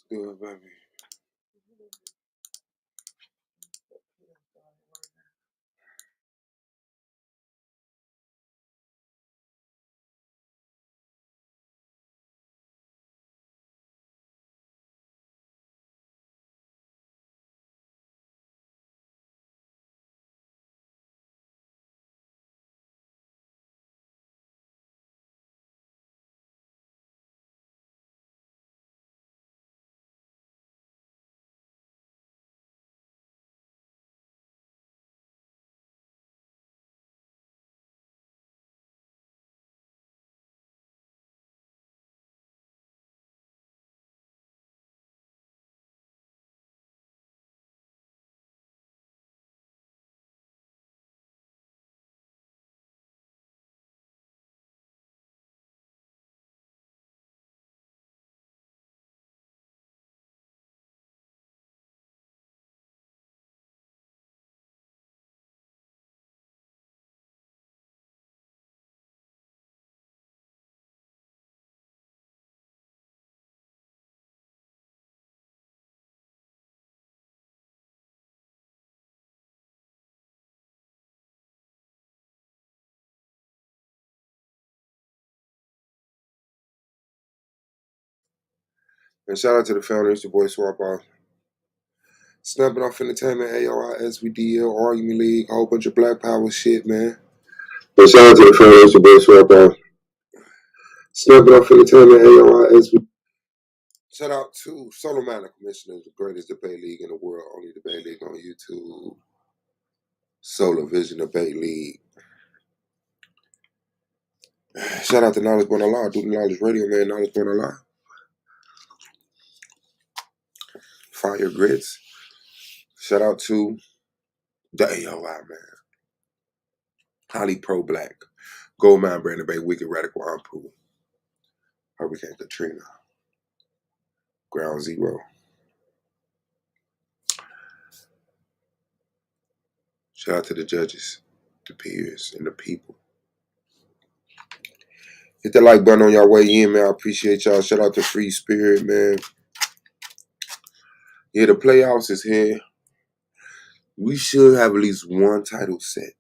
Good, baby. And shout out to the founders, your boy Swap Off. Snapping Off Entertainment, AOI, S.V.D.L, Argument League, a whole bunch of Black Power shit, man. And shout out to the founders, your boy Swap Off. Snapping Off Entertainment, AOI, S.V.D.L. Shout out to Solo Manor Commissioners, the greatest debate league in the world, only debate league on YouTube. Solar Vision Debate League. Shout out to Knowledge Born Allah, do the Knowledge Radio, man. Knowledge Born Allah. Fire Grits. Shout out to the AOI, man. Highly pro-black. Goldmine Brandon Bay, Wicked Radical Ampu. Hurricane Katrina. Ground Zero. Shout out to the judges, the peers, and the people. Hit that like button on y'all way in, man. I appreciate y'all. Shout out to Free Spirit, man. Yeah, the playoffs is here. We should have at least one title set.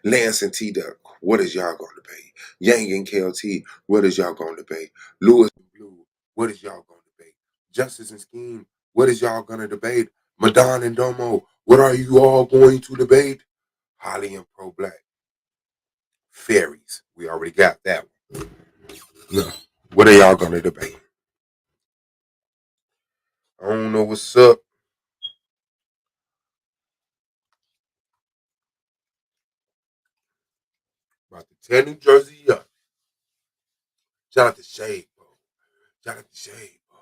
Lance and T-Duck, what is y'all going to debate? Yang and KLT, what is y'all going to debate? Lewis and Blue, what is y'all going to debate? Justice and Scheme, what is y'all going to debate? Madon and Domo, what are you all going to debate? Holly and Pro-Black. Fairies, we already got that one. No. What are y'all going to debate? I don't know what's up. About to tear New Jersey up. Shout out to Shade, bro. Shout out to Shade, bro.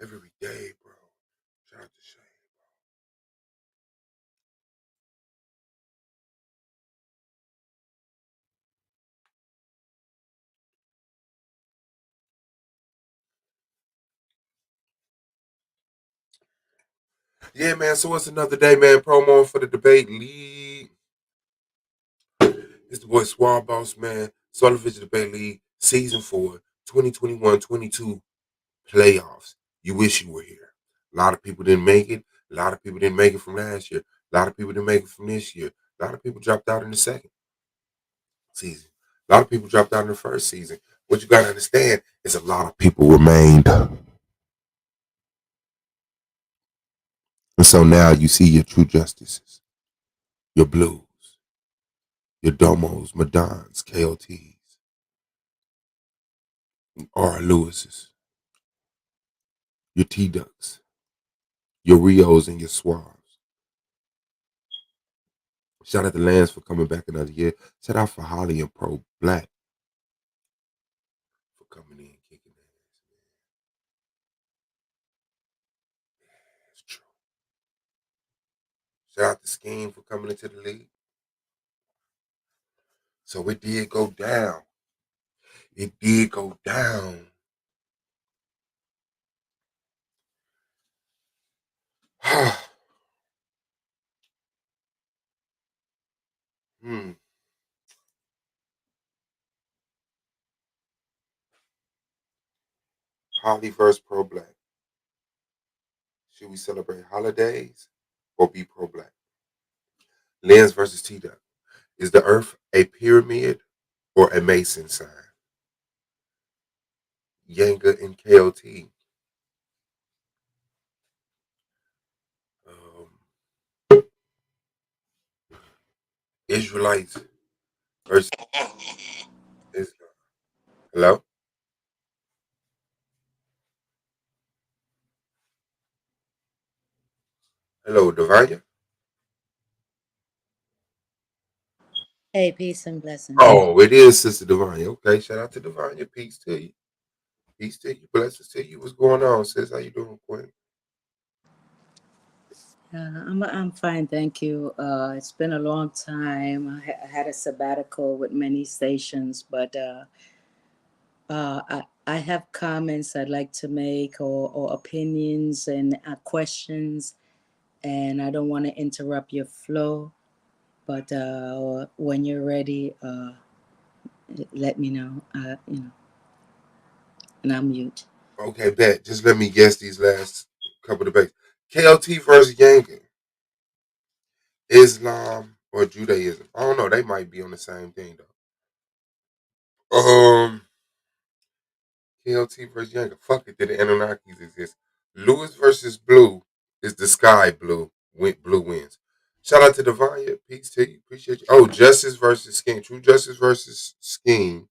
Every day, bro. Shout out to Shade. Yeah, man. So it's another day, man. Promo for the debate league. It's the boy Swab Boss, man. Solar Vision Debate League, Season 4, 2021-22 playoffs. You wish you were here. A lot of people didn't make it. A lot of people didn't make it from last year. A lot of people didn't make it from this year. A lot of people dropped out in the second season. A lot of people dropped out in the first season. What you got to understand is a lot of people remained. And so now you see your true justices, your blues, your domos, Madons, KOTs, R. Lewis's, your T-Ducks, your Rios, and your Swabs. Shout out to Lance for coming back another year. Shout out for Holly and Pro Black for coming in, kicking ass. That's true. Shout out to Scheme for coming into the league. So it did go down. It did go down. hmm. poly versus pro-black. Should we celebrate holidays or be pro-black? Lens versus T-Duck. Is the Earth a pyramid or a Mason sign? Yanga and KOT. Israelites versus Islam. Hello? Hello, Divine? Hey, peace and blessings. Oh, it is Sister Divine. Okay, shout out to Divine. Peace to you. Peace to you. Blessings to you. What's going on, sis? How you doing, Queen? I'm fine, thank you. It's been a long time. I had a sabbatical with many stations, but I have comments I'd like to make or opinions and questions, and I don't want to interrupt your flow. But when you're ready, let me know. And I'll mute. Okay, bet. Just let me guess these last couple of debates. KLT versus Yanga. Islam or Judaism. I don't know. They might be on the same thing though. KLT versus Yanga. Fuck it. Did the Anunnakis exist? Lewis versus Blue is the sky blue. Blue wins. Shout out to Divine. Peace to you. Appreciate you. Oh, Justice versus Scheme. True Justice versus Scheme.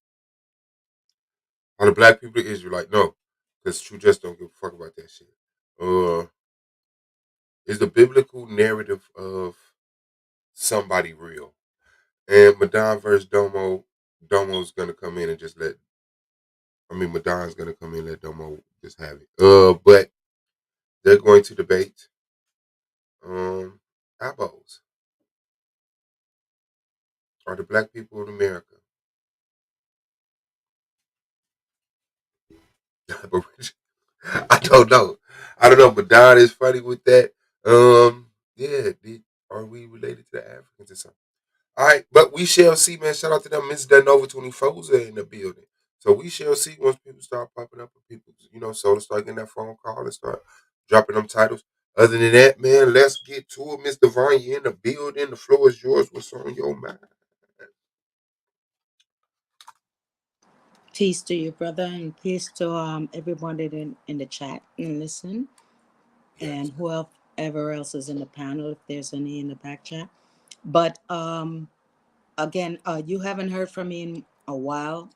Are the black people Israelite? No, because True Justice don't give a fuck about that shit. Is the biblical narrative of somebody real? And Madon versus Domo. Domo's gonna come in and just let. I mean, Madon's gonna come in and let Domo just have it. But they're going to debate abos. Are the black people in America? I don't know. I don't know. Madon is funny with that. Yeah. Are we related to the Africans or something? All right, but we shall see, man. Shout out to them. Miss Danova 24's in the building. So we shall see once people start popping up and people, so to start getting that phone call and start dropping them titles. Other than that, man, let's get to it. Miss Divine, you in the building. The floor is yours. What's on your mind? Peace to you, brother, and peace to everybody in the chat and listen, Yes. and whoever else is in the panel, if there's any in the back chat. But again, you haven't heard from me in a while,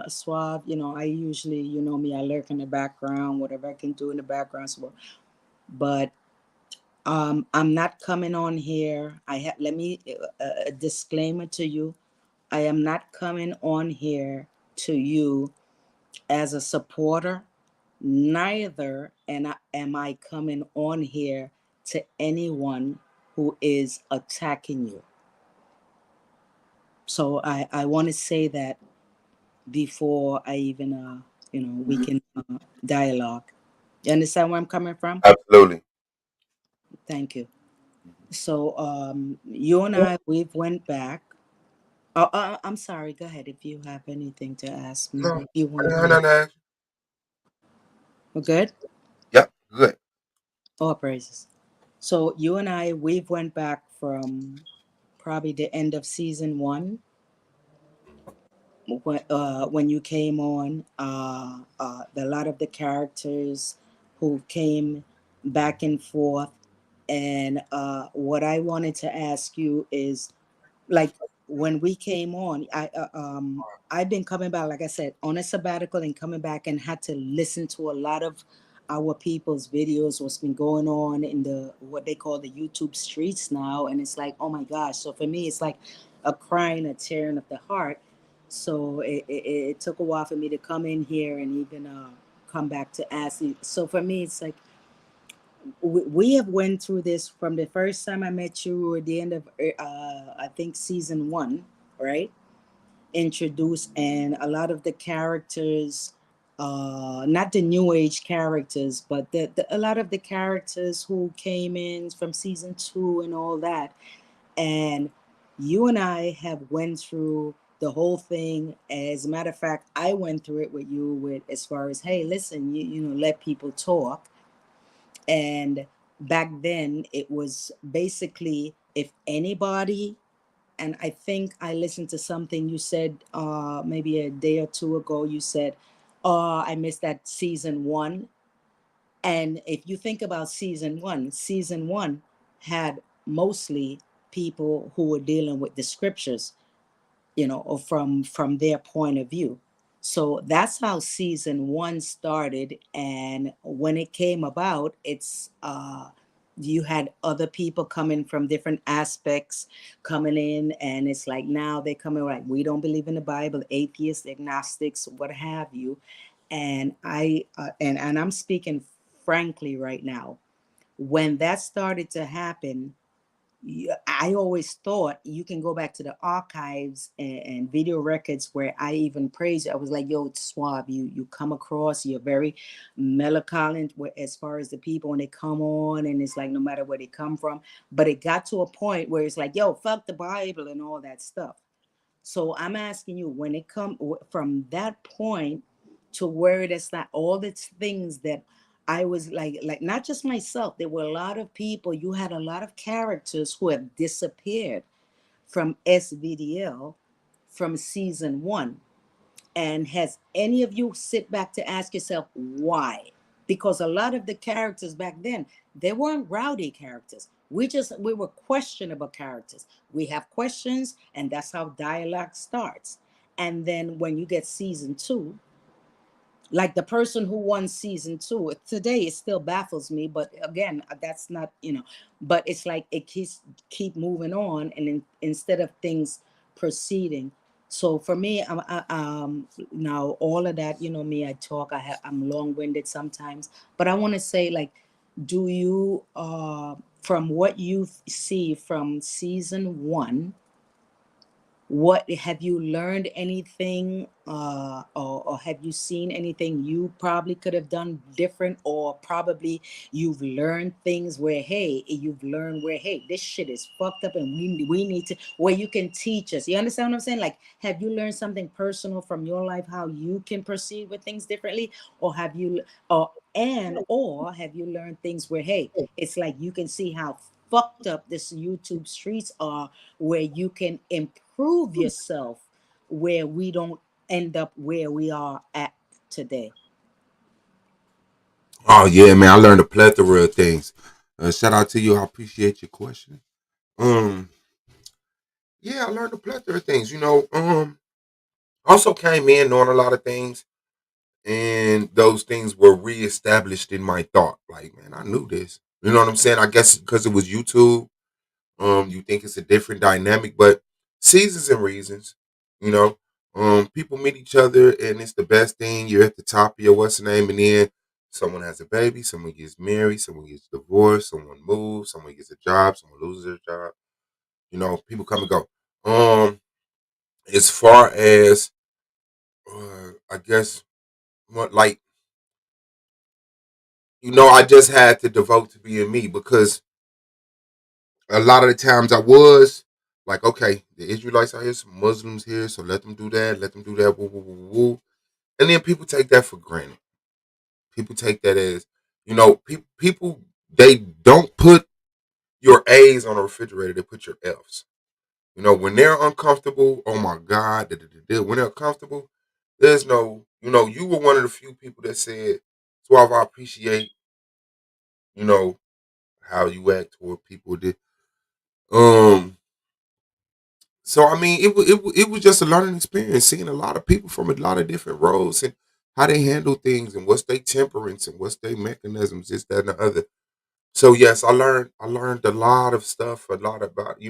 Suave. I usually, me, I lurk in the background, whatever I can do in the background. So, but I'm not coming on here. Let me a disclaimer to you. I am not coming on here to you as a supporter, neither am I coming on here to anyone who is attacking you. So I want to say that before I even, we can dialogue. You understand where I'm coming from? Absolutely. Thank you. So you and I, we've went back. I'm sorry. Go ahead if you have anything to ask me. No, If you want to no, come no, in. no. We're good? Yep, good. All praises. So you and I, we've went back from probably the end of season one when you came on. A lot of the characters who came back and forth, and what I wanted to ask you is, like, when we came on, I've been coming back, like I said, on a sabbatical and coming back and had to listen to a lot of our people's videos, what's been going on in the what they call the YouTube streets now, and it's like, oh my gosh. So for me, it's like a crying, a tearing of the heart. So it took a while for me to come in here and even come back to ask you. So for me, it's like we have went through this from the first time I met you at the end of I think season one, right? Introduced, and a lot of the characters, not the new age characters, but a lot of the characters who came in from season two and all that. And you and I have went through the whole thing. As a matter of fact, I went through it with you with as far as, hey, listen, let people talk. And back then it was basically if anybody, and I think I listened to something you said maybe a day or two ago. You said, I missed that season one. And if you think about season one had mostly people who were dealing with the scriptures, or from their point of view. So that's how season one started. And when it came about, it's you had other people coming from different aspects coming in, and it's like now they're coming like, we don't believe in the Bible, atheists, agnostics, what have you. And and I'm speaking frankly right now. When that started to happen, I always thought you can go back to the archives and video records where I even praised you. I was like, yo, Suave, you come across, you're very melancholy as far as the people when they come on, and it's like no matter where they come from. But it got to a point where it's like, yo, fuck the Bible and all that stuff. So I'm asking you, when it come from that point to where it is not all the things that I was like not just myself, there were a lot of people. You had a lot of characters who have disappeared from S.V.D.L from season one. And has any of you sit back to ask yourself why? Because a lot of the characters back then, they weren't rowdy characters. We were questionable characters. We have questions, and that's how dialogue starts. And then when you get season two, like the person who won season two today, it still baffles me. But again, that's not, but it's like it keep moving on, and instead of things proceeding. So for me, now all of that, me, I talk, I'm long-winded sometimes, but I want to say, like, do you from what you see from season one, what have you learned anything, or have you seen anything you probably could have done different, or probably you've learned things where, hey, this shit is fucked up, and we need to, where you can teach us, you understand what I'm saying? Like, have you learned something personal from your life, how you can proceed with things differently? Or have you, or have you learned things where, hey, it's like you can see how fucked up this YouTube streets are, where you can improve yourself, where we don't end up where we are at today. Oh yeah, man, I learned a plethora of things. Shout out to you. I appreciate your question. Um, yeah, I learned a plethora of things. Also came in knowing a lot of things, and those things were reestablished in my thought. Like, man, I knew this. You know what I'm saying? I guess because it was YouTube. You think it's a different dynamic, but seasons and reasons. You know, people meet each other, and it's the best thing. You're at the top of your what's the name, and then someone has a baby, someone gets married, someone gets divorced, someone moves, someone gets a job, someone loses their job. People come and go. As far as I guess what like I just had to devote to being me because a lot of the times I was like, okay, the Israelites are here, some Muslims here, so let them do that, woo, woo, woo, woo. And then people take that for granted. People take that as, people, they don't put your A's on a refrigerator, they put your F's. When they're uncomfortable, oh my God, when they're comfortable, there's no, you were one of the few people that said, Suave, I appreciate, you know, how you act toward people. Um, So I mean, it was just a learning experience, seeing a lot of people from a lot of different roles and how they handle things and what's their temperance and what's their mechanisms, this, that, and the other. So yes, I learned a lot of stuff, a lot about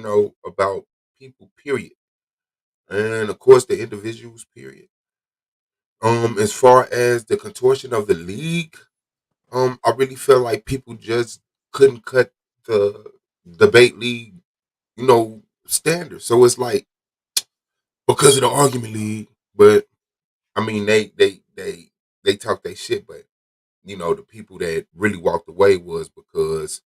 about people, period, and of course the individuals, period. As far as the contortion of the league, I really feel like people just couldn't cut the debate league, standard. So it's like because of the argument league, but I mean, they talk their shit, but the people that really walked away was because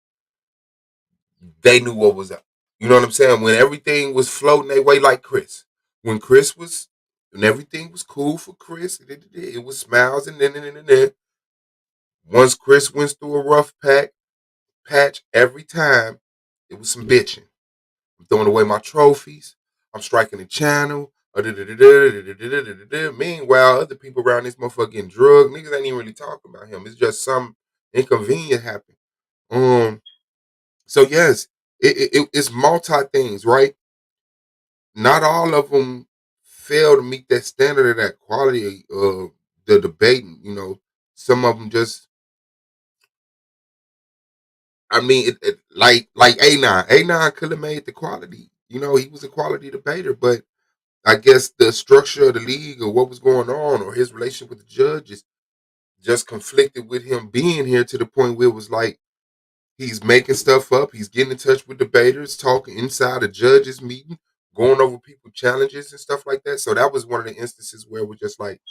they knew what was up. You know what I'm saying? When everything was floating their way, like Chris. when Chris was when everything was cool for Chris, it was smiles and then. Once Chris went through a rough patch every time, it was some bitching. I'm throwing away my trophies. I'm striking the channel. Meanwhile, other people around this motherfucker getting drugged. Niggas ain't even really talking about him. It's just some inconvenient happened. Um. So yes, it's multi things, right? Not all of them fail to meet that standard of that quality of the debating. Some of them just. I mean, like A9 could have made the quality. He was a quality debater, but I guess the structure of the league or what was going on or his relationship with the judges just conflicted with him being here to the point where it was like he's making stuff up. He's getting in touch with debaters, talking inside a judges meeting, going over people challenges and stuff like that. So that was one of the instances where we're just like,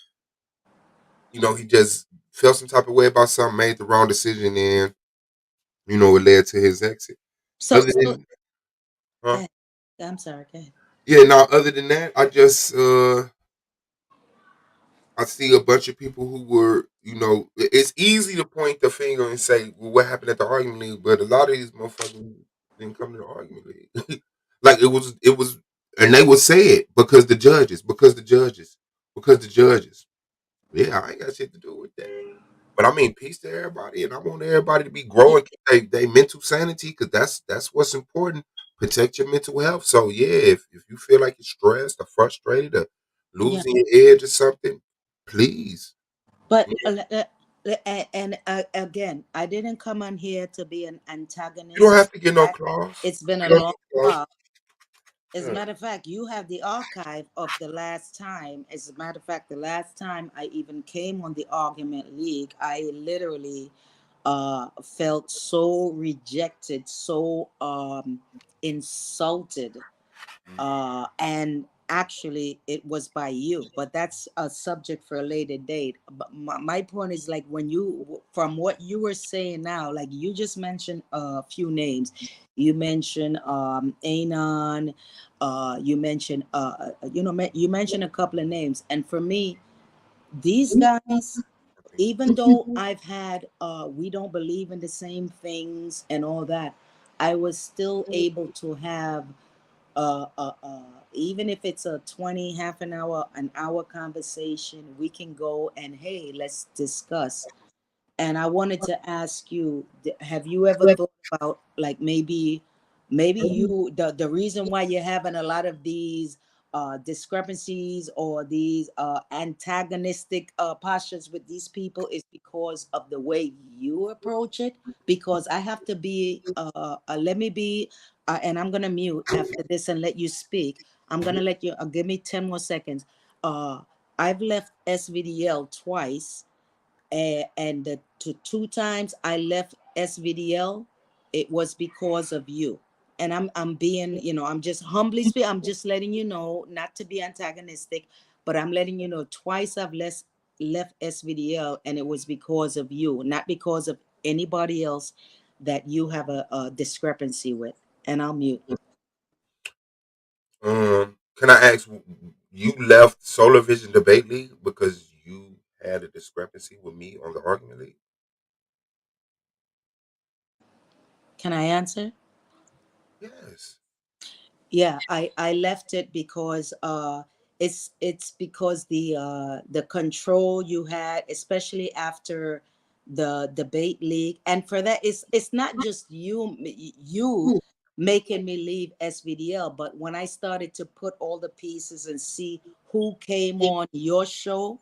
he just felt some type of way about something, made the wrong decision, and it led to his exit. So, Other than, go huh? ahead. I'm sorry. Go ahead. Yeah, now other than that, I see a bunch of people who were, it's easy to point the finger and say, well, what happened at the argument league? But a lot of these motherfuckers didn't come to the argument league. Like it was, and they would say it because the judges. Yeah, I ain't got shit to do with that. But I mean, peace to everybody, and I want everybody to be Y- growing they mental sanity because that's what's important. Protect your mental health. So yeah, if you feel like you're stressed or frustrated or Yeah, losing your edge or something, please. but again, I didn't come on here to be an You don't antagonist. have to get no claws. It's been a You don't long need claws. talk. As a Yeah. matter of fact, you have the archive of the last time. As a matter of fact, the last time I even came on the argument league, I literally felt so rejected, so insulted, and actually it was by you, but that's a subject for a later date. But my point is, like, when you, from what you were saying now, like you just mentioned a few names. You mentioned Anon, you mentioned you mentioned a couple of names, and for me, these guys, even though I've had we don't believe in the same things and all that, I was still able to have even if it's a 20 half an hour conversation, we can go and, hey, let's discuss. And I wanted to ask you, have you ever thought about, like, maybe you, the reason why you're having a lot of these discrepancies or these antagonistic postures with these people is because of the way you approach it? Because I have to be let me be and I'm gonna mute after this and let you speak. I'm gonna let you give me 10 more seconds. uh I've left S.V.D.L twice, and the two times I left S.V.D.L, it was because of you. And I'm being, I'm just humbly speaking, I'm just letting you know, not to be antagonistic, but I'm letting you know twice I've left S.V.D.L, and it was because of you, not because of anybody else that you have a discrepancy with. And I'll mute. Can I ask? You left Solar Vision Debate League because you had a discrepancy with me on the argument league. Can I answer? Yes. Yeah, I left it because it's because the control you had, especially after the debate league. And for that, it's not just you making me leave SVDL, but when I started to put all the pieces and see who came on your show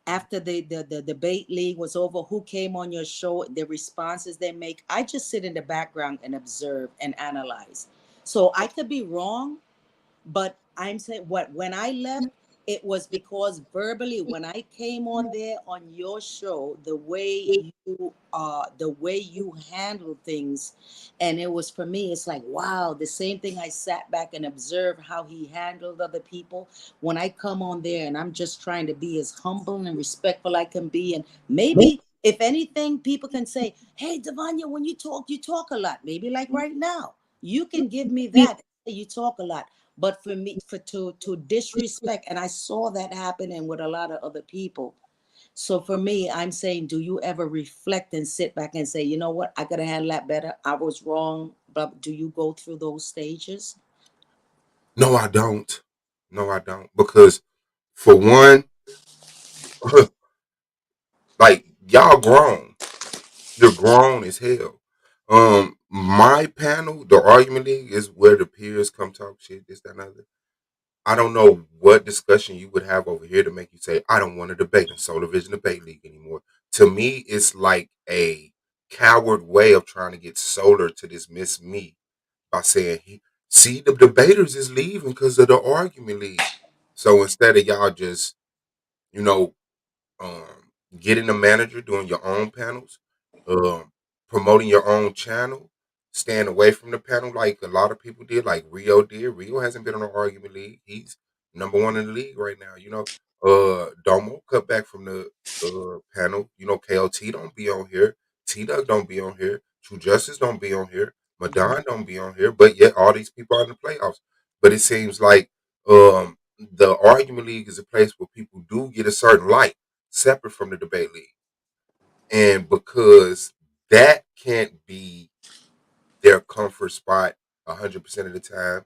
after the debate league was over, who came on your show, the responses they make, I just sit in the background and observe and analyze. So I could be wrong, but I'm saying, what, when I left, it was because verbally, when I came on there on your show, the way you handle things, and it was, for me, it's like, wow, the same thing. I sat back and observed how he handled other people. When I come on there and I'm just trying to be as humble and respectful I can be, and maybe if anything, people can say, hey, Devanya, when you talk a lot. Maybe like right now, you can give me that. You talk a lot. But for me, for to disrespect, and I saw that happening with a lot of other people. So for me, I'm saying, do you ever reflect and sit back and say, you know what, I could have handled that better. I was wrong. But do you go through those stages? No, I don't. No, I don't. Because for one, like y'all grown. You're grown as hell. My panel, the argument league, is where the peers come talk shit, this, that, and other. I don't know what discussion you would have over here to make you say, I don't want to debate in Solar Vision Debate League anymore. To me, it's like a coward way of trying to get Solar to dismiss me by saying, see, the debaters is leaving because of the argument league. So instead of y'all just, you know, um, getting a manager, doing your own panels, um, promoting your own channel, staying away from the panel like a lot of people did, like Rio did. Rio hasn't been on an argument league. He's number one in the league right now. Domo cut back from the panel. KOT don't be on here. T Dug don't be on here. True Justice don't be on here. Mhm. Madon don't be on here. But yet all these people are in the playoffs. But it seems like the argument league is a place where people do get a certain light separate from the debate league. And because that can't be their comfort spot 100% of the time,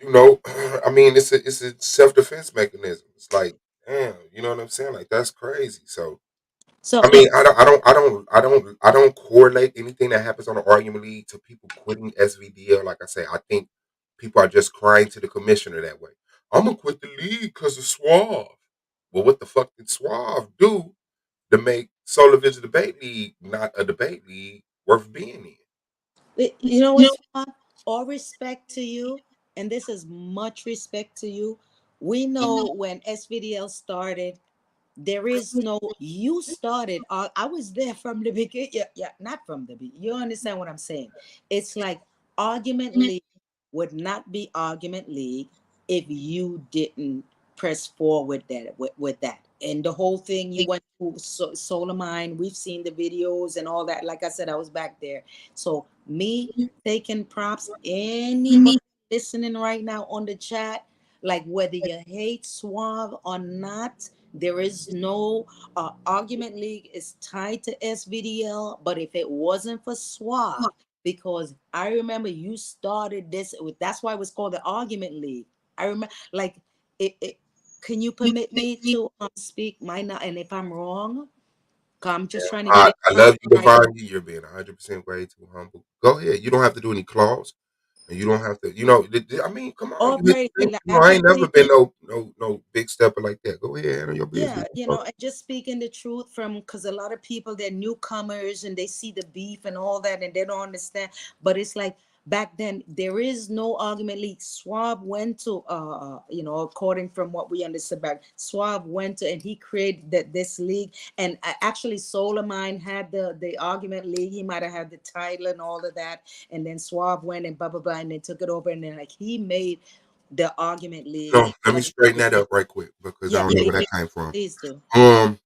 I mean, it's a self defense mechanism. It's like, damn, you know what I'm saying? Like that's crazy. So I So mean, I don't correlate anything that happens on the argument league to people quitting SVDL. Like I say, I think people are just crying to the commissioner that way. I'm gonna quit the league because of Suave. Well, what the fuck did Suave do to make Solar Vision Debate League not a debate league worth being in? you know what's fun? All respect to you, and this is much respect to you. We know when S.V.D.L started, there is no, you started, I was there from the beginning. Yeah, yeah, not from the beginning, you understand what I'm saying? It's like argument league would not be argument league if you didn't press forward with that, and the whole thing you went to Solar Mine. We've seen the videos and all that. Like I said, I was back there. So me taking props, anybody listening right now on the chat, like whether you hate Suave or not, there is no argument league is tied to S.V.D.L. But if it wasn't for Suave, because I remember you started this with, that's why it was called the argument league. I remember, like, it can you permit me to speak my not, and if I'm wrong, 'cause I'm just trying to get I, it I right. love you, Divine. You're being 100% way too humble. Go ahead. You don't have to do any claws, and you don't have to. I mean, come on. All You hit praise, the thing. and I ain't never actually, been no big stepper like that. Go ahead, handle your yeah, business. and just speaking the truth from, because a lot of people, they're newcomers and they see the beef and all that and they don't understand. But it's like back then there is no argument league. Swab went to according from what we understood back, Swab went to, and he created this league. And actually Solar Mine had the argument league. He might have had the title and all of that, and then Swab went and blah blah blah, and then took it over, and then like he made the argument league. No, let me straighten that up right quick because I Yeah, don't know where that came from. please do. Um,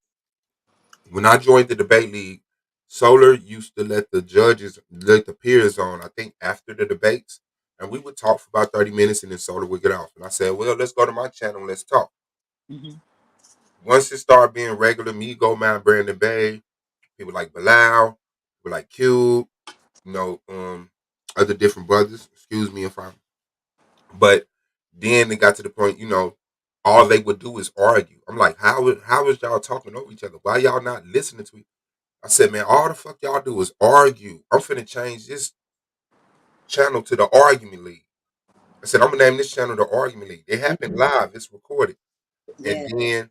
when I joined the debate league, Solar used to let the peers on, I think, after the debates, and we would talk for about 30 minutes and then Solar would get off. And I said, well, let's go to my channel and let's talk. Hmm. Once it started being regular, me, Go Man, Brandon Bay, people like Bilal, people like Cube, you know, other different brothers. Excuse me if I'm, but then it got to the point, all they would do is argue. I'm like, how is y'all talking over each other? Why y'all not listening to I said, man, all the fuck y'all do is argue. I'm finna change this channel to the argument league. I said, I'm gonna name this channel the argument league. It happened live, it's recorded. And Yeah, then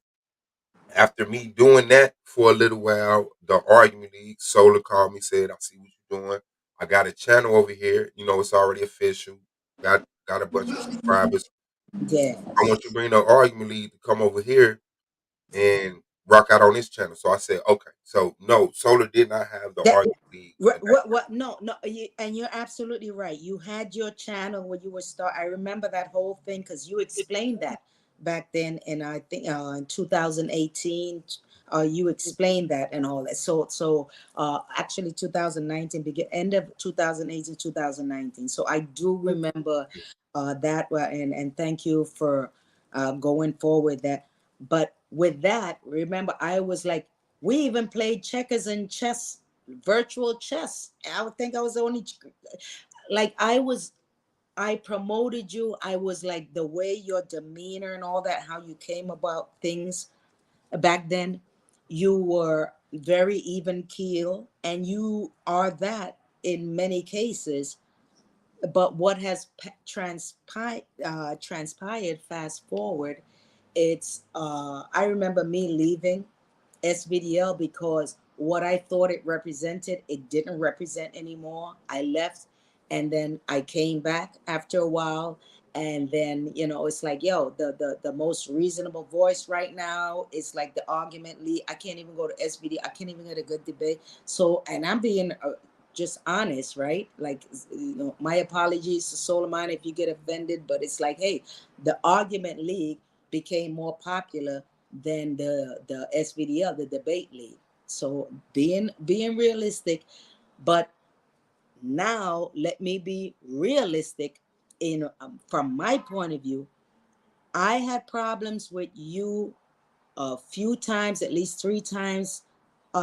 after me doing that for a little while, the argument league, Solar called me, said, I see what you're doing. I got a channel over here. It's already official. Got a bunch of subscribers. yeah. I want you to bring the argument league to come over here and rock out on this channel. So I said, okay. So no, Solar did not have the That argument league at that. what no no and you're absolutely right. You had your channel where you were start. I remember that whole thing because you explained that back then, and I think in 2018, you explained that and all that. So actually 2019 begin end of 2018, 2019. So I do remember that and thank you for going forward that. But with that, remember, I was like, we even played checkers and chess, virtual chess. I would think I was the only, like I promoted you. I was like, the way your demeanor and all that, how you came about things back then, you were very even keel, and you are that in many cases. But what has transpired fast forward, it's I remember me leaving S.V.D.L because what I thought it represented, it didn't represent anymore. I left, and then I came back after a while, and then it's like, yo, the most reasonable voice right now is like the argument lead. I can't even go to S.V.D. I can't even get a good debate. So, and I'm being just honest, right? Like, my apologies to Solomon if you get offended, but it's like, hey, the argument league became more popular than the S.V.D.L, the debate league. So being realistic, but now let me be realistic. In From my point of view, I had problems with you a few times, at least 3 times,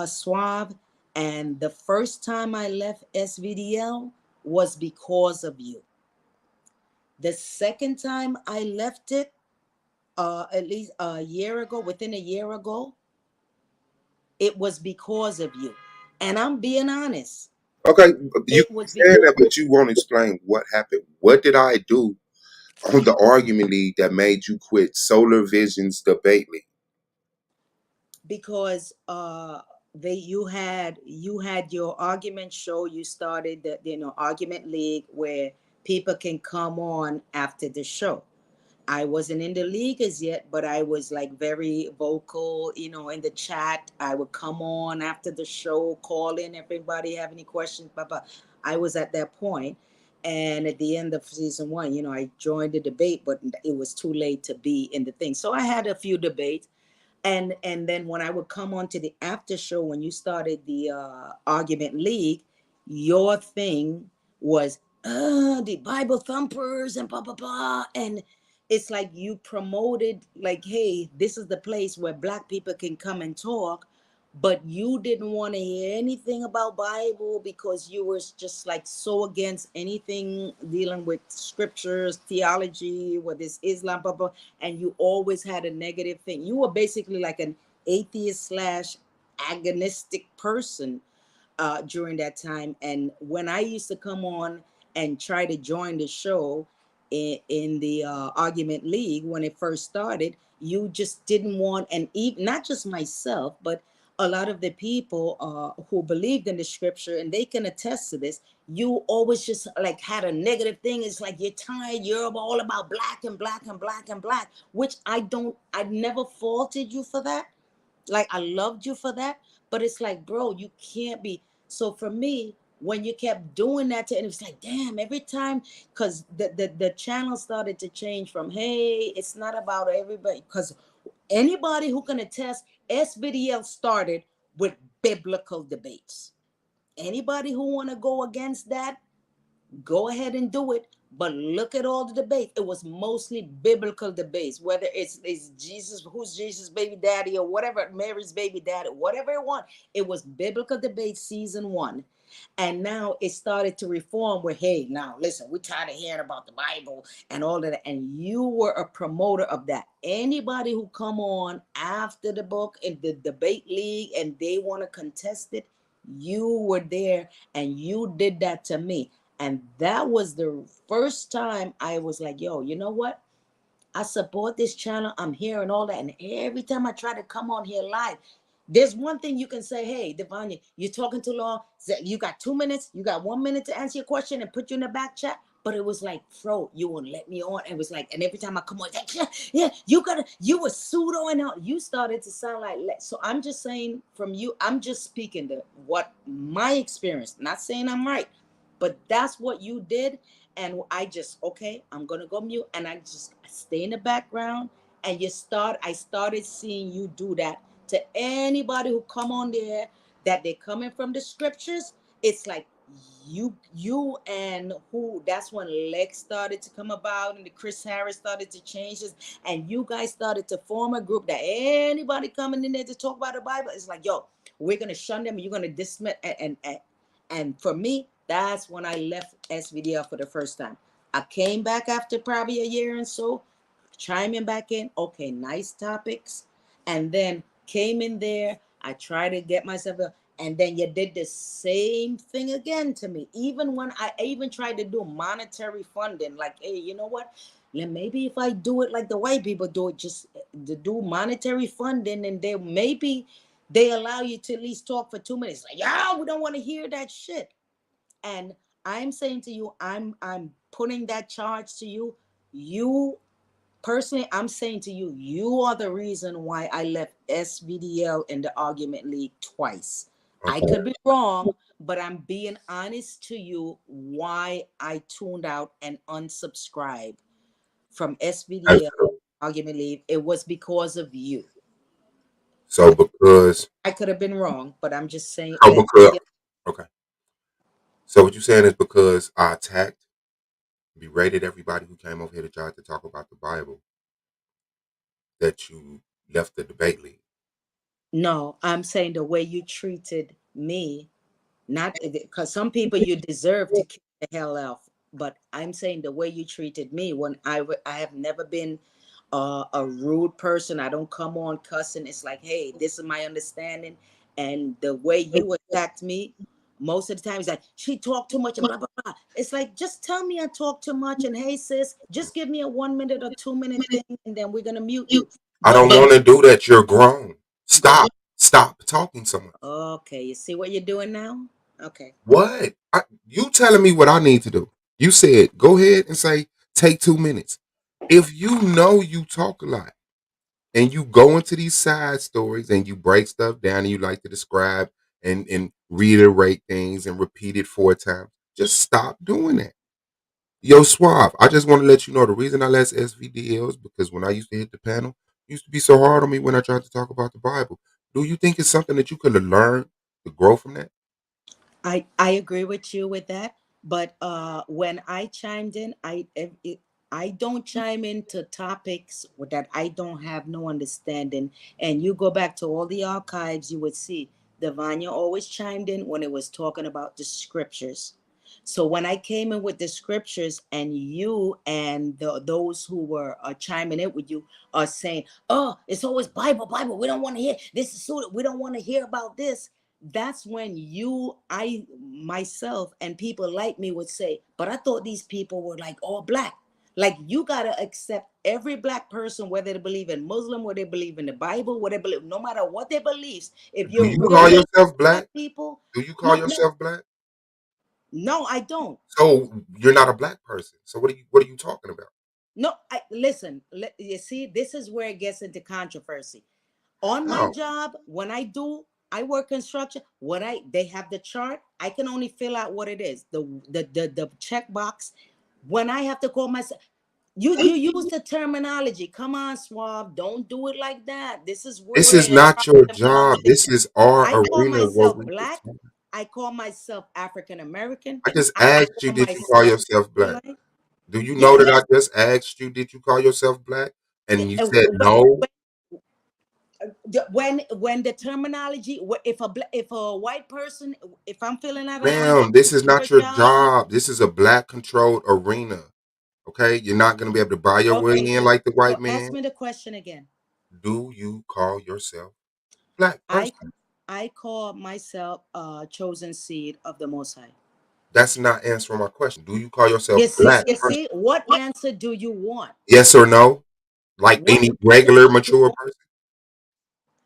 Suave. And the first time I left S.V.D.L was because of you. The second time I left it, at least a year ago, within a year ago, it was because of you. And I'm being honest. Okay, you It keep was saying that, but you won't explain what happened. What did I do on the argument league that made you quit Solar Vision's debate league? because you had your argument show. You started the argument league where people can come on after the show. I wasn't in the league as yet, but I was like very vocal, in the chat. I would come on after the show, call in everybody, have any questions, blah, blah. I was at that point. And at the end of season one, I joined the debate, but it was too late to be in the thing. So I had a few debates. And then when I would come on to the after show, when you started the argument league, your thing was the Bible thumpers and blah blah blah. And it's like you promoted, like, hey, this is the place where black people can come and talk, but you didn't want to hear anything about Bible because you were just like so against anything dealing with scriptures, theology, whether it's Islam, blah blah. And you always had a negative thing. You were basically like an atheist slash agonistic person during that time. And when I used to come on and try to join the show in the argument league when it first started, you just didn't want, and even not just myself, but a lot of the people who believed in the scripture, and they can attest to this. You always just like had a negative thing. It's like you're tired. You're all about black and black and black and black, which I never faulted you for that. Like, I loved you for that, but it's like, bro, you can't be. So for me, when you kept doing that and it's like, damn, every time, because the channel started to change from, hey, it's not about everybody, because anybody who can attest, S.V.D.L started with biblical debates. Anybody who want to go against that, go ahead and do it. But look at all the debates. It was mostly biblical debates, whether it's Jesus, who's Jesus' baby daddy, or whatever, Mary's baby daddy, whatever it was. It was biblical debate season one. And now it started to reform where, hey, now listen, we're tired of hearing about the Bible and all of that. And you were a promoter of that. Anybody who come on after the book in the debate league and they want to contest it, you were there and you did that to me. And that was the first time I was like, yo, you know what? I support this channel. I'm hearing all that. And every time I try to come on here live, there's one thing you can say, hey, Devanya, you're talking too long. You got 2 minutes. You got 1 minute to answer your question and put you in the back chat. But it was like, bro, you won't let me on. It was like, and every time I come on, like, yeah, you were pseudo and all. You started to sound like, so I'm just saying from you, I'm just speaking to what my experience, not saying I'm right, but that's what you did. And I just, okay, I'm gonna go mute, and I just stay in the background. And I started seeing you do that to anybody who come on there, that they're coming from the scriptures. It's like, you and who, that's when Lex started to come about and the Chris Harris started to change this, and you guys started to form a group that anybody coming in there to talk about the Bible, it's like, yo, we're gonna shun them and you're gonna dismiss, and for me, that's when I left SVDL for the first time. I came back after probably a year and so, chiming back in, okay, nice topics, and then came in there. I tried to get myself, and then you did the same thing again to me. Even when I even tried to do monetary funding, like, hey, you know what? Then maybe if I do it like the white people do it, just to do monetary funding, and they maybe they allow you to at least talk for 2 minutes. Like, yeah, we don't want to hear that shit. And I'm saying to you, I'm putting that charge to you. You personally, I'm saying to you, you are the reason why I left S.V.D.L in the argument league twice. I Okay. could be wrong, but I'm being honest to you why I tuned out and unsubscribed from That's S.V.D.L true. argument league. It was because of you. So because I could have been wrong, but I'm just saying so because S.V.D.L. okay. So what you're saying is because I attacked, berated everybody who came over here to try to talk about the Bible, that you left the debate league. No, I'm saying the way you treated me, not because some people you deserve to kick the hell out, but I'm saying the way you treated me when I have never been a rude person. I don't come on cussing. It's like, hey, this is my understanding, and the way you attacked me. Most of the time, it's like she talked too much and blah blah blah. It's like, just tell me I talk too much, and hey sis, just give me a 1 minute or 2 minute thing, and then we're gonna mute you. I But don't want to do that. You're grown. Stop. Stop talking so much. okay, you see what you're doing now? Okay. What? You telling me what I need to do? You said go ahead and say take 2 minutes. If you know you talk a lot and you go into these side stories and you break stuff down and you like to describe and reiterate things and repeat it 4 times, just stop doing that. Yo, Suave, I just want to let you know the reason I left SVDL is because when I used to hit the panel, you used to be so hard on me when I tried to talk about the Bible. Do you think it's something that you could have learned to grow from that? I agree with you with that, but when I chimed in, I don't chime into topics that I don't have no understanding. And you go back to all the archives, you would see Devanya always chimed in when it was talking about the scriptures. So when I came in with the scriptures, and you and those who were chiming in with you are saying, "Oh, it's always Bible, Bible. We don't want to hear this. Is so we don't want to hear about this." That's when I myself and people like me would say, but I thought these people were like all black. Like, you gotta accept every black person, whether they believe in Muslim, whether they believe in the Bible, whether they believe, no matter what their beliefs. If Do you're you call really yourself black black? people, Do you call no, yourself black? no, I don't. So you're not a black person. So what are you talking about? No, I listen. You see, this is where it gets into controversy. On my How? job, when I work construction, what I they have the chart, I can only fill out what it is, the checkbox. When I have to call myself, you use the terminology. Come on, Swab, don't do it like that. This is This where is the not your problem comes job. in. This is our I call arena where myself we black. determine. I call myself African American. I just I asked you, call did you call myself yourself black? Israelite. Do you know Yeah. that I just asked you, did you call yourself black? And you said no. When the terminology, if a white person, if I'm filling out an Ma'am, this is for a not your job, job. This is a black controlled arena. Okay? You're not going to be able to buy your way okay, in like the so white ask man. me the question again. Do you call yourself black I person? I call myself a chosen seed of the Most High. That's not answering my question. Do you call yourself Yes, black you person? see, what answer do you want? Yes or no? Like What any answer regular do you mature want? person?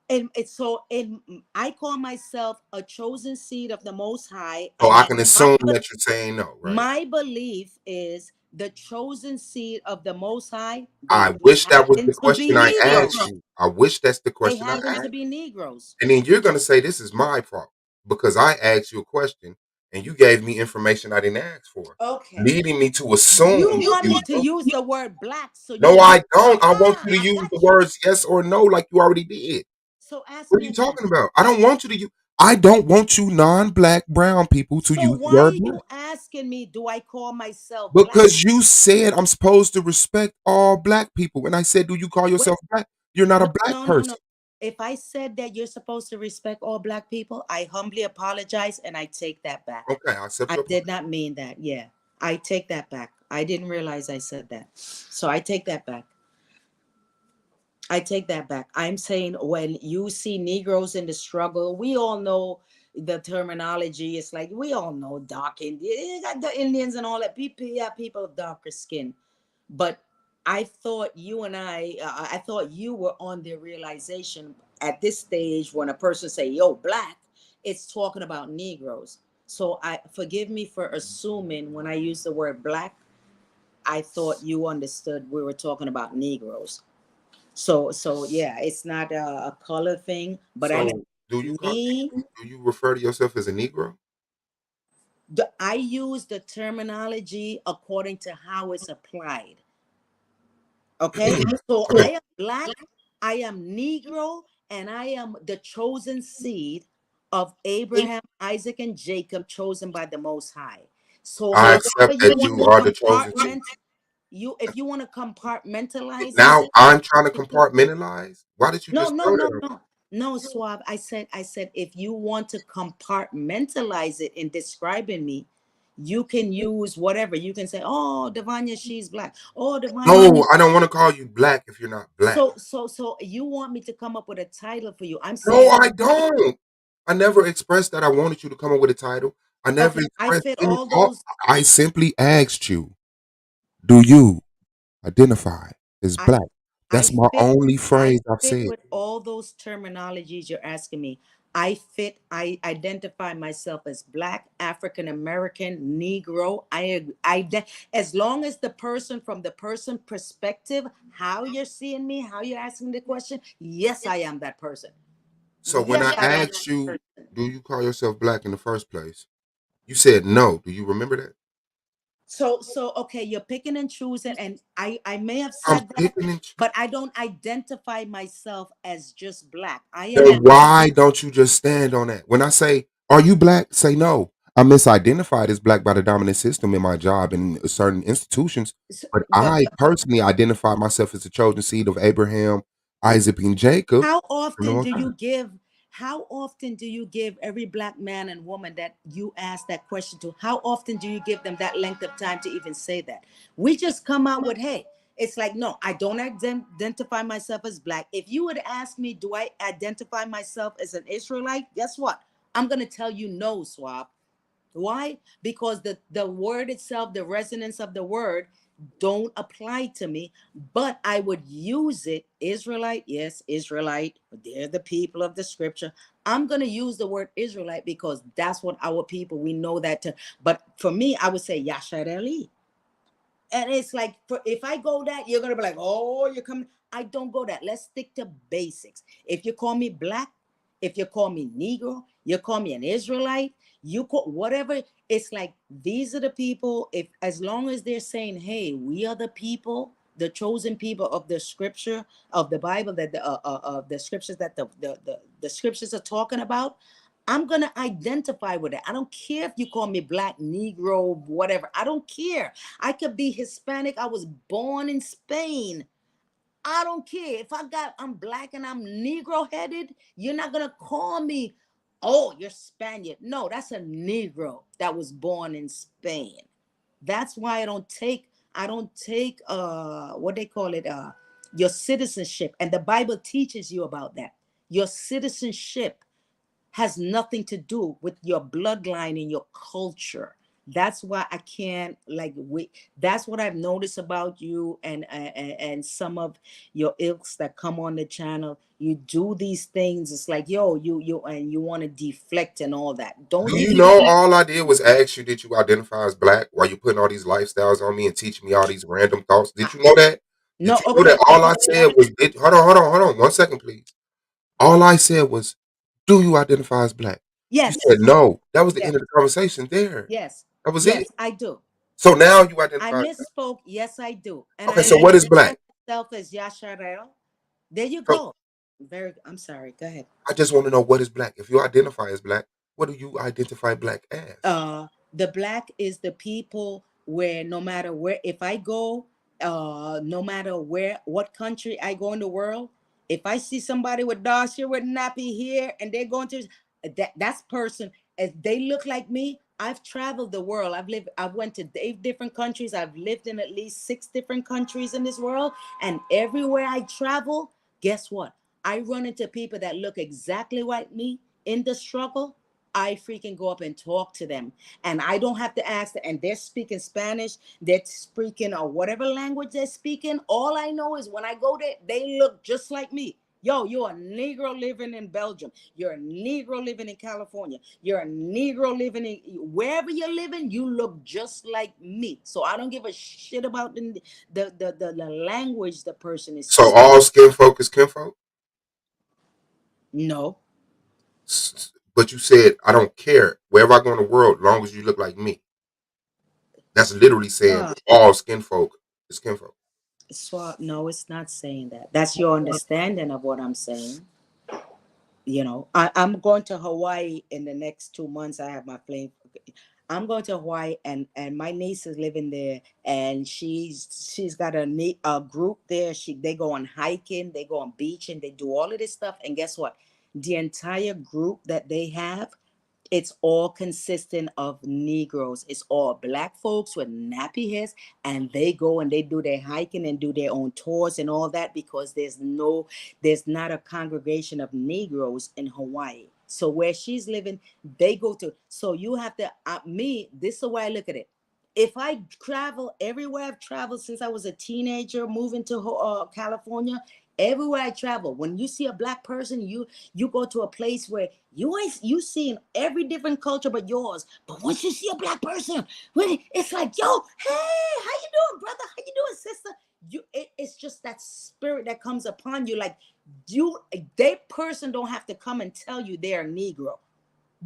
And it's so, in I call myself a chosen seed of the Most High, So and I that can assume that you're saying no, right? my belief is the chosen seed of the Most High. I They wish that was happen the to be question I asked Negroes. you. I wish that's the They question I happen to asked. be Negroes. And then you're going to say this is my fault because I asked you a question and you gave me information I didn't ask for, Okay. leading me to You assume want you. me to use the word black, so No, you I don't. I want you to I use the got you. words yes or no like you already did. So ask What are me you again. talking about? I don't want you to use. I don't want you non-black brown people to So use the why word are black you asking me, do I call myself black? because you said I'm supposed to respect all black people, and I said, "Do you call Wait, yourself black? You're not a no, black no, no, no. person." If I said that you're supposed to respect all black people, I humbly apologize and I take that back. Okay, I accept I your did apology. not mean that. Yeah, I take that back. I didn't realize I said that. So I take that back. I take that back. I'm saying when you see Negroes in the struggle, we all know the terminology. It's like we all know dark Indian, you got the Indians and all that. People, yeah, people of darker skin. But I thought you and I thought you were on the realization at this stage when a person say, "Yo, black," it's talking about Negroes. So I forgive me for assuming when I use the word black, I thought you understood we were talking about Negroes. So yeah, it's not a color thing, but I So, do you call me do you refer to yourself as a Negro? I use the terminology according to how it's applied. Okay, so Okay. I am black, I am Negro, and I am the chosen seed of Abraham, Isaac, and Jacob, chosen by the Most High. So, I however accept you that want you to are the chosen seed. compartment, you if you want to compartmentalize me, Now that's I'm trying to up to you. compartmentalize. Why did you No, just no, throw no, that on me? no, no, Suave. I said, if you want to compartmentalize it in describing me, you can use whatever. You can say, "Oh, Devanya, she's black." Oh, Devanya. No, I don't want to call you black if you're not black. So you want me to come up with a title for you? I'm No, saying, I don't. I never expressed that I wanted you to come up with a title. I never okay, I expressed fit any. all those. I simply asked you, "Do you identify as I black?" I That's my fit only I phrase I've fit said. with all those terminologies you're asking me. I fit. I identify myself as black, African American, Negro. As long as the person from the person perspective, how you're seeing me, how you're asking the question. Yes, I am that person. So when Yes, I I am asked that you, person. "Do you call yourself black in the first place?" You said no. Do you remember that? So okay, you're picking and choosing, and I may have I'm said that, picking and but I don't identify myself as just black. I am then why don't you just stand on that? When I say, "Are you black?" Say no. I'm misidentified as black by the dominant system in my job and certain institutions. But but I personally identify myself as the chosen seed of Abraham, Isaac, and Jacob how from the often Most do High. you give how often do you give every black man and woman that you ask that question to, how often do you give them that length of time to even say that? We just come out with, hey, it's like, no, I don't identify myself as black. If you would ask me, do I identify myself as an Israelite? Guess what? I'm going to tell you no, Swap. Why? Because the word itself, the resonance of the word don't apply to me, but I would use it. Israelite, yes, Israelite. They're the people of the scripture. I'm going to use the word Israelite because that's what our people, we know that. But for me, I would say Yashareli. And it's like, if I go that, you're gonna be like, oh, you're coming. I don't go that. Let's stick to basics. If you call me black, if you call me Negro, you call me an Israelite, you call whatever. It's like these are the people. If as long as they're saying, hey, we are the people, the chosen people of the scripture of the Bible, that the scriptures that the scriptures are talking about, I'm gonna identify with it. I don't care if you call me black, Negro, whatever. I don't care. I could be Hispanic. I was born in Spain. I don't care. If I'm black and I'm Negro headed, you're not gonna call me, oh, you're Spaniard. No, that's a Negro that was born in Spain. That's why I don't take what they call it, your citizenship. And the Bible teaches you about that. Your citizenship has nothing to do with your bloodline and your culture. That's why I can't like we. That's what I've noticed about you and some of your ilks that come on the channel. You do these things. It's like, yo, you and you want to deflect and all that. Don't Do you deflect. know all I did was ask you, did you identify as black while you putting all these lifestyles on me and teaching me all these random thoughts? Did you know that? Did No, you know okay, that all I said was, hold on, 1 second, please. All I said was, do you identify as black? You yes, said no. That was the yes, end of the conversation there. yes, That was it. yes, I do. So now you I identify as black. misspoke. Yes, I do, and Okay, I so what is identify black? myself as Yasharel. There you So go. I'm sorry. Go ahead. I just want to know what is black. If you identify as black, what do you identify black as? The black is the people where no matter where, if I go, no matter where, what country I go in the world, if I see somebody with dark hair with nappy hair and they're going to that's person, if they look like me, I've traveled the world. I've went to 8 different countries. I've lived in at least 6 different countries in this world, and everywhere I travel, guess what? I run into people that look exactly like me in the struggle. I freaking go up and talk to them. And I don't have to ask them. And they're speaking Spanish, they're speaking or whatever language they're speaking. All I know is when I go there, they look just like me. Yo, you're a Negro living in Belgium. You're a Negro living in California. You're a Negro living in wherever you're living, you look just like me. So I don't give a shit about the language the person is So speaking. all skin folk is kinfolk? No. But you said I don't care wherever I go in the world, as long as you look like me. That's literally saying Uh, all skin folk is kinfolk. no, it's not saying that. That's your understanding of what I'm saying. I'm going to Hawaii in the next 2 months. I have my plane. I'm going to Hawaii, and my niece is living there, and she's got a group there. They go on hiking, they go on beach, and they do all of this stuff. And guess what? The entire group that they have, it's all consistent of Negroes. It's all black folks with nappy heads, and they go and they do their hiking and do their own tours and all that because there's not a congregation of Negroes in Hawaii. So where she's living, they go to. So you have to. This is the way I look at it. If I travel everywhere I've traveled since I was a teenager, moving to California, everywhere I travel, when you see a black person, you go to a place where you see in every different culture but yours. But once you see a black person, it's like, yo, hey, how you doing, brother? How you doing, sister? It's just that spirit that comes upon you. Like you, that person don't have to come and tell you they're a Negro.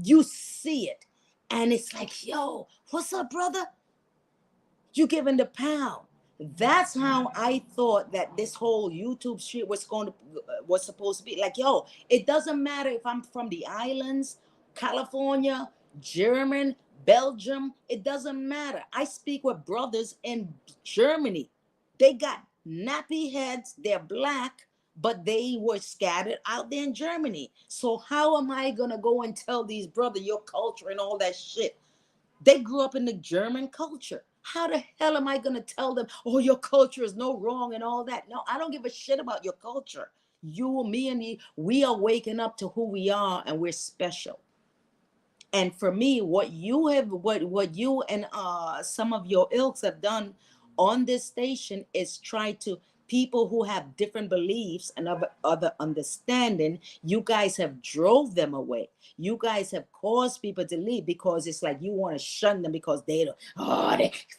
You see it, and it's like, yo, what's up, brother? You giving the pound. That's how I thought that this whole YouTube shit was supposed to be. Like, yo, it doesn't matter if I'm from the islands, California, German, Belgium. It doesn't matter. I speak with brothers in Germany. They got nappy heads. They're black, but they were scattered out there in Germany. So how am I gonna go and tell these brothers your culture and all that shit? They grew up in the German culture. How the hell am I going to tell them, oh, your culture is no wrong and all that? No, I don't give a shit about your culture. You, me, and me, we are waking up to who we are and we're special. And for me, what you and some of your ilks have done on this station is try to people who have different beliefs and other understanding. You guys have drove them away. You guys have caused people to leave because it's like you want to shun them because they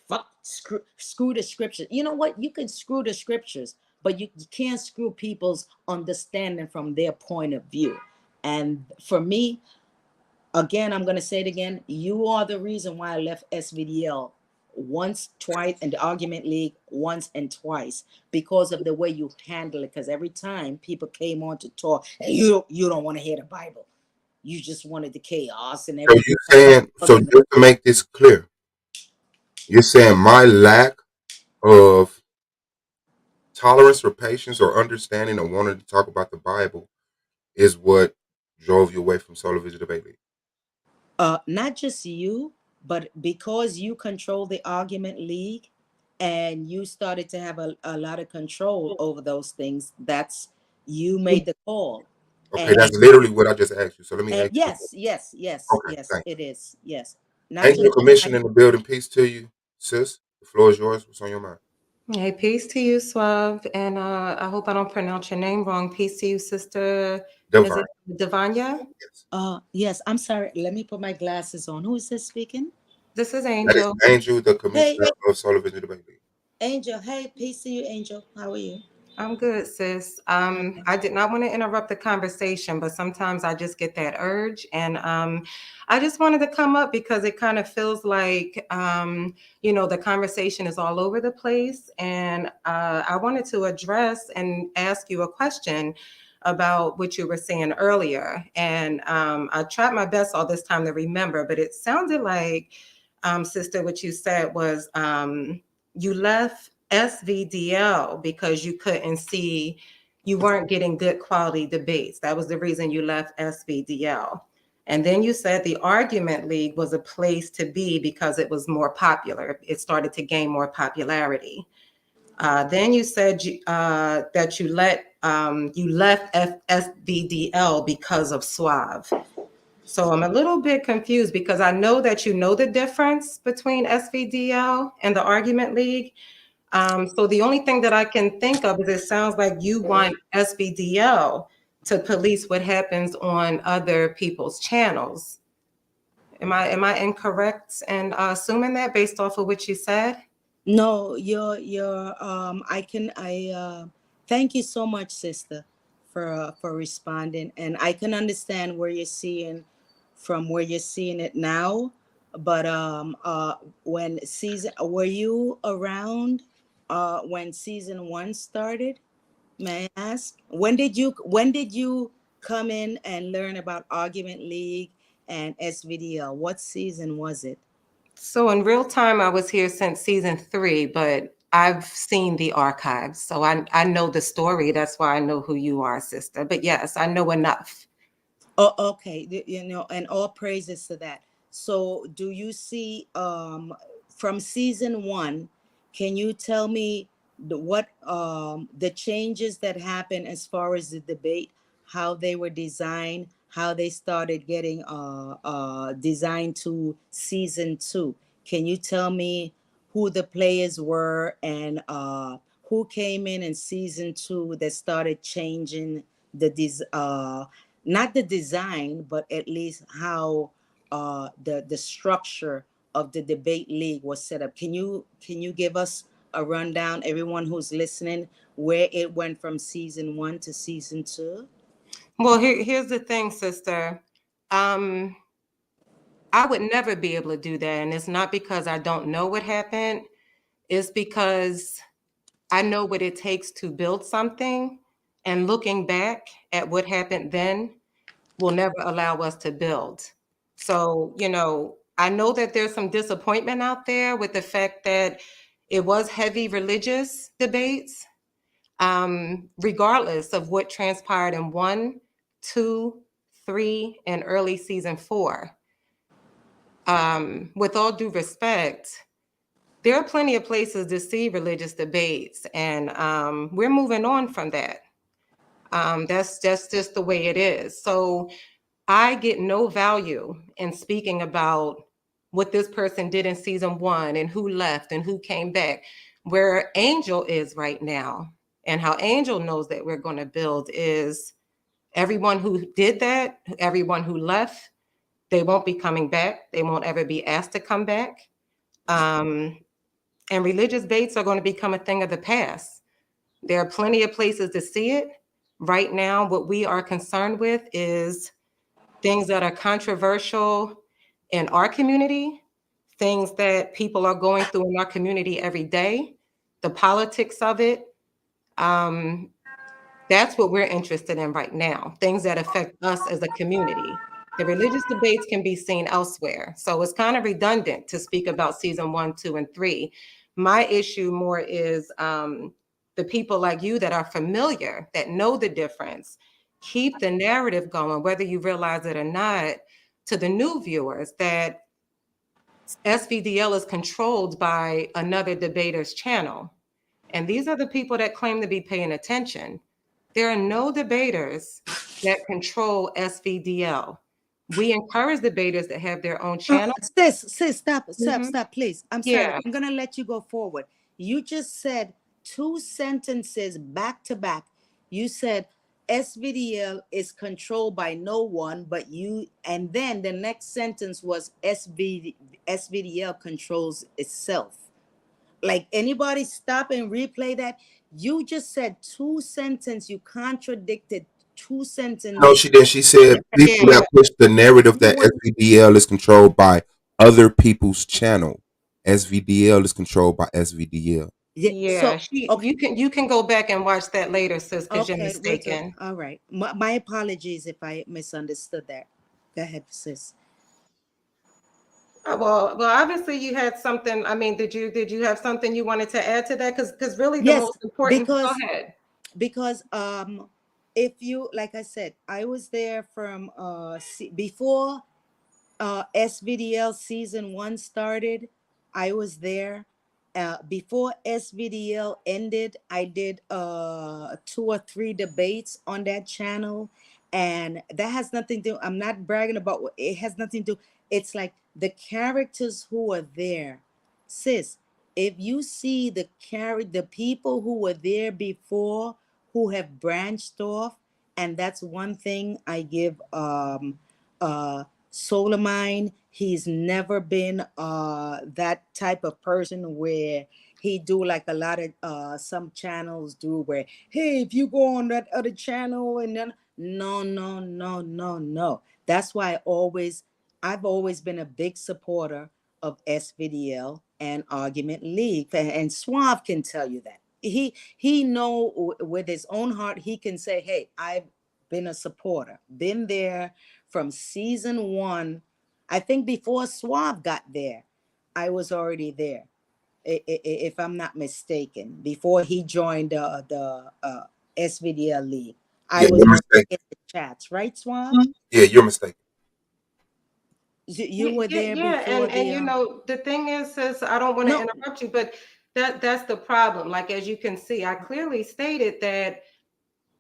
fuck screw the scriptures. You know what? You can screw the scriptures, but you can't screw people's understanding from their point of view. And for me, again, I'm going to say it again. You are the reason why I left S.V.D.L once, twice, and the argument league once and twice because of the way you handle it. Because every time people came on to talk, and you don't want to hear the Bible. You just wanted the chaos and So everything. you saying so just to make this clear, you're saying my lack of tolerance or patience or understanding or wanting to talk about the Bible is what drove you away from Solar Vision Debate League. Not just you, but because you control the argument league and you started to have a lot of control over those things, that's you made the call. Okay, And that's literally what I just asked you. So let me ask you. yes, yes, yes, Okay, yes, thanks. it is. Yes. Not just Angel Commission in the building. Peace to you, sis. The floor is yours. What's on your mind? Hey, peace to you, Suave. And I hope I don't pronounce your name wrong. Peace to you, sister. Is Divine. it Divanya? Yes. Yes, I'm sorry. Let me put my glasses on. Who is this speaking? This is That is Angel. Angel, the Hey, commissioner of Solar Vision Debate League. Angel. Hey, peace to you, Angel. How are you? I'm good, sis. Okay. I did not want to interrupt the conversation, but sometimes I just get that urge. And I just wanted to come up because it kind of feels like, the conversation is all over the place. And I wanted to address and ask you a question. about what you were saying earlier. And I tried my best all this time to remember, but it sounded like, sister, what you said was you left S.V.D.L because you couldn't see, you weren't getting good quality debates. That was the reason you left S.V.D.L. And then you said the Argument League was a place to be because it was more popular. It started to gain more popularity. Then you said that you left S.V.D.L because of Suave. So I'm a little bit confused because I know that you know the difference between S.V.D.L and the Argument League. So the only thing that I can think of is it sounds like you want S.V.D.L to police what happens on other people's channels. Am I incorrect in assuming that based off of what you said? No, thank you so much, sister, for responding. And I can understand where you're seeing from where you're seeing it now. But when season were you around when season one started? May I ask? When did you come in and learn about Argument League and SVDL? What season was it? So in real time, I was here since season 3, but I've seen the archives. So I know the story. That's why I know who you are, sister. But yes, I know enough. Oh, okay. And all praises to that. So, do you see from season one? Can you tell me the changes that happened as far as the debate, how they were designed, how they started getting designed to season two? Can you tell me who the players were and who came in season two that started changing not the design, but at least how the structure of the debate league was set up. Can you give us a rundown, everyone who's listening, where it went from season one to season two? Well, here's the thing, sister. Um, I would never be able to do that. And it's not because I don't know what happened. It's because I know what it takes to build something. And looking back at what happened then will never allow us to build. So, I know that there's some disappointment out there with the fact that it was heavy religious debates, regardless of what transpired in 1, 2, 3, and early season 4. With all due respect, there are plenty of places to see religious debates, and we're moving on from that. That's just the way it is. So I get no value in speaking about what this person did in season 1 and who left and who came back. Where Angel is right now and how Angel knows that we're going to build is everyone who did that, everyone who left, they won't be coming back. They won't ever be asked to come back. And religious debates are going to become a thing of the past. There are plenty of places to see it. Right now, what we are concerned with is things that are controversial in our community, things that people are going through in our community every day, the politics of it. That's what we're interested in right now, things that affect us as a community. The religious debates can be seen elsewhere. So it's kind of redundant to speak about season 1, 2, and 3. My issue more is the people like you that are familiar, that know the difference, keep the narrative going, whether you realize it or not, to the new viewers that S.V.D.L is controlled by another debater's channel. And these are the people that claim to be paying attention. There are no debaters that control S.V.D.L. We encourage debaters that have their own channel. Sis, stop, Mhm. stop, please. I'm sorry. Yeah. I'm gonna let you go forward. You just said two sentences back to back. You said SVDL is controlled by no one but you, and then the next sentence was SVDL controls itself. Like, anybody stop and replay that? You just said two sentences. You contradicted two No, sentences. she did. She said people Yeah. that push the narrative You that were SVDL is controlled by other people's channel. SVDL is controlled by SVDL. Yeah, So okay, you can go back and watch that later, sis, because you're okay, we're good. mistaken. All right. My apologies if I misunderstood that. Go ahead, sis. Well, obviously you had something. I mean, did you have something you wanted to add to that? Because really the Yes, most important. Go because ahead. if you, like I said, I was there from before S.V.D.L season one started. I was there. Before S.V.D.L ended, I did 2 or 3 debates on that channel. And that has nothing to, I'm not bragging about what it has nothing to, it's like the characters who are there. Sis, if you see the people who were there before who have branched off, and that's one thing I give soul of mine, he's never been that type of person where he do like a lot of some channels do, where hey, if you go on that other channel and then no, no, no, no, no. That's why I've always been a big supporter of S.V.D.L and Argument League, and Suave can tell you that he know with his own heart, he can say, hey, I've been a supporter, been there from season one. I think before Suave got there, I was already there, if I'm not mistaken. Before he joined the S.V.D.L League, I Yeah, was you're already mistaken. in the chats, right, Suave? Yeah, you're mistaken. You Yeah, were yeah, there yeah. before And the you know, the thing is I don't want to no, interrupt you, but that's the problem. Like as you can see, I clearly stated that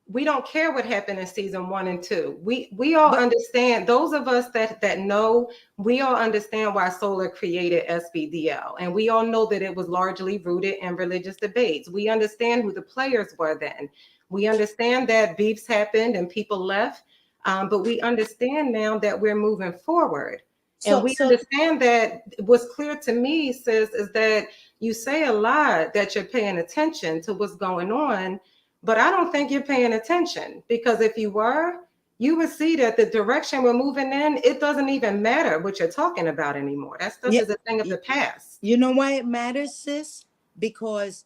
we don't care what happened in season 1 and 2. We all but understand. Those of us that know, we all understand why Solar created S.V.D.L, and we all know that it was largely rooted in religious debates. We understand who the players were then. We understand that beefs happened and people left, but we understand now that we're moving forward. And so we so understand that what's clear to me, sis, is that you say a lot that you're paying attention to what's going on, but I don't think you're paying attention, because if you were, you would see that the direction we're moving in, it doesn't even matter what you're talking about anymore. That stuff yeah, is a thing of the past. you know why it matters, sis? Because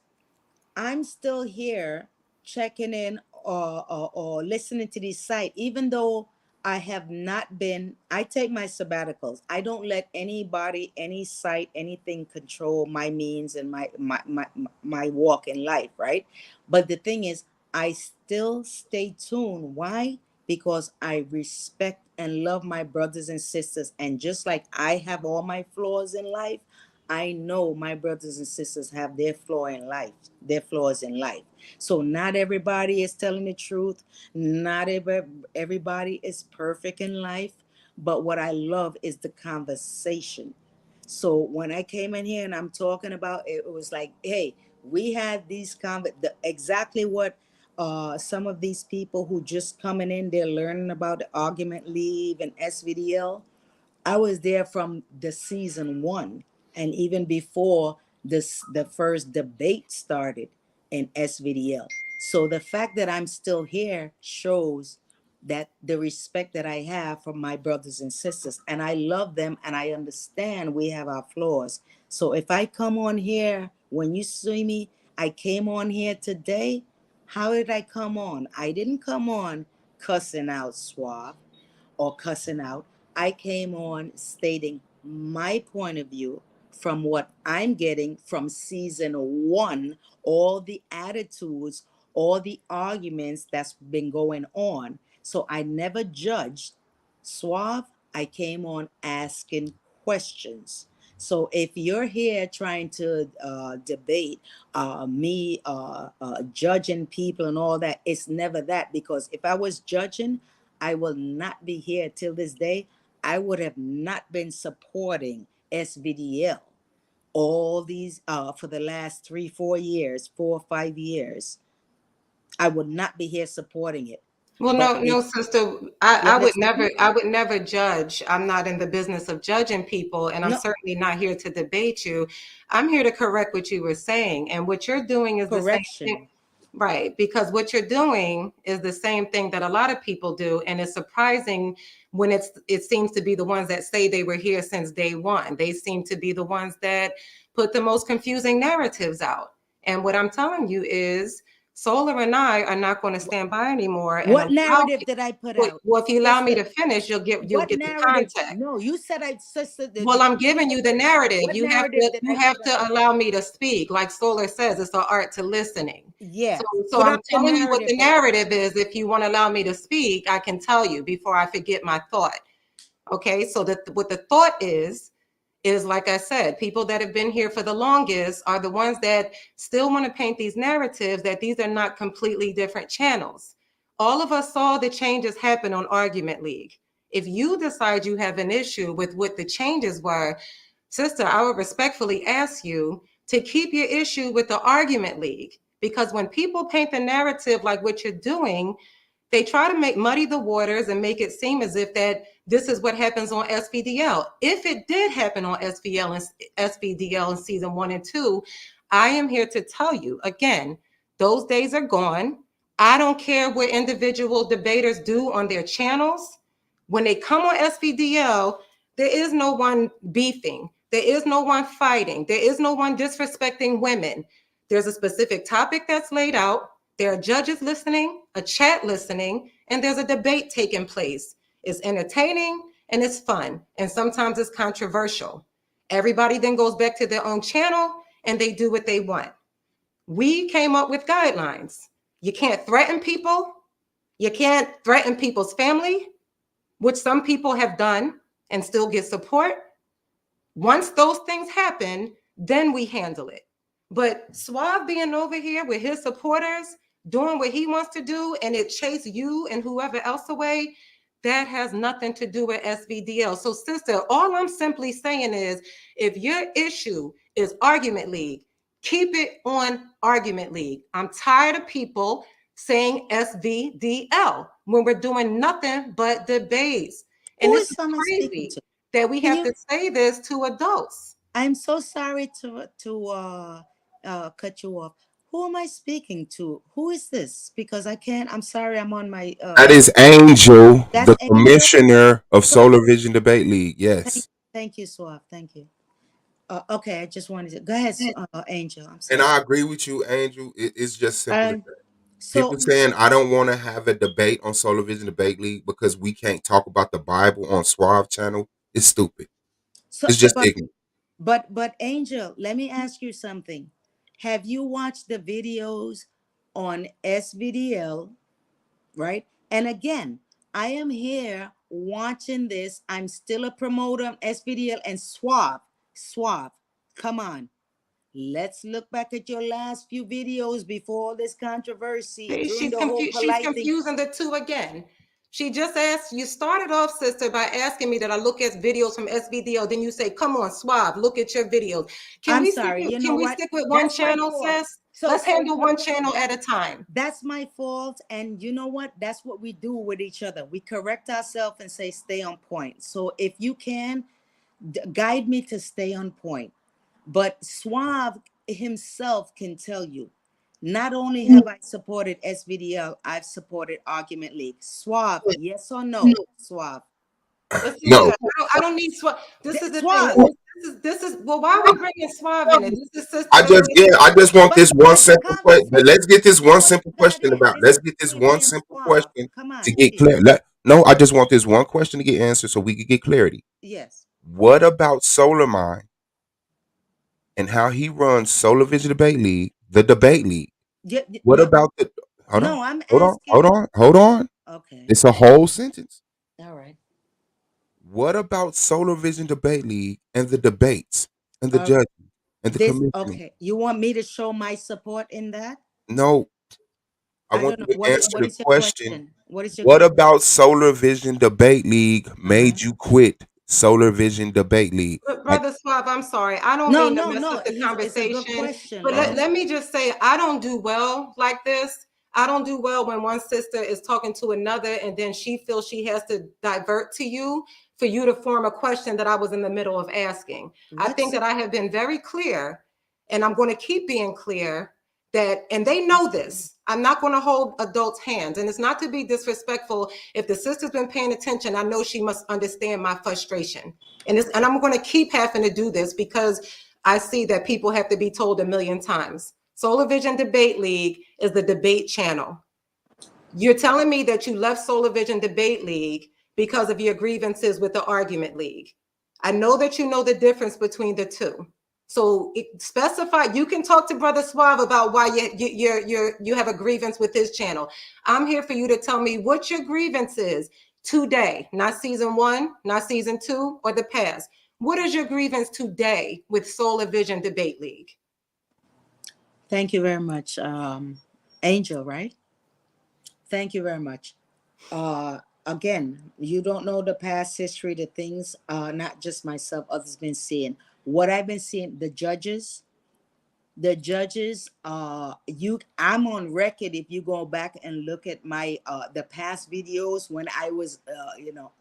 I'm still here checking in or listening to the site, even though I have not been, I take my sabbaticals. I don't let anybody, any site, anything control my means and my walk in life, right? But the thing is, I still stay tuned. Why? Because I respect and love my brothers and sisters. And just like I have all my flaws in life, I know my brothers and sisters have their their flaws in life. So not everybody is telling the truth. Not everybody is perfect in life. But what I love is the conversation. So when I came in here and I'm talking about it, it was like, hey, we had exactly what some of these people who just coming in, they're learning about the argument leave and SVDL. I was there from the season one, and even before the first debate started in SVDL. So the fact that I'm still here shows that the respect that I have for my brothers and sisters, and I love them, and I understand we have our flaws. So if I come on here, when you see me, I came on here today. How did I come on? I didn't come on cussing out Suave or cussing out. I came on stating my point of view from what I'm getting from season one, all the attitudes, all the arguments that's been going on. So I never judged. Suave, I came on asking questions. So if you're here trying to debate me judging people and all that, it's never that, because if I was judging, I will not be here till this day. I would have not been supporting SVDL all these for the last 3 4 years, 4 or 5 years. I would not be here supporting it. Well, But no, no, sister. you understand? I would never judge. I'm not in the business of judging people, and I'm No, certainly not here to debate you. I'm here to correct what you were saying, and what you're doing is the same thing, correction. right? Because what you're doing is the same thing that a lot of people do, and it's surprising when it seems to be the ones that say they were here since day one. They seem to be the ones that put the most confusing narratives out. And what I'm telling you is Solar and I are not going to stand by anymore. And What allow narrative did I put well, out? well, if you allow me Sister, to finish, you'll get what the narrative? context. No, you said I, sister. Well, I'm giving you the narrative. What narrative did You I have put to out? allow me to speak. Like Solar says, it's an art to listening. Yeah, So put I'm out the telling you what narrative the for me. narrative is. If you want to allow me to speak, I can tell you before I forget my thought. Okay, so what the thought is like I said, people that have been here for the longest are the ones that still want to paint these narratives that these are not completely different channels. All of us saw the changes happen on Argument League. If you decide you have an issue with what the changes were, sister, I would respectfully ask you to keep your issue with the Argument League. Because when people paint the narrative like what you're doing, they try to muddy the waters and make it seem as if that this is what happens on S.V.D.L. If it did happen on S.V.D.L in season 1 and 2, I am here to tell you again, those days are gone. I don't care what individual debaters do on their channels. When they come on S.V.D.L, there is no one beefing. There is no one fighting. There is no one disrespecting women. There's a specific topic that's laid out. There are judges listening, a chat listening, and there's a debate taking place. It's entertaining and it's fun, and sometimes it's controversial. Everybody then goes back to their own channel and they do what they want. We came up with guidelines. You can't threaten people. You can't threaten people's family, which some people have done and still get support. Once those things happen, then we handle it. But Suave being over here with his supporters, doing what he wants to do, and it chase you and whoever else away, that has nothing to do with S.V.D.L. So, sister, all I'm simply saying is if your issue is Argument League, keep it on Argument League. I'm tired of people saying S.V.D.L when we're doing nothing but debates. And Who this is is someone speaking crazy to? that we Can have you? to say this to adults. I'm so sorry to cut you off. Who am I speaking to? Who is this? Because I can't. I'm sorry. I'm on my. That is Angel, That's the Angel. commissioner of So Solar Vision Debate League. thank, Yes. thank you, Suave. Thank you. Okay, I just wanted to go ahead, Angel. I'm And sorry. I agree with you, Angel. It's just simple as Um. that. People So saying I don't want to have a debate on Solar Vision Debate League because we can't talk about the Bible on Suave channel is stupid. so It's just but ignorant. but Angel, let me ask you something. Have you watched the videos on S.V.D.L, right? And again, I am here watching this. I'm still a promoter of S.V.D.L and Suave. Suave, come on. Let's look back at your last few videos before all this controversy during She's the whole confused. She's polite thing. confusing the two again. She just asked. You started off, sister, by asking me that I look at videos from S.V.D.L. Then you say, "Come on, Suave, look at your videos." I'm sorry. You know Can we what? stick with one That's my channel, fault. sis? So Let's so handle you know one what? channel at a time. That's my fault. And you know what? That's what we do with each other. We correct ourselves and say, stay on point. So if you can, guide me to stay on point. But Suave himself can tell you, not only have I supported S.V.D.L, I've supported Argument League. Suave, yes or no? Suave. But sister, No. I don't need Suave. This is the thing. Suave. This is well. Why are we bringing Suave in it? This is sister I that just yeah, I just want this one But the simple question. conversation, Let's get this you know one what? simple That question is. about. This Let's is get this between one me and simple Suave. question Come to on, get please. clear. No, I just want this one question to get answered so we can get clarity. Yes. What about Solar Mind and how he runs Solar Vision Debate League, the debate league? Yeah, What no, about the hold on, no, I'm hold on, asking. hold on, hold on. Okay. It's a whole sentence. All right. What about Solar Vision Debate League and the debates and the All right. judging and the This, commissioning? okay. You want me to show my support in that? No, I I want don't know. you to answer What the is your question. question? What is your What question? about Solar Vision Debate League Uh-huh. made you quit Solar Vision Debate League? Like, Brother Suave, I'm sorry. I don't No, mean to no, mess no. up the It's a good conversation, question. but Let him. let me just say, I don't do well like this. I don't do well when one sister is talking to another and then she feels she has to divert to you for you to form a question that I was in the middle of asking. I think What's that I have been very clear, and I'm going to keep being clear that, and they know this. I'm not going to hold adults' hands, and it's not to be disrespectful. If the sister's been paying attention, I know she must understand my frustration. And I'm going to keep having to do this because I see that people have to be told a million times. Solar Vision Debate League is the debate channel. You're telling me that you left Solar Vision Debate League because of your grievances with the Argument League. I know that you know the difference between the two. So specify. You can talk to Brother Suave about why you have a grievance with his channel. I'm here for you to tell me what your grievance is today, not season 1, not season 2, or the past. What is your grievance today with Solar Vision Debate League? Thank you very much, Angel. Right? Thank you very much. Again, you don't know the past history, the things, not just myself, others been seeing. What I've been seeing, the judges, I'm on record. If you go back and look at my the past videos when I was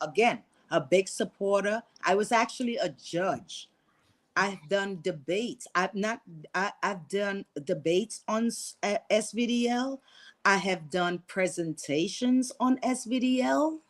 again, a big supporter. I was actually a judge. I've done debates. I've done debates on SVDL. I have done presentations on SVDL,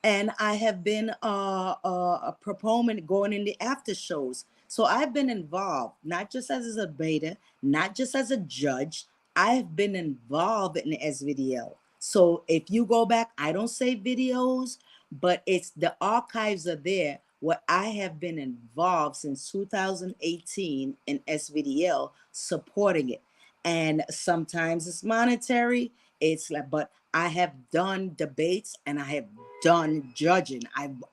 and I have been a proponent going in the after shows. So I've been involved, not just as a beta, not just as a judge. I've been involved in the SVDL. So if you go back, I don't say videos, but it's the archives are there. What I have been involved since 2018 in SVDL, supporting it, and sometimes it's monetary. It's like, but I have done debates and I have done judging.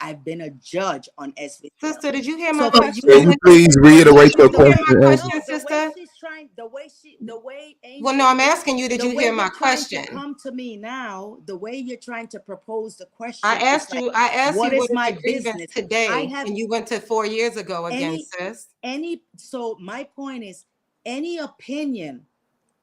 I've been a judge on SVL. Sister, did you hear my So for question? Can you please reiterate your Did you hear my question, question, Angel? the way sister? she's trying, the way Angel, Well, no, I'm asking you, did the you way hear my you're trying question? to come to me now, the way you're trying to propose the I question is asked like, you, what is what is my your grievance business? I today? have And you went to 4 years ago again, any sis. so my point is, any opinion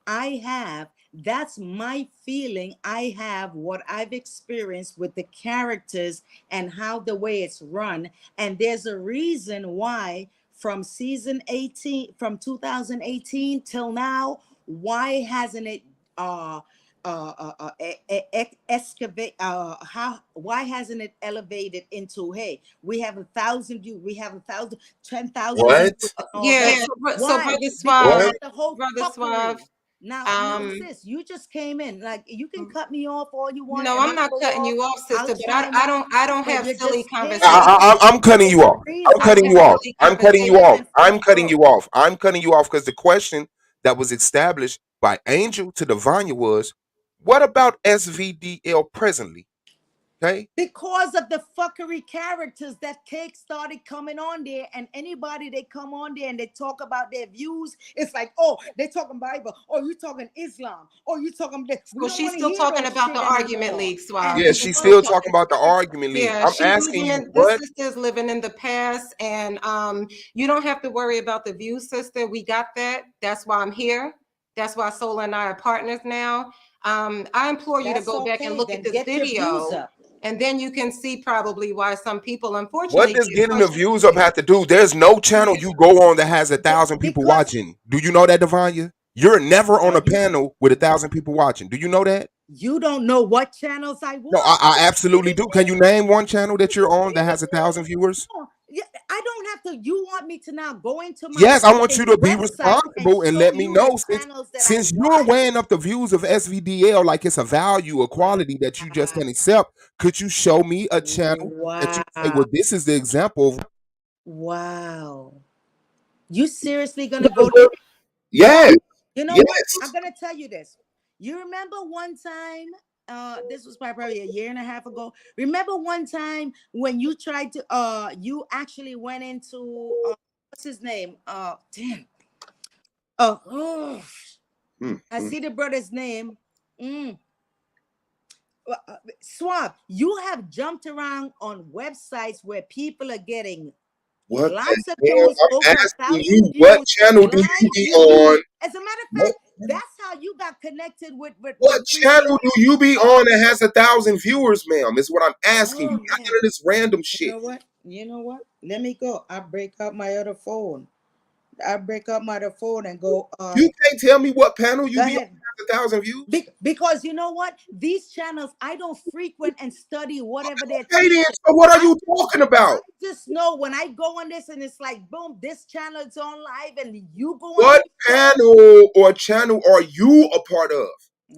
I have, that's my feeling. I have what I've experienced with the characters and how the way it's run. And there's a reason why from season 18, from 2018 till now, why hasn't it excavate how why hasn't it elevated into, hey, we have 1,000 views, we have 1,000, 10,000 What? viewers and all Yeah, that? so Why? Brother Because Suave, What? of the whole Brother Suave, fuckery. Now, um, sis, you just came in. Like, you can cut me off all you want, no, and I'm I'll not go cutting off. you off, I'll sister, but chime in. I don't But have you silly just came conversations. in. I'm cutting There's you a off. I'm I reason. cutting don't you have off. silly I'm cutting you Go off. conversations. ahead, I'm sis. cutting Go. you off. I'm cutting you off because the question that was established by Angel to Divania was, what about SVDL presently? Okay. Because of the fuckery characters that Cake started coming on there, and anybody they come on there and they talk about their views, it's like, oh, they talking Bible, oh, you talking Islam, oh, you talking this. We So don't she's want to still hear talking those about shit the argument anymore. league, Suave. And Yeah, She's she's still still because talking. talking about the argument league. Yeah, I'm she's asking living you in this what? sister's living in the past, and you don't have to worry about the views, sister. We got that. That's why I'm here. That's why Sola and I are partners now. I implore you to that's go back and okay. look at Then this get your views video, up. and then you can see probably why some people, What unfortunately, does get getting the views up frustrated. have to do? There's no channel you go on that has 1,000 people Because watching. Do you know that, Divania? You're never on are a you panel with 1,000 people watching. Do you know that? you don't know what channels I No, watch. I absolutely do. Can you name one channel that you're on that has 1,000 viewers? No, yeah, I don't have to. You want me to now go into Yes, I want my you to be website and responsible and show let me you the know channels that I since you're watch? weighing up the views of SVDL like it's a value, a quality that you just can accept. Could you show me a channel that you say, Wow. well, this is the example of Wow. You seriously gonna go there? Swab, yes, you know what? yes. I'm gonna tell you this. You remember one time, this was probably a year and a half ago. Remember one time when you tried to you actually went into what's his name? Damn. Oh, I Mm. see the brother's name. Mm. Swab, you have jumped around on websites where people are getting What lots of the hell? views, over I'm a asking thousand you, what views, channel do you live be views. on? As a matter of What, fact, that's how you got connected with what freaking. channel do you be on that has 1,000 viewers, ma'am? Is what I'm asking you. Oh Not man, none of this random you shit. know what? You know what? Let me go. I break up my other phone. I break up my phone and go. You can't tell me what panel you Go be on ahead. has 1,000 views. Because you know what? These channels I don't frequent and study whatever they're Okay, then. teaching. So what are I you talking about? I just know when I go on this and it's like boom, this channel is on live and you go on What this channel. panel or channel are you a part of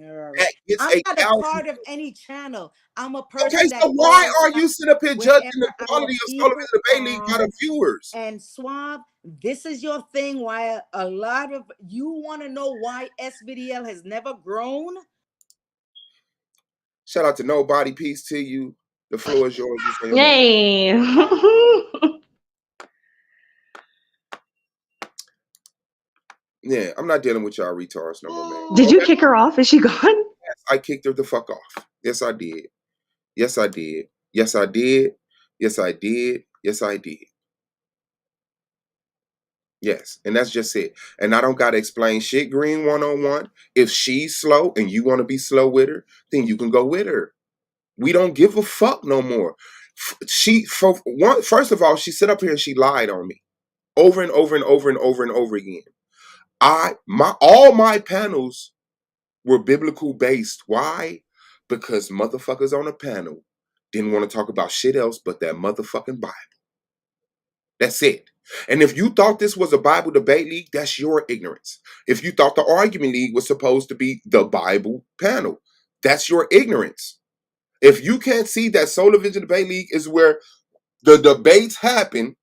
All right. that gets I'm a not a thousand? part of any channel. I'm a Okay, person so that why goes are you sitting up here judging wherever the our quality of Solar people Vision Debate League by the are. viewers? And Suave, this is your thing. Why a lot of you want to know why S.V.D.L has never grown? Shout out to Nobody. Peace to you. The floor is yours. Just on your mind. Yay. Yeah, I'm not dealing with y'all retards no more, man. Did you kick her off? Is she gone? I kicked her the fuck off. Yes, I did. Yes, I did. Yes, I did. Yes, I did. Yes, I did. Yes, and that's just it. And I don't gotta explain shit, Green 101. If she's slow and you want to be slow with her, then you can go with her. We don't give a fuck no more. First of all, she sit up here and she lied on me over and over and over and over and over again. All my panels were biblical based. Why? Because motherfuckers on a panel didn't want to talk about shit else but that motherfucking Bible. That's it. And if you thought this was a Bible debate league, that's your ignorance. If you thought the argument league was supposed to be the Bible panel, that's your ignorance. If you can't see that Solar Vision Debate League is where the debates happen,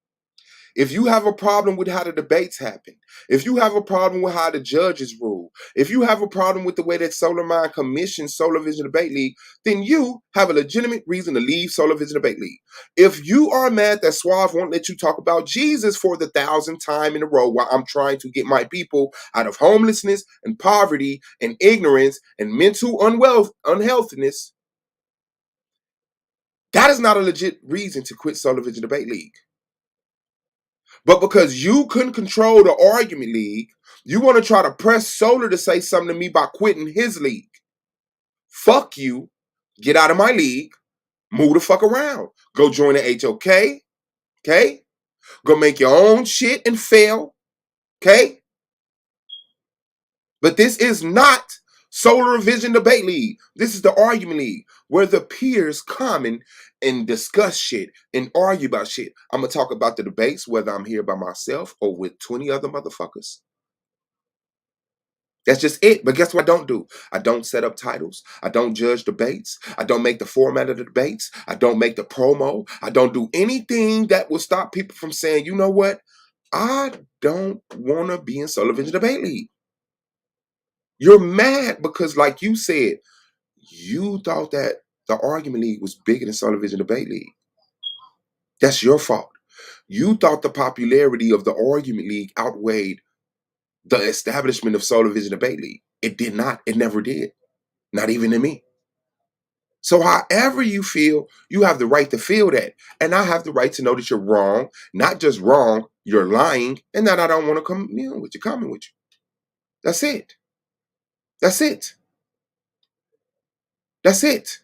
if you have a problem with how the debates happen, if you have a problem with how the judges rule, if you have a problem with the way that Solar Mind commissions Solar Vision Debate League, then you have a legitimate reason to leave Solar Vision Debate League. If you are mad that Suave won't let you talk about Jesus for the 1,000th time in a row while I'm trying to get my people out of homelessness and poverty and ignorance and mental unhealthiness, that is not a legit reason to quit Solar Vision Debate League. But because you couldn't control the argument league, you want to try to press Solar to say something to me by quitting his league. Fuck you. Get out of my league. Move the fuck around. Go join the HOK. Okay? Go make your own shit and fail. Okay? But this is not Solar Vision Debate League. This is the argument league where the peers come and discuss shit and argue about shit. I'm going to talk about the debates, whether I'm here by myself or with 20 other motherfuckers. That's just it. But guess what I don't do? I don't set up titles. I don't judge debates. I don't make the format of the debates. I don't make the promo. I don't do anything that will stop people from saying, you know what? I don't want to be in Solar Vision Debate League. You're mad because, like you said, you thought that the argument league was bigger than Solar Vision Debate League. That's your fault. You thought the popularity of the argument league outweighed the establishment of Solar Vision Debate League. It did not. It never did. Not even in me. So however you feel, you have the right to feel that. And I have the right to know that you're wrong. Not just wrong, you're lying. And that I don't want to commune with you, comment with you. That's it. That's it. That's it.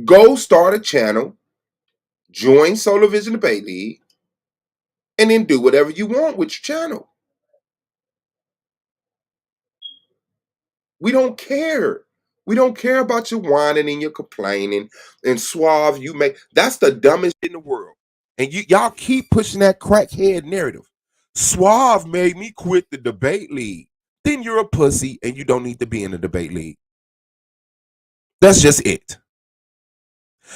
Go start a channel, join Solar Vision Debate League, and then do whatever you want with your channel. We don't care. We don't care about your whining and your complaining and Suave. That's the dumbest shit in the world. And y'all keep pushing that crackhead narrative. Suave made me quit the debate league. Then you're a pussy and you don't need to be in the debate league. That's just it.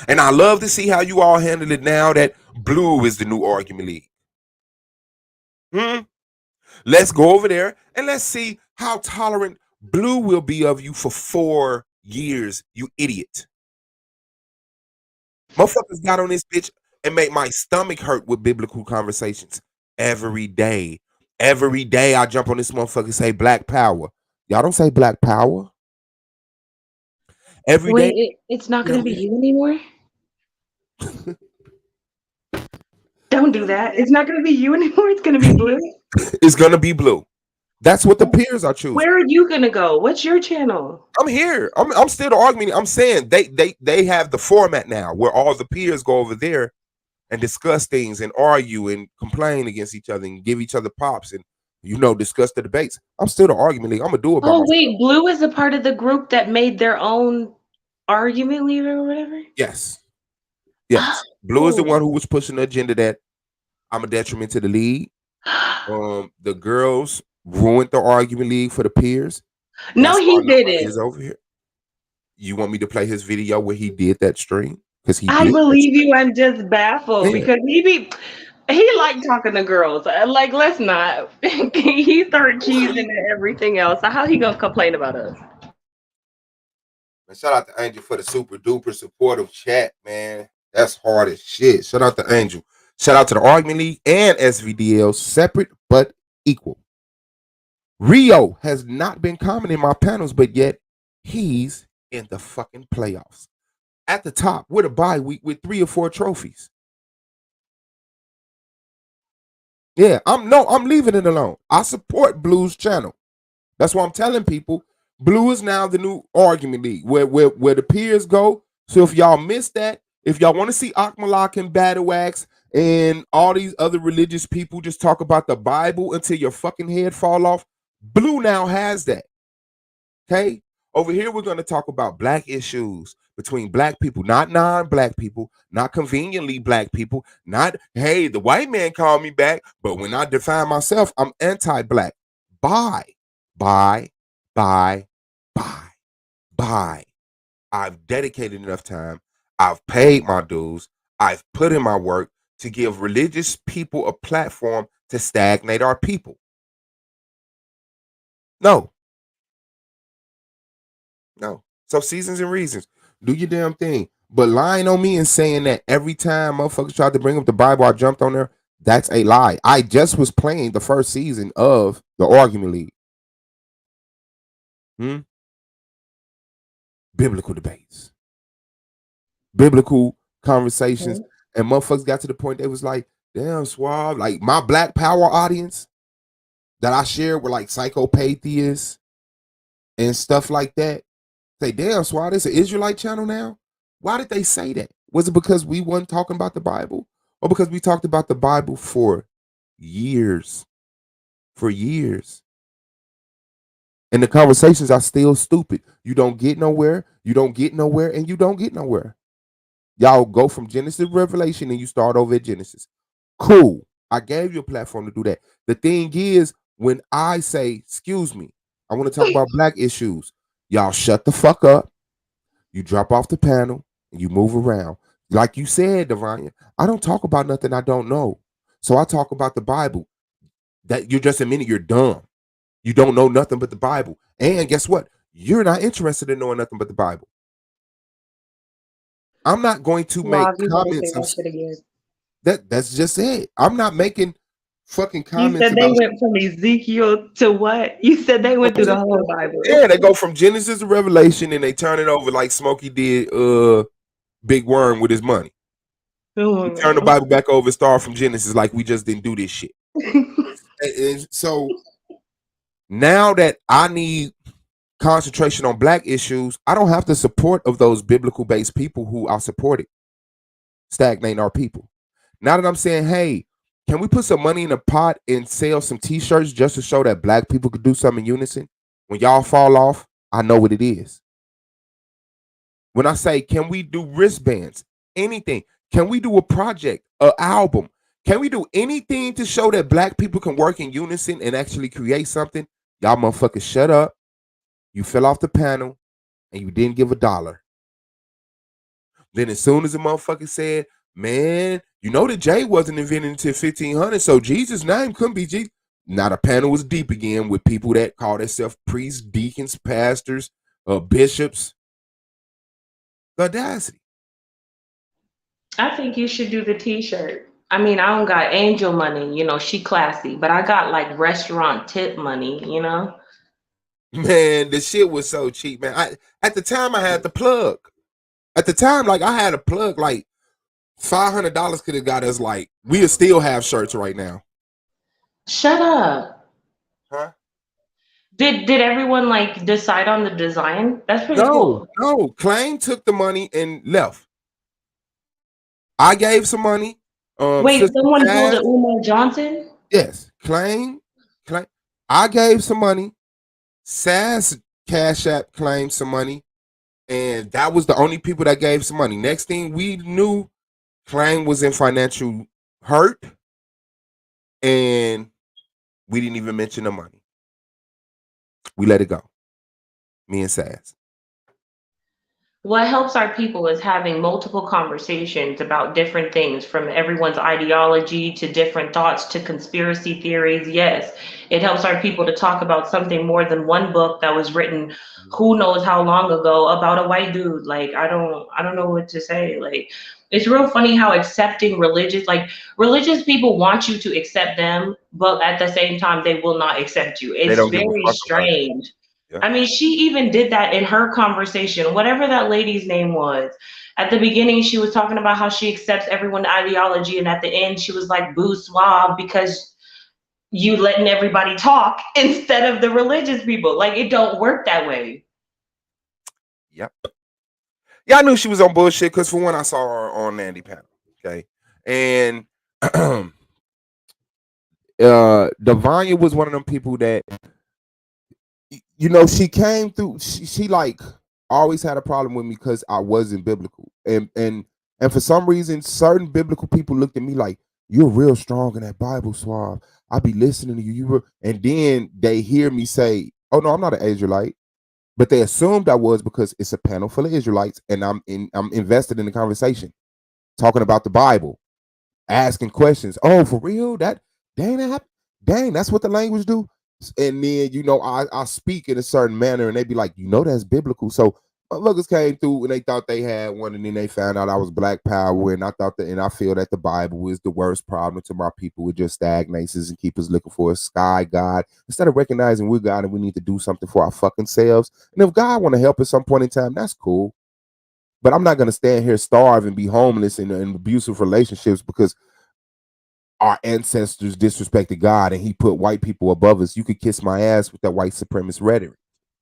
And I love to see how you all handle it now that blue is the new argument league. Let's go over there and let's see how tolerant blue will be of you for 4 years, you idiot. Motherfuckers got on this bitch and make my stomach hurt with biblical conversations every day. Every day I jump on this motherfucker and say black power. Y'all don't say black power. Every day. Wait, it's not going to be you anymore? Don't do that. It's not going to be you anymore. It's going to be blue. It's going to be blue. That's what the peers are choosing. Where are you going to go? What's your channel? I'm here. I'm still arguing. I'm saying they have the format now where all the peers go over there and discuss things and argue and complain against each other and give each other pops and discuss the debates. I'm still the argument league. I'm gonna do it by Oh myself. wait, Blue is a part of the group that made their own argument leader or whatever. Yes. Blue is the one who was pushing the agenda that I'm a detriment to the league. The girls ruined the argument league for the peers. No, he didn't. Is over here. You want me to play his video where he did that stream? Because he I did. believe you. I'm just baffled because he liked talking to girls. Like, let's not. He started cheesing and everything else. So how he gonna complain about us? Man, shout out to Angel for the super duper supportive chat, man. That's hard as shit. Shout out to Angel. Shout out to the Argument League and S.V.D.L, separate but equal. Rio has not been commenting my panels, but yet he's in the fucking playoffs. At the top with a bye week with 3 or 4 trophies. Yeah, I'm leaving it alone. I support Blue's channel. That's why I'm telling people Blue is now the new argument league where the peers go. So if y'all missed that, if y'all want to see Akmalak and Battle Axe and all these other religious people just talk about the Bible until your fucking head fall off, Blue now has that. Okay? Over here, we're going to talk about black issues between black people, not non-black people, not conveniently black people, not, hey, the white man called me back, but when I define myself, I'm anti-black. Bye. I've dedicated enough time. I've paid my dues. I've put in my work to give religious people a platform to stagnate our people. No. So seasons and reasons. Do your damn thing. But lying on me and saying that every time motherfuckers tried to bring up the Bible, I jumped on there, that's a lie. I just was playing the first season of the Argument League. Biblical debates. Biblical conversations. And motherfuckers got to the point they was like, damn, Suave. Like my Black Power audience that I shared with like psychopatheists and stuff like that. Say, damn, Suave, this is an Israelite channel now? Why did they say that? Was it because we weren't talking about the Bible? Or because we talked about the Bible for years? For years. And the conversations are still stupid. You don't get nowhere, and you don't get nowhere. Y'all go from Genesis to Revelation and you start over at Genesis. Cool. I gave you a platform to do that. The thing is, when I say, excuse me, I want to talk about black issues, y'all shut the fuck up. You drop off the panel and you move around. Like you said, Devanya, I don't talk about nothing I don't know. So I talk about the Bible. That you're just admitting you're dumb. You don't know nothing but the Bible. And guess what? You're not interested in knowing nothing but the Bible. I'm not going to make comments. That's just it. I'm not making fucking comments. You said they went from Ezekiel to what? You said they went through the whole Bible. Yeah, they go from Genesis to Revelation and they turn it over like Smokey did Big Worm with his money. We turn the Bible back over and start from Genesis like we just didn't do this shit. and so now that I need concentration on black issues, I don't have the support of those biblical based people who are supported, stagnating our people. Now that I'm saying, hey, can we put some money in a pot and sell some t-shirts just to show that black people could do something in unison? When y'all fall off, I know what it is. When I say, can we do wristbands, anything? Can we do a project, an album? Can we do anything to show that black people can work in unison and actually create something? Y'all motherfuckers shut up. You fell off the panel and you didn't give $1. Then as soon as the motherfucker said, man, you know the J wasn't invented until 1500, so Jesus' name couldn't be Jesus. Now the panel was deep again with people that call themselves priests, deacons, pastors, bishops. The audacity. I think you should do the t-shirt. I mean, I don't got angel money, she classy, but I got like restaurant tip money, Man, the shit was so cheap, man. At the time I had the plug. At the time, like I had a plug, like $500 could have got us like we'll still have shirts right now. Shut up. Huh? Did everyone like decide on the design? That's pretty cool. No. Claim took the money and left. I gave some money. Wait, Sister someone Cass, voted Umar Johnson? yes, claim. I gave some money. Sass Cash App claimed some money, and that was the only people that gave some money. Next thing we knew, Claim was in financial hurt, and we didn't even mention the money. We let it go. Me and Sass. What helps our people is having multiple conversations about different things, from everyone's ideology to different thoughts to conspiracy theories. Yes, it helps our people to talk about something more than one book that was written who knows how long ago about a white dude. Like I don't know what to say. Like it's real funny how accepting religious people want you to accept them, but at the same time they will not accept you. They It's don't give a very fuck about you. strange. Yeah. I mean, she even did that in her conversation, whatever that lady's name was. At the beginning, she was talking about how she accepts everyone's ideology, and at the end, she was like, boo suave, because you letting everybody talk instead of the religious people. Like, it don't work that way. Yep. Yeah, I knew she was on bullshit because for one, I saw her on Nandy panel. Okay. And Devanya was one of them people that she came through. She like always had a problem with me because I wasn't biblical, and for some reason, certain biblical people looked at me like, "You're real strong in that Bible, Suave. I be listening to you. And then they hear me say, "Oh no, I'm not an Israelite," but they assumed I was because it's a panel full of Israelites, and I'm invested in the conversation, talking about the Bible, asking questions. Oh, for real? Dang, that's what the language do. And then I speak in a certain manner, and they be like, that's biblical. So motherfuckers came through and they thought they had one, and then they found out I was Black Power, and I feel that the Bible is the worst problem to my people. It just stagnates us and keep us looking for a sky God instead of recognizing we're God and we need to do something for our fucking selves. And if God want to help at some point in time, that's cool. But I'm not gonna stand here starve and be homeless in abusive relationships because our ancestors disrespected God and he put white people above us. You could kiss my ass with that white supremacist rhetoric.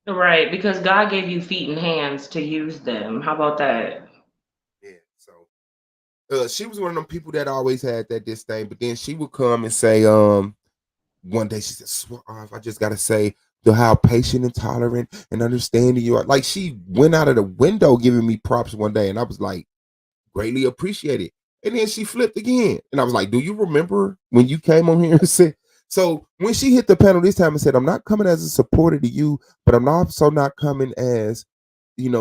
Right, because God gave you feet and hands to use them. How about that? Yeah, so she was one of them people that always had that disdain, but then she would come and say, one day she said, Suave, I just gotta say how patient and tolerant and understanding you are. Like she went out of the window giving me props one day, and I was like, greatly appreciated. And then she flipped again. And I was like, do you remember when you came on here and said, so when she hit the panel this time and said, I'm not coming as a supporter to you, but I'm also not coming as,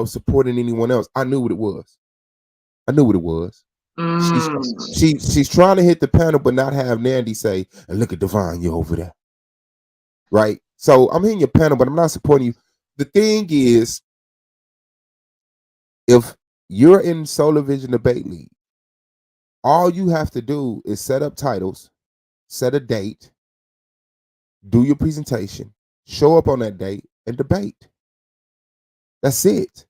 supporting anyone else. I knew what it was. I knew what it was. She's Mm. she's trying to hit the panel, but not have Nandy say, and look at Divine, you over there. Right? So I'm hitting your panel, but I'm not supporting you. The thing is, if you're in Solar Vision Debate League, all you have to do is set up titles, set a date, do your presentation, show up on that date, and debate. That's it.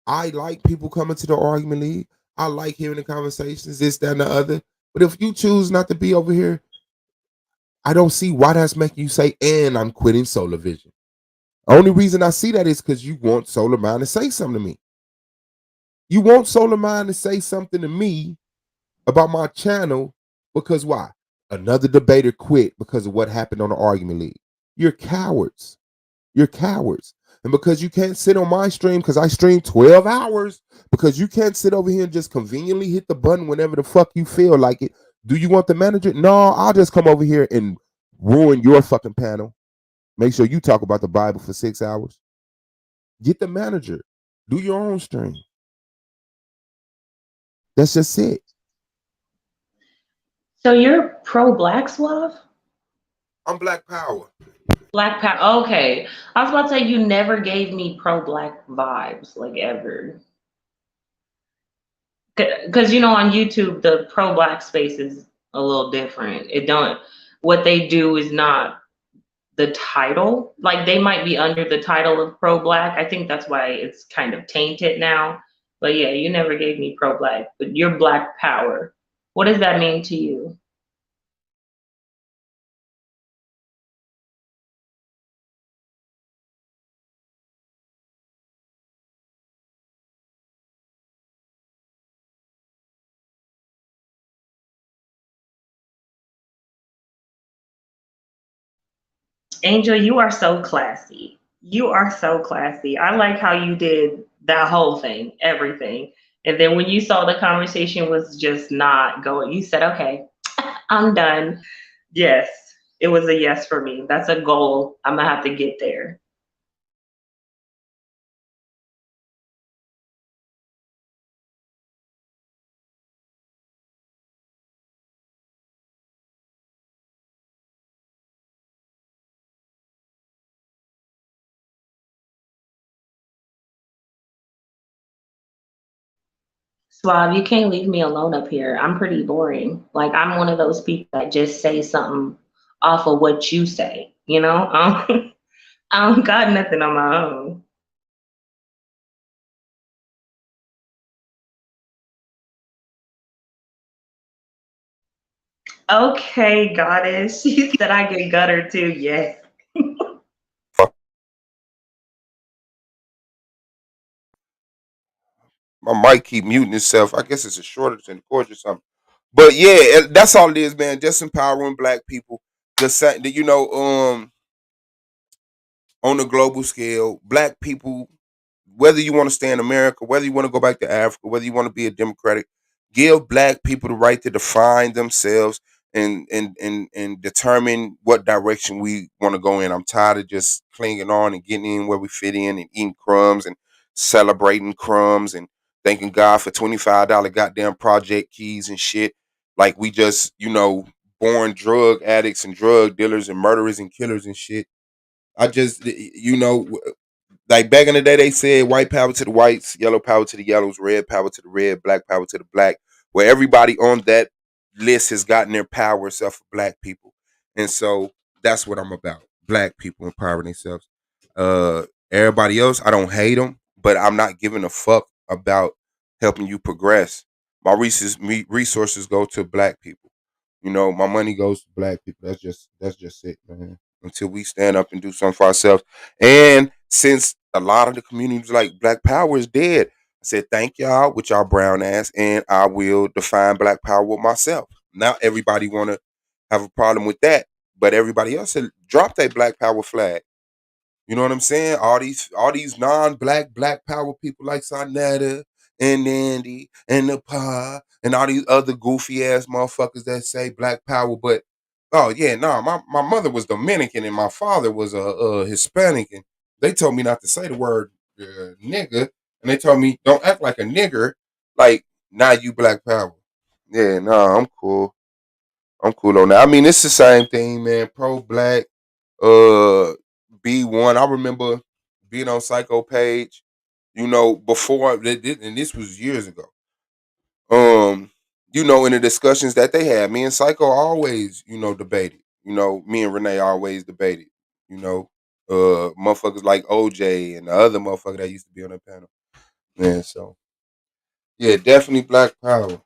I like people coming to the argument league. I like hearing the conversations, this, that, and the other. But if you choose not to be over here, I don't see why that's making you say, and I'm quitting Solar Vision. Only reason I see that is because you want Solar Mind to say something to me. You want Solar Mind to say something to me about my channel because why? Another debater quit because of what happened on the argument league. You're cowards. You're cowards. And because you can't sit on my stream, because I stream 12 hours, because you can't sit over here and just conveniently hit the button whenever the fuck you feel like it. Do you want the manager? No, I'll just come over here and ruin your fucking panel. Make sure you talk about the Bible for 6 hours. Get the manager. Do your own stream. That's just it. So you're pro-black, Suave? I'm Black Power. Black power. Okay. I was about to say you never gave me pro-black vibes, like ever. Because on YouTube the pro-black space is a little different. It don't what they do is not the title. Like they might be under the title of pro-black. I think that's why it's kind of tainted now. But yeah, you never gave me pro-black, but you're black power. What does that mean to you? Angel, you are so classy. You are so classy. I like how you did that whole thing, everything. And then when you saw the conversation was just not going, you said, okay, I'm done. Yes, it was a yes for me. That's a goal. I'm going to have to get there. Suave, you can't leave me alone up here. I'm pretty boring. Like, I'm one of those people that just say something off of what you say, you know? I don't got nothing on my own. Okay, goddess. She said I get gutter too. Yes. My mic keep muting itself. I guess it's a shortage in the course or something. But yeah, that's all it is, man. Just empowering black people. Just saying that on a global scale, black people, whether you want to stay in America, whether you want to go back to Africa, whether you want to be a Democratic, give black people the right to define themselves and determine what direction we want to go in. I'm tired of just clinging on and getting in where we fit in and eating crumbs and celebrating crumbs and thanking God for $25 goddamn project keys and shit. Like we just, born drug addicts and drug dealers and murderers and killers and shit. I just, like back in the day, they said white power to the whites, yellow power to the yellows, red power to the red, black power to the black. Where everybody on that list has gotten their power except for black people, and so that's what I'm about. Black people empowering themselves. Everybody else, I don't hate them, but I'm not giving a fuck about helping you progress. My resources go to black people. My money goes to black people. That's just it, man. Until we stand up and do something for ourselves. And since a lot of the communities like Black Power is dead, I said thank y'all with y'all brown ass, and I will define Black Power with myself. Now everybody want to have a problem with that, but everybody else said drop that Black Power flag. You know what I'm saying? All these non-black Black Power people like Sonetta and Nandy and the Pa and all these other goofy ass motherfuckers that say Black Power, but oh yeah, no, my mother was Dominican and my father was a Hispanic, and they told me not to say the word nigga, and they told me don't act like a nigger, like now you Black Power. Yeah, no, I'm cool. I'm cool on that. I mean, it's the same thing, man. Pro black, uh, B1. I remember being on Psycho page, before and this was years ago. Um, in the discussions that they had, me and Psycho always, debated. Me and Renee always debated. You know, motherfuckers like OJ and the other motherfucker that used to be on that panel. Man, so yeah, definitely Black Power.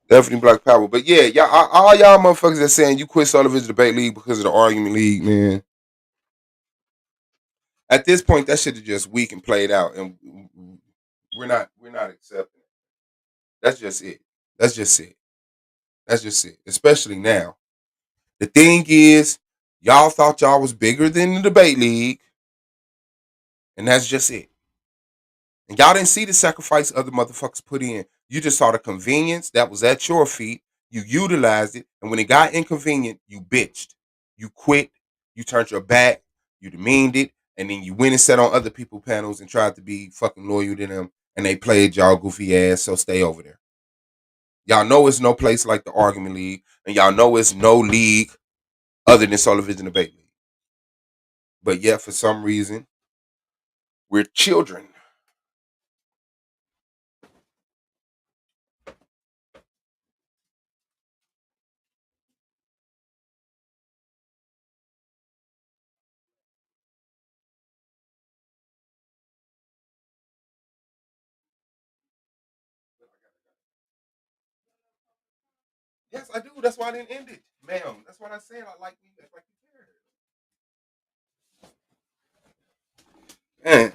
Definitely Black Power. But yeah, y'all, all y'all motherfuckers that saying you quit Sullivan's debate league because of the argument league, man. At this point, that shit is just weak and played out, and we're not accepting it. That's just it. That's just it. That's just it. Especially now. The thing is, y'all thought y'all was bigger than the debate league, and that's just it. And y'all didn't see the sacrifice other motherfuckers put in. You just saw the convenience that was at your feet. You utilized it. And when it got inconvenient, you bitched. You quit. You turned your back. You demeaned it. And then you went and sat on other people's panels and tried to be fucking loyal to them. And they played y'all goofy ass. So stay over there. Y'all know it's no place like the Argument League. And y'all know it's no league other than Sullivan's Debate League. But yet, for some reason, we're children. Yes, I do. That's why I didn't end it, ma'am. That's what I said. I like you. That's like you care.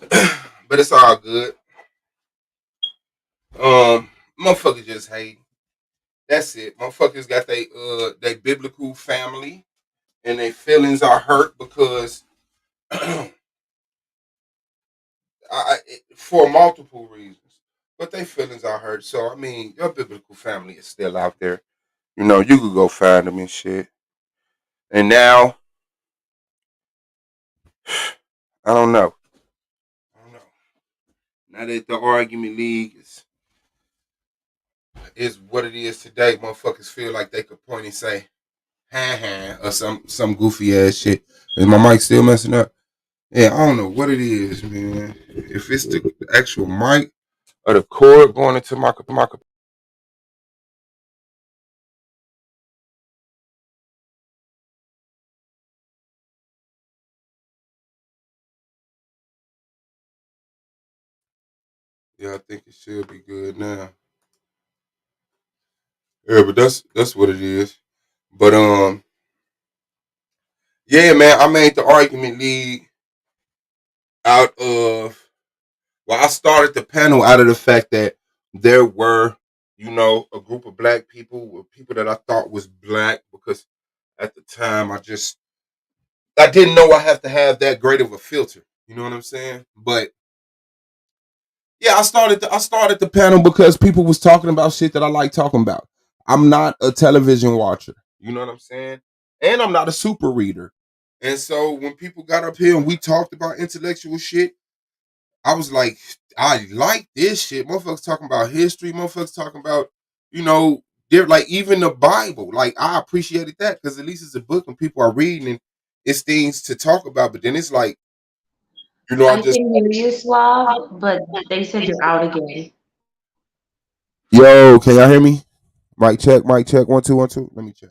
Man. But it's all good. Motherfuckers just hate. That's it. Motherfuckers got they biblical family and their feelings are hurt because for multiple reasons. But their feelings are hurt. So I mean, your biblical family is still out there. You know, you could go find them and shit. And now, I don't know. I don't know. Now that the argument league is what it is today, motherfuckers feel like they could point and say, ha ha, or some goofy ass shit. Is my mic still messing up? Yeah, I don't know what it is, man. If it's the actual mic or the cord going into my yeah, I think it should be good now. Yeah, but that's what it is. But yeah, man, I made the argument league out of well, I started the panel out of the fact that there were, you know, a group of black people, people that I thought was black because at the time I didn't know I have to have that great of a filter. You know what I'm saying? But yeah, I started the panel because people was talking about shit that I like talking about. I'm not a television watcher. You know what I'm saying? And I'm not a super reader. And so when people got up here and we talked about intellectual shit, I was like, I like this shit. Motherfuckers talking about history. Motherfuckers talking about, you know, they're like even the Bible. Like I appreciated that because at least it's a book and people are reading and it's things to talk about. But then it's like, you know, I I just can hear you, Suave, but they said you're out again. yo, can y'all hear me? Mic check, 1 2 1 2. Let me check.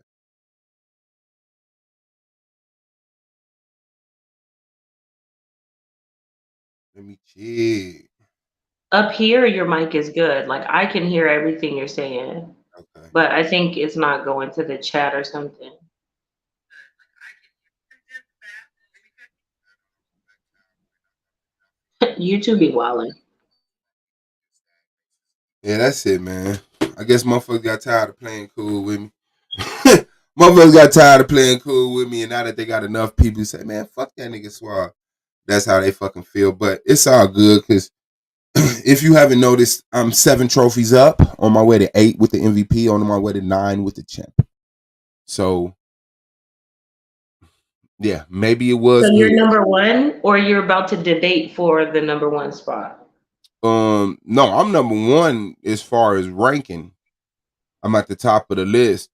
Let me check. Up here, your mic is good. Like I can hear everything you're saying, Okay. but I think it's not going to the chat or something. YouTube be wildin'. Yeah, that's it, man. I guess motherfuckers got tired of playing cool with me. Motherfuckers got tired of playing cool with me, and now that they got enough people say, man, fuck that nigga Suave. That's how they fucking feel. But it's all good because if you haven't noticed, I'm 7 trophies up on my way to 8 with the MVP, on my way to 9 with the champ. So yeah, maybe it So was you're good. number one, or you're about to debate for the number one spot? No, I'm number one as far as ranking. I'm at the top of the list.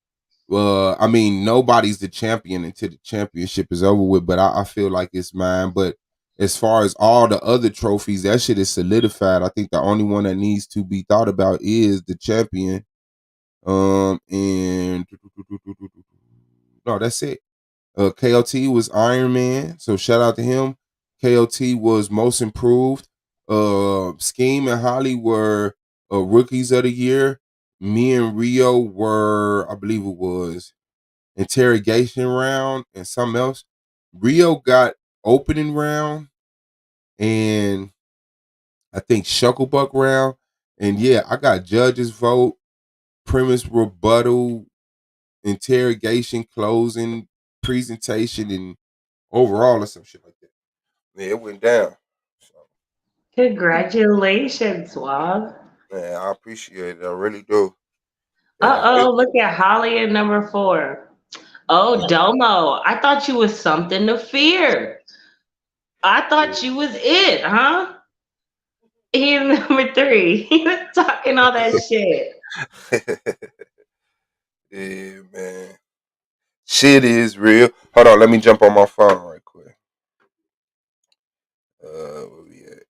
I mean, nobody's the champion until the championship is over with, but I feel like it's mine. But as far as all the other trophies, that shit is solidified. I think the only one that needs to be thought about is the champion. And no, that's it. KOT was Iron Man, so shout out to him. KOT was most improved. Scheme and Holly were rookies of the year. Me and Rio were, I believe it was interrogation round and something else. Rio got opening round and I think Shucklebuck round. And yeah, I got judges vote, premise rebuttal, interrogation, closing, presentation, and overall or some shit like that. Yeah, it went down. So Congratulations, Suave. man, I appreciate it. I really do. Uh And oh, look at Holly at number four. Oh, Domo, I thought you was something to fear. I thought you was it, huh? He's number three. He was talking all that shit. yeah, man. Shit is real. Hold on, let me jump on my phone right quick. Where we at?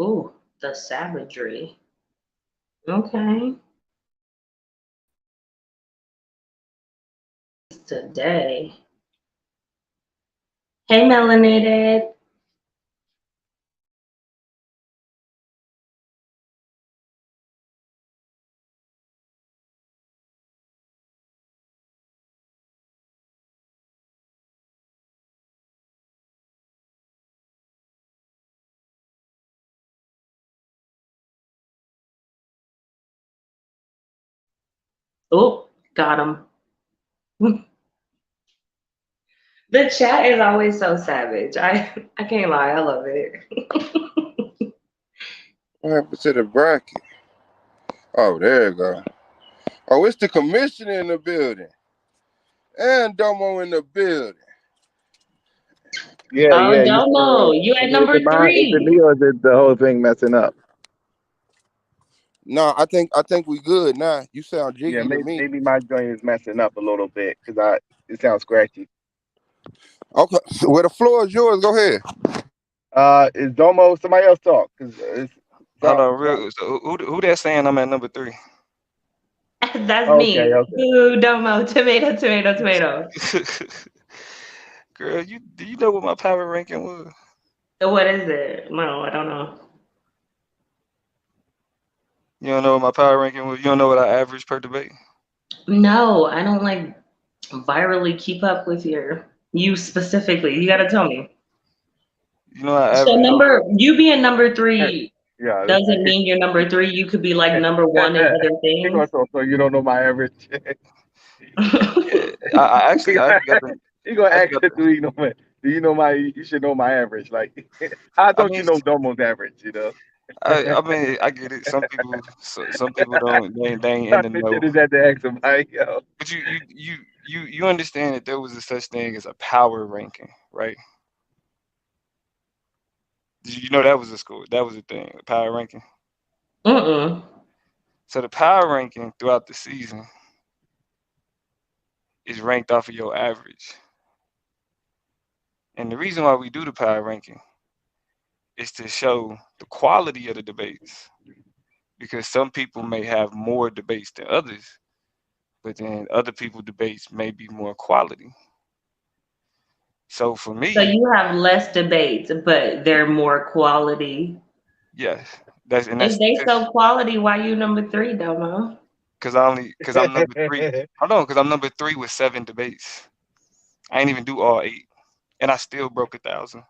Ooh, the savagery. Okay. Today. Hey, Melanated. Oh, got him. The chat is always so savage. I can't lie. I love it. What happened to the bracket? Oh, there you go. Oh, it's the commissioner in the building. And Domo in the building. Yeah, Oh, yeah. You Domo, you at is number it mine? Is it 3. me or is it the whole thing messing up? No, I think we good now. You sound Yeah, jiggy to me. maybe my joint is messing up a little bit because it sounds scratchy. Okay, so, well, the floor is yours. Go ahead. Is Domo somebody else talk? Because it's Hold sound. on, real. So who that saying I'm at number 3? That's Okay, me. okay. Boo, Domo, tomato, tomato, tomato. Girl, do you know what my power ranking was? So what is it? No, I don't know. You don't know what my power ranking was? You don't know what I average per debate? No, I don't like virally keep up with you specifically. You gotta tell me. You know I So average over. you being number 3 Yeah. doesn't mean you're number 3. You could be like number 1 in other He going things. so you don't know my average. Yeah, I actually got the. He gonna I ask actually got you, the. do you know my? Do you know my? You should know my average. Like, how I don't you mean, know Domo's average? You know, I mean, I get it. Some people don't. They ain't in the this shit know. is at the X of my yo. But you understand that there was a such thing as a power ranking, right? Did you know that was a score? That was a thing, a power ranking. Mm-mm. So the power ranking throughout the season is ranked off of your average. And the reason why we do the power ranking is to show the quality of the debates. Because some people may have more debates than others, but then other people's debates may be more quality. So for So me, you have less debates, but they're more quality. yes, that's and If that's they so quality, why you number 3, Domo? because I'm number 3. Hold on, because I'm number 3 with 7 debates. I ain't even do all 8, and I still broke 1,000.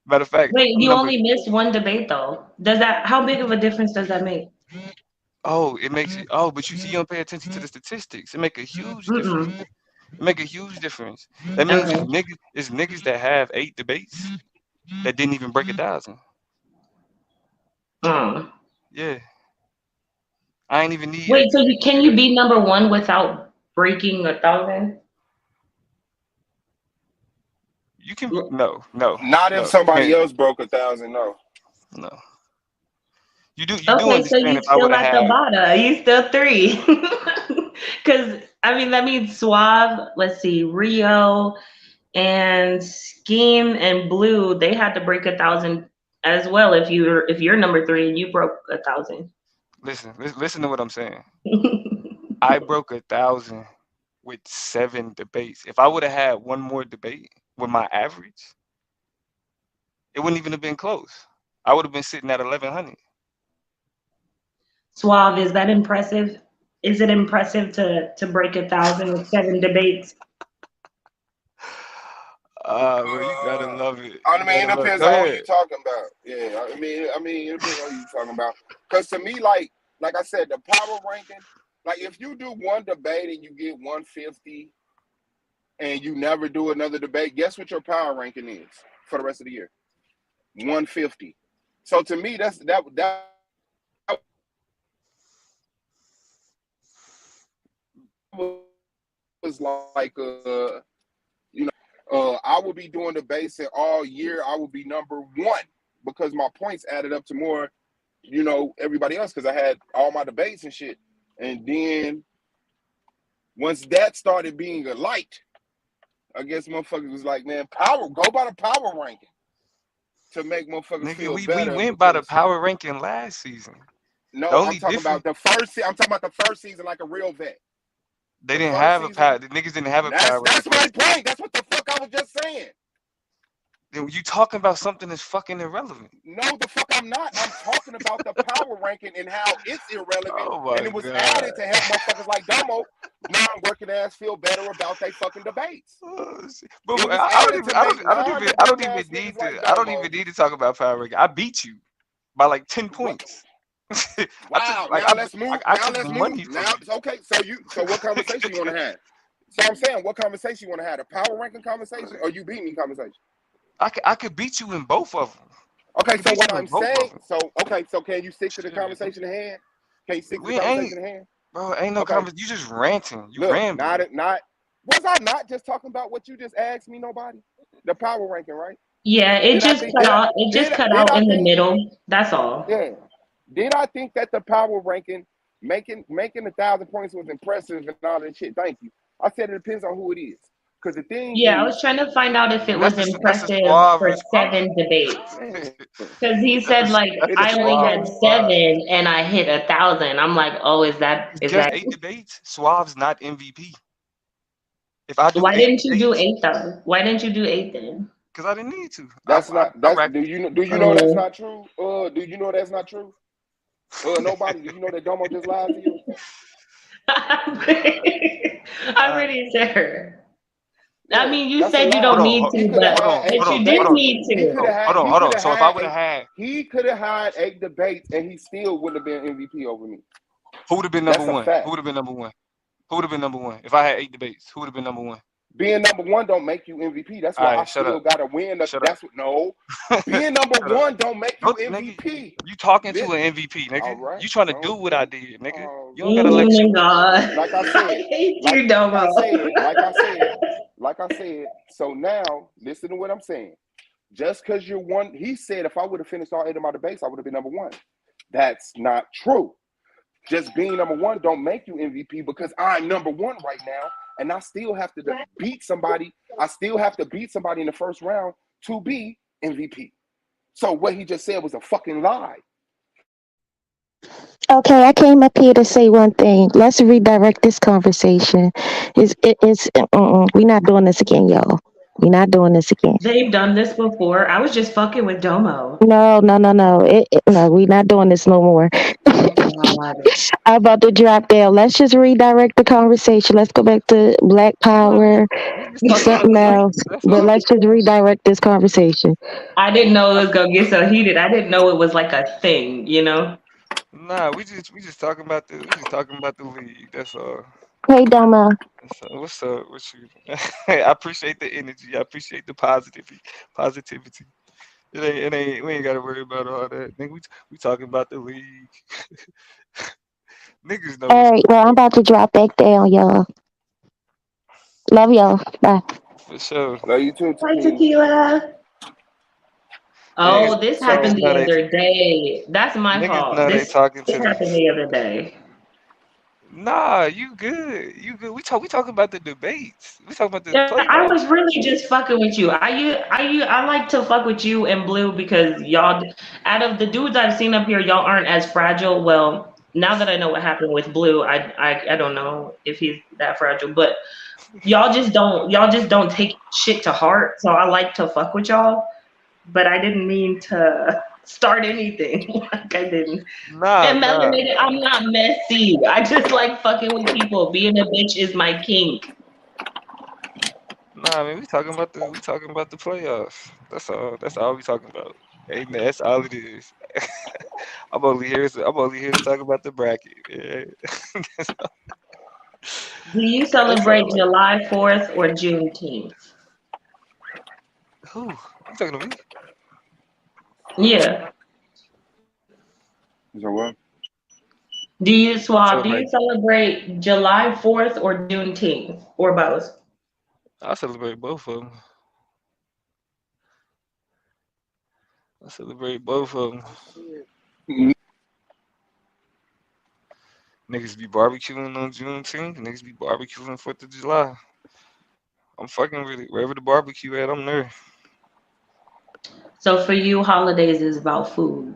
Matter of fact, Wait, I'm you number. only missed one debate though. How big of a difference does that make? Oh, it makes it. Oh, but you see, you don't pay attention to the statistics. It make a huge difference. Mm-mm. It make a huge difference. That means Okay. it's niggas that have 8 debates that didn't even break 1,000. Mm. Yeah, I ain't even need 8 Wait, so debates to can do you that. be number 1 without breaking 1,000? You can no, Not if you somebody can't. else broke 1,000. No. No, you do Okay, so understand you if I would still have at the had. bottom. You still 3. Because I mean that means Suave, let's see, Rio and Scheme and Blue, they had to break 1,000 as well if you're number 3 and you broke 1,000. Listen to what I'm saying. I broke 1,000 with 7 debates. If I would have had one more debate with my average, it wouldn't even have been close. I would have been sitting at 1,100. Suave, is that impressive? Is it impressive to break 1,000 with 7 debates? Ah, bro, you gotta love it. I You mean, gotta it love it. depends Go on who you ahead. talking about. Yeah, I mean, it depends on who you talking about. Because to me, like I said, the power ranking, like if you do one debate and you get 150 and you never do another debate, guess what your power ranking is for the rest of the year? 150. So to me, that was like I would be doing debates and all year I would be number 1 because my points added up to more, everybody else because I had all my debates and shit. And then once that started being a light, I guess motherfuckers was like, man, go by the power ranking. to make motherfuckers Nigga, feel we better went by the because power ranking last season. The no, I'm only talking about difference, the first. I'm talking about the first season, like a real vet. they The didn't first have a power. season. The niggas didn't have a That's power ranking that's my first season. point. That's what the fuck I was just saying. Then you talking about something that's fucking irrelevant. No, the fuck I'm not. I'm talking about the power ranking and how it's irrelevant, Oh and my it was god. added to help motherfuckers like Domo, non-working ass, feel better about they fucking debates. Oh, shit. But It was I don't added even to make I don't non-debate even ass niggas need like to I don't Domo. even need to talk about power ranking. I beat you by like 10 What? points. I took Wow. like Now let's move. I Now took let's move. money from Now okay. So what conversation you want to have? So I'm saying, what conversation you want to have? A power ranking conversation or you beat me conversation? I could beat you in both of them. I Okay. could So beat what you in I'm both of saying. them. So okay. So can you stick to the Shit. conversation at hand? Can you stick to the We ain't, conversation at hand? bro. Ain't no Okay. conversation. You just ranting. You Look, rambling. not. Was I not just talking about what you just asked me? Nobody. The power ranking, right? Yeah, it Did I just think? cut off. It just cut Did out I in the think? middle. That's all. Yeah. Did I think that the power ranking, making 1,000 points was impressive and all that shit? Thank you. I said it depends on who it is. Because the thing Yeah, I is, was trying to find out if it And was that's a impressive suave for response. 7 debates. man, Because he said like it That's a I only depends suave had on. response. 7 and I hit 1,000. I'm like, oh, is Just that? 8 debates. Suave's not MVP. If I do Why eight didn't you do debates, 8 though? Why didn't you do 8 then? because I didn't need to. That's not. I That's racked. do you know that's Oh, not true? Do you know that's not true? Nobody. Do you know that Domo just lied to you? I'm I, pretty sure. I Yeah, mean, you that's a said you hold lie. don't on, need He to, could have hold had on, eight hold but on, you hold did debates. on, need He to. could have had. hold on, He hold could on. have So if I had would have eight. had, He could have had 8 debates, and he still wouldn't have been MVP over me. who would have been number That's a one? Who fact. would have been number one? Who would have been number one? If I had 8 debates, who would have been number one? Being number one don't make you MVP. That's All why I right, shut still up, gotta win. shut up, That's what no. Being number shut up. one don't make you Don't, nigga, MVP. you talking Lit. to an MVP, All nigga. right. You trying to do what I Okay. did, nigga. All You don't gotta right. lecture Oh me. God, Like I I said, hate like you, Domo. I said, like I said, like I said. So now, listen to what I'm saying. Just because you're one, he said if I would have finished all 8 of my debates, I would have been number one. That's not true. Just being number one don't make you MVP because I'm number one right now, and I still have to beat somebody. I still have to beat somebody in the first round to be MVP. So what he just said was a fucking lie. Okay, I came up here to say one thing. Let's redirect this conversation. We're not doing this again, y'all. We're not doing this again. They've done this before. I was just fucking with Domo. No, no, no, no. No, we're not doing this no more. Oh God. I'm about to drop down. Let's just redirect the conversation. Let's go back to Black Nah, Power, we just talking about something else. debates. That's But all. let's just redirect this conversation. I didn't know it was gonna get so heated. I didn't know it was like a thing, you know? Nah, we just talking about the league. That's all. Hey, Doma. So what's up with you? I appreciate the energy. I appreciate the positivity. We ain't gotta worry about all that. Nigga, we talking about the league. Niggas know what's All right, going well, I'm on. about to drop back down, y'all. Love y'all. Bye. For sure. Love you too, Hi, Tequila. Tequila. Niggas Oh, this So happened niggas the know they other day. That's my niggas fault. know they This talking this to the happened the other day. Nah, you good. You good. We talking about the debates. We talking about the Yeah, I playoffs. was really just fucking with you. I like to fuck with you and Blue because y'all, out of the dudes I've seen up here, y'all aren't as fragile. Well, now that I know what happened with Blue, I don't know if he's that fragile, but y'all just don't take shit to heart. So I like to fuck with y'all, but I didn't mean to start anything. Like I didn't. Nah, And nah. melanated, I'm not messy. I just like fucking with people. Being a bitch is my kink. Nah, man, we talking about the playoffs. That's all. That's all we talking about. Ain't that's all it is. I'm only here to talk about the bracket. Yeah. that's, all, Do you that's celebrate all. July 4th or Juneteenth? Who? You talking to me? Yeah. what? Do you I swap? Do you celebrate. celebrate July 4th or Juneteenth or both? I celebrate both of them. I celebrate both of them. Niggas be barbecuing on Juneteenth. Niggas be barbecuing 4th of July. I'm fucking with it. Wherever the barbecue at, I'm there. So for you, holidays is about food.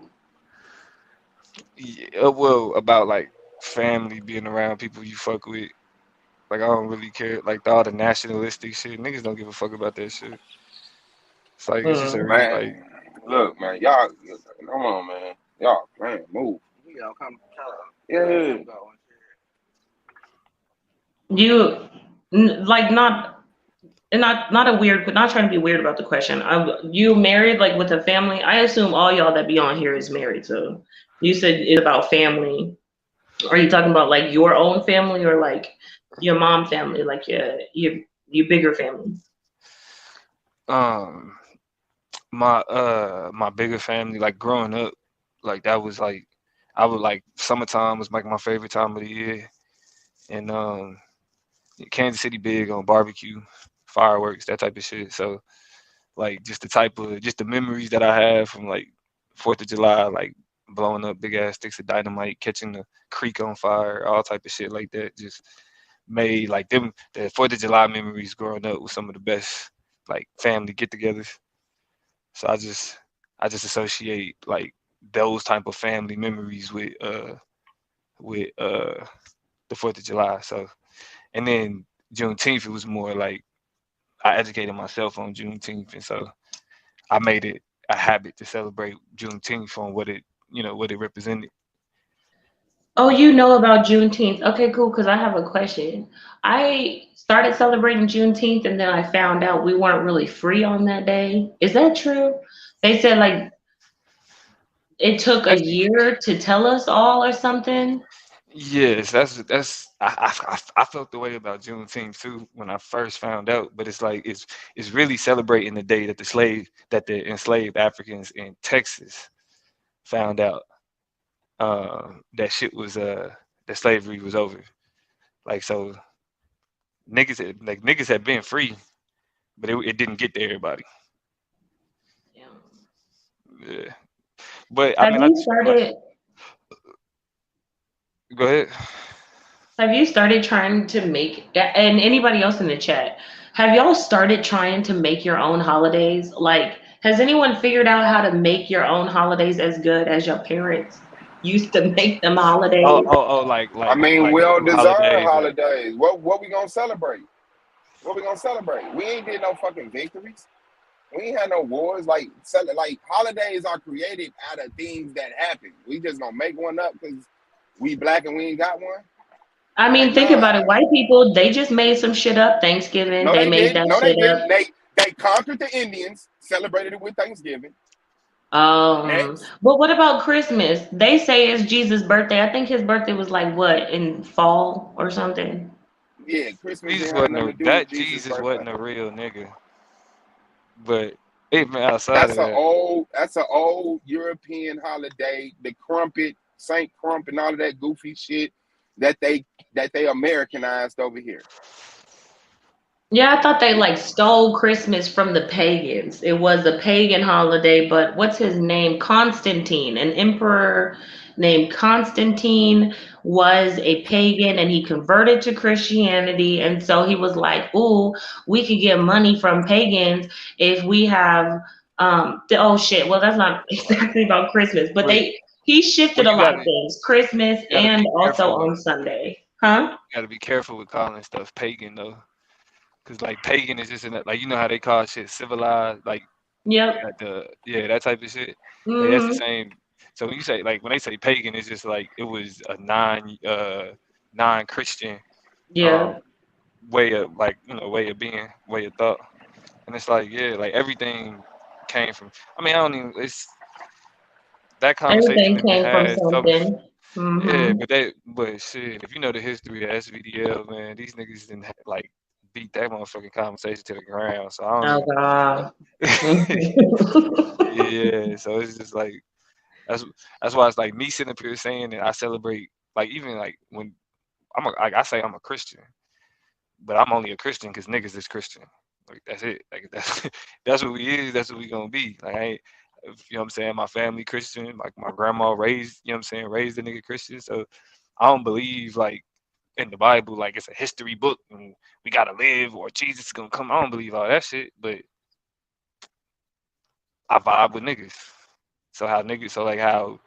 Yeah, well, about like family, being around people you fuck with. Like I don't really care. Like all the nationalistic shit, niggas don't give a fuck about that shit. It's like it's just a Mm. really Man, like look, man, y'all, come on, man, y'all playing, move. Yeah, You like not and not a weird, not trying to be weird about the question. You married like with a family? I assume all y'all that be on here is married. So you said it's about family. Are you talking about like your own family or like your mom family, like your bigger family? um my bigger family. Like growing up, like that was like I would like summertime was like my favorite time of the year, and Kansas City big on barbecue, fireworks, that type of shit. So like just the type of just the memories that I have from like Fourth of July, like blowing up big ass sticks of dynamite, catching the creek on fire, all type of shit like that. Just made like them the Fourth of July memories growing up with some of the best like family get-togethers. So I just associate like those type of family memories with the Fourth of July. So and then Juneteenth, it was more like I educated myself on Juneteenth, and so I made it a habit to celebrate Juneteenth on what it represented. Oh, you know about Juneteenth. Okay, cool, because I have a question. I started celebrating Juneteenth and then I found out we weren't really free on that day. Is that true? They said like it took a That's year to tell us all or something. yes, that's I felt the way about Juneteenth too when I first found out, but it's like it's really celebrating the day that the enslaved Africans in Texas found out that shit was that slavery was over. Like so niggas had been free, but it didn't get to everybody. Yeah. Yeah. But I Have mean I you just feel like started go ahead. have you started trying to make, and anybody else in the chat, have y'all started trying to make your own holidays? Like, has anyone figured out how to make your own holidays as good as your parents used to make them Oh, holidays? oh, oh, I mean, we don't food deserve holidays. holidays. What we gonna celebrate? What we gonna celebrate? We ain't did no fucking victories. We ain't had no wars. Like holidays are created out of things that happen. We just gonna make one up because we black and we ain't got one. I Like mean, think nah, about it. White people, they just made some shit up. Thanksgiving, no they they made didn't. that No they shit up. didn't. They conquered the Indians, celebrated it with Thanksgiving. Next, But what about Christmas? They say it's Jesus' birthday. I think his birthday was like what, in fall or something. yeah, Christmas Jesus didn't have wasn't nothing to do with that Jesus' Jesus birthday. wasn't a real nigga. But even outside of that, That's an old European holiday. The crumpet, Saint Crump, and all of that goofy shit that they Americanized over here. Yeah, I thought they like stole Christmas from the pagans. It was a pagan holiday, but what's his name? Constantine, an emperor named Constantine was a pagan and he converted to Christianity. And so he was like, ooh, we could get money from pagans if we have oh shit. Well, that's not exactly about Christmas, but but he shifted well, a you lot gotta of things, Christmas you gotta and be also careful. on Sunday. Huh? You gotta be careful with calling stuff pagan though, because like pagan is just like how they call shit civilized, like Yep. that type of shit. Like that's the Hmm. same. So when you say like when they say pagan, it's just like it was a non-Christian um Yeah. way of being, way of thought. And it's like, yeah, like everything came from. I mean, I don't even. It's that conversation Everything has been came from had so before. something. Yeah, Hmm. but shit, if you know the history of S.V.D.L, man, these niggas didn't like beat that motherfucking conversation to the ground. So I don't Oh even. God. Yeah, so it's just like that's that's why it's like me sitting up here saying that I celebrate like even like when like I say I'm a Christian, but I'm only a Christian because niggas is Christian. Like that's it. Like that's that's what we is. That's what we gonna be. Like I ain't, you know what I'm saying. My family Christian. Like my grandma raised, you know what I'm saying, raised a nigga Christian. So I don't believe like in the Bible like it's a history book and we gotta live or Jesus is gonna come. I don't believe all that shit. But I vibe with niggas. So how niggas, so like how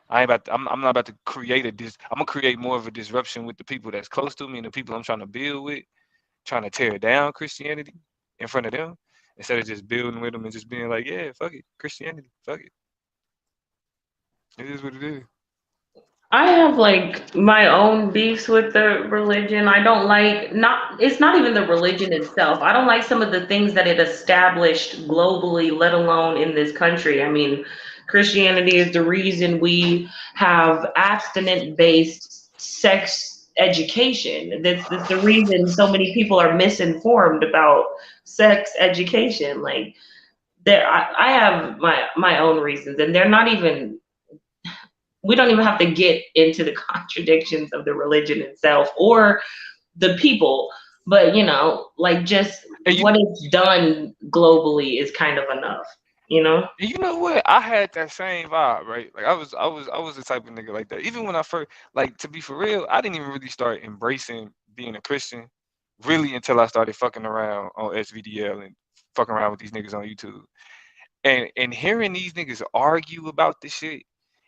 I ain't about to, I'm not about to create I'm gonna create more of a disruption with the people that's close to me and the people I'm trying to build with, trying to tear down Christianity in front of them instead of just building with them and just being like, yeah, fuck it, Christianity, fuck it. It is what it is. I have like my own beefs with the religion. I don't like not it's not even the religion itself. I don't like some of the things that it established globally, let alone in this country. I mean, Christianity is the reason we have abstinent-based sex education. That's the reason so many people are misinformed about sex education. Like I have my own reasons, and they're not even we don't even have to get into the contradictions of the religion itself or the people, but like just And what it's done globally is kind of enough, you know? you know what? I had that same vibe, right? Like I was the type of nigga like that. Even when I first, like, to be for real, I didn't even really start embracing being a Christian really until I started fucking around on S.V.D.L and fucking around with these niggas on YouTube. And hearing these niggas argue about this shit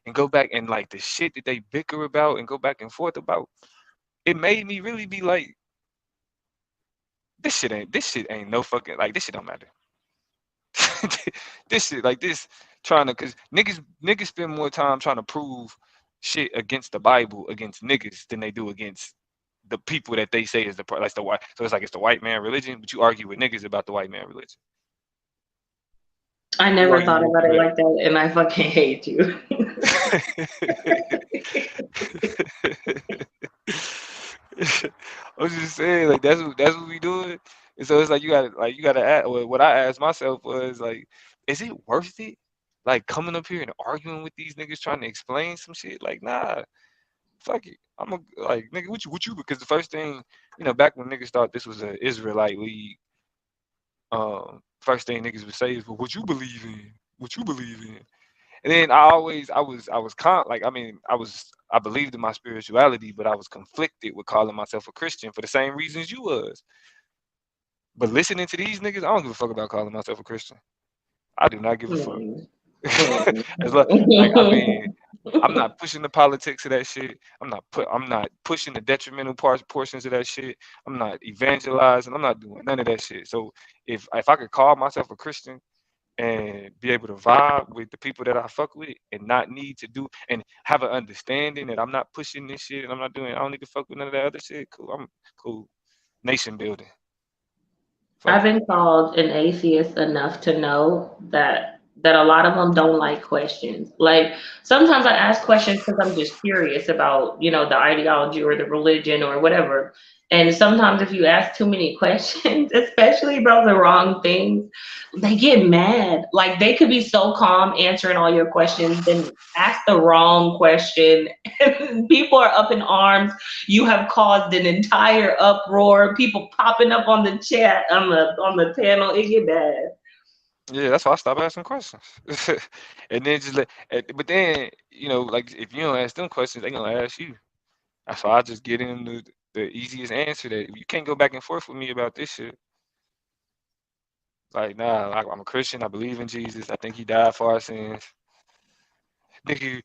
and go back and like the shit that they bicker about and go back and forth about, it made me really be like, this shit ain't no fucking, like, this shit don't matter. This shit, like, this trying to, cause niggas spend more time trying to prove shit against the Bible against niggas than they do against the people that they say is like the white. So it's like it's the white man religion, but you argue with niggas about the white man religion. I You never argue thought with about it niggas like that, and I fucking hate you. I was just saying, like, that's what we doing. And so it's like you gotta ask. Well, what I asked myself was like, is it worth it? Like coming up here and arguing with these niggas trying to explain some shit? Like, nah, fuck it. I'm a like nigga, what you because the first thing, back when niggas thought this was an Israelite league, first thing niggas would say is, well, what you believe in? What you believe in? And then I was like, I mean, I believed in my spirituality, but I was conflicted with calling myself a Christian for the same reasons you was. But listening to these niggas, I don't give a fuck about calling myself a Christian. I do not give a fuck. Mm. As like, I mean, I'm not pushing the politics of that shit. I'm not pushing the detrimental portions of that shit. I'm not evangelizing. I'm not doing none of that shit. So if I could call myself a Christian and be able to vibe with the people that I fuck with and not need to do and have an understanding that I'm not pushing this shit and I don't need to fuck with none of that other shit. Cool. I'm cool. Nation building. I've Fuck it. been called an atheist enough to know that a lot of them don't like questions. Like sometimes I ask questions because I'm just curious about, the ideology or the religion or whatever. And sometimes if you ask too many questions, especially about the wrong things, they get mad. Like they could be so calm answering all your questions, then ask the wrong question, and people are up in arms. You have caused an entire uproar. People popping up on the chat on the panel. It get bad. Yeah, that's why I stopped asking questions. And then but then, like if you don't ask them questions, they gonna ask you. That's why I just get in the easiest answer that you can't go back and forth with me about this shit. Like, nah, I'm a Christian. I believe in Jesus. I think he died for our sins. Nigga,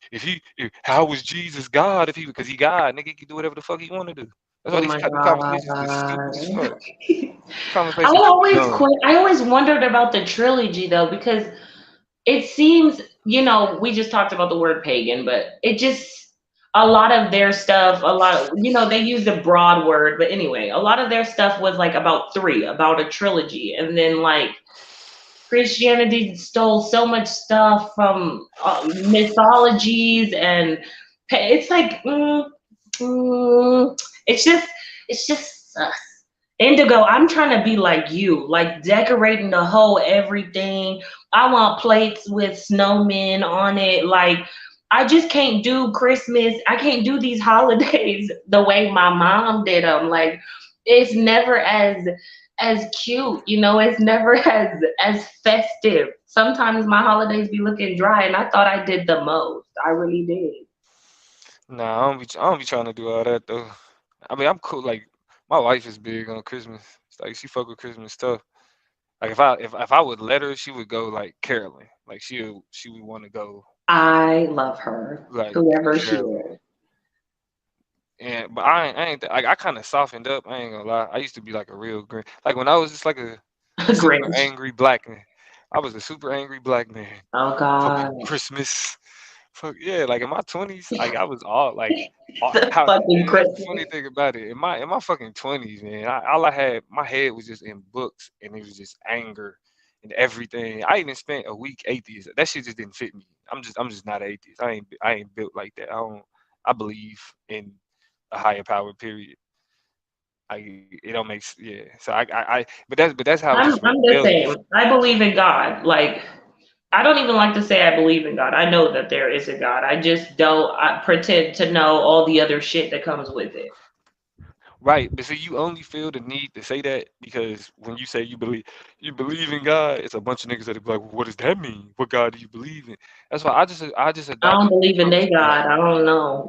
how was Jesus God if because he God, nigga, he can do whatever the fuck he want to do. That's why Oh these my type of conversations get stupid as god. fuck. Conversations be dumb. I always wondered about the trilogy though, because it seems, we just talked about the word pagan, but it just a lot of their stuff, a lot of, they used a broad word, but anyway, a lot of their stuff was like about a trilogy. And then like Christianity stole so much stuff from mythologies, and it's like, it's just, sus. Indigo, I'm trying to be like you, like decorating the whole everything. I want plates with snowmen on it. Like, I just can't do Christmas. I can't do these holidays the way my mom did them. Like, it's never as cute, it's never as festive. Sometimes my holidays be looking dry, and I thought I did the most. I really did. Nah, I don't be trying to do all that though. I mean, I'm cool. Like, my wife is big on Christmas. It's like she fuck with Christmas stuff. Like if I would let her, she would go like caroling. Like she would want to go I love her, like whoever she girl. is. And but I ain't I kind of softened up. I ain't gonna lie. I used to be like a real grin. Like when I was just like a super Grinch. angry black man. I was a super angry black man. Oh Fucking God. Christmas. Fuck yeah. Like in my 20s, like I was all like The how fucking and that's the funny Christmas. thing about it. In my fucking 20s, man, all I had my head was just in books and it was just anger and everything. I even spent a week atheist. That shit just didn't fit me. I'm just not atheist. I ain't built like that. I believe in a higher power. Period. It don't make yeah. So but that's how I was just I'm the rebellious. same. I believe in God. Like I don't even like to say I believe in God. I know that there is a God. I just don't pretend to know all the other shit that comes with it. Right, but see, you only feel the need to say that because when you say you believe in God, it's a bunch of niggas that be like, well, "What does that mean? What God do you believe in?" That's why I just I don't adopted the believe in approach they to like God. I don't know.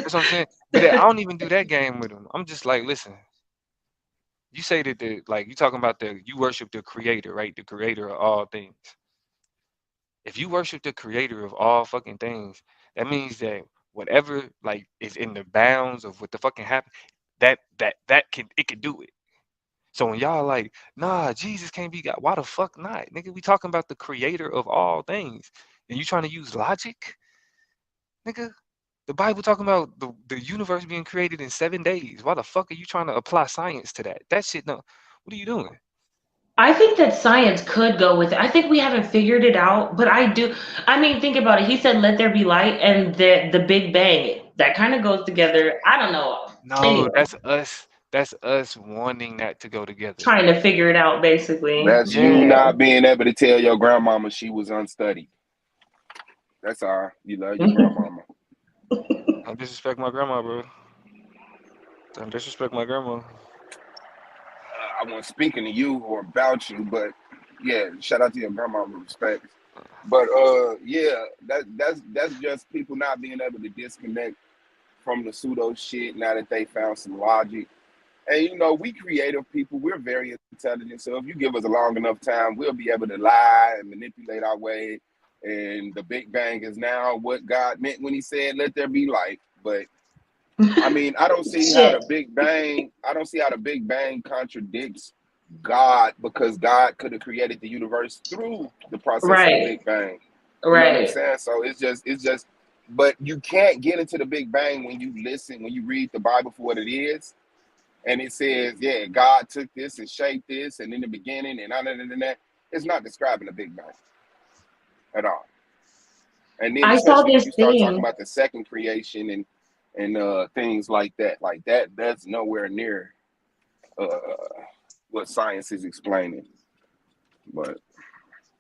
that's what I'm saying. But I don't even do that game with them. I'm just like, listen, you say that you talking about you worship the Creator, right? The Creator of all things. If you worship the Creator of all fucking things, that means that whatever is in the bounds of what the fucking happened, that can do it. So when y'all like, nah, Jesus can't be God, why the fuck not? Nigga, we talking about the creator of all things. And you trying to use logic? Nigga, the Bible talking about the universe being created in 7 days. Why the fuck are you trying to apply science to that? That shit, no. What are you doing? I think that science could go with it. I think we haven't figured it out, but I do. I mean, think about it. He said, "Let there be light," and the Big Bang. That kind of goes together. I don't know. No, Anyway, that's us. That's us wanting that to go together. trying to figure it out, basically. That's you Yeah. Yeah. not being able to tell your grandmama she was unstudied. That's all. You love your grandmama. Don't disrespect my grandma, bro. Don't disrespect my grandma. I wasn't speaking to you or about you, but yeah, shout out to your grandma with respect. But yeah, that's just people not being able to disconnect from the pseudo shit now that they found some logic. And we creative people, we're very intelligent. So if you give us a long enough time, we'll be able to lie and manipulate our way. And the Big Bang is now what God meant when he said, let there be light. But I mean, I don't see how Shit. the Big Bang contradicts God because God could have created the universe through the process of the Right. Big Bang. You know what I'm Right. saying? So it's just but you can't get into the Big Bang when you read the Bible for what it is. And it says, yeah, God took this and shaped this, and in the beginning, and that. It's not describing the Big Bang at all. And then, I saw especially when this you start talking thing. about the second creation and things like that's nowhere near uh, what science is explaining. But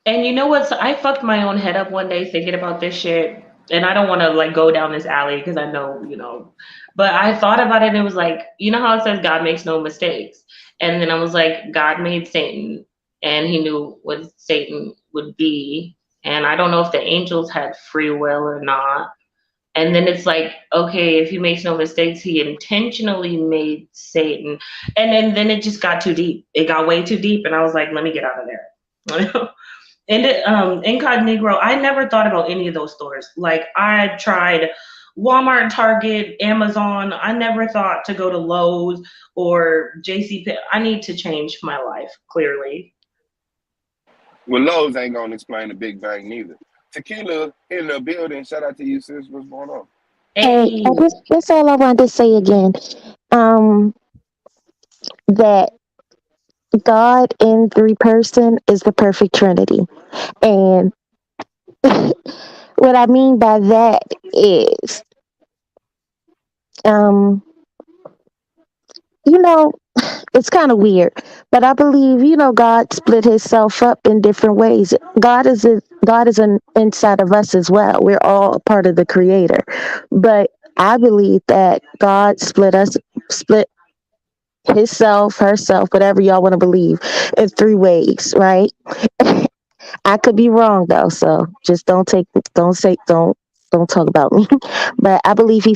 And you know what? So I fucked my own head up one day thinking about this shit. And I don't want to like go down this alley because I know. But I thought about it and it was like, you know how it says God makes no mistakes? And then I was like, God made Satan and he knew what Satan would be. And I don't know if the angels had free will or not. And then it's like, okay, if he makes no mistakes, he intentionally made Satan. And then it just got too deep. It got way too deep. And I was like, let me get out of there. And Incognito, I never thought about any of those stores. Like I tried Walmart, Target, Amazon. I never thought to go to Lowe's or JC. I need to change my life, clearly. well, Lowe's ain't gonna explain the Big Bang neither. Tequila in the building. Shout out to you, sis. What's going on? Hey, Hey, that's all I wanted to say again. Um, that God in three person is the perfect Trinity, and what I mean by that is, um, you know, it's kind of weird, but I believe God split Himself up in different ways. God is inside of us as well. We're all a part of the Creator, but I believe that God split Himself, herself, whatever y'all want to believe, in three ways, right? I could be wrong though, so just don't talk about me. But I believe he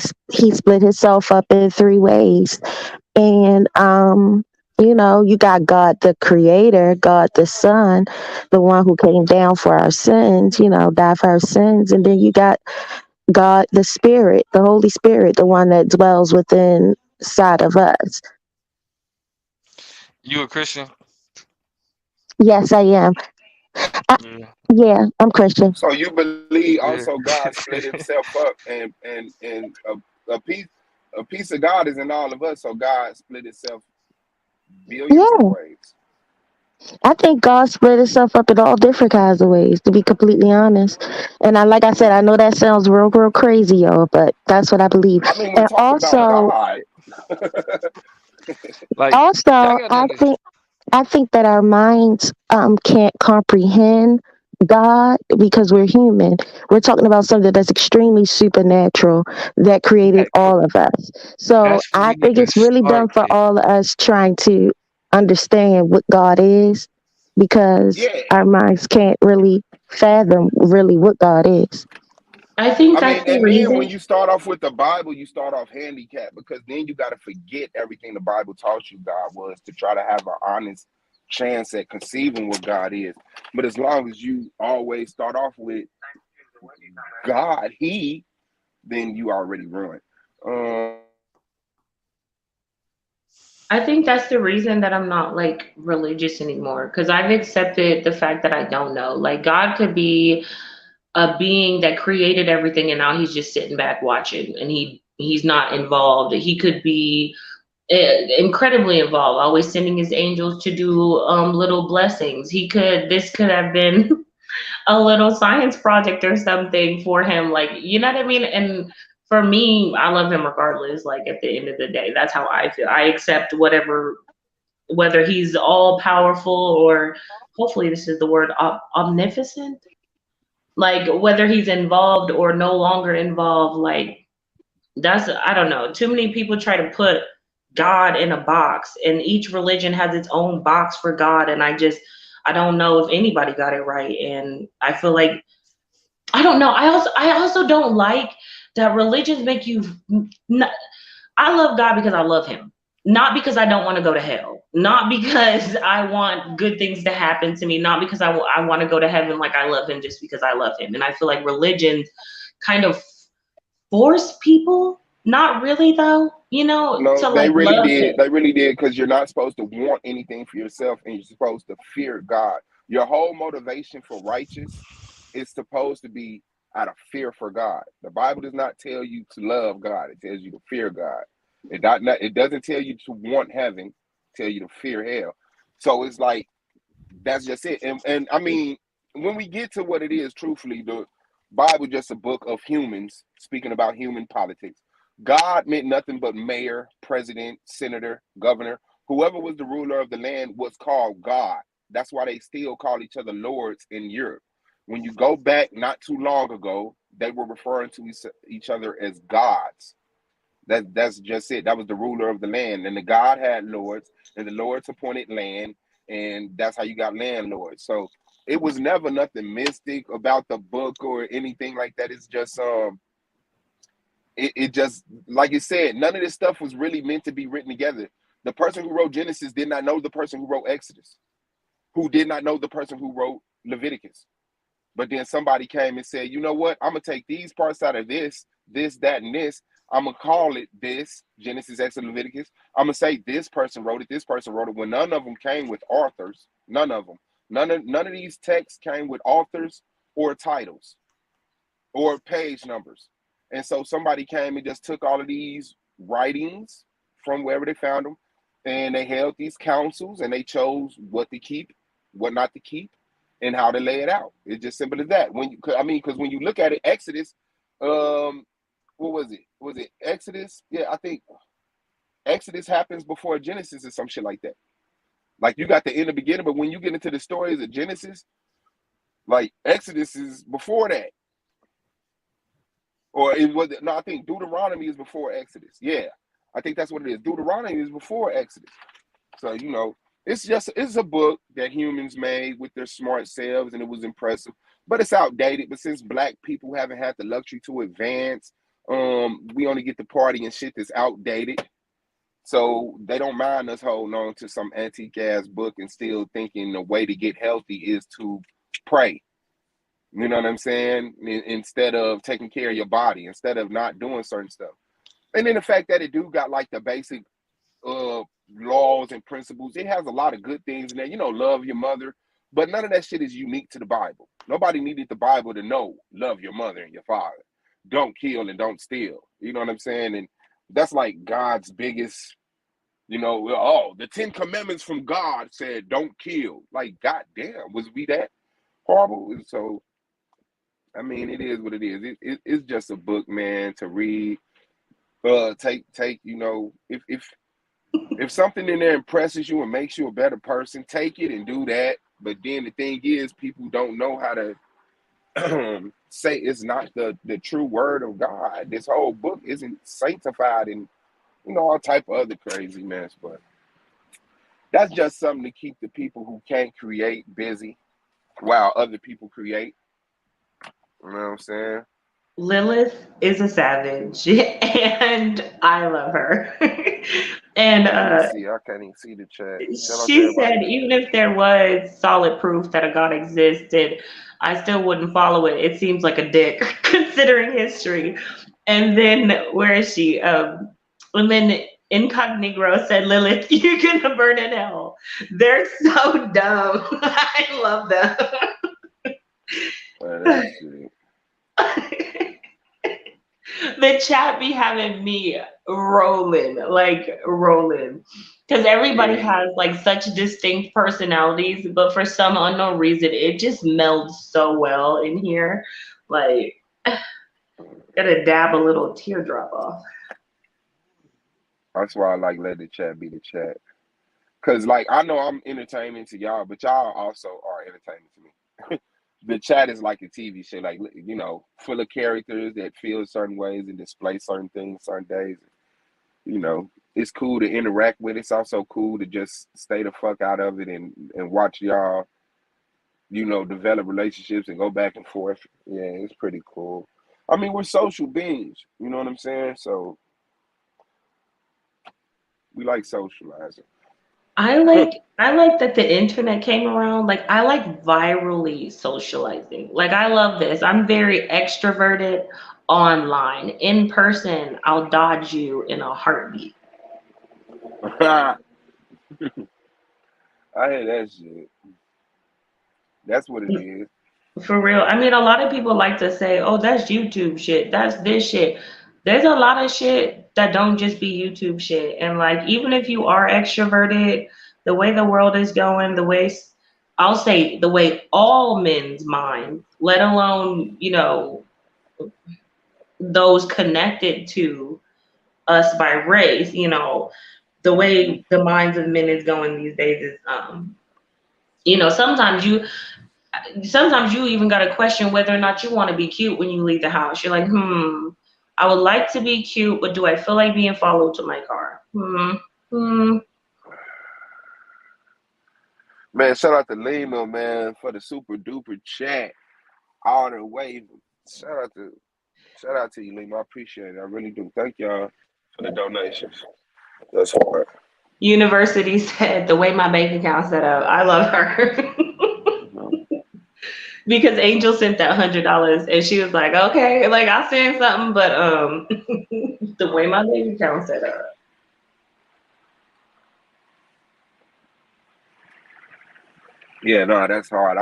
split himself up in three ways, and You know, you got God the Creator, God the Son, the one who came down for our sins, you know, died for our sins. And then you got God the Spirit, the Holy Spirit, the one that dwells within side of us. You a Christian? Yes, I am. I, Yeah. yeah, I'm Christian. So you believe Yeah. also God split himself up, and a piece of God is in all of us. So God split itself billions of Yeah, ways. I think God split itself up in all different kinds of ways, to be completely honest. And like I said, I know that sounds real, real crazy, y'all, but that's what I believe. I mean, we And talk about God. Like y'all also, gotta understand. I think that our minds can't comprehend God because we're human. We're talking about something that's extremely supernatural that created But all of us. So that's where I we need think to it's really start dumb for at. all of us trying to understand what God is because Yeah, our minds can't really fathom really what God is. I think I that's mean, the and then when reason. you start off with the Bible, you start off handicapped because then you got to forget everything the Bible taught you God was to try to have an honest chance at conceiving what God is. But as long as you always start off with God, then you already ruined. I think that's the reason that I'm not like religious anymore because I've accepted the fact that I don't know. Like God could be a being that created everything and now he's just sitting back watching and he's not involved. He could be incredibly involved, always sending his angels to do little blessings. This could have been a little science project or something for him, like, you know what I mean? And for me, I love him regardless. Like at the end of the day, that's how I feel. I accept whatever, whether he's all powerful or hopefully this is the word omnificent, like whether he's involved or no longer involved. Like that's, I don't know, too many people try to put God in a box and each religion has its own box for God. And I don't know if anybody got it right. And I feel like, I don't know. I also don't like that religions make you. I love God because I love Him, not because I don't want to go to hell, not because I want good things to happen to me, not because I want to go to heaven. Like I love Him just because I love Him, and I feel like religions kind of force people. Not really though, No, to they like really love did. Him. They really did because you're not supposed to want anything for yourself and you're supposed to fear God. Your whole motivation for righteous is supposed to be out of fear for God. The Bible does not tell you to love God, it tells you to fear God. It doesn't tell you to want heaven, it tells you to fear hell. So it's like that's just it. And I mean, when we get to what it is, truthfully, the Bible just a book of humans speaking about human politics. God meant nothing but mayor, president, senator, governor, whoever was the ruler of the land was called God. That's why they still call each other lords in Europe. When you go back not too long ago, they were referring to each other as gods. That's just it. That was the ruler of the land, and the God had lords, and the lords appointed land, and that's how you got landlords. So it was never nothing mystic about the book or anything like that. It's just it just like you said, none of this stuff was really meant to be written together. The person who wrote Genesis did not know the person who wrote Exodus, who did not know the person who wrote Leviticus. But then somebody came and said, you know what? I'm gonna take these parts out of this, that, and this. I'm gonna call it this Genesis, Exodus, Leviticus. I'm gonna say this person wrote it. This person wrote it. When none of them came with authors, none of them, none of these texts came with authors or titles or page numbers. And so somebody came and just took all of these writings from wherever they found them, and they held these councils and they chose what to keep, what not to keep, and how to lay it out. It's just simple as that. Because when you look at it, Exodus, what was it? Was it Exodus? Yeah, I think Exodus happens before Genesis or some shit like that. Like you got the end and beginning, but when you get into the stories of Genesis, like Exodus is before that. Or it was no, I think Deuteronomy is before Exodus. Yeah, I think that's what it is. Deuteronomy is before Exodus. So it's a book that humans made with their smart selves, and it was impressive. But it's outdated. But since Black people haven't had the luxury to advance, we only get the party and shit that's outdated. So they don't mind us holding on to some antique ass book and still thinking the way to get healthy is to pray. You know what I'm saying? Instead of taking care of your body, instead of not doing certain stuff. And then the fact that it do got like the basic laws and principles, it has a lot of good things in there. You know, love your mother, but none of that shit is unique to the Bible. Nobody needed the Bible to know love your mother and your father. Don't kill and don't steal. You know what I'm saying? And that's like God's biggest, you know, oh, the 10 commandments from God said don't kill. Like, goddamn, was we that horrible? So, I mean, it is what it is. It's just a book, man, to read. Take, you know, if something in there impresses you and makes you a better person, take it and do that. But then the thing is, people don't know how to say it's not the true word of God. This whole book isn't sanctified and, you know, all type of other crazy mess. But that's just something to keep the people who can't create busy while other people create. You know what I'm saying? Lilith is a savage, and I love her. And Let me see. I can't even see the chat. Shout out to she everybody. said even if there was solid proof that a God existed, I still wouldn't follow it. It seems like a dick considering history. And then where is she? And then Incognito said, Lilith, you're gonna burn in hell. They're so dumb. I love them. That shit. The chat be having me rolling, like rolling. Because everybody Yeah. has like such distinct personalities, but for some unknown reason, it just melds so well in here. Like, gotta dab a little teardrop off. That's why I like let the chat be the chat. Cause like I know I'm entertaining to y'all, but y'all also are entertaining to me. The chat is like a TV show, like, you know, full of characters that feel certain ways and display certain things certain days. You know, it's cool to interact with. It's also cool to just stay the fuck out of it and watch y'all, you know, develop relationships and go back and forth. Yeah, it's pretty cool. I mean, we're social beings, you know what I'm saying? So we like socializing. I like that the internet came around. Like I like virally socializing. Like I love this. I'm very extroverted online. In person, I'll dodge you in a heartbeat. I hear that shit. That's what it is. For real. I mean, a lot of people like to say, "Oh, that's YouTube shit. That's this shit." There's a lot of shit that don't just be YouTube shit. And like, even if you are extroverted, the way the world is going, the way I'll say the way all men's minds, let alone, you know, those connected to us by race, you know, the way the minds of men is going these days is, you know, sometimes you even got to question whether or not you want to be cute when you leave the house. You're like, I would like to be cute, but do I feel like being followed to my car? Man, shout out to Lima, man, for the super duper chat all the way. Shout out to you, Lima. I appreciate it. I really do. Thank y'all for the donations. That's hard. University said the way my bank account set up. I love her. Because Angel sent that $100 and she was like, okay, like I'll send something, but the way my bank account set up. Yeah, no, that's hard.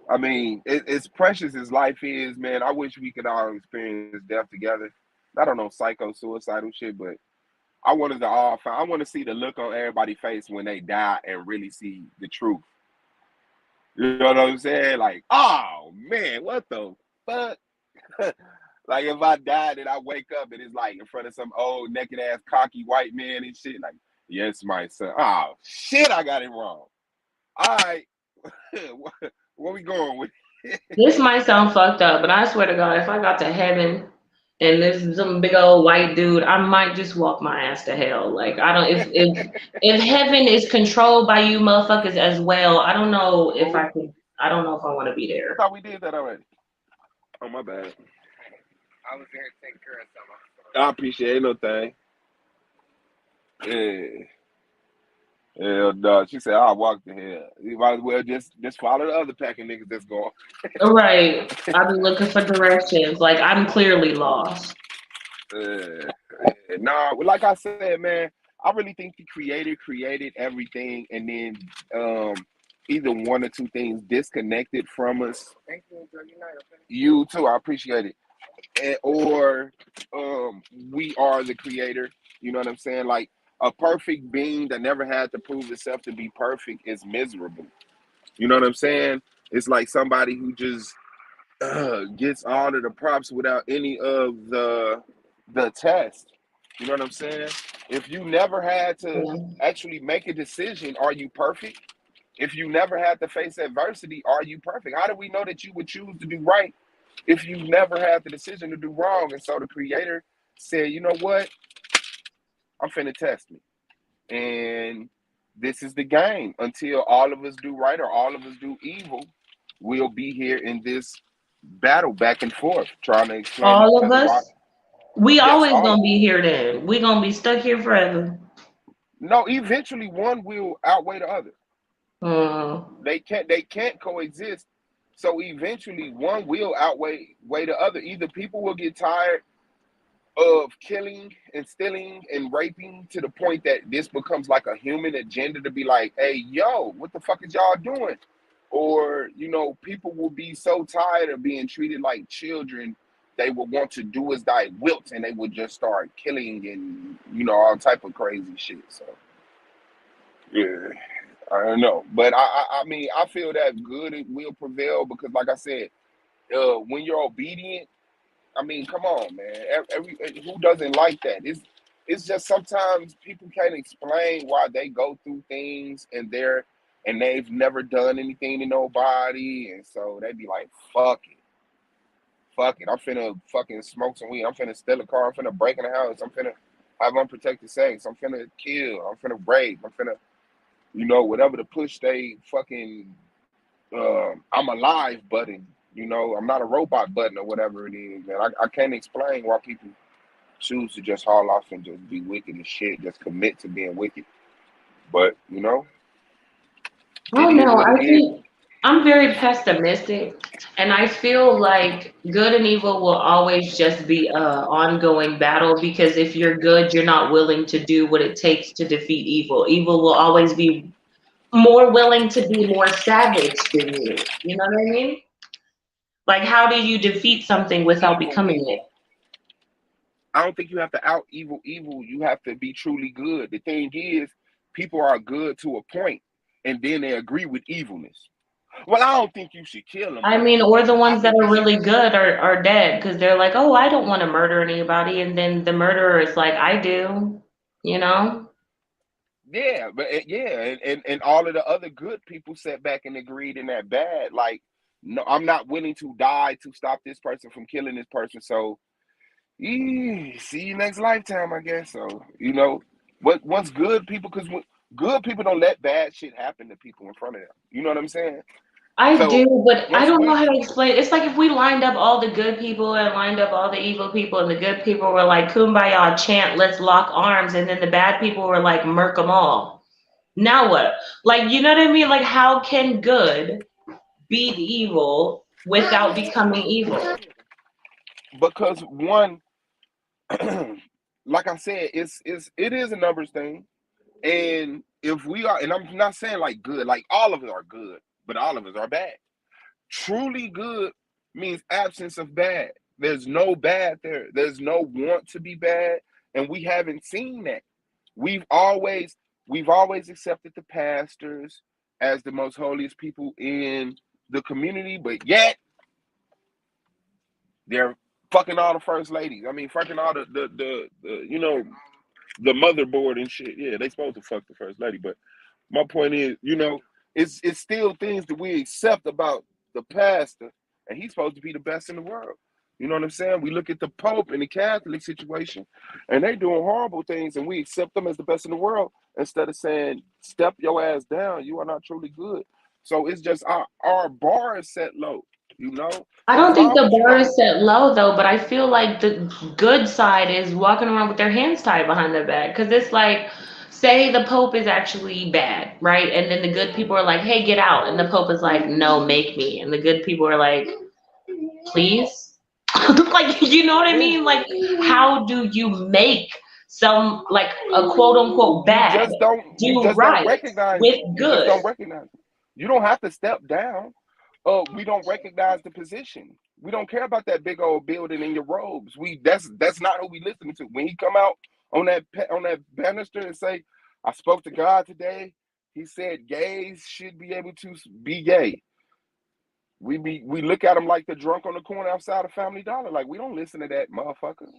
I mean, as precious as life is, man, I wish we could all experience death together. I don't know, psycho suicidal shit, but I wanted to all I want to see the look on everybody's face when they die and really see the truth. You know what I'm saying? Like, oh man, what the fuck? Like if I died and I wake up and it's like in front of some old naked ass cocky white man and shit, like, yes, my son. Oh shit, I got it wrong. All right. Where we going with This might sound fucked up, but I swear to God, if I got to heaven and there's some big old white dude, I might just walk my ass to hell. Like I don't if heaven is controlled by you motherfuckers as well, I don't know if I could. I don't know if I want to be I there. thought we did that already. Oh my bad. I was there taking care of something. I appreciate it, no thing. Yeah. Hell no. She said, I'll walk the hell. You might as well just follow the other pack of niggas that's going. Right. I'll be looking for directions. Like I'm clearly lost. Nah, well, like I said, man, I really think the creator created everything and then either one or two things disconnected from us. Thank you, enjoy your night, okay? You too, I appreciate it. Or we are the creator. You know what I'm saying? Like a perfect being that never had to prove itself to be perfect is miserable. You know what I'm saying? It's like somebody who just gets all of the props without any of the test. You know what I'm saying? If you never had to Yeah. actually make a decision, are you perfect? If you never had to face adversity, are you perfect? How do we know that you would choose to do right if you never had the decision to do wrong? And so the creator said, you know what? I'm finna test me. And this is the game. Until all of us do right or all of us do evil, we'll be here in this battle back and forth, trying to explain to each All of other why. us, we Yes, always all of gonna us. be here then. We gonna be stuck here forever. No, eventually one will outweigh the other. Hmm. They can't coexist. So eventually one will outweigh the other. Either people will get tired of killing and stealing and raping to the point that this becomes like a human agenda to be like, hey, yo, what the fuck is y'all doing? Or, people will be so tired of being treated like children, they will want to do as thy wilt and they will just start killing and, all type of crazy shit. So, yeah, I don't know. But I mean, I feel that good it will prevail because, like I said, when you're obedient, I mean, come on, man. Who doesn't like that? It's just sometimes people can't explain why they go through things and they've never done anything to nobody, and so they be like, fuck it. I'm finna fucking smoke some weed. I'm finna steal a car. I'm finna break in the house. I'm finna have unprotected sex. I'm finna kill. I'm finna rape. I'm finna, whatever to push they fucking I'm alive button. I'm not a robot button or whatever it is, man. I can't explain why people choose to just haul off and just be wicked as shit, just commit to being wicked. But, I it don't is know. what it I is. think I'm very pessimistic, and I feel like good and evil will always just be a ongoing battle because if you're good, you're not willing to do what it takes to defeat evil. Evil will always be more willing to be more savage than you. You know what I mean? Like, how do you defeat something without Evil, becoming it? evil. I don't think you have to out evil. You have to be truly good. The thing is, people are good to a point, and then they agree with evilness. Well, I don't think you should kill them, I but mean, or the I ones that think you are should. really good are dead because they're like, oh, I don't want to murder anybody. And then the murderer is like, I do, you know? Yeah, but yeah, and all of the other good people sat back and agreed in that bad. Like, no, I'm not willing to die to stop this person from killing this person. So, see you next lifetime, I guess. So, what once good people, because good people don't let bad shit happen to people in front of them. You know what I'm saying? I So do, but I once don't know we, how to explain. It's like if we lined up all the good people and lined up all the evil people, and the good people were like, kumbaya, chant, let's lock arms. And then the bad people were like, murk them all. Now what? Like, you know what I mean? Like, how can good beat evil without becoming evil? because one, like I said, it is a numbers thing. And if we are, and I'm not saying like good, like all of us are good, but all of us are bad. Truly good means absence of bad. There's no bad there. There's no want to be bad, and we haven't seen that. We've always we've always accepted the pastors as the most holiest people in the community, but yet they're fucking all the first ladies. I mean, fucking all the motherboard and shit. Yeah, they supposed to fuck the first lady, but my point is, it's still things that we accept about the pastor, and he's supposed to be the best in the world. You know what I'm saying? We look at the Pope and the Catholic situation, and they doing horrible things, and we accept them as the best in the world instead of saying, "Step your ass down. You are not truly good." So it's just our bar is set low. I As don't think long the as you bar don't. is set low though, but I feel like the good side is walking around with their hands tied behind their back. Because it's like, say the Pope is actually bad, right? And then the good people are like, hey, get out. And the Pope is like, no, make me. And the good people are like, please? Like, you know what I Yeah. mean? Like, how do you make some, like, a quote unquote bad You do just don't right recognize with it. You just good? don't recognize it. You don't have to step down. We don't recognize the position. We don't care about that big old building in your robes. That's not who we listening to. When he come out on that banister and say, I spoke to God today, he said gays should be able to be gay. We look at him like the drunk on the corner outside of Family Dollar. Like, we don't listen to that motherfucker.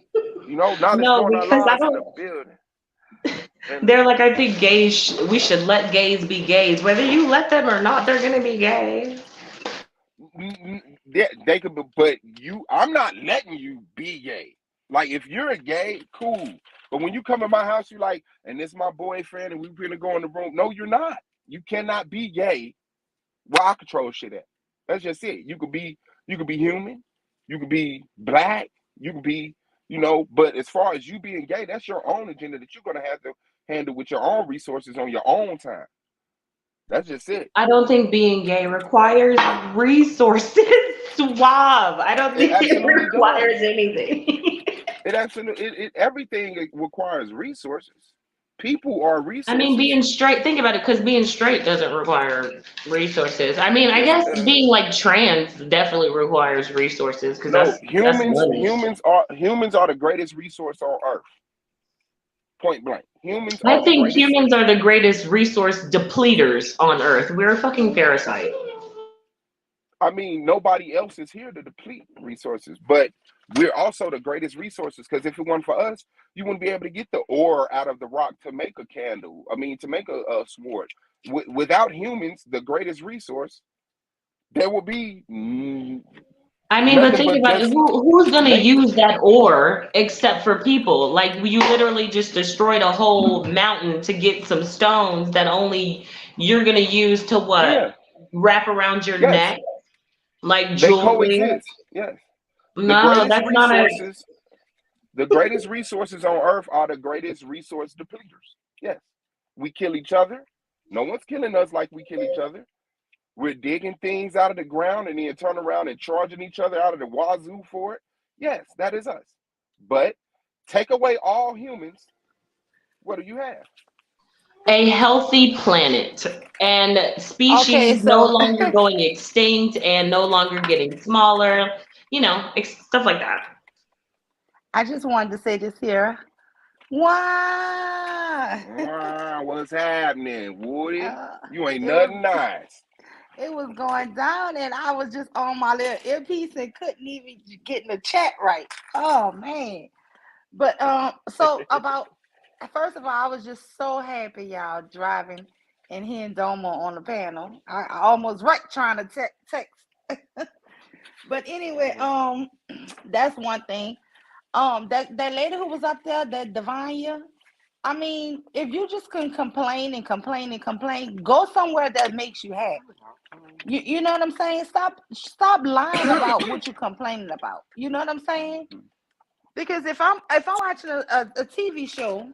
You know, knowledge No, born our because I lives in the don't. building. And They're like, I think gays, we should let gays be gays. Whether you let them or not, they're going to be gay. they could be, but I'm not letting you be gay. Like, if you're a gay, cool. But when you come in my house, you like, and this my boyfriend, and we gonna go in the room. No, you're not. You cannot be gay. Well, I control shit at. That's just it. You could be human. You could be black. You could be, But as far as you being gay, that's your own agenda that you're gonna have to handle with your own resources on your own time. That's just it. I don't think being gay requires resources. Suave. I don't It think it absolutely requires does. anything. It absolutely everything requires resources. People are I mean, resources. being straight, think about it, because being straight doesn't require resources. I mean, I Yes, it guess does. being like trans definitely requires resources because No, that's humans money. humans are the greatest resource on earth. Point blank. Humans are I the think greatest. humans are the greatest resource depleters on Earth. We're a fucking parasite. I mean, nobody else is here to deplete resources, but we're also the greatest resources because if it weren't for us, you wouldn't be able to get the ore out of the rock to make a candle. I mean, to make a sword. Without humans, the greatest resource, there will be I mean, but nothing think but about it. just Who's gonna nature. use that ore except for people? Like you literally just destroyed a whole mountain to get some stones that only you're gonna use to what? Yeah. Wrap around your Yes. neck like They jewelry? coexist. Yes. The No, greatest that's not a. resources, the greatest resources on earth are the greatest resource depleters. Yes. We kill each other. No one's killing us like we kill each other. We're digging things out of the ground and then turn around and charging each other out of the wazoo for it. Yes, that is us. But take away all humans, what do you have? A healthy planet and Okay, species no so longer going extinct and no longer getting smaller, stuff like that. I just wanted to say this here. Why? What's happening, Woody? Uh, You ain't it was nothing nice. it was going down, and I was just on my little earpiece and couldn't even get in the chat right. Oh man! But so about first of all, I was just so happy y'all driving and hearing Domo on the panel. I almost right trying to text. But anyway, that's one thing. That lady who was up there, that Divine, I mean, if you just can complain and complain and complain, go somewhere that makes you happy. You know what I'm saying? Stop lying about what you're complaining about. You know what I'm saying? Because if I'm watching a TV show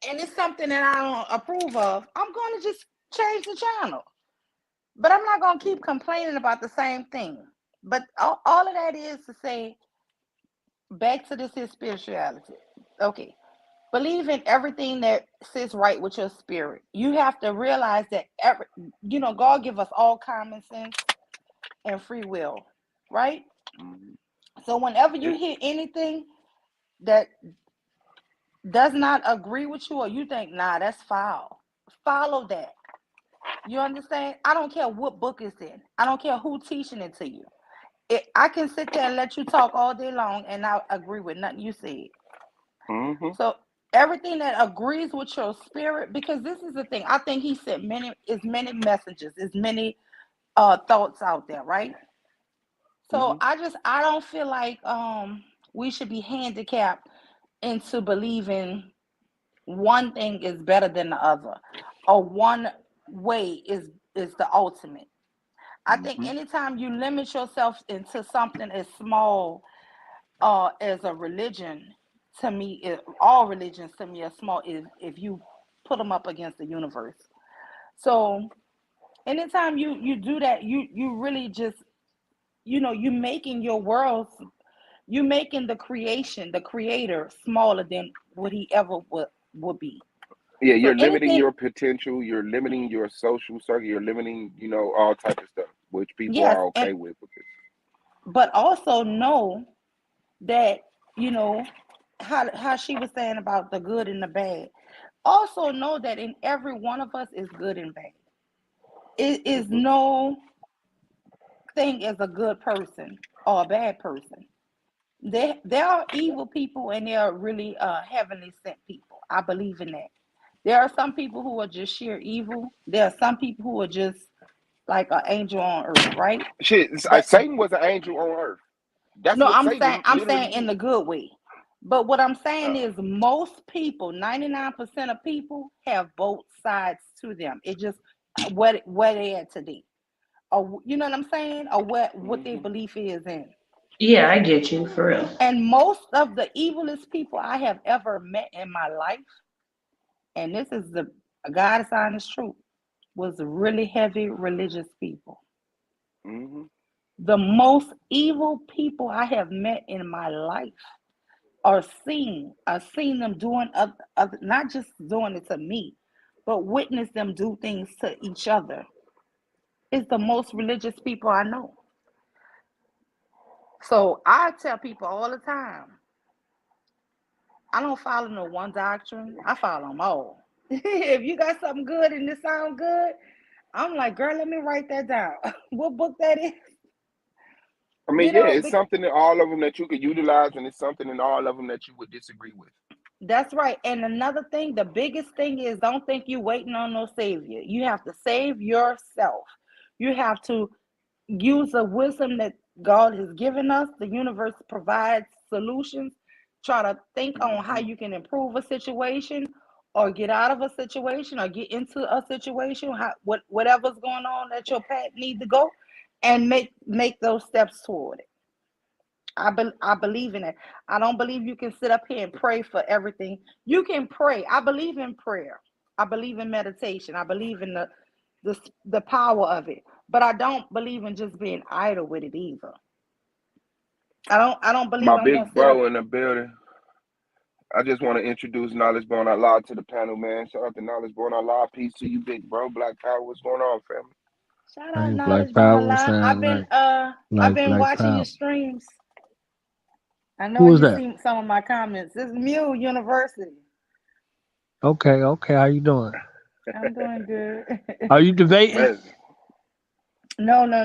and it's something that I don't approve of, I'm going to just change the channel. But I'm not going to keep complaining about the same thing. But all of that is to say, back to this is spirituality. Okay. Believe in everything that sits right with your spirit. You have to realize that God give us all common sense and free will, right? Mhm. So whenever you It, hear anything that does not agree with you or you think, nah, that's foul, follow that. You understand? I don't care what book it's in. I don't care who teaching it to you. I can sit there and let you talk all day long and not agree with nothing you said. mm-hmm. So everything that agrees with your spirit, because this is the thing. I think he sent many messages, as many thoughts out there, right? So Mm-hmm. I don't feel like we should be handicapped into believing one thing is better than the other, or one way is the ultimate. I think Mm-hmm. anytime you limit yourself into something as small as a religion, to me, all religions to me are small if you put them up against the universe. So anytime you do that, you really just, you making your world, you making the creator smaller than what he ever would be. Yeah, So you're limiting anything, your potential. You're limiting your social circle. You're limiting, all type of stuff, which people yes, are and okay with because. but also know that, how she was saying about the good and the bad. Also know that in every one of us is good and bad. It is Hmm. no thing as a good person or a bad person. There are evil people and there are really heavenly sent people. I believe in that. There are some people who are just sheer evil. There are some people who are just like an angel on earth, right? Shit, But Satan was an angel on earth. That's no, what I'm Satan saying literally in the is. good way. But what I'm saying Uh, is most people, 99% of people have both sides to them. It just where they at today. Or you know what I'm saying? Or what their hmm belief is in. Yeah, I get you for real. And most of the evilest people I have ever met in my life, and this is the God's honest truth, was really heavy religious people. hmm The most evil people I have met in my life or seen, I've seen them doing other, not just doing it to me, but witness them do things to each other. It's the most religious people I know. So I tell people all the time, I don't follow no one doctrine. I follow them all. If you got something good and it sound good, I'm like, girl, let me write that down. What book that is? I mean, You yeah, know, it's something in all of them that you could utilize, and it's something in all of them that you would disagree with. that's right. And another thing, the biggest thing is don't think you waiting on no savior. You have to save yourself. You have to use the wisdom that God has given us. The universe provides solutions. Try to think on how Hmm. you can improve a situation or get out of a situation or get into a situation, whatever's going on that your path need to go, and make those steps toward it. I believe in it. I don't believe you can sit up here and pray for everything. You can pray. I believe in prayer. I believe in meditation. I believe in the power of it. But I don't believe in just being idle with it either. I don't believe My I'm gonna big sit up. bro in the building. I just want to introduce Knowledge Born Out Loud to the panel, man. Shout out to Knowledge Born Out Loud. Peace to you, big bro. Black Power. What's going on, family? Shout out Hey, Black knowledge born Power alive. sound I've like been Black watching your Power. streams. I know Who is you that? see some of my comments. This is Mule University. Okay, okay. How you doing? I'm doing good. Are you debating? Man,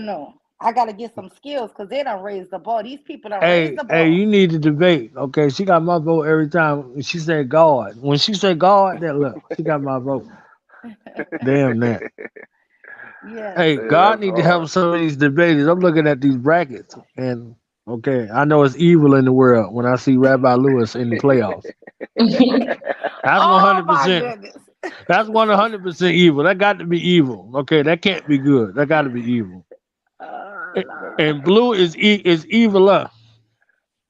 No. I gotta get some skills because they don't raise the bar. These people don't raise Hey, the hey, bar. you need to debate. Okay, she got my vote every time she said God. When she said God, that look, she got my vote. Damn that. Yes. Hey, yeah, God that's need to hard. help some of these debaters. I'm looking at these brackets, and okay, I know it's evil in the world when I see Rabbi Lewis in the playoffs. That's Oh my 100%. goodness. That's 100% evil. That got to be evil. Okay, that can't be good. That got to be evil. Oh A- Lord. And Blue is eviler.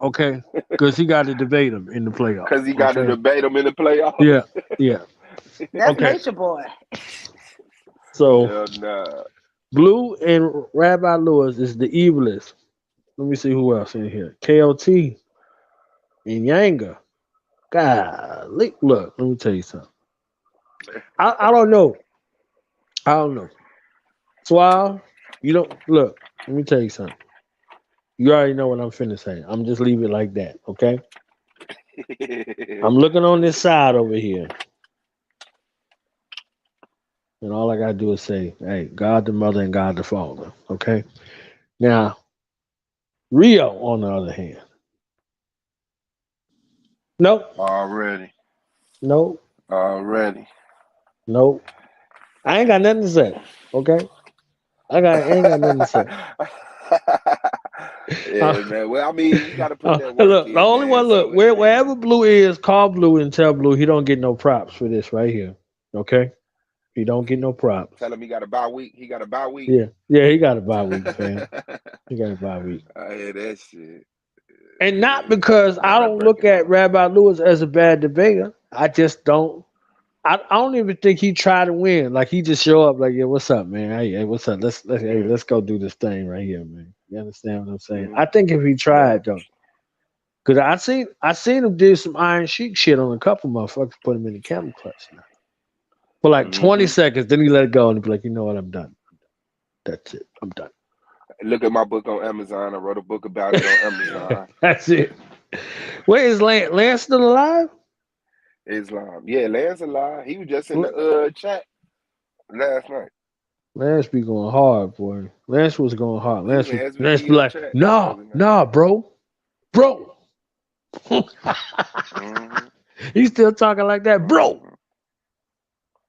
Okay, because he got to debate him in the Because playoffs. he got to Okay, debate him in the playoffs. yeah, yeah. That's Okay, nature boy. so Yeah, nah. Blue and Rabbi Lewis is the evilest. Let me see who else in here. KOT and Yanga. God, look, let me tell you something. I don't know. I don't know. Swile, you don't look. Let me tell you something. You already know what I'm finna say. I'm just leave it like that, okay? I'm looking on this side over here, and all I gotta do is say, "Hey, God the Mother and God the Father." Okay. Now, Rio, on the other hand, nope, Already. nope, Already. nope. I ain't got nothing to say. Okay, I ain't got nothing to say. Yeah, man. Well, I mean, you got to put that work Look, the in, only man. one, look, So, I mean, wherever Blue is, call Blue and tell Blue he don't get no props for this right here. Okay, he don't get no props. tell him he got a bye week. He got a bye week. Yeah, yeah, he got a bye week, fam. He got a bye week. I hear that shit. And not because I Gotta don't break look it at down. Rabbi Lewis as a bad debater. I just don't. I don't even think he tried to win. Like he just show up like, yeah, what's up, man? Hey, what's up? Let's go do this thing right here, man. You understand what I'm saying? Mm-hmm. I think if he Yeah. tried though, because I seen him do some Iron Sheik shit on a couple motherfuckers, put him in the camel clutch now for like 20 Mm-hmm. seconds. Then he let it go and be like, you know what? I'm done. That's it. I'm done. Look at my book on Amazon. I wrote a book about it on Amazon. That's it. Where is Lance? Lance still alive? Islam. Yeah, Lance alive. He was just in L- the chat last night. Lance be going hard, boy. Lance was going hard. He was in Lance be SVDL like, chat the nah, other night. nah, bro. Mm-hmm. He still talking like that, bro. Mm-hmm.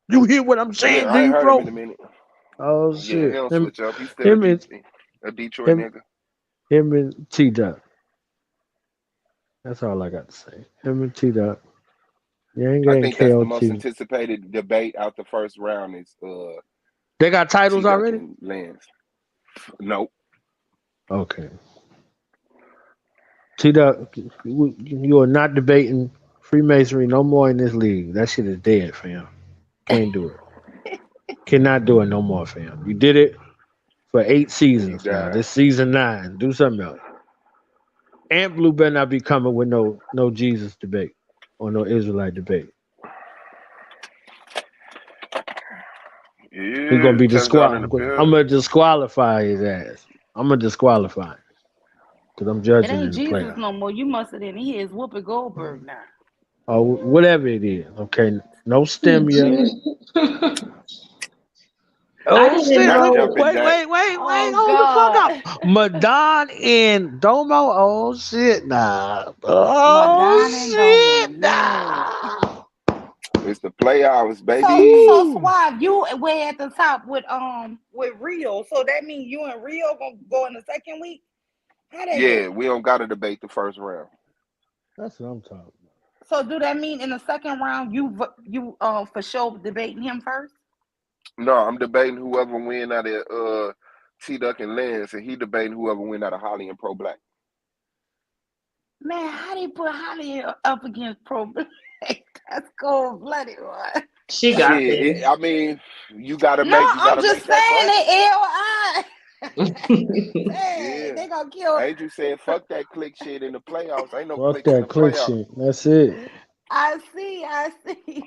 You hear what I'm Yeah, saying, I do ain't you, heard him in bro? a minute. Oh Yeah, he shit. don't Him, switch up. He's still him and a Detroit him, nigga. him and T Dot. That's all I got to say. Him and T Dot. I Yanga and think that's the most KOT. anticipated debate out the first round is They got titles T Duck already? and Lance. Nope. Okay. T Dot, you are not debating Freemasonry no more in this league. That shit is dead, fam. Can't do it. Cannot do it no more, fam. You did it for 8 Yeah, he seasons now. died. This season 9. Do something else. And Blue better not be coming with no Jesus debate or no Israelite debate. He's gonna Yeah, be touchdown in the disqualified. I'm building. gonna disqualify his ass. I'm gonna disqualify him because I'm It judging ain't in the Jesus playoff. no more. You must have didn't hear it's Whoopi Goldberg now. Or whatever it is. Okay, no stem yet. I Oh didn't shit! Not know. jumping jack. Wait! Oh Hold the fuck God. up, Madon and Domo. Oh shit! Nah. Oh Madonna and Domo. shit! Yeah. Nah. It's the playoffs, So Ooh. baby. Suave, you way at the top with Rio. So that means you and Rio gonna go in the second week? How that Yeah, go? we don't got to debate the first round. That's what I'm talking about. So do that mean in the second round you for sure debating him first? No, I'm debating whoever win out of T Duck and Lance, and he debating whoever win out of Holly and Pro Black. Man, how they put Holly up against Pro Black? That's cold blooded one. She got Shit, this. I mean, No, you I'm gotta just make that saying bracket. they LI. Hey, Yeah, they gonna kill. Angel said, "Fuck that click shit in the playoffs. Ain't no Fuck clicks in the that click playoffs." shit. That's it. I see.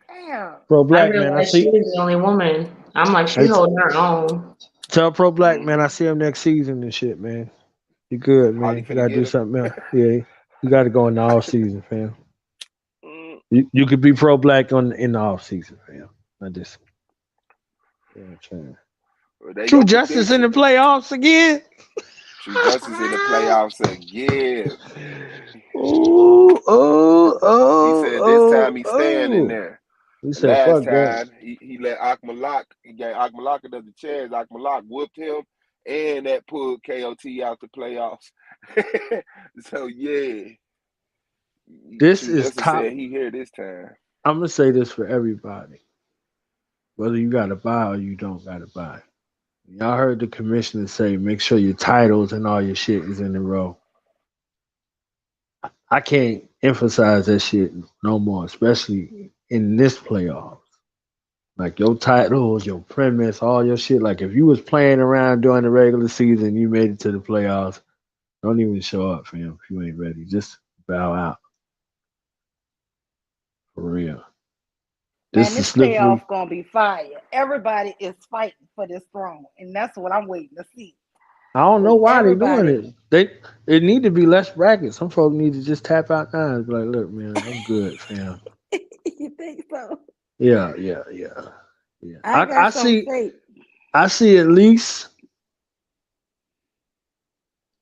Damn. Pro I Black man, I realized she see. was the only woman. I'm like, she Hey, holding her own. tell Pro Black man, I Mm-hmm. see him next season and shit, man. You good, Holly man. You finna gotta do get him. something else. Yeah, you gotta go in the off season, fam. Mm, You could be Pro Black in the off season, fam. I just yeah, trying. well, they True your Justice in the prediction. playoffs again. True Justice in the playoffs again. Oh, oh, He oh, said this time oh, he's staying in oh. there. He The said, last fuck that. time he let Akmalak, he gave Akmalak another chance. Akmalak whooped him, and that pulled KOT out the playoffs. So yeah, This True is Justice top. said he here this time. I'm gonna say this for everybody. Whether you gotta buy or you don't gotta buy. Y'all heard the commissioner say, make sure your titles and all your shit is in a row. I can't emphasize that shit no more, especially in this playoffs. Like your titles, your premise, all your shit. Like if you was playing around during the regular season, you made it to the playoffs. Don't even show up, fam. If you ain't ready, just bow out for real. Man, This is this slippery. playoff gonna be fire. Everybody is fighting for this throne, and that's what I'm waiting to see. I don't know Cause why they doing everybody, it. It need to be less brackets. Some folks need to just tap out now and be like, look, man, I'm good, fam. you think so? Yeah. I I got some see faith. I see at least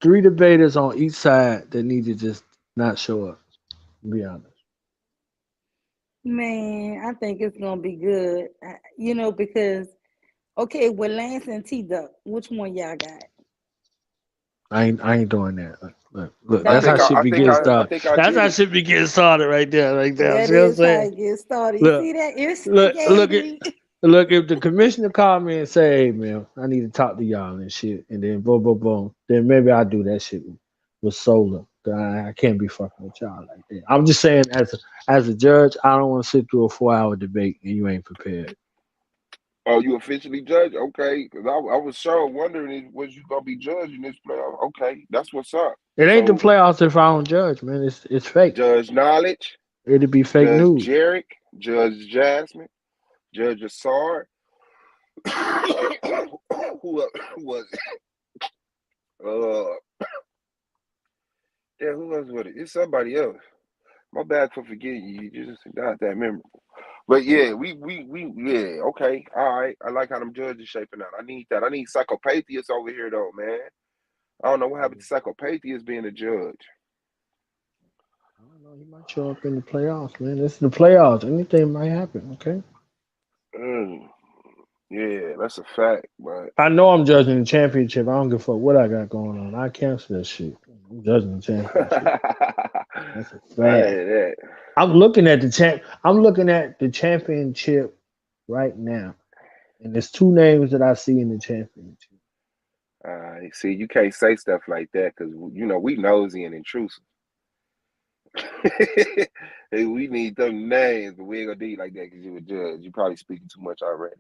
3 debaters on each side that need to just not show up. To be honest. Man, I think it's gonna be good. Because okay, with Lance and T Duck, which one y'all got? I ain't doing that. Look, I that's how think Domo. shit be getting I started. think I That's get how it. shit be getting started right there, like that. That See what I'm is how saying? it gets started. You Look, see that look, look at instigating? look. If the commissioner called me and say, "Hey, man, I need to talk to y'all and shit," and then boom, boom, boom, then maybe I'll do that shit. with solar. I can't be fucking with y'all like that. I'm just saying, as a judge, I don't want to sit through a 4-hour debate and you ain't prepared. Oh, you officially judge? Okay, because I was sure wondering, was you gonna be judging this playoff? Okay, that's what's up. It ain't the So, playoffs if I don't judge, man. It's fake. Judge Knowledge, It'd be fake Judge news. Jarek, Judge Jasmine, Judge Assard. Who was it? Yeah, who else was it? It's somebody else. My bad for forgetting you. You just not that memorable. But yeah, we yeah, okay. All right. I like how them judges shaping out. I need that. I need psychopathia over here though, man. I don't know what happened to psychopathia being a judge. I don't know. He might show up in the playoffs, man. This is the playoffs. Anything might happen. Okay. Yeah, that's a fact, but I know I'm judging the championship. I don't give a fuck what I got going on. I cancel that shit. I'm judging the championship. That's a I fact. hear that. I'm looking at the championship right now, and there's two names that I see in the championship. See, you can't say stuff like that because you know we nosy and intrusive. Hey, we need them names, but we ain't gonna do you like that because you a judge. You probably speaking too much already.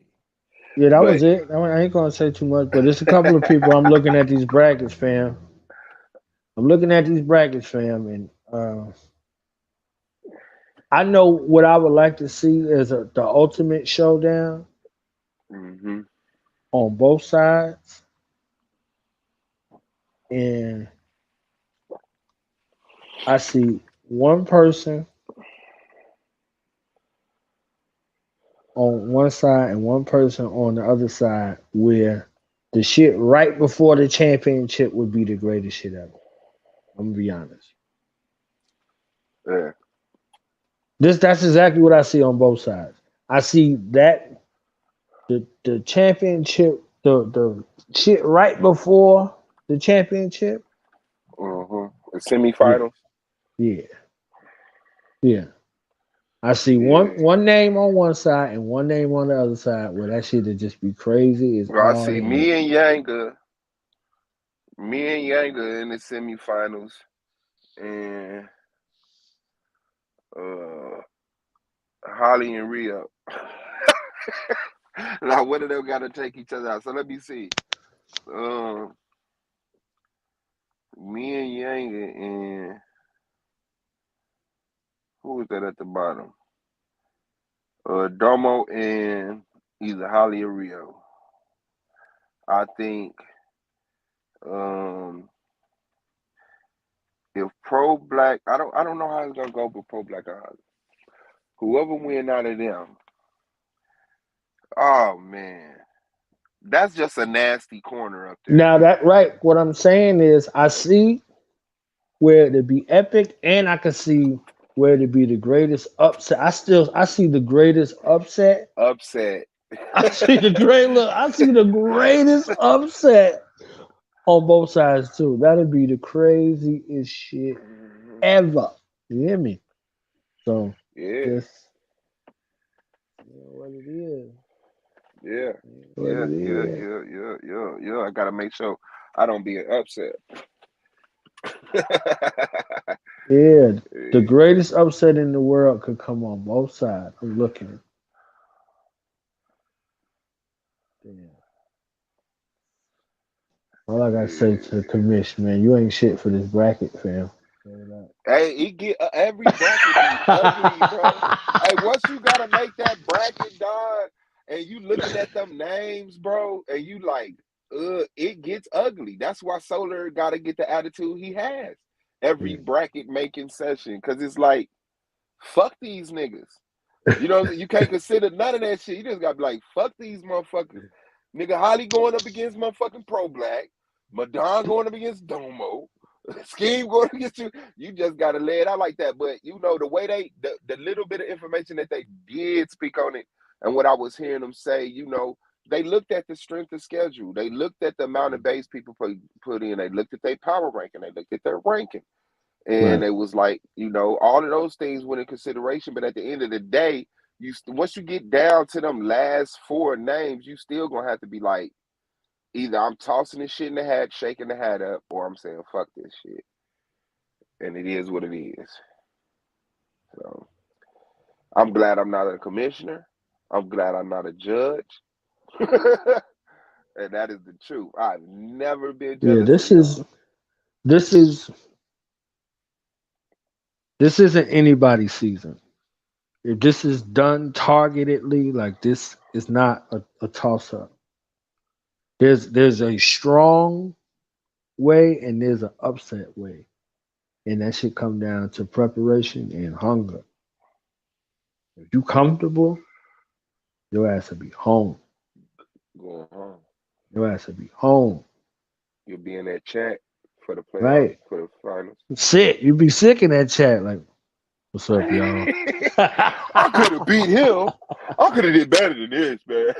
Yeah, that But was it. I ain't gonna say too much, but there's a couple of people I'm looking at these brackets, fam. And I know what I would like to see is the ultimate showdown mm-hmm. on both sides, and I see one person on one side and one person on the other side where the shit right before the championship would be the greatest shit ever. I'm gonna be honest. Yeah. That's exactly what I see on both sides. I see that the championship, the shit right before the championship. Mm-hmm. The Yeah, semifinals. yeah, yeah. I see Yeah. one name on one side and one name on the other side where that shit would just be crazy as Well, I all see hell. me and Yanga in the semifinals, and uh, Holly and Rio. Now, one of them got to take each other out. So let me see. Um, me and Yanga and who was that at the bottom? Domo and either Holly or Rio. I think um, if Pro Black, I don't know how it's gonna go with Pro Black or Holly. Whoever win out of them, oh man, that's just a nasty corner up there. Now that right, what I'm saying is I see where it'd be epic, and I can see where it'd be the greatest upset. I see the greatest upset. Upset. I see the I see the greatest upset on both sides too. That'd be the craziest shit ever. You hear me? So Yeah, just what it is. yeah, What yeah, it yeah, is. yeah, yeah, yeah, yeah. I gotta make sure I don't be upset. Yeah. The Yeah, greatest upset in the world could come on both sides. I'm looking. Damn. All I gotta say to the yeah. commission, man, you ain't shit for this bracket, fam. Hey, it get every bracket be ugly, bro. Hey, once you gotta make that bracket, dog, and you looking at them names, bro, and you like, it gets ugly. That's why Solar gotta get the attitude he has every Yeah. bracket making session, cause it's like, fuck these niggas. You know, you can't consider none of that shit. You just gotta be like, fuck these motherfuckers. Nigga Holly going up against motherfucking Pro Black, Madon going up against Domo. Scheme going against you. You just gotta lay it out like that. But you know, the way the little bit of information that they did speak on it, and what I was hearing them say, you know, they looked at the strength of schedule. They looked at the amount of base people put in. They looked at their power ranking. They looked at their ranking. And Right. it was like, you know, all of those things went in consideration. But at the end of the day, once you get down to them last four names, you still gonna have to be like, either I'm tossing this shit in the hat, shaking the hat up, or I'm saying fuck this shit. and it is what it is. So I'm glad I'm not a commissioner. I'm glad I'm not a judge. And that is the truth. I've never been Yeah, jealous of y'all. this is this isn't anybody's season. If this is done targetedly, like this is not a toss up. There's a strong way and there's an upset way. And that should come down to preparation and hunger. If you comfortable, your ass will be home. Going home. Your ass will be home. You'll be in that chat for the playoffs, Right? for the finals. Sick. You be sick in that chat. Like, what's up, y'all? I could have beat him. I could have did better than this, man.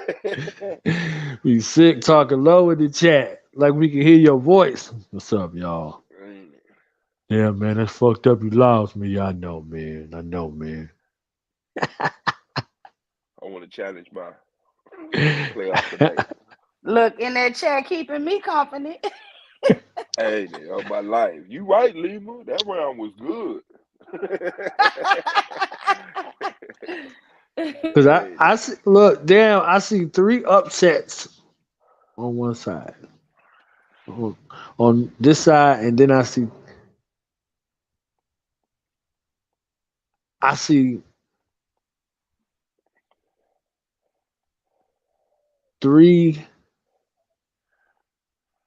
Be sick talking low in the chat. Like we can hear your voice. What's up, y'all? Yeah, man, that's fucked up. You lost me. Yeah, I know, man. I know, man. I want to challenge my playoff debate. Look in that chat, keeping me company. Hey, all my life. You right, Lima. That round was good. Because I see, look, damn, I see 3 upsets on one side. On this side, and then I see 3.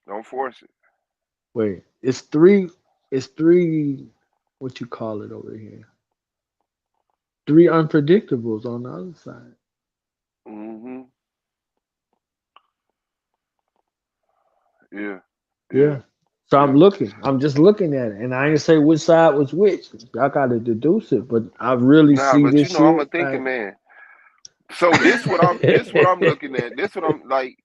Don't force it. Wait, it's 3. It's 3. What you call it over here? 3 unpredictables on the other side. Mm-hmm. Yeah. Yeah. So I'm looking. I'm just looking at it, and I ain't say which side was which. Y'all got to deduce it, but I really Nah, see but you this know I'm a shit. thinking Like, man. So this what I'm looking at. This what I'm like.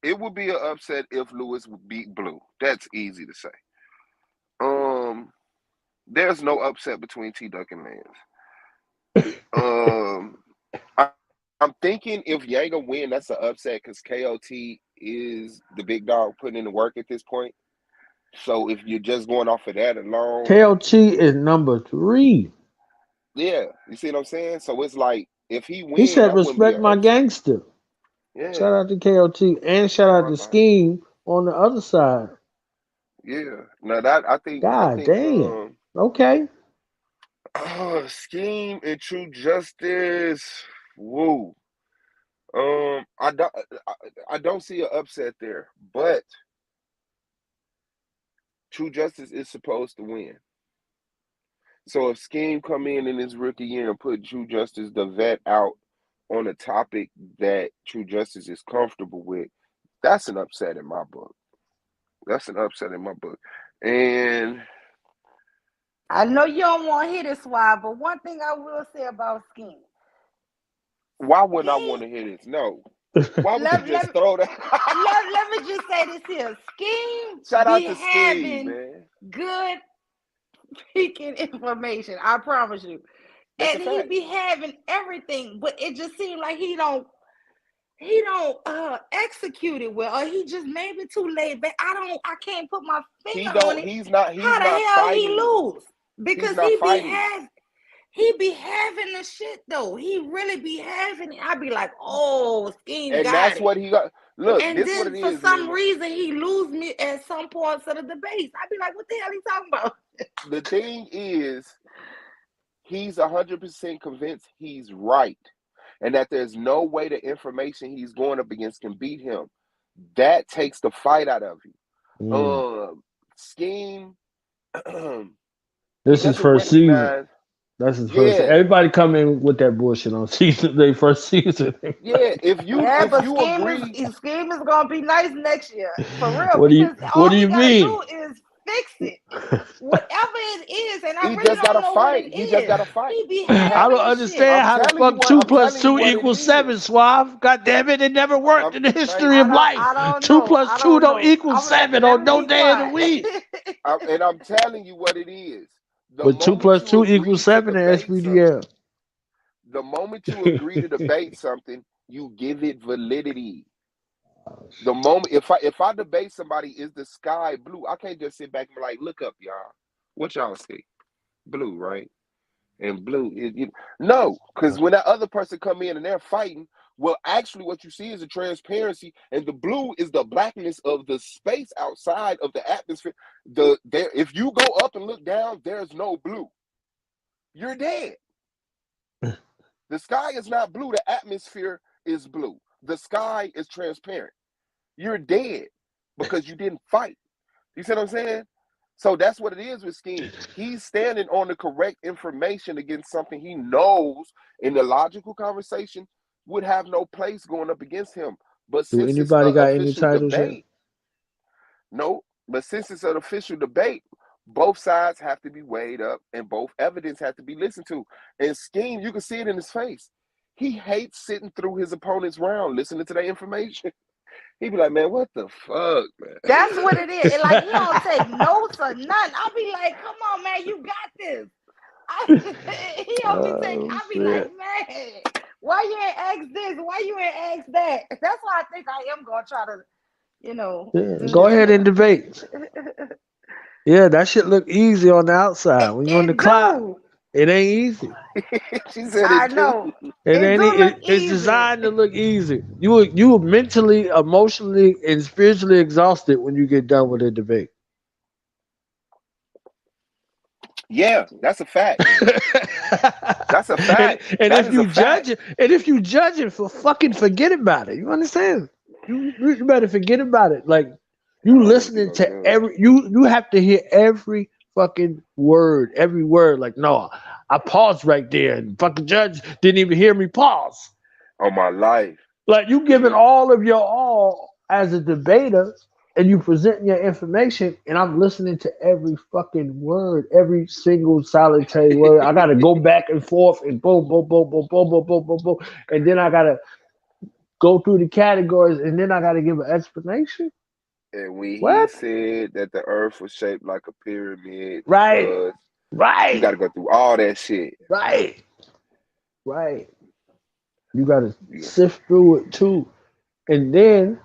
It would be an upset if Lewis would beat Blue. That's easy to say. There's no upset between T Duck and Lance. I, I'm thinking if Yanga win, that's an upset because KOT is the big dog putting in the work at this point. So if you're just going off of that alone, KOT is number 3. yeah, you see what I'm saying? So it's like if he He win, said, that wouldn't be "Respect an my upset. gangster." Yeah, Shout out to KOT and shout on out my to life. Scheme on the other side. Yeah. Now that I think God damn. Okay. Scheme and True Justice. Woo. I don't I don't see an upset there, but True Justice is supposed to win. So if Scheme come in his rookie year and put True Justice the vet out on a topic that True Justice is comfortable with, that's an upset in my book. That's an upset in my book. And I know you don't want to hear this, why, but one thing I will say about Scheme. why wouldn't I want to hear this? No. Why would you just throw that? Let me just say this here. Scheme Shout out be to Scheme, having man. good peeking information. I promise you. That's a And he fact. be having everything, but it just seems like he don't execute it well, or he just maybe too laid back. I can't put my finger on it. He's not How the hell he fighting. lose? He's Because not fighting. he be having the shit though. He really be having it. I be like, oh, Scheme And got that's it. what he got. Look, And this what it then for is, some Lima. reason he lose me at some points of the debates. I be like, what the hell he talking about? The thing is, he's 100% convinced he's right, and that there's no way the information he's going up against can beat him. That takes the fight out of you. Scheme. This He is doesn't first season. recognize. That's his first. Yeah. Everybody come in with that bullshit on season. Their first season. Yeah. If you agree, Scheme is gonna be nice next year for real What do because all you he gotta mean? do is fix it. Whatever it is, and I he really just don't gotta know what fight. it He just is. gotta fight. He be I don't having the shit. understand how the fuck 2 I'm plus telling you 2 what it equals 7, is. Suave. God damn it, it never worked in the history of life. I don't 2 know. plus 2 don't equal I'm 7 let on me no be day of the quiet. week. And I'm telling you what it is. The But 2 moment plus you 2 equals agree to 7 in debate something, S.V.D.L. the moment you agree to debate something, you give it validity. The moment if I debate somebody, is the sky blue? I can't just sit back and be like, look up, y'all. What y'all see? Blue, right? And blue is no, because when that other person come in and they're fighting, well, actually, what you see is a transparency, and the blue is the blackness of the space outside of the atmosphere. If you go up and look down, there's no blue. You're dead. The sky is not blue. The atmosphere is blue. The sky is transparent. You're dead because you didn't fight. You see what I'm saying? So that's what it is with Scheme. He's standing on the correct information against something he knows in the logical conversation would have no place going up against him. But Do since it's anybody an got any official titles yet? debate, no. But since it's an official debate, both sides have to be weighed up and both evidence has to be listened to. And Scheme, you can see it in his face. He hates sitting through his opponent's round, listening to that information. He be like, man, what the fuck, man? That's what it is. Like, he don't take notes or nothing. I'll be like, come on, man, you got this. He don't be taking. I'll be like, man, why you ain't ask this? Why you ain't ask that? That's why I think I am gonna try to, Go ahead and debate. Yeah, that shit look easy on the outside. When you're on the clock, it ain't easy. She said I know. It ain't. It's designed to look easy. You mentally, emotionally, and spiritually exhausted when you get done with a debate. Yeah, that's a fact. That's a fact. And if you judge it, for fucking forget about it. You understand? You better forget about it. Like you listening to every you have to hear every fucking word, every word. Like, no, I paused right there and fucking judge didn't even hear me pause. On my life. Like you giving all of your all as a debater and you presenting your information and I'm listening to every fucking word, every single solitary word. I gotta go back and forth and boom, boom, boom, boom, boom, boom, boom, boom, boom. And then I gotta go through the categories and then I gotta give an explanation. And when he said that the earth was shaped like a pyramid, right. You gotta go through all that shit. Right. You gotta sift through it too. And then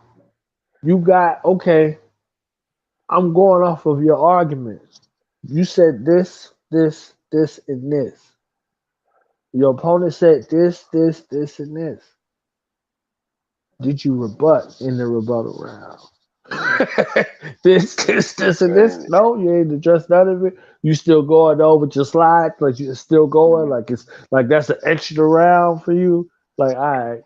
you got, okay, I'm going off of your arguments. You said this, this, and this. Your opponent said this, and this. Did you rebut in the rebuttal round? this, and this? No, you ain't addressed none of it. You still going over your slides, like you're still going, like it's like that's an extra round for you. Like, all right.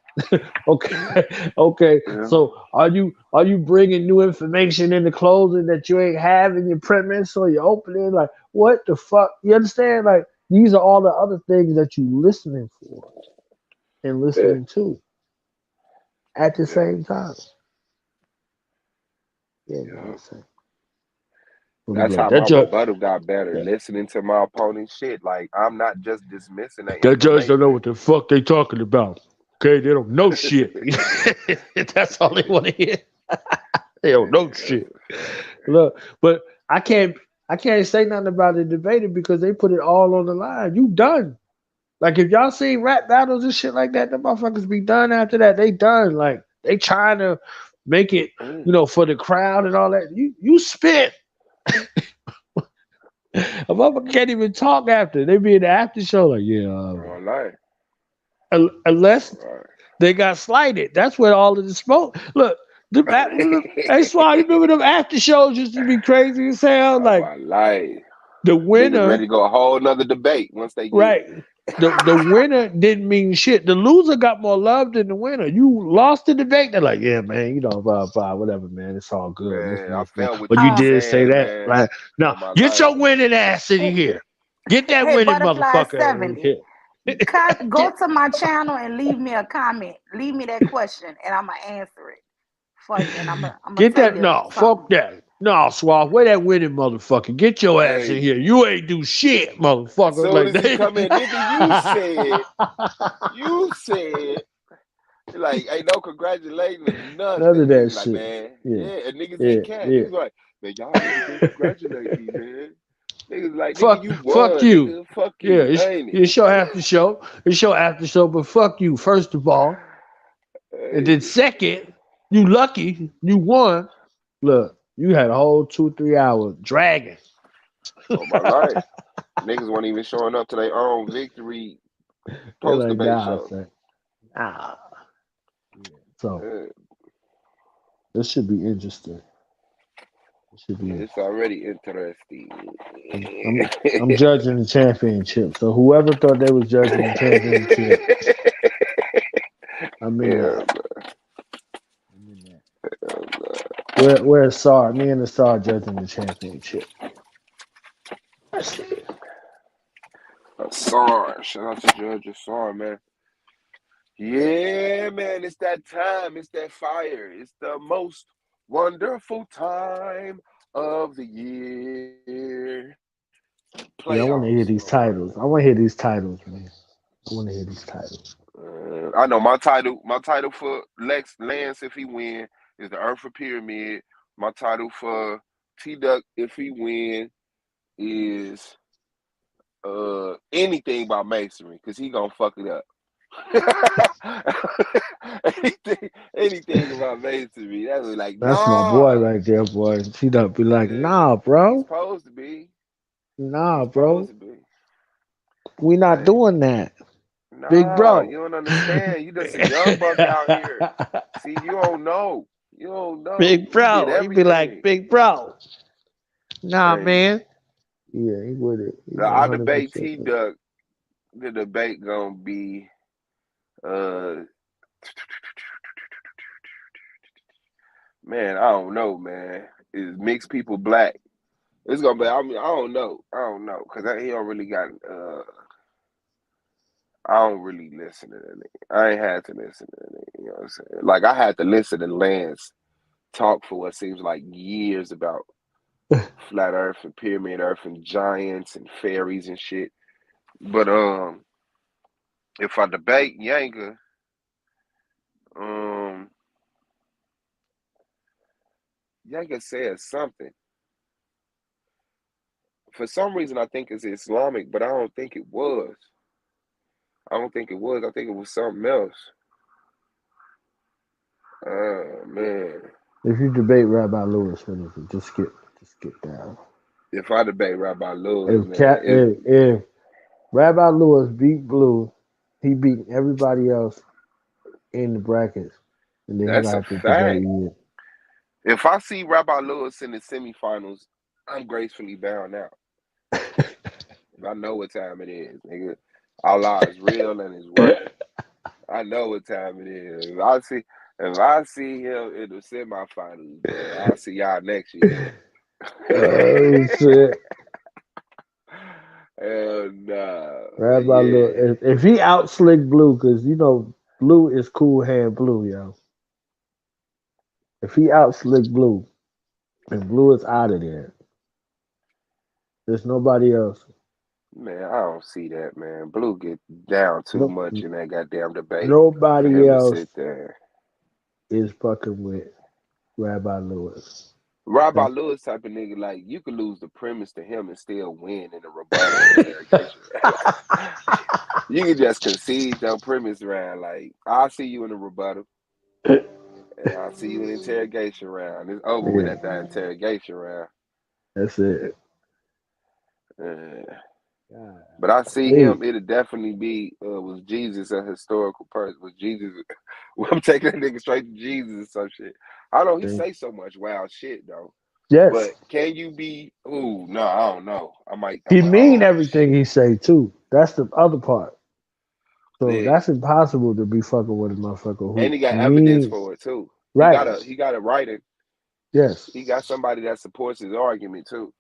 okay. Yeah. So are you bringing new information in the closing that you ain't have in your premise or your opening? Like, what the fuck? You understand? Like, these are all the other things that you listening for and listening to at the same time. That's how my rebuttal got better. Listening to my opponent's shit. Like, I'm not just dismissing that information. Judge don't know what the fuck they talking about. Okay, they don't know shit. That's all they want to hear. They don't know shit. Look, but I can't say nothing about the debating because they put it all on the line. You done. Like if y'all see rap battles and shit like that, the motherfuckers be done after that. They done. Like they trying to make it, for the crowd and all that. You spit. A motherfucker can't even talk after. They be in the after show like, unless they got slighted. That's where all of the smoke. Look, hey Swag, you remember them after shows used to be crazy as hell? Like the winner niggas ready to go a whole nother debate once they get right. The winner didn't mean shit. The loser got more love than the winner. You lost the debate. They're like, yeah, man, whatever, man. It's all good. Man, but you did say that. Man. Like, no, get your winning ass in here. Get that winning motherfucker in here. Go to my channel and leave me a comment. Leave me that question, and I'm gonna answer it for you. And I'm get that. No, fuck that. No, Swab, where that winning motherfucker? Get your ass in here. You ain't do shit, motherfucker. Soon like as he come in, nigga, you said, like, ain't no congratulations, nothing. None of that like, shit. Man, and niggas get cat. Niggas like, man, y'all niggas didn't congratulate me, man. Niggas like, nigga, you won. Fuck you. Nigga, fuck you. It's your after show. It's your after show, but fuck you, first of all. And then second, you lucky, you won. Look, you had a whole 2-3 hour dragging. Oh my life. Niggas weren't even showing up to their own victory They're post like, debate nah, show. son. Nah. Yeah. So Yeah, this should be interesting. It should be it's already interesting. I'm judging the championship. So whoever thought they was judging the championship, I'm in Yeah, that. I'm in that. Where's Sar? Me and the Sar judging the championship. That's it. Sar. Shout out to Judge Sar, man. Yeah, man, it's that time. It's that fire. It's the most wonderful time of the year. Yeah, I want to hear Playoffs, these titles. motherfucker. I want to hear these titles, man. I want to hear these titles. I know my title. My title for Lance if he win is the Earth for Pyramid. My title for T Duck if he win is anything by masonry because he gonna fuck it up. anything about masonry. That was like, That's my boy nah. right there, boy. She don't be like, Yeah, nah, he's bro. supposed to be. Nah, He's supposed bro. to be. We not Hey, doing that. Big nah, bro. you don't understand. You just a young buck out here. See, you don't know. You don't know. Big We get bro. He be like, everything. big bro. Nah, Hey, man. Yeah, he with it. He I debate 100% T with it. Duck. The debate gonna be uh man, I don't know, man. Is mixed people black? It's gonna be. I mean, I don't know. I don't know because he don't really got. I don't really listen to that nigga. I ain't had to listen to that nigga. You know what I'm saying? Like I had to listen to Lance talk for what seems like years about flat Earth and pyramid Earth and giants and fairies and shit. But if I debate Yanga, um, Yanga says something. For some reason, I think it's Islamic, but I don't think it was. I don't think it was. I think it was something else. Oh man. If you debate Rabbi Lewis, what is it? Just skip down. If I debate Rabbi Lewis, man, If Rabbi Lewis beat Blue, he beat everybody else in the brackets, and then he that's gonna a have to debate fact. you. If I see Rabbi Lewis in the semifinals, I'm gracefully bound out. I know what time it is, nigga. Allah is real and is working. I know what time it is. If I see him in the semifinals, man, I'll see y'all next year. Oh shit! And but Rabbi yeah, Lewis, if he out slick Blue, because you know Blue is cool hand Blue, yo. If he out slick Blue, and Blue is out of there, there's nobody else. man, I don't see that, man. Blue get down too No, much in that goddamn debate for nobody him to else sit there. is fucking with Rabbi Lewis. Rabbi Okay. Lewis type of nigga, like you could lose the premise to him and still win in a rebuttal interrogation. You can just concede the premise round. Like I'll see you in a rebuttal, and I'll see you in the interrogation round. It's over with Yeah, at that interrogation round. that's it. Uh, God, but I see please. him. It'll definitely be was Jesus a historical person? Was Jesus? Well, I'm taking that nigga straight to Jesus or some shit. I know he say so much wild shit though. Yes, But can you be? Ooh, no, I don't know. I might. he mean Oh everything shit. he say too. That's the other part. So Yeah, that's impossible to be fucking with a motherfucker and who he got evidence means for it too. He got right. a he got a writer. Yes. He got somebody that supports his argument too.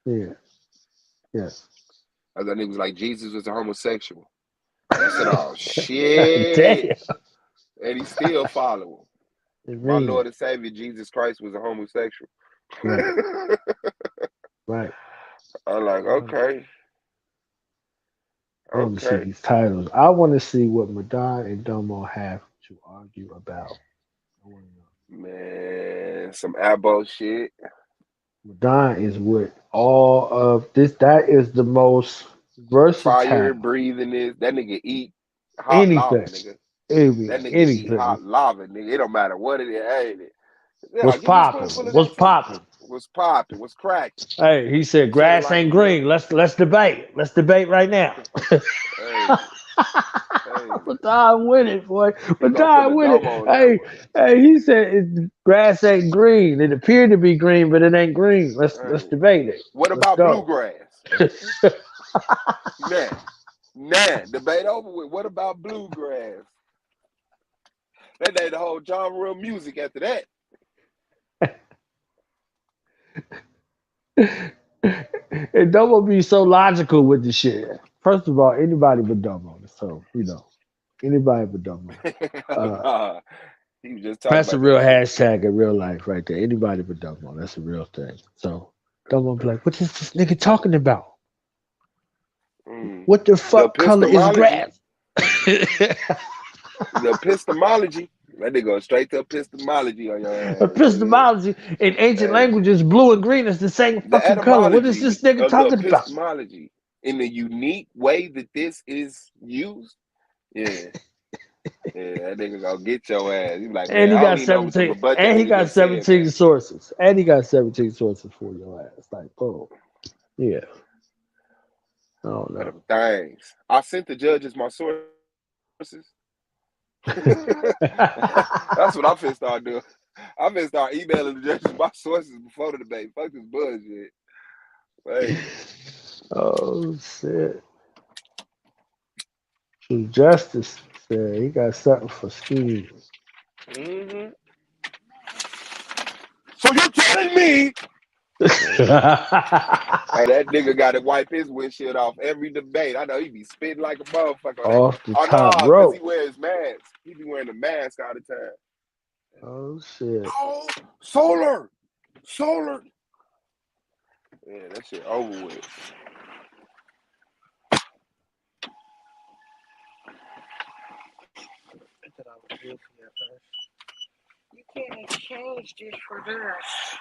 Yeah. Yes. I thought it was like Jesus was a homosexual. I said, oh shit, Damn. and he still following. I My mean, Lord and Savior Jesus Christ was a homosexual. right. Right. I'm like, I want okay, to see okay, these titles. I want to see what Madonna and Domo have to argue about. I want to know. man, some abo shit. Madonna is with all of this. That is the most Fire versatile. breathing this. That nigga eat hot lava, Anything. nigga. That nigga eat Anything. hot lava, nigga. It don't matter what it is. Ain't it? Yeah, What's give me a popping? spoonful of What's that too. popping? What's popping? What's cracking? Hey, he said grass Like ain't green. Let's debate. Let's debate right now. Hey, But Don with it, boy. But gonna put a Don with dome it. on that one. Hey, he said grass ain't green. It appeared to be green, but it ain't green. Let's debate it. What Let's about go. bluegrass? Debate over with. What about bluegrass? They made the whole genre of music after that. And Domo be so logical with the shit. First of all, anybody but Domo. So, anybody but Domo. Nah, he was just talking That's a about real that shit. hashtag in real life right there. Anybody but Domo. That's a real thing. So, Domo be like, what is this nigga talking about? What the fuck color is grass? The epistemology. That nigga go straight to epistemology on your ass. Epistemology in ancient languages, blue and green is the same The fucking color. What is this nigga of talking the about? epistemology in the unique way that this is used. Yeah. Yeah, that nigga gonna get your ass. You like, And man, he I don't got even know what to 17. rebut that And he nigga got just said, 17 man. sources. And he got 17 sources for your ass. Like, boom. Yeah. I don't know. Thanks. I sent the judges my sources. That's what I'm finna start doing. I'm finna start emailing the judges my sources before the debate. Fuck this bullshit. Hey. Oh shit. True Justice said he got something for Steve. Mm-hmm. So you're telling me? Hey, that nigga got to wipe his windshield off every debate. I know he be spitting like a motherfucker. Off the Oh top no, because he rope. wears mask. He be wearing a mask all the time. Oh shit. Oh, solar. Yeah, that shit over with. You can't exchange this for this.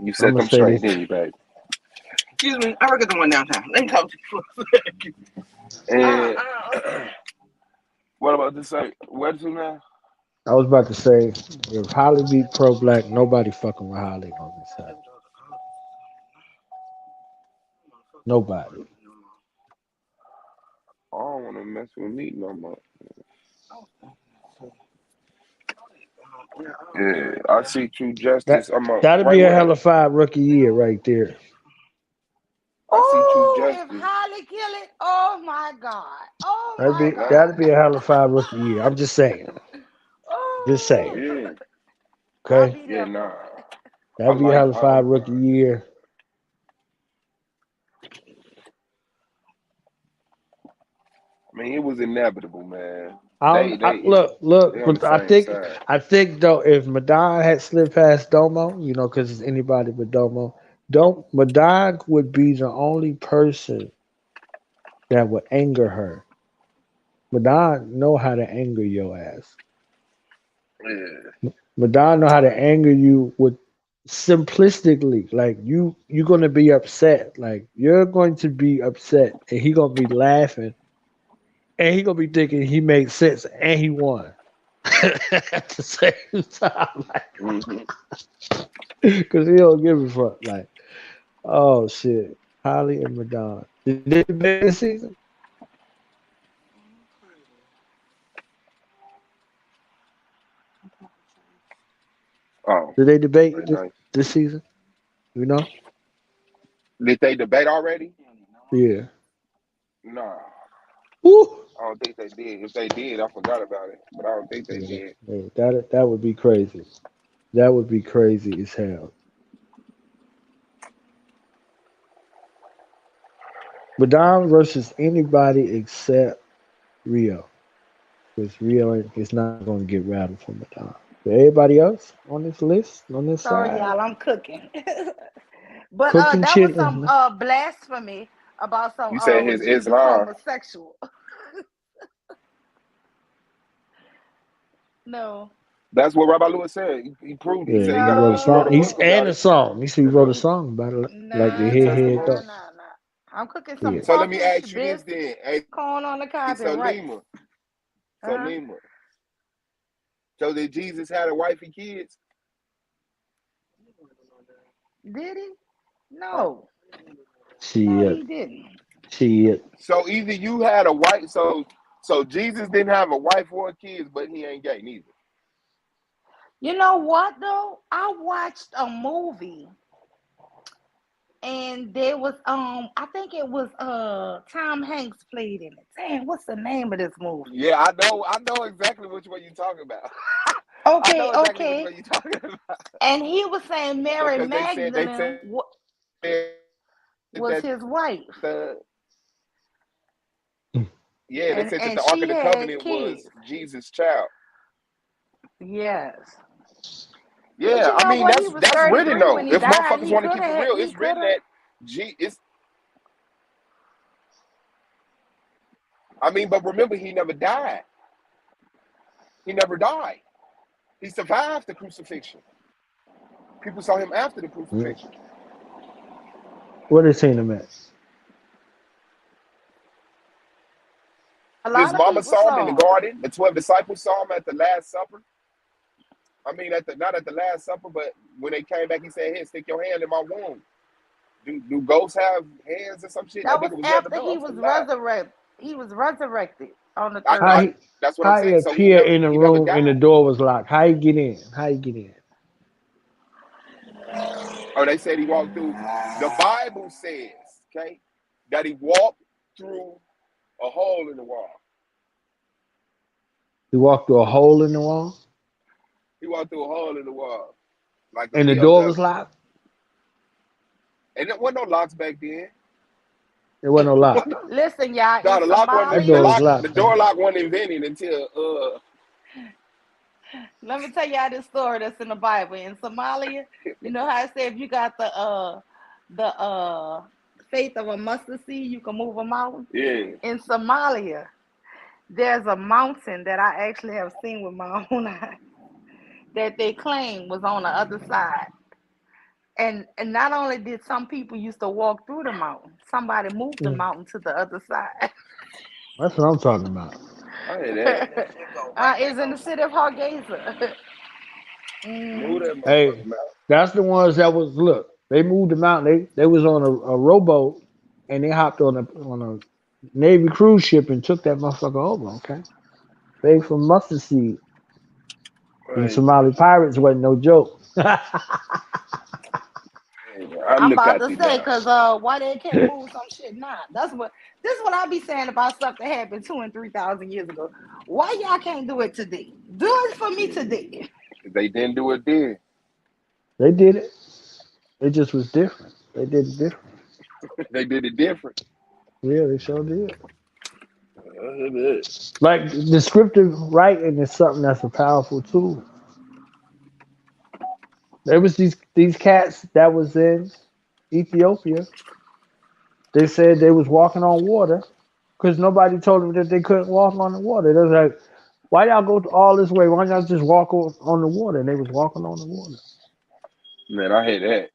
You set them straight, didn't you, baby? Excuse me, I work at the one downtown. Let me talk to you for a second. And Okay. what about this? Where to now? I was about to say, if Holly beat pro black, nobody fucking with Holly on this side. Nobody. I don't want to mess with me no more. Yeah, I see True Justice. That'd right be a where. hell of 5 rookie year right there. I see True If Justice. Holly kill it, oh my God. Oh my God. That'd be a hell of 5 rookie year. I'm just saying. Just saying. Yeah. Okay? Yeah, nah. That'd be a hell of 5 rookie year. I mean, it was inevitable, man. Look. They on the But I same think though, if Madon had slipped past Domo, because it's anybody but Domo, Madon would be the only person that would anger her. Madon know how to anger your ass. Yeah. Madon know how to anger you with simplistically. Like you're gonna be upset. Like you're going to be upset, and he gonna be laughing, and he gonna be thinking he made sense, and he won. At the same time, because he don't give a fuck. Like, oh shit, Holly and Madonna. Did they debate this season? Oh. Did they debate this season? You know? Did they debate already? Yeah. Nah. Woo. I don't think they did. If they did, I forgot about it. But I don't think they did. Yeah, that would be crazy. That would be crazy as hell. Madonna versus anybody except Rio. Because Rio is not going to get rattled for Madonna. But everybody else on this list, on this Sorry, side, y'all, I'm cooking. But cooking that was chitlins, some man. blasphemy about some You said his was Jesus Islam. homosexual. No. That's what Rabbi Lewis said. He proved it. He said Yeah, he he got wrote a he wrote song. a He's book and about a it. song. He said he wrote a song about it, like the New head Testament. thought. Nah. I'm cooking some Yeah. So let me crawfish ask you this biscuits, then. Hey, corn on the cob, so and rice. Lima. So did Jesus have a wife and kids? Did he? No. No, Shit. he didn't. Shit. So either you had a wife, so Jesus didn't have a wife or kids, but he ain't gay neither. You know what though? I watched a movie and there was I think it was Tom Hanks played in it. Damn, what's the name of this movie? Yeah, I know exactly which one you're talking about. I know Okay, exactly which okay. one you're talking about. And he was saying Mary Because they said Magdalene was that his wife. they said that And the Ark she of the had Covenant kids. was Jesus' child. Yes. But Yeah, you I know mean what? He was that's written 33 though. when he If died. motherfuckers He want to could keep it have real, he it's could written have that but remember he never died. He never died. He survived the crucifixion. People saw him after the crucifixion. Where they seen him at? a His lot of mama people saw him in the saw him. garden. The 12 disciples saw him at the Last Supper. I mean, not at the Last Supper, but when they came back, he said, "Here, stick your hand in my wound." Do ghosts have hands or some shit? That That was nigga was there to after know. he I'm was finna die. resurrected. He was resurrected on the I, How third I, he day. that's what I'm how he saying. So appear in the he never room and the died. door was locked? How he get in? How he get in? Or they said he walked through. The Bible says, okay, that he walked through a hole in the wall. He walked through a hole in the wall He walked through a hole in the wall, like the and the door was POW. locked. And there wasn't no locks back then. There wasn't no lock. Listen, y'all, No, in That door was Somalia, the locked, door man. lock wasn't invented until let me tell y'all this story that's in the Bible. In Somalia, you know how I say if you got the faith of a mustard seed, you can move a mountain. yeah. In Somalia, there's a mountain that I actually have seen with my own eyes that they claim was on the other side. And not only did some people used to walk through the mountain, somebody moved the Mm. mountain to the other side. That's what I'm talking about. I hear that. It's in the city of Hargeisa. Move that Hey, motherfucking mouth. that's the ones that was look. They moved them out. They was on a rowboat and they hopped on a Navy cruise ship and took that motherfucker over. Okay, they from mustard seed. Them Right. Somali pirates wasn't no joke. I I'm look about at to you say, now. cause why they can't move some shit now? This is what I be saying about stuff that happened 2,000 and 3,000 years ago. Why y'all can't do it today? Do it for me today. They didn't do it then. They did it. It just was different. They did it different. They did it different. Yeah, they sure did. I hear that. Like descriptive writing is something that's a powerful tool. There was these cats that was in Ethiopia. They said they was walking on water because nobody told them that they couldn't walk on the water. They was like, "Why y'all go all this way? Why y'all just walk on the water?" And they was walking on the water, Man, I hear that.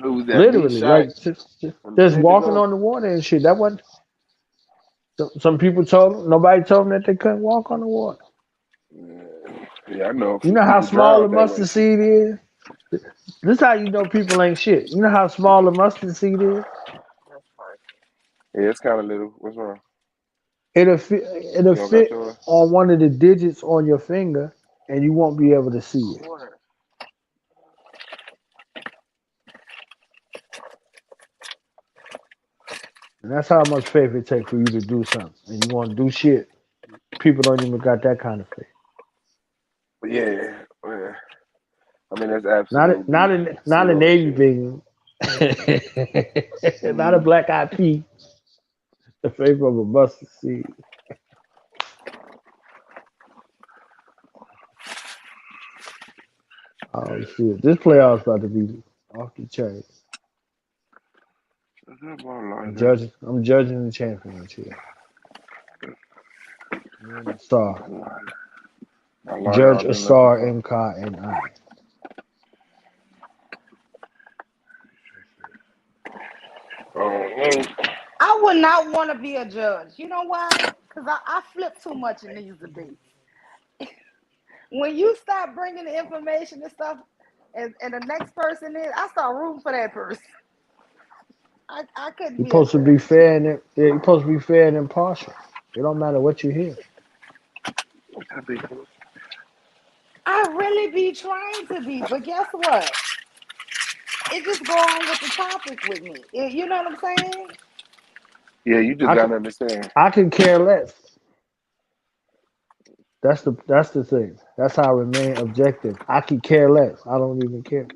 Who was that? Me literally, shot like from just walking Pentagon. on the water and shit. That wasn't. Some people told them, nobody told them that they couldn't walk on the water. Yeah, I know a You few know how people small the drowned that way. mustard seed is. This how you know people ain't shit. You know how small the mustard seed is. Yeah, it's kind of little. What's wrong? It'll You don't got fit yours? on one of the digits on your finger, and you won't be able to see it. And that's how much faith it takes for you to do something. And you want to do shit. People don't even got that kind of faith. But yeah. I mean, that's Not absolutely not a slow navy shit. bean. Not a black eyed pea. The faith of a mustard seed. Oh shit! This playoff's about to be off the chain. I'm judging the champions here. Me and the star. I lied Judge I've been looking Asar for. Nka and I. I would not want to be a judge. You know why? Because I flip too much in these debates. When you start bringing the information and stuff, and the next person is, I start rooting for that person. I couldn't You're be a supposed to be judge. fair and you're supposed to be fair and impartial. It don't matter what you hear. I really be trying to be, but guess what? It just go on with the topic with me. You know what I'm saying? Yeah, you just I can gotta understand. I can care less. That's the thing. That's how I remain objective. I can care less. I don't even care.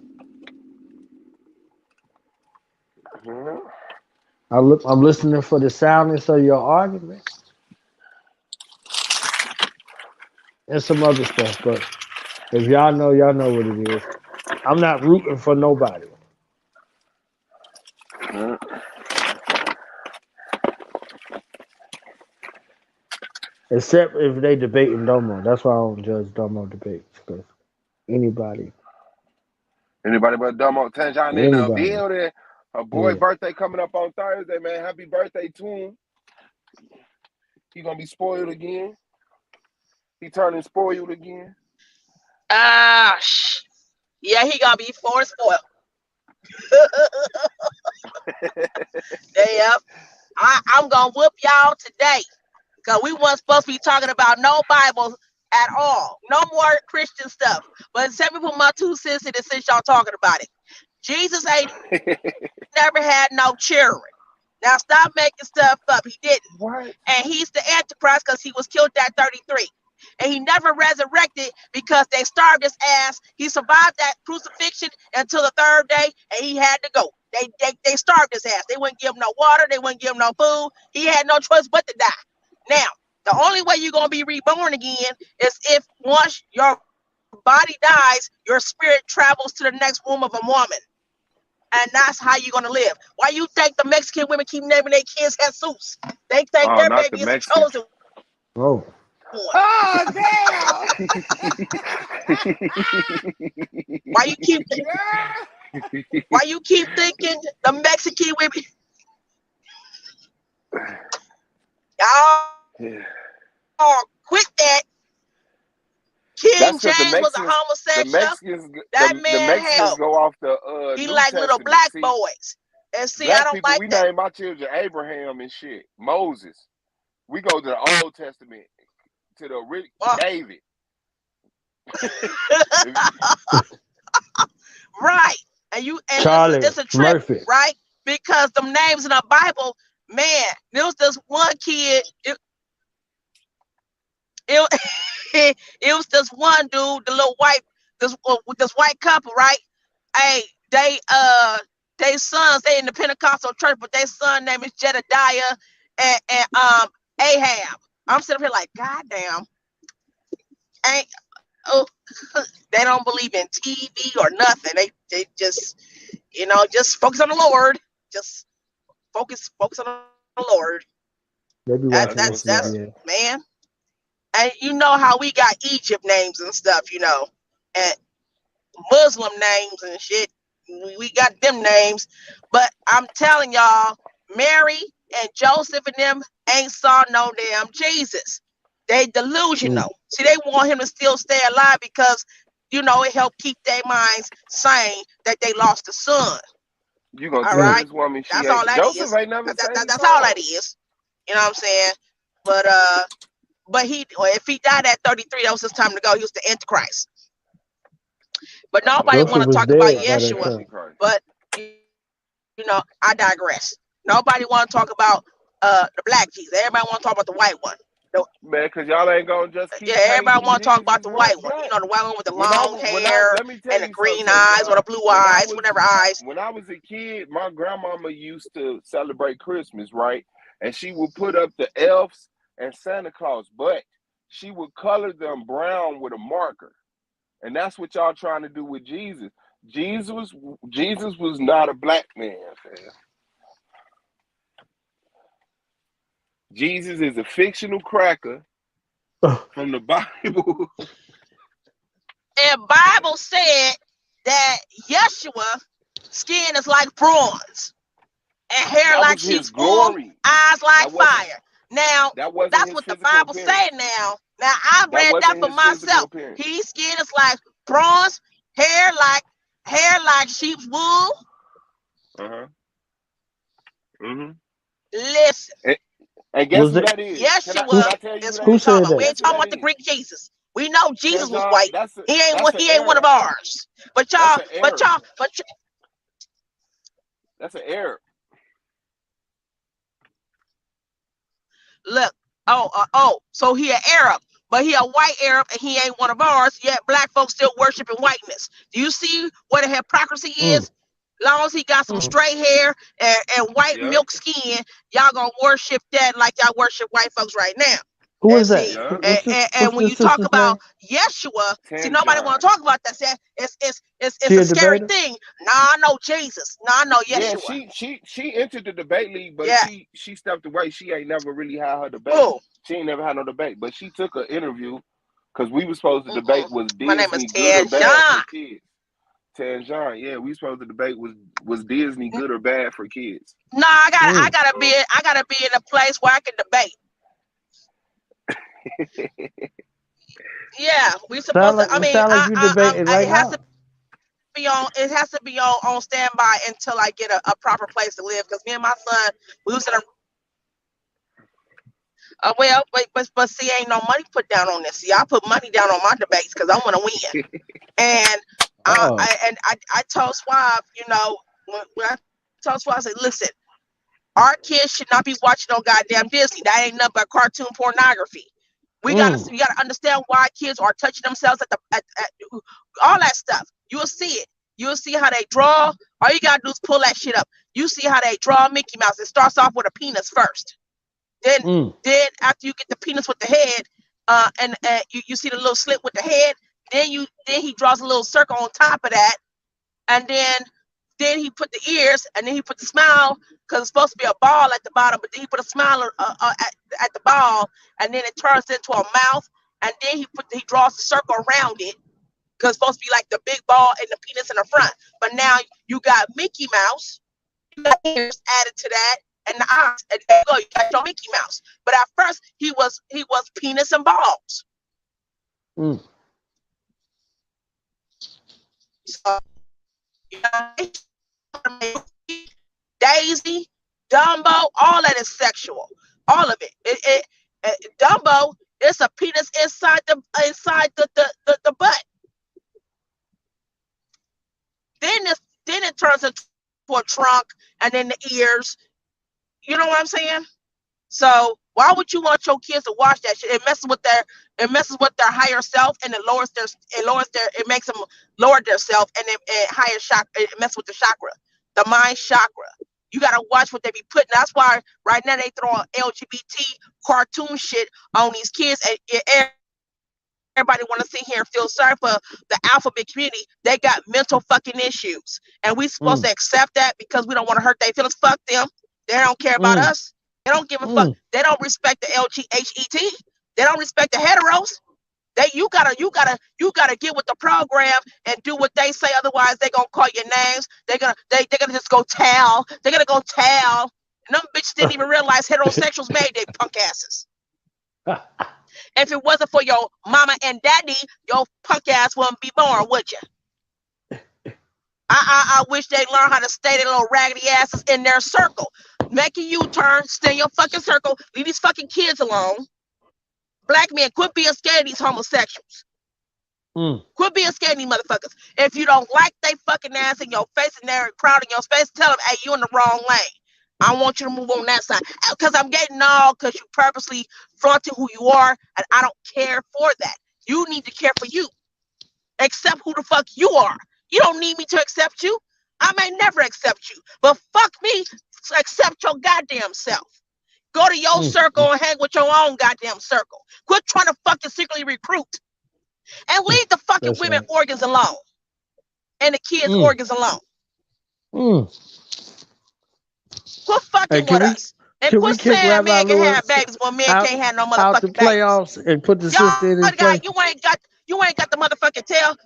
Mhm. I'm listening for the soundness of your argument and some other stuff. But if y'all know what it is. I'm not rooting for nobody. Mhm. Except if they debating Domo. That's why I don't judge Domo debates. Because anybody, Anybody but Dumbo Tanjan in the anybody. building. Her boy Yeah. birthday coming up on Thursday, man. Happy birthday to him. He gonna be spoiled again. He turning spoiled again. Yeah, he gonna be forced spoiled. Yep. I'm gonna whoop y'all today. Because we weren't supposed to be talking about no Bible at all. No more Christian stuff. But let me put my 2 cents in it since y'all talking about it. Jesus ain't never had no children. Now stop making stuff up. He didn't. What? And he's the Antichrist because he was killed at 33. And he never resurrected because they starved his ass. He survived that crucifixion until the 3rd day, and he had to go. They starved his ass. They wouldn't give him no water. They wouldn't give him no food. He had no choice but to die. Now, the only way you're going to be reborn again is if once your body dies, your spirit travels to the next womb of a woman. And that's how you're going to live. Why you think the Mexican women keep naming their kids Jesus? They think Oh, their not the baby is a Mexicans. chosen Oh. one. Oh damn! Why you keep Girl. why you keep thinking the Mexican women? Yeah. Y'all quit that. King That's because James was a homosexual. That the man Mexicans had go off the he New like little Testament. black See, boys. And see, I black don't people, like we that. name my children Abraham and shit. Moses. We go to the Old Testament, to the David. Right. And Charlie it's a trip, Murphy. right? Because them names in the Bible, man, there was this one kid. It was this one dude, the little white, with this white couple, right? Hey, they sons, they in the Pentecostal church, but their son name is Jedediah and Ahab. I'm sitting here like, God damn, ain't oh, they don't believe in TV or nothing. They just just focus on the Lord. Just focus on the Lord. They be That watching that's What's up? that's SVDL. man. And you know how we got Egypt names and stuff, and Muslim names and shit. We got them names, but I'm telling y'all, Mary and Joseph and them ain't saw no damn Jesus. They delusional. See, they want him to still stay alive because it helped keep their minds sane that they lost a son. You gonna All tell right, this woman she that's all ain't that Joseph is. ain't never saved his That's all that soul. is. You know what I'm saying? But if he died at 33, that was his time to go. He was the Antichrist. But nobody Joseph want to was talk about dead by The that Yeshua. time. Antichrist. But I digress. Nobody want to talk about the black Jesus. Everybody want to talk about the white one. Man, cause y'all ain't gonna just Yeah, keep everybody painting want to talk about Jesus the white one. black. The white one with the When I long hair let me tell and the you green something, eyes or John. the blue eyes, whatever eyes. When I was a kid, my grandmama used to celebrate Christmas, right? And she would put up the elves and Santa Claus, but she would color them brown with a marker. And that's what y'all trying to do with Jesus. Jesus was not a black man, fam. Jesus is a fictional cracker from the Bible. And Bible said that Yeshua skin is like bronze and hair That like was his sheep's wool, glory. eyes like That wasn't fire. Now, that wasn't that's his what the physical Bible say appearance. now. Now, I That read that wasn't for his physical myself. appearance. His skin is like bronze, hair like hair like sheep's wool. Listen. And guess Was who it? that is? Yeshua Can I tell you is who who that we Who is? talking said about. We that? ain't Guess who talking that about the is? Greek Jesus. We know Jesus was Tejan, white. that's He ain't an one of Arab. ours. But That's y'all, an Arab. That's an Arab. Look. So he an Arab, but he a white Arab and he ain't one of ours. Yet black folks still worshiping whiteness. Do you see what a hypocrisy is? Long as he got some straight hair and white milk skin, y'all gonna worship that like y'all worship white folks right now. Who And is that? see, What's when this you talk sister's about name? Yeshua, see, nobody want Tejan. to talk about that. It's She a a scary debater? thing. Nah, I know Jesus. Nah, I know Yeah, Yeshua. she entered the debate league, but Yeah. she stepped away. She ain't never really had her debate. Who? She ain't never had no debate, but she took an interview because we were supposed to debate was My name is Disney good or bad Tejan. for kids. Tejan, yeah, we supposed to debate was Disney good or bad for kids. Nah, I gotta be in a place where I can debate. Yeah, we supposed to. I mean, Sound like you debating right it has now. to be on. It has to be on standby until I get a proper place to live. Because me and my son, we was in a. But see, ain't no money put down on this. See, I put money down on my debates because I want to win. And I told Swab, when I told Swab, I said, listen, our kids should not be watching on goddamn Disney. That ain't nothing but cartoon pornography. We gotta understand why kids are touching themselves at all that stuff. You'll see it. You'll see how they draw. All you gotta do is pull that shit up. You see how they draw Mickey Mouse. It starts off with a penis first. Then after you get the penis with the head, and you see the little slit with the head. Then he draws a little circle on top of that, and then he put the ears, and then he put the smile because it's supposed to be a ball at the bottom, but then he put a smile at the ball, and then it turns into a mouth, and then he draws a circle around it because it's supposed to be like the big ball and the penis in the front. But now you got Mickey Mouse, you got ears added to that, and the eyes, and there you go, you got your Mickey Mouse. But at first he was penis and balls. So, Daisy, Dumbo, all that is sexual. All of it. Dumbo, it's a penis inside the butt. Then it turns into a trunk, and then the ears. You know what I'm saying? So why would you want your kids to watch that shit? It messes with their higher self, and it makes them lower their self, and it higher chakra. It messes with the chakra, the mind chakra. You gotta watch what they be putting. That's why right now they throwing LGBT cartoon shit on these kids, and everybody want to sit here and feel sorry for the alphabet community. They got mental fucking issues, and we supposed to accept that because we don't want to hurt their feelings. Fuck them. They don't care about us. They don't give a fuck. They don't respect the LGHET. They don't respect the heteros. You gotta get with the program and do what they say. Otherwise, they gonna call your names. They're gonna just go tell. They're gonna go tell. And them bitches didn't even realize heterosexuals made their punk asses. If it wasn't for your mama and daddy, your punk ass wouldn't be born, would you? I wish they learn how to stay their little raggedy asses in their circle. Make a U-turn, stay in your fucking circle, leave these fucking kids alone. Black men, quit being scared of these homosexuals. Quit being scared of these motherfuckers. If you don't like they fucking ass in your face and they're crowding your space, tell them, hey, you in the wrong lane. I want you to move on that side. Because I'm getting all because you purposely flaunting who you are, and I don't care for that. You need to care for you. Accept who the fuck you are. You don't need me to accept you. I may never accept you. But fuck me, accept your goddamn self. Go to your circle and hang with your own goddamn circle. Quit trying to fucking secretly recruit. And leave the fucking women organs alone. And the kids' organs alone. Quit fucking with us. And quit saying men can have babies when men can't have no motherfucking out the playoffs babies. and put the sister in his place. You ain't got the motherfucking tail.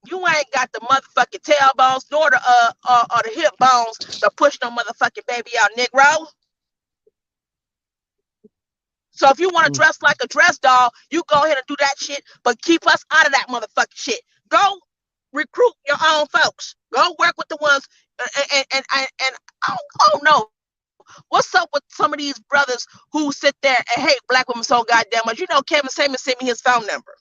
You ain't got the motherfucking tailbones nor the hip bones to push no motherfucking baby out, Negro. So if you want to dress like a dress doll, you go ahead and do that shit, but keep us out of that motherfucking shit. Go recruit your own folks. Go work with the ones, and I don't know. What's up with some of these brothers who sit there and hate black women so goddamn much? You know, Kevin Samuel sent me his phone number.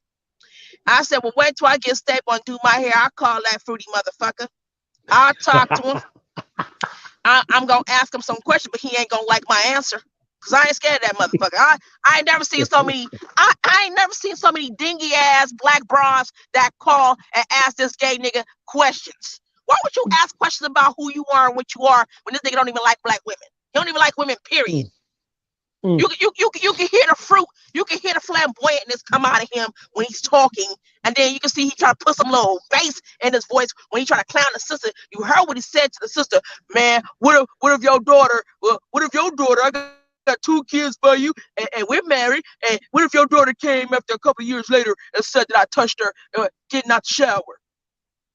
I said, well, wait till I get stable and do my hair. I'll call that fruity motherfucker. I'll talk to him. I'm going to ask him some questions, but he ain't going to like my answer. Because I ain't scared of that motherfucker. I ain't never seen so many, I ain't never seen so many dingy ass black bras that call and ask this gay nigga questions. Why would you ask questions about who you are and what you are when this nigga don't even like black women? He don't even like women, period. You can hear the fruit, you can hear the flamboyantness come out of him when he's talking, and then you can see he try to put some little bass in his voice when he try to clown the sister. You heard what he said to the sister, man. What if your daughter? I got 2 kids for you, and we're married. And what if your daughter came after a couple of years later and said that I touched her getting out the shower?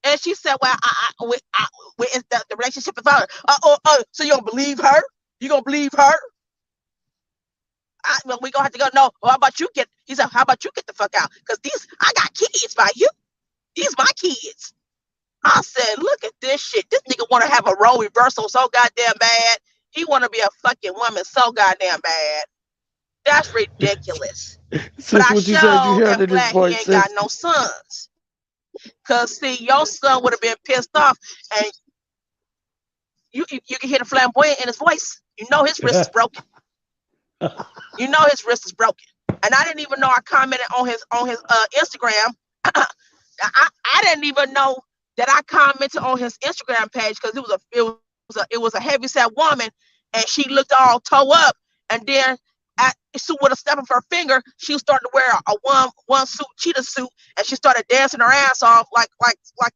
And she said, well, the relationship is over. So you don't believe her? You gonna believe her? Well, we gonna have to go. No, well, how about you get? He said, how about you get the fuck out? Because I got kids by you. These my kids. I said, look at this shit. This nigga want to have a role reversal so goddamn bad. He want to be a fucking woman so goddamn bad. That's ridiculous. But I what you said you sure heard am in this glad he voice, ain't sis. got no sons. Cause see, your son would have been pissed off, and you can hear the flamboyant in his voice. You know his wrist is broken. You know his wrist is broken. And I didn't even know I commented on his Instagram. I didn't even know that I commented on his Instagram page because it was a heavyset woman, and she looked all toe up, and then with a step of her finger, she started to wear a one suit cheetah suit, and she started dancing her ass off like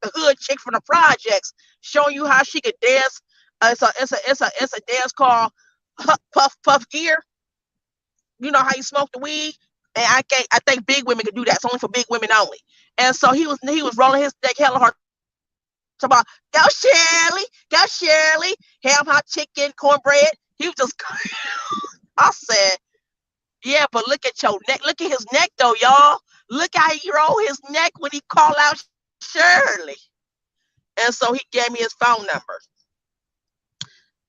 the hood chick from the projects, showing you how she could dance. It's a dance called puff gear. You know how you smoke the weed, and I think big women can do that. It's only for big women only. And so he was rolling his neck hella hard. About go Shirley, ham hot chicken, cornbread. He was just. I said, yeah, but look at your neck. Look at his neck though, y'all. Look how he roll his neck when he call out Shirley. And so he gave me his phone number.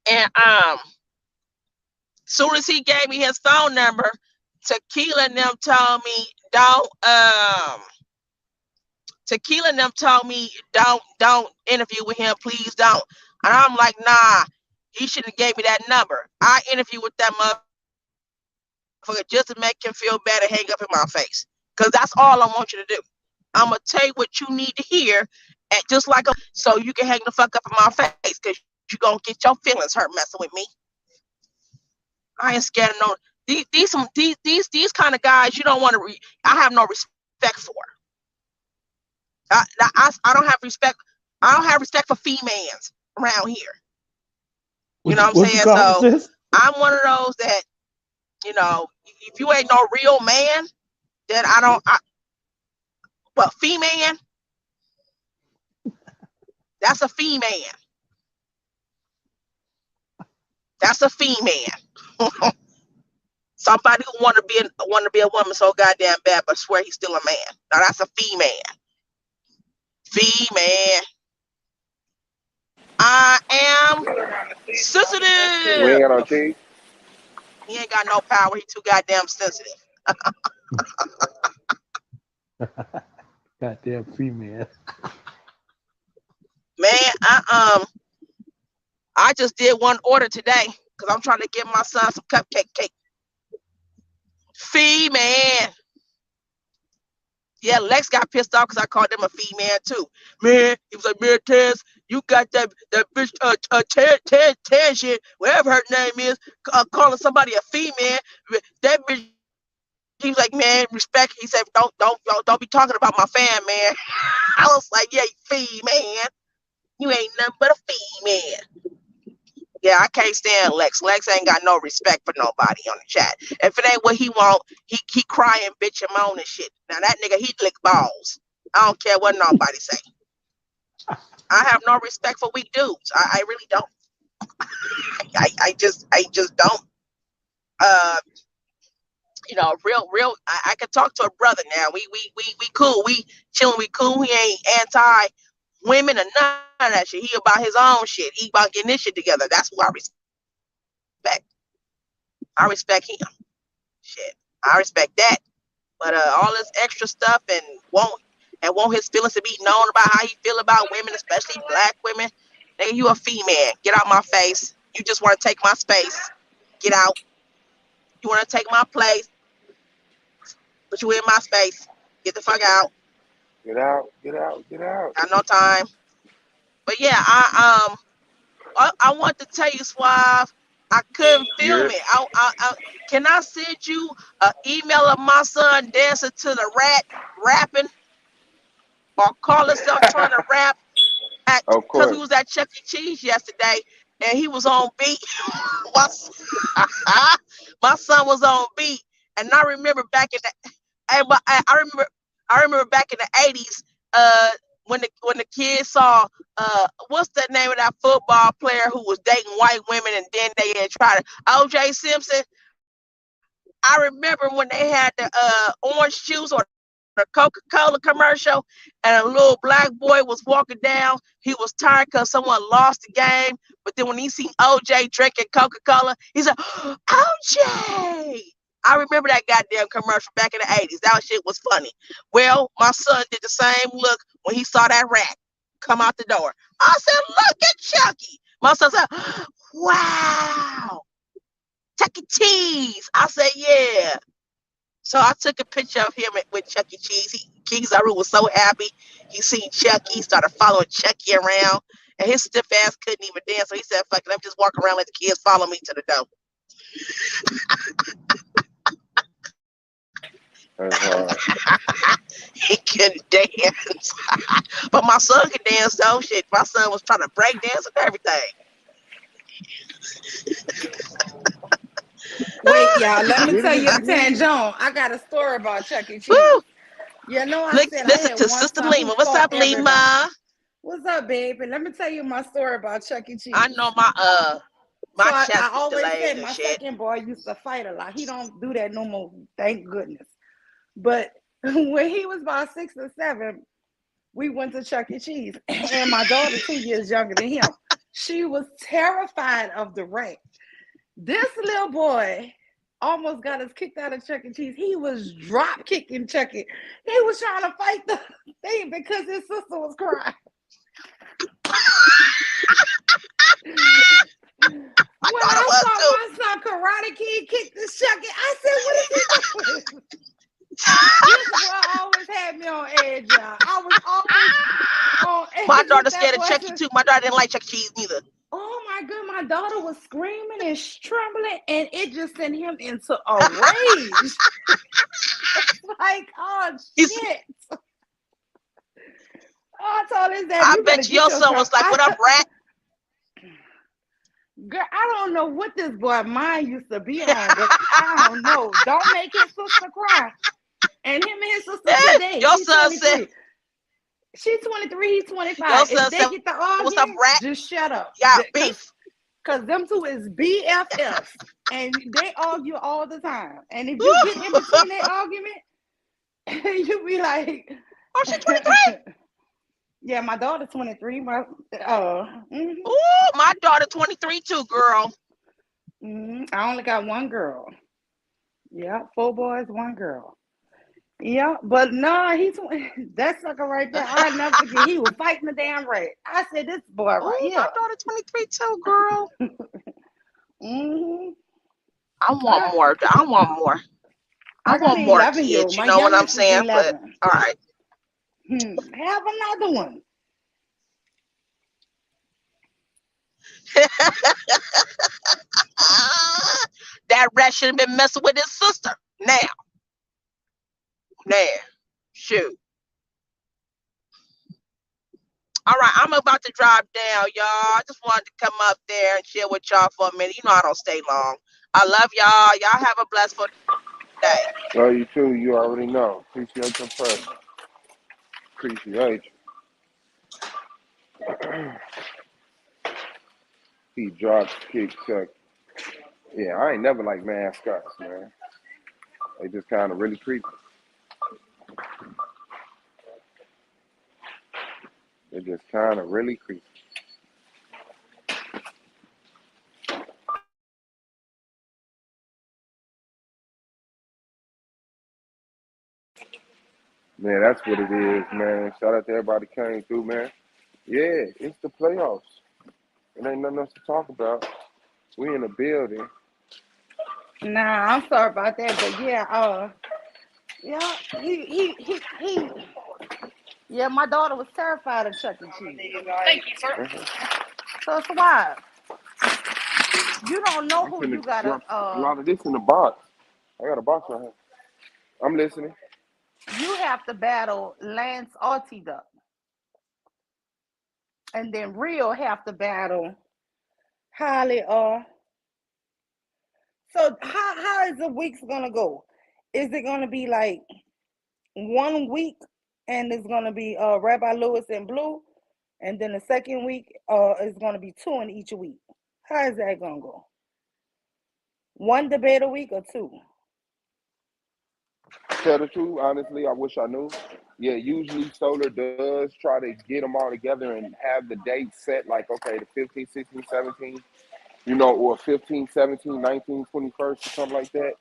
And soon as he gave me his phone number, Tequila and them told me don't interview with him, please don't. And I'm like, nah, he shouldn't have gave me that number. I interview with that motherfucker just to make him feel bad and hang up in my face. Because that's all I want you to do. I'm going to tell you what you need to hear, and just like so you can hang the fuck up in my face, because you're going to get your feelings hurt messing with me. I ain't scared of no. These kind of guys you don't want to. I have no respect for. I don't have respect. I don't have respect for females around here. You know what I'm saying? So this? I'm one of those that, you know, if you ain't no real man, then I don't. Well, female. That's a female. That's a female. Somebody who want to be a woman so goddamn bad, but swear he's still a man. Now that's a female. Female. I am sensitive. We ain't got no cheese. He ain't got no power. He too goddamn sensitive. Goddamn female. Man, I just did one order today because I'm trying to get my son some cupcake cake. Female. Yeah, Lex got pissed off because I called him a female too. Man, he was like, man, Tez, you got that bitch Tez shit, whatever her name is, calling somebody a female. That bitch. He was like, man, respect. He said, don't be talking about my fan, man. I was like, yeah, female. You ain't nothing but a female. Yeah, I can't stand Lex. Lex ain't got no respect for nobody on the chat. If it ain't what he want, he crying, bitch, and moan and shit. Now that nigga, he lick balls. I don't care what nobody say. I have no respect for weak dudes. I really don't. I just don't. real. I can talk to a brother now. We cool. We chilling. We cool. He ain't anti women or none of that shit. He about his own shit. He about getting this shit together. That's who I respect. I respect him. Shit, I respect that. But all this extra stuff and want his feelings to be known about how he feel about women, especially black women. Nigga, you a female. Get out my face. You just want to take my space. Get out. You want to take my place, but you in my space. Get the fuck out. Get out, get out, get out. Got no time. But yeah, I want to tell you, Suave, I couldn't film You're it. Can I send you an email of my son dancing to the rapping, or call himself trying to rap of because we course. was at Chuck E. Cheese yesterday and he was on beat. my, my son was on beat, and I remember back in the I remember back in the 80s, when the kids saw what's the name of that football player who was dating white women and then they had tried to O.J. Simpson. I remember when they had the orange juice or the Coca-Cola commercial, and a little black boy was walking down. He was tired because someone lost the game. But then when he seen OJ drinking Coca-Cola, he said, OJ! I remember that goddamn commercial back in the 80s. That shit was funny. Well, my son did the same look when he saw that rat come out the door. I said, look at Chucky. My son said, wow, Chuck E. Cheese. I said, yeah. So I took a picture of him with Chuck E. Cheese. King Zaru was so happy. He seen Chucky. He started following Chucky around. And his stiff ass couldn't even dance. So he said, fuck it, let me just walk around, let the kids follow me to the door. That's hard. He couldn't dance. But my son could dance though. Shit, my son was trying to break dance and everything. Wait, y'all, let me Did tell it you, again. Tangent, I got a story about Chuck E. Cheese. Woo! You know, I Look, said I listen had to one Sister son who Lima. What's fought up, everybody. Lima? What's up, baby? Let me tell you my story about Chuck E. Cheese. I know So my I chest is always delayed said and my shit. second boy used to fight a lot. He don't do that no more, thank goodness. But when he was about 6 or 7, we went to Chuck E. Cheese, and my daughter, 2 years younger than him, she was terrified of the rat. This little boy almost got us kicked out of Chuck E. Cheese. He was drop kicking Chuck E. He was trying to fight the thing because his sister was crying. When I saw my son Karate Kid kick the Chuck E., I said, what is he doing? This boy always had me on edge, y'all. I was always on edge. My daughter scared of Chucky too. My daughter didn't like Chuck E. Cheese neither. Oh my God, my daughter was screaming and trembling, and it just sent him into a rage. Like, oh shit. I told his dad, I bet your son was like, what up, rat? Girl, I don't know what this boy mind used to be on, but I don't know. Don't make his sister cry. And him and his sister today, your she's son 23. said, She's 23, he's 25. your If son they said, get the argument, what's up, rat? just shut up. Yeah, beef. Because them two is BFFs. And they argue all the time. And if you get in between their argument, you be like, oh, she's 23. Yeah, my daughter's 23. Ooh, my daughter 23 too, girl. I only got one girl. Yeah, 4 boys, 1 girl. Yeah, but no, that sucker right there. I'll never forget. He was fighting the damn rat. I said, this boy right here. My daughter 23 too, girl. I want more. I want more kids. You know what I'm saying? But all right. Have another one. That rat should have been messing with his sister. Now, shoot. All right, I'm about to drive down, y'all. I just wanted to come up there and chill with y'all for a minute. You know I don't stay long. I love y'all. Y'all have a blessed day. Love you too. You already know. Appreciate your presence. Appreciate you. He drops, kick, Chuck. Yeah, I ain't never like mascots, man. They just kind of really creepy. They just kind of really creepy. Man, that's what it is, man. Shout out to everybody that came through, man. Yeah, it's the playoffs. It ain't nothing else to talk about. We in the building. Nah, I'm sorry about that, but yeah, yeah, my daughter was terrified of Chuck E. Cheese. Thank you, sir. So it's why you don't know I'm who finna you gotta. drop a lot of this in the box. I got a box right here. I'm listening. You have to battle Lance Artiduck, and then Rio have to battle Holly. So how is the weeks gonna go? Is it gonna be like 1 week, and it's gonna be Rabbi Lewis and Blue, and then the second week is gonna be 2 in each week? How is that gonna go? 1 debate a week or 2? Tell the truth, honestly, I wish I knew. Yeah, usually Solar does try to get them all together and have the date set, like, okay, the 15th, 16th, 17th, or 15th, 17th, 19th, 21st, or something like that.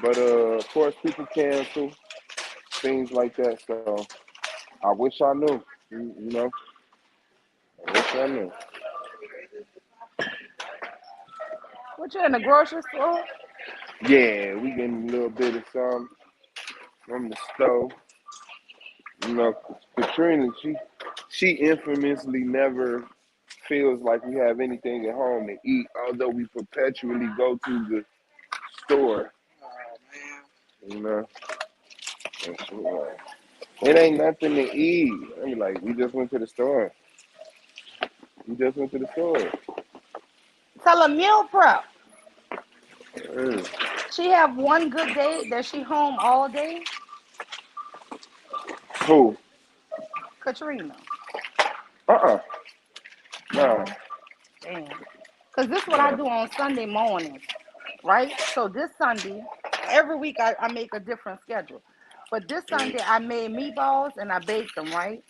But, of course, people cancel, things like that. So I wish I knew, I wish I knew. What, you in the grocery store? Yeah, we getting a little bit of some from the stove. Katrina, she infamously never feels like we have anything at home to eat, although we perpetually go to the store. You know, and she like, it ain't nothing to eat. I mean, like, we just went to the store. We just went to the store. Tell her meal prep. Mm. She have one good day that she home all day. Who? Katrina. No. Damn. Because this is what I do on Sunday mornings, right? So this Sunday, every week I make a different schedule. But this Sunday I made meatballs and I baked them, right?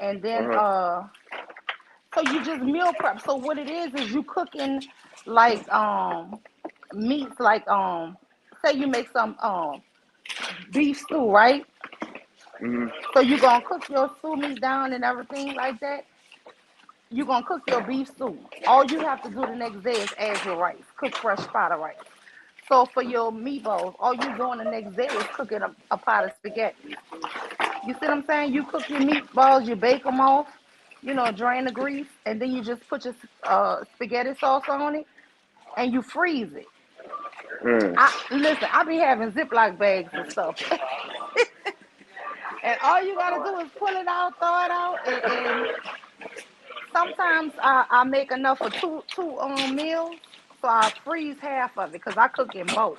And then so you just meal prep. So what it is you cooking like meats, like say you make some beef stew, right? Mm-hmm. So you're gonna cook your stew meat down and everything like that. You're gonna cook your beef stew. All you have to do the next day is add your rice, cook fresh pot of rice. So for your meatballs, all you're doing the next day is cooking a pot of spaghetti. You see what I'm saying? You cook your meatballs, you bake them off, drain the grease, and then you just put your spaghetti sauce on it, and you freeze it. Mm. Listen, I be having Ziploc bags and stuff, and all you gotta do is pull it out, throw it out, and sometimes I make enough for two meals, so I freeze half of it because I cook in both.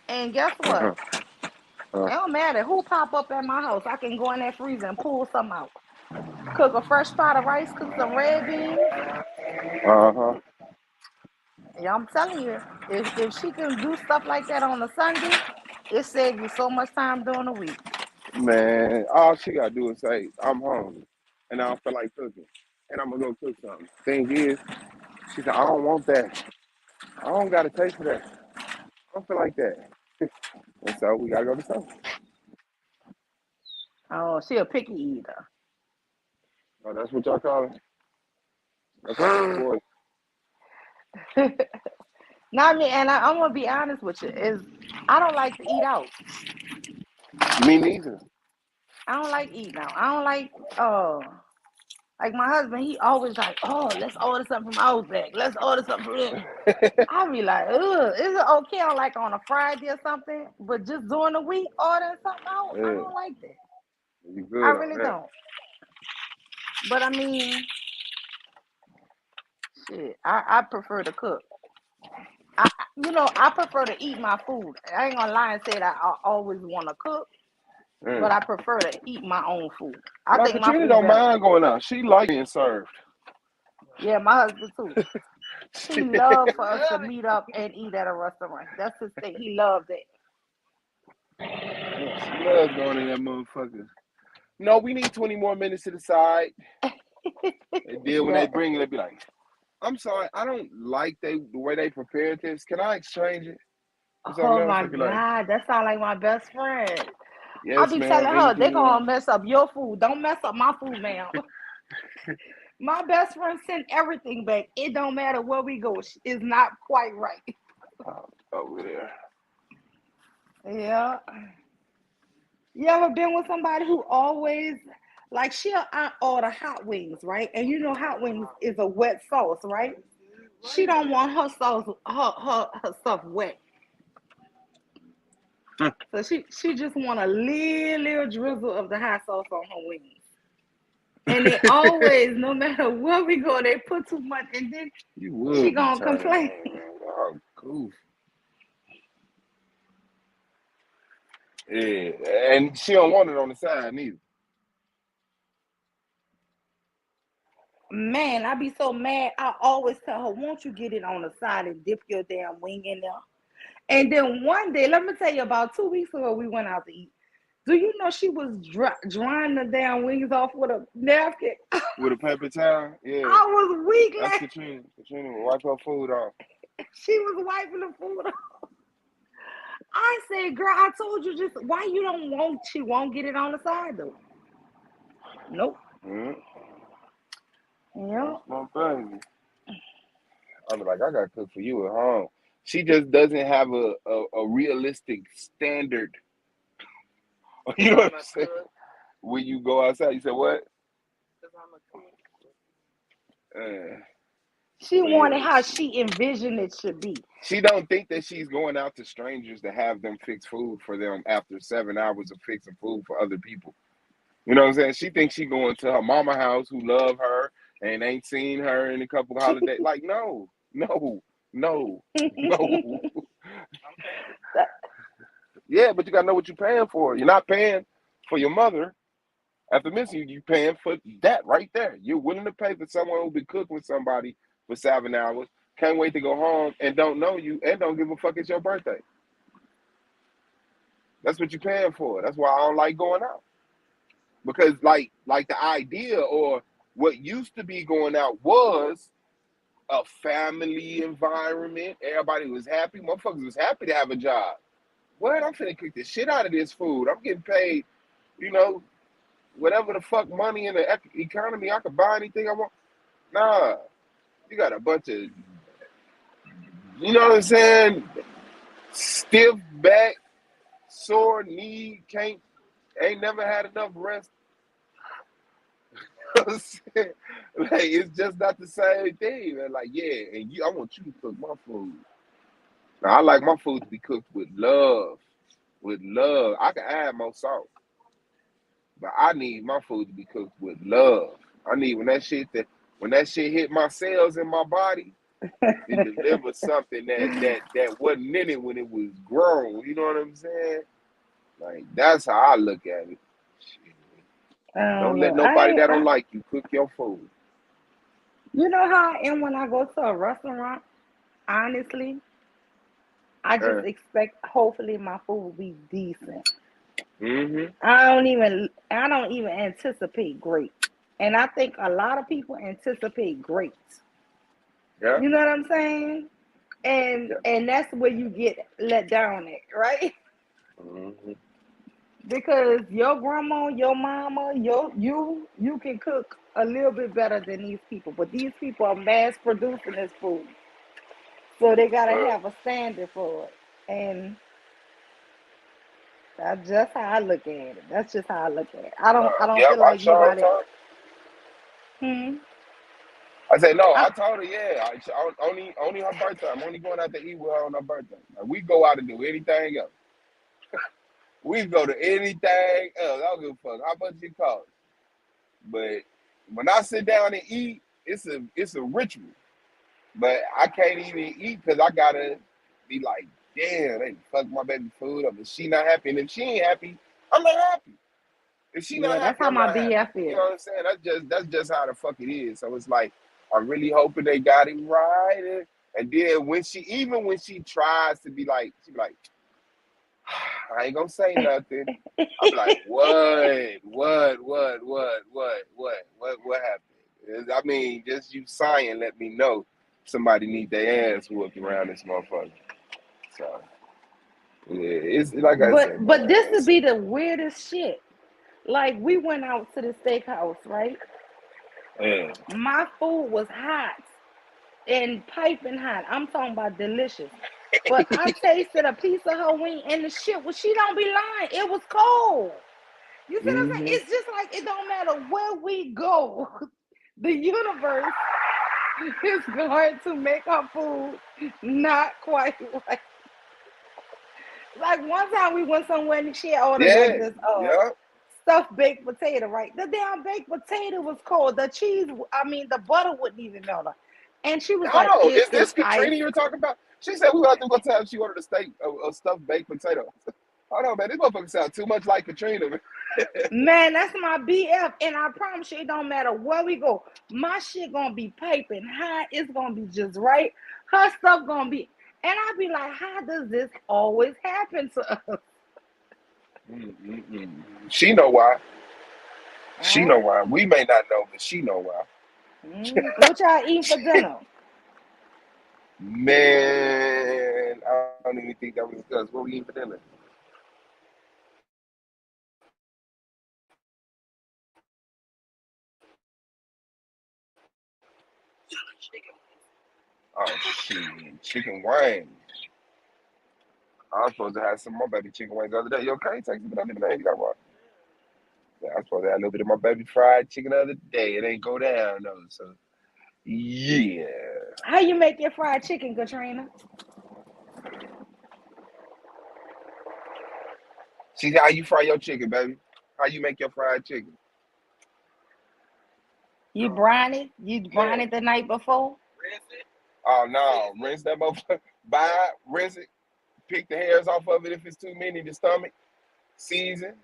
And guess what? It don't matter who pop up at my house. I can go in that freezer and pull some out. Cook a fresh pot of rice, cook some red beans. Yeah, I'm telling you, if she can do stuff like that on a Sunday, it saves you so much time during the week. Man, all she gotta do is say, I'm hungry and I don't feel like cooking. And I'm gonna go cook something. Thing is, she said, I don't want that. I don't got a taste for that. I don't feel like that. And so we gotta go to something. Oh, she a picky eater. Oh, that's what y'all call it? That's what boy. Not me, and I'm gonna be honest with you, is I don't like to eat out. Me neither. I don't like eating out. I don't like my husband, he always like, oh, let's order something from Outback. Let's order something from it. I be like, ugh, is it okay on like on a Friday or something? But just during the week ordering something out, I Yeah, don't like that. you I good on really that. don't. But I mean, shit, I prefer to cook. I prefer to eat my food. I ain't gonna lie and say that I always want to cook, but Mm. I prefer to eat my own food. I Now, think my Katrina food don't better. mind going out. She like being served. Yeah, my husband too. He loved for us to meet up and eat at a restaurant. That's his thing. He loved it. Yeah, she loves going in that motherfucker. No, we need 20 more minutes to the side. And then when they bring it, they be like, I'm sorry, I don't like the way they prepared this. Can I exchange it? Oh my God, that sounds like my best friend. I Yes, be ma'am. telling her they're gonna mess up your food. Don't mess up my food, ma'am. My best friend sent everything back. It don't matter where we go. It's not quite right. Over there. Yeah. You ever been with somebody who always like she'll order hot wings, right? And you know hot wings is a wet sauce, right? She don't want her sauce, her stuff wet. So she just want a little drizzle of the hot sauce on her wings. And they always, no matter where we go, they put too much, and then she gonna complain. Oh, cool. Yeah, and she don't want it on the side neither. Man, I be so mad. I always tell her, won't you get it on the side and dip your damn wing in there? And then one day, let me tell you, about 2 weeks ago, we went out to eat. Do you know she was drying the damn wings off with a napkin? With a paper towel? Yeah. I was weak. That's Katrina. Katrina will wipe her food off. She was wiping the food off. I said, girl, I told you just why you don't want, she won't get it on the side though. Nope. Yeah. My baby. I was like, I gotta cook for you at home. She just doesn't have a realistic standard. You know what I'm saying? When you go outside, you say what? She wanted how she envisioned it should be. She don't think that she's going out to strangers to have them fix food for them after 7 hours of fixing food for other people. You know what I'm saying? She thinks she going to her mama house who love her and ain't seen her in a couple of holidays. Like, no. Yeah, but you gotta know what you're paying for. You're not paying for your mother after missing you. You're paying for that right there. You're willing to pay for someone who's been cooking with somebody for 7 hours, can't wait to go home and don't know you and don't give a fuck it's your birthday. That's what you're paying for. That's why I don't like going out. Because like the idea or what used to be going out was a family environment. Everybody was happy. Motherfuckers was happy to have a job. What? I'm finna cook the shit out of this food. I'm getting paid, whatever the fuck money in the economy, I could buy anything I want. Nah, you got a bunch of, you know what I'm saying? Stiff back, sore knee, ain't never had enough rest. You know what I'm saying? Like, it's just not the same thing, man. Like, yeah, and I want you to cook my food. Now, I like my food to be cooked with love. With love. I can add more salt. But I need my food to be cooked with love. I need when that shit hit my cells in my body, it delivers something that wasn't in it when it was grown. You know what I'm saying? Like, that's how I look at it. Shit. Don't let nobody that don't like you cook your food. You know how I am when I go to a restaurant? Honestly, I just expect hopefully my food will be decent. Mm-hmm. I don't even anticipate great. And I think a lot of people anticipate great. Yeah. You know what I'm saying? And that's where you get let down at, right? Mm-hmm. Because your grandma, your mama, you can cook a little bit better than these people. But these people are mass producing this food. So they gotta have a standard for it. And that's just how I look at it. That's just how I look at it. I don't feel like nobody. I said no. I told her, yeah. Only her birthday. I'm only going out to eat with her on her birthday. Like, we go out and do anything else. We go to anything else. I don't give a fuck how much it costs. But when I sit down and eat, it's a ritual. But I can't even eat because I gotta be like, damn, they fucked my baby food up. If she not happy, and if she ain't happy, I'm not happy. If she not happy, that's how I'm my not happy. BF is. You know what I'm saying? That's just how the fuck it is. So it's like I'm really hoping they got it right. And then when she tries to be like, she be like, I ain't gonna say nothing. I'm like, what happened? I mean, just you sighing, let me know somebody need their ass whooped around this motherfucker. So yeah, it's like I said, But this would man. be the weirdest shit. Like we went out to the steakhouse, right? Yeah. My food was hot and piping hot. I'm talking about delicious. But I tasted a piece of her wing and the shit was, she don't be lying. It was cold. You see what I'm saying? Mm-hmm. It's just like it don't matter where we go. The universe is going to make our food not quite right. Like one time we went somewhere and she ordered like Yeah. this Yeah. stuffed baked potato, right? The damn baked potato was cold. The cheese, I mean, the butter wouldn't even melt. And she was Hold like, on. Is it's this Katrina ice. you're talking about? She said we got to go tell she ordered a steak, a stuffed baked potato. Hold on, man. This motherfucker sound too much like Katrina, man. Man, that's my BF. And I promise you, it don't matter where we go. My shit gonna be piping hot. It's gonna be just right. Her stuff gonna be. And I be like, how does this always happen to us? She know why. She know why. Uh-huh. We may not know, but she know why. What y'all eat for dinner? Man, I don't even think that was discussed. What we eating for dinner? Oh shit, chicken wings. I was supposed to have some more baby chicken wings the other day. You okay? Take some of that today. You got what? Yeah, I was supposed to have a little bit of my baby fried chicken the other day. It ain't go down though. So yeah. How you make your fried chicken, Katrina? See how you fry your chicken, baby? How you make your fried chicken? You brine it? You brine Yeah. it the night before? Oh no, rinse that motherfucker. Buy it, rinse it, pick the hairs off of it if it's too many in the stomach, season,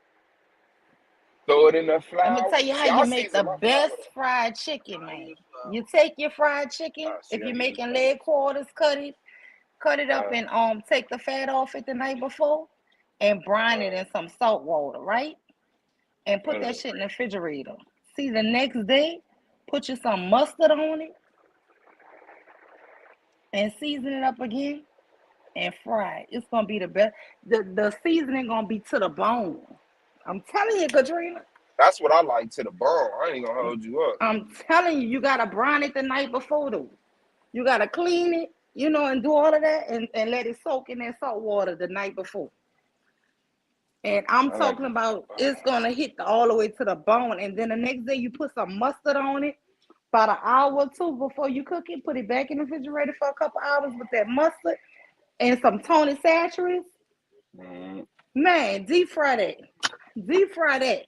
throw it in the Let me flour. tell you how See, you I make the season my flour. best fried chicken, man. You take your fried chicken, See if how you're you do making that. leg quarters, cut it up and take the fat off it the night before and brine it in some salt water, right? And put that shit in the refrigerator. See, the next day, put you some mustard on it and season it up again and fry it. It's gonna be the best. The seasoning gonna be to the bone. I'm telling you, Katrina. That's what I like to the bone. I ain't gonna hold you up. I'm telling you, you gotta brine it the night before though. You gotta clean it, and do all of that and let it soak in that salt water the night before. And I'm I like talking about it's gonna hit all the way to the bone. And then the next day you put some mustard on it about an hour or two before you cook it. Put it back in the refrigerator for a couple hours with that mustard and some Tony Satcheries. Man, deep fry that. Deep fry that.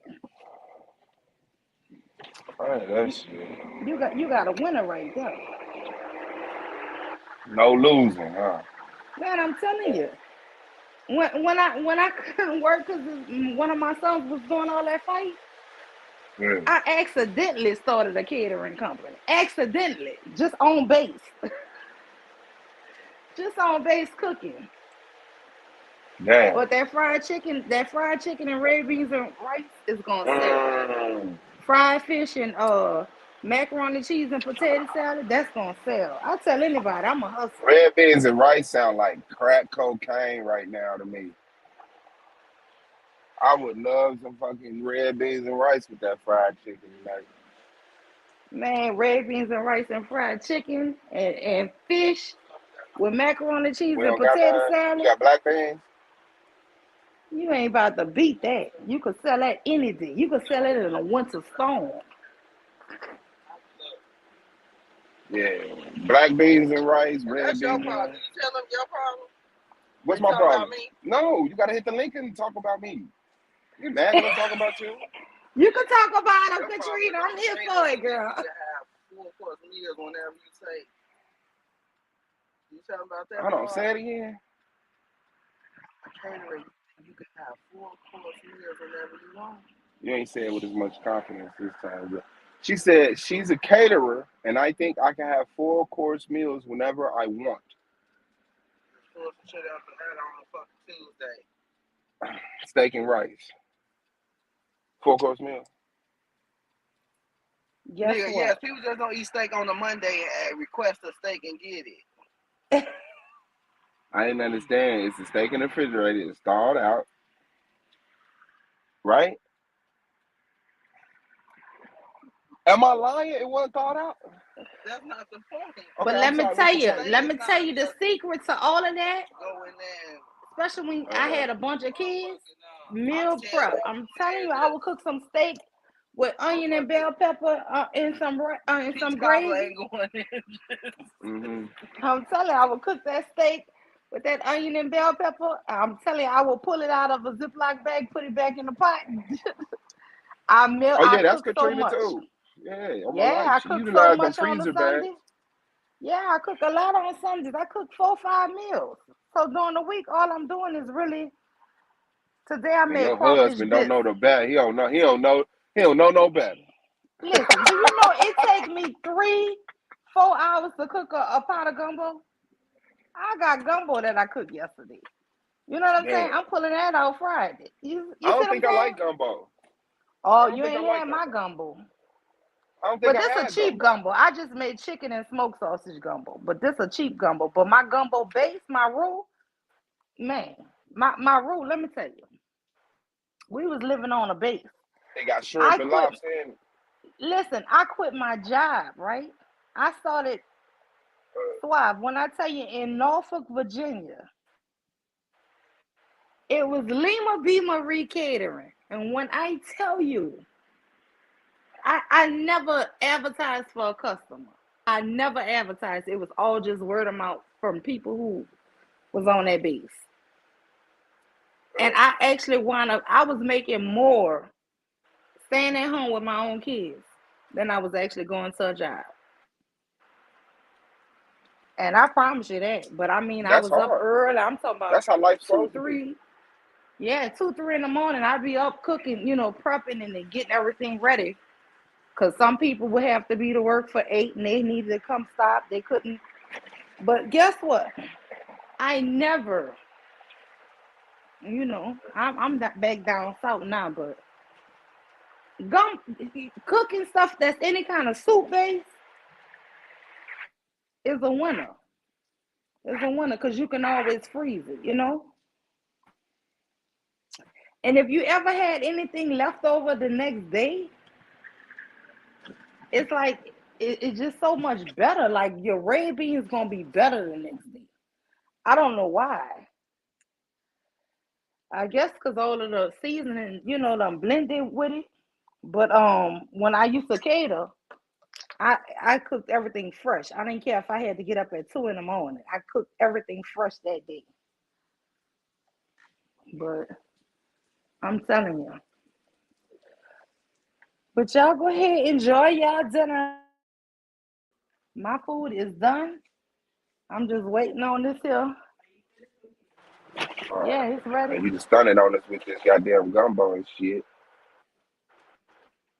that shit. You got a winner right there. No losing, huh? Man, I'm telling you. When I couldn't work because one of my sons was doing all that fight, Yeah. I accidentally started a catering company. Accidentally, just on base, just on base cooking. Damn. But that fried chicken and red beans and rice is gonna sell. Mm. Fried fish and macaroni cheese and potato salad, that's gonna sell. I tell anybody, I'm a hustler. Red beans and rice sound like crack cocaine right now to me. I would love some fucking red beans and rice with that fried chicken. Like, Man, red beans and rice and fried chicken and fish with macaroni cheese we and don't got potato none. You salad. got black beans? You ain't about to beat that. You could sell that any day. You could sell it in a winter storm. Yeah. Black beans and rice, red That's your beans and problem. rice. You tell them your problem. What's They my talk about problem? me. No, you gotta hit the link and talk about me. You mad because I'm talking about you? You can talk about them, Your problem Katrina. is I'm on here me. for it, You girl. need to have full course meals whenever you say. You tell them about that Hold on, part. say it again. Catering, you can have full course meals whenever you want. You ain't saying with as much confidence this time. But She said she's a caterer, and I think I can have full course meals whenever I want. Pull some shit out the head on a fucking Tuesday. Steak and rice. Full course meal. Guess Nigga, what? yes, people just don't eat steak on a Monday and request a steak and get it. I didn't understand. It's a steak in the refrigerator. It's thawed out. Right? Am I lying? It wasn't thawed out? That's not the point. But Okay, let I'm me sorry. tell What's the you, point? let me tell you the secret to all of that. Go in there. Especially when I had a bunch of kids, I'm meal prep. I'm telling you, I would cook some steak with onion and bell pepper and some Peach cobbler gravy. ain't going in. I'm telling you, I would cook that steak with that onion and bell pepper. I'm telling you, I will pull it out of a Ziploc bag, put it back in the pot. Oh, yeah, I that's cook so Katrina, much. too. Yeah, on my Yeah, life. I She cook so utilized them much on a freezer bags. Sunday. Yeah, I cook a lot on Sundays. I cook 4 or 5 meals. So during the week, all I'm doing is really. Today I And made your crawfish husband don't bits. know the better. He don't know no better. Listen, do you know it take me 3-4 hours to cook a pot of gumbo? I got gumbo that I cooked yesterday. You know what I'm saying? Damn. I'm pulling that out Friday. You I see don't what I'm think I saying? like gumbo. Oh, I don't you think I ain't like had my gumbo. gumbo. I don't think But I this a had cheap gumbo. I just made chicken and smoked sausage gumbo. But this a cheap gumbo. But my gumbo base, my roux, man, my roux, let me tell you. We was living on a base. They got I shrimp and quit. lobster in it. Listen, I quit my job, right? I started Suave. When I tell you in Norfolk, Virginia, it was Lima B. Marie Catering. And when I tell you, I never advertised for a customer. I never advertised. It was all just word of mouth from people who was on that base. And I actually wound up, I was making more staying at home with my own kids than I was actually going to a job. And I promise you that. But I mean, I That's was up hard. early. I'm talking about That's how life's 2, supposed to be. 3. Yeah, 2, 3 in the morning. I'd be up cooking, prepping and then getting everything ready. Because some people would have to be to work for 8 and they needed to come stop. They couldn't. But guess what? I never, I'm not back down south now, but cooking stuff that's any kind of soup base is a winner. It's a winner because you can always freeze it. And if you ever had anything left over the next day, it's like it's just so much better. Like your red beans gonna be better the next day. I don't know why. I guess because all of the seasoning, I'm blended with it. But when I used to cater, I cooked everything fresh. I didn't care if I had to get up at 2 in the morning. I cooked everything fresh that day. But I'm telling you. But y'all go ahead, enjoy y'all dinner. My food is done. I'm just waiting on this here. Yeah, it's ready. And you just stunning on us with this goddamn gumbo and shit.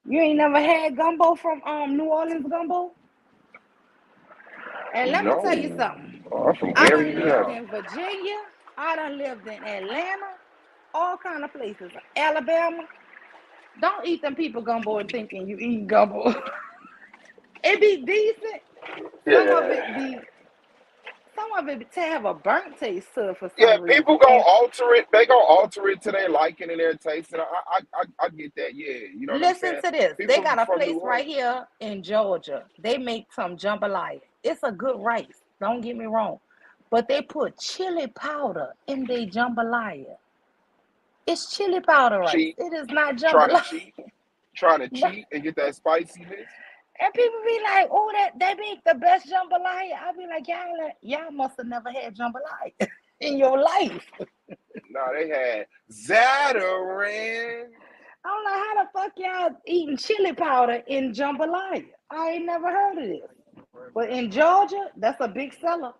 You ain't never had gumbo from New Orleans gumbo? And let me tell you No. something. Oh, I'm from I Gary done lived now. in Virginia. I done lived in Atlanta. All kind of places. Alabama. Don't eat them people gumbo and thinking you eat gumbo. It be decent. Some of it Yeah. be to have a burnt taste to it for Yeah, some people reason. gonna And alter it. They gonna alter it to their liking and their taste. And I get that. Yeah, you know what I'm listen saying? to this. They People got a from place New right Orleans. here in Georgia. They make some jambalaya. It's a good rice. Don't get me wrong. But they put chili powder in their jambalaya. It's chili powder rice. Cheat, It is not trying to jambalaya. cheat, trying to cheat and get that spiciness. And people be like, "Oh, that they make the best jambalaya." I be like, y'all must have never had jambalaya in your life. Nah, they had Zatarain. I'm like, how the fuck y'all eating chili powder in jambalaya? I ain't never heard of this. But in Georgia, that's a big seller.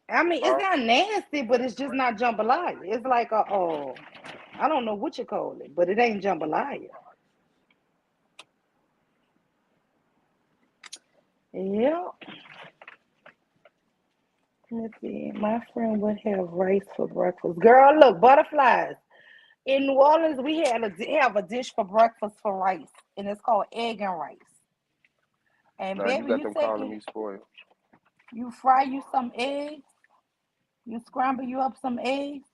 I mean, it's not nasty, but it's just not jambalaya. It's like I don't know what you call it, but it ain't jambalaya. Yeah. Let's see. My friend would have rice for breakfast. Girl, look, butterflies. In New Orleans, we have a dish for breakfast for rice, and it's called egg and rice. And Now you baby, got you them take calling it, me spoiled. you fry you some eggs, you scramble you up some eggs,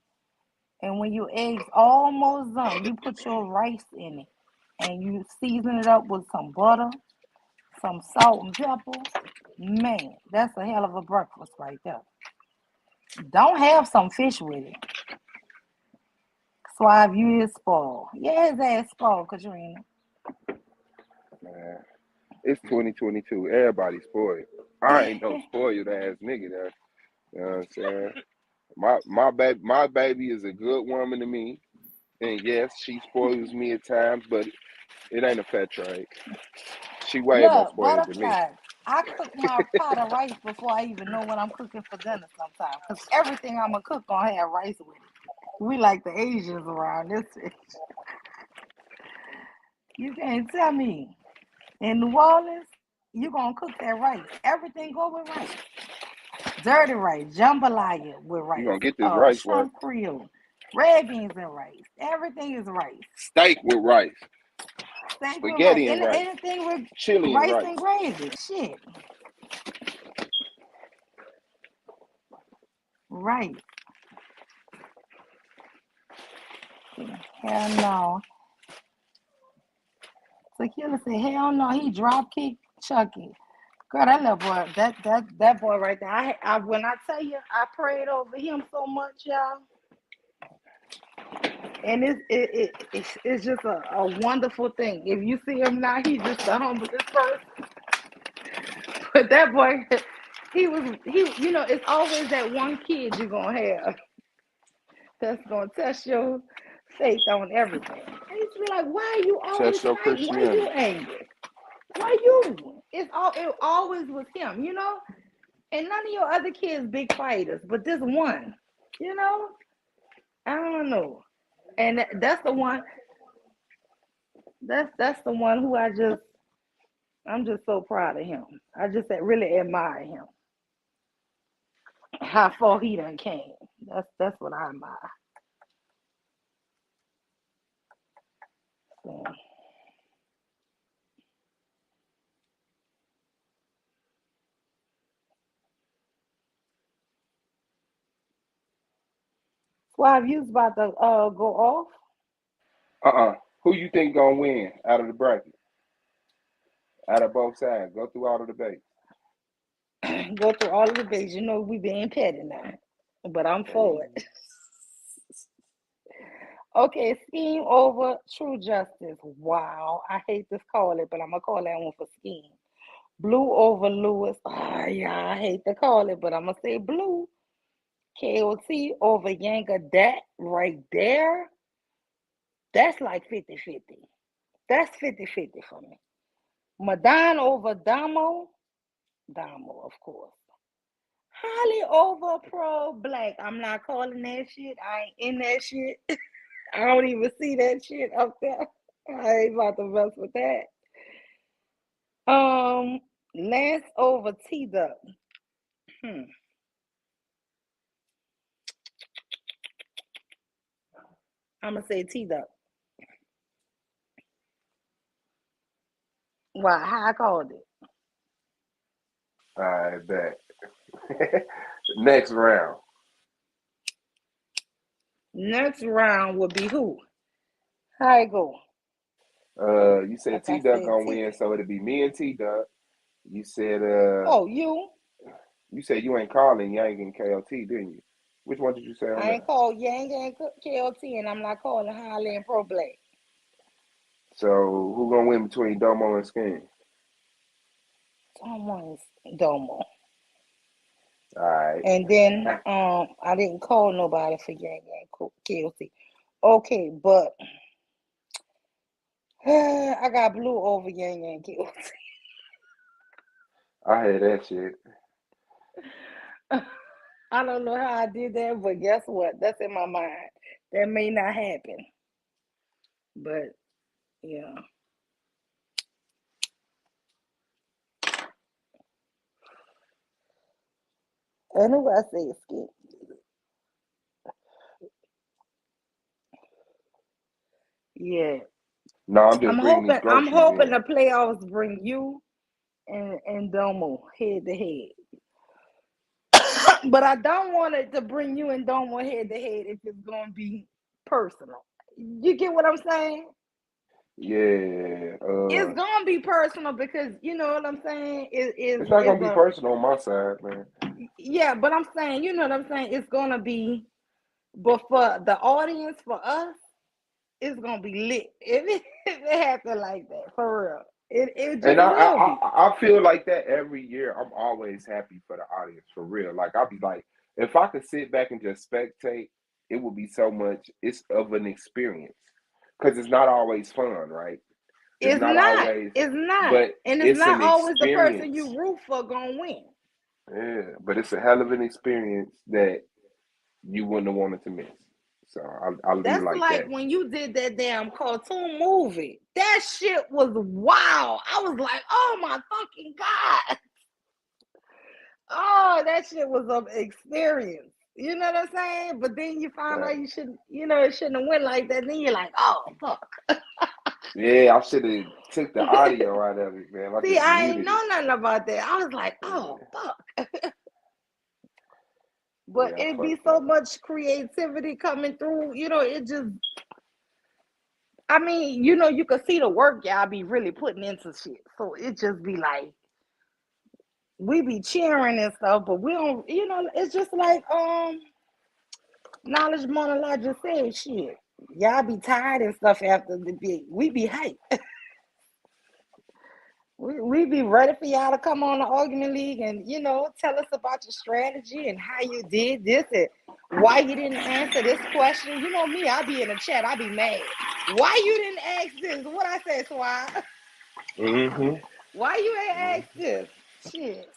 and when your eggs almost done, you put your rice in it, and you season it up with some butter, some salt and pepper. Man, that's a hell of a breakfast right there. Don't have some fish with it. Suave, you is spoiled. Yeah, his ass spoiled, Katrina. Man, it's 2022. Everybody's spoiled. I ain't no spoiled ass nigga there. You know what I'm saying? My baby is a good woman to me. And yes, she spoils me at times, but it ain't a fair trade. She way more Look, spoiled than me. butterflies. I cook my pot of rice before I even know what I'm cooking for dinner sometimes. Because everything I'm going to cook going to have rice with it. We like the Asians around this bitch. You can't tell me. In New Orleans, you going to cook that rice. Everything go with rice. Dirty rice, jambalaya with You rice, gonna get this rice work. shrimp creole, red beans and rice. Everything is rice. Steak with rice. Steak with rice. Spaghetti and rice. Anything with Chili and rice rice. and gravy. Shit. Right. Hell no. Tequila said, hell no, he drop kick Chucky. Girl, that little boy, that boy right there. I when I tell you, I prayed over him so much, y'all. And it's just a wonderful thing. If you see him now, he's just the humblest person. But that boy, he it's always that one kid you're gonna have that's gonna test your faith on everything. I used to be like, why are you always Test your fighting? Why you Christianity. angry? Why you? It always was him, And none of your other kids big fighters, but this one, you know. I don't know, and that's the one. That's the one who I'm just so proud of him. I just really admire him. How far he done came. That's what I admire. So, Suave, you was about to go off. Who you think gonna win out of the bracket? Out of both sides. Go through all the debates. Go through all of the debates. We being petty now, but I'm for Hey. it. Okay, scheme over true justice. Wow, I hate this call it, but I'm gonna call that one for scheme. Blue over Lewis. Ah, yeah, I hate to call it, but I'm gonna say blue. KOT over Yanga. That right there, that's like 50-50. That's 50-50 for me. Madan over Damo. Damo, of course. Holly over Pro Black. I'm not calling that shit. I ain't in that shit. I don't even see that shit up there. I ain't about to mess with that. Lance over T Duck. Hmm. I'm gonna say T Duck. Why? How I called it? I bet. Next round. Next round would be who? How it go? You said Like I T Duck said, gonna T. win, so it'll be me and T Duck. You said Oh, you? you said you ain't calling Yang and KOT, didn't you? Which one did you say on I ain't that? called Yang and KLT, and I'm not calling Holly and Pro Black. So who gonna win between Domo and Skin? Someone's Domo. All right. And then I didn't call nobody for Yang and KLT. Okay, but I got blue over Yang and KLT. I heard that shit. I don't know how I did that, but guess what? That's in my mind. That may not happen. But yeah. And who I say skip? Yeah. No, I'm just I'm bringing these hoping groceries the in. playoffs bring you and Domo head to head. But I don't want it to bring you and Domo head to head if it's gonna be personal. You get what I'm saying? Yeah. It's gonna be personal because you know what I'm saying. It's not Is gonna be a personal on my side, man. yeah, but I'm saying you know what I'm saying. It's gonna be, but for the audience, for us, it's gonna be lit if it happen like that for real. It And just will be. I feel like that every year. I'm always happy for the audience, for real. Like I'll be like, if I could sit back and just spectate, it would be so much. It's of an experience because it's not always fun, right? It's It's not not. always, It's not. but And it's it's not an always the person experience. you root for gonna win. Yeah, but it's a hell of an experience that you wouldn't have wanted to miss. So I'll leave it That's like like that. when you did that damn cartoon movie. That shit was wild. I was like, oh my fucking God. Oh, that shit was an experience. You know what I'm saying? But then you find out Right. you shouldn't, it shouldn't have went like that. Then you're like, oh fuck. Yeah, I should have took the audio out of it, man. I See, just I ain't muted it. know nothing about that. I was like, oh Yeah, fuck. But yeah, I it'd be fucked so up. much creativity coming through. It just I mean, you could see the work y'all be really putting into shit. So it just be like we be cheering and stuff, but we don't, it's just like Knowledge Monologue just said shit. Y'all be tired and stuff after the big. We be hyped. We be ready for y'all to come on the argument league and tell us about your strategy and how you did this and why you didn't answer this question. You know me, I be in the chat, I be mad. Why you didn't ask this? What I said, Swag? Mm-hmm. Why you ain't asked this? Shit.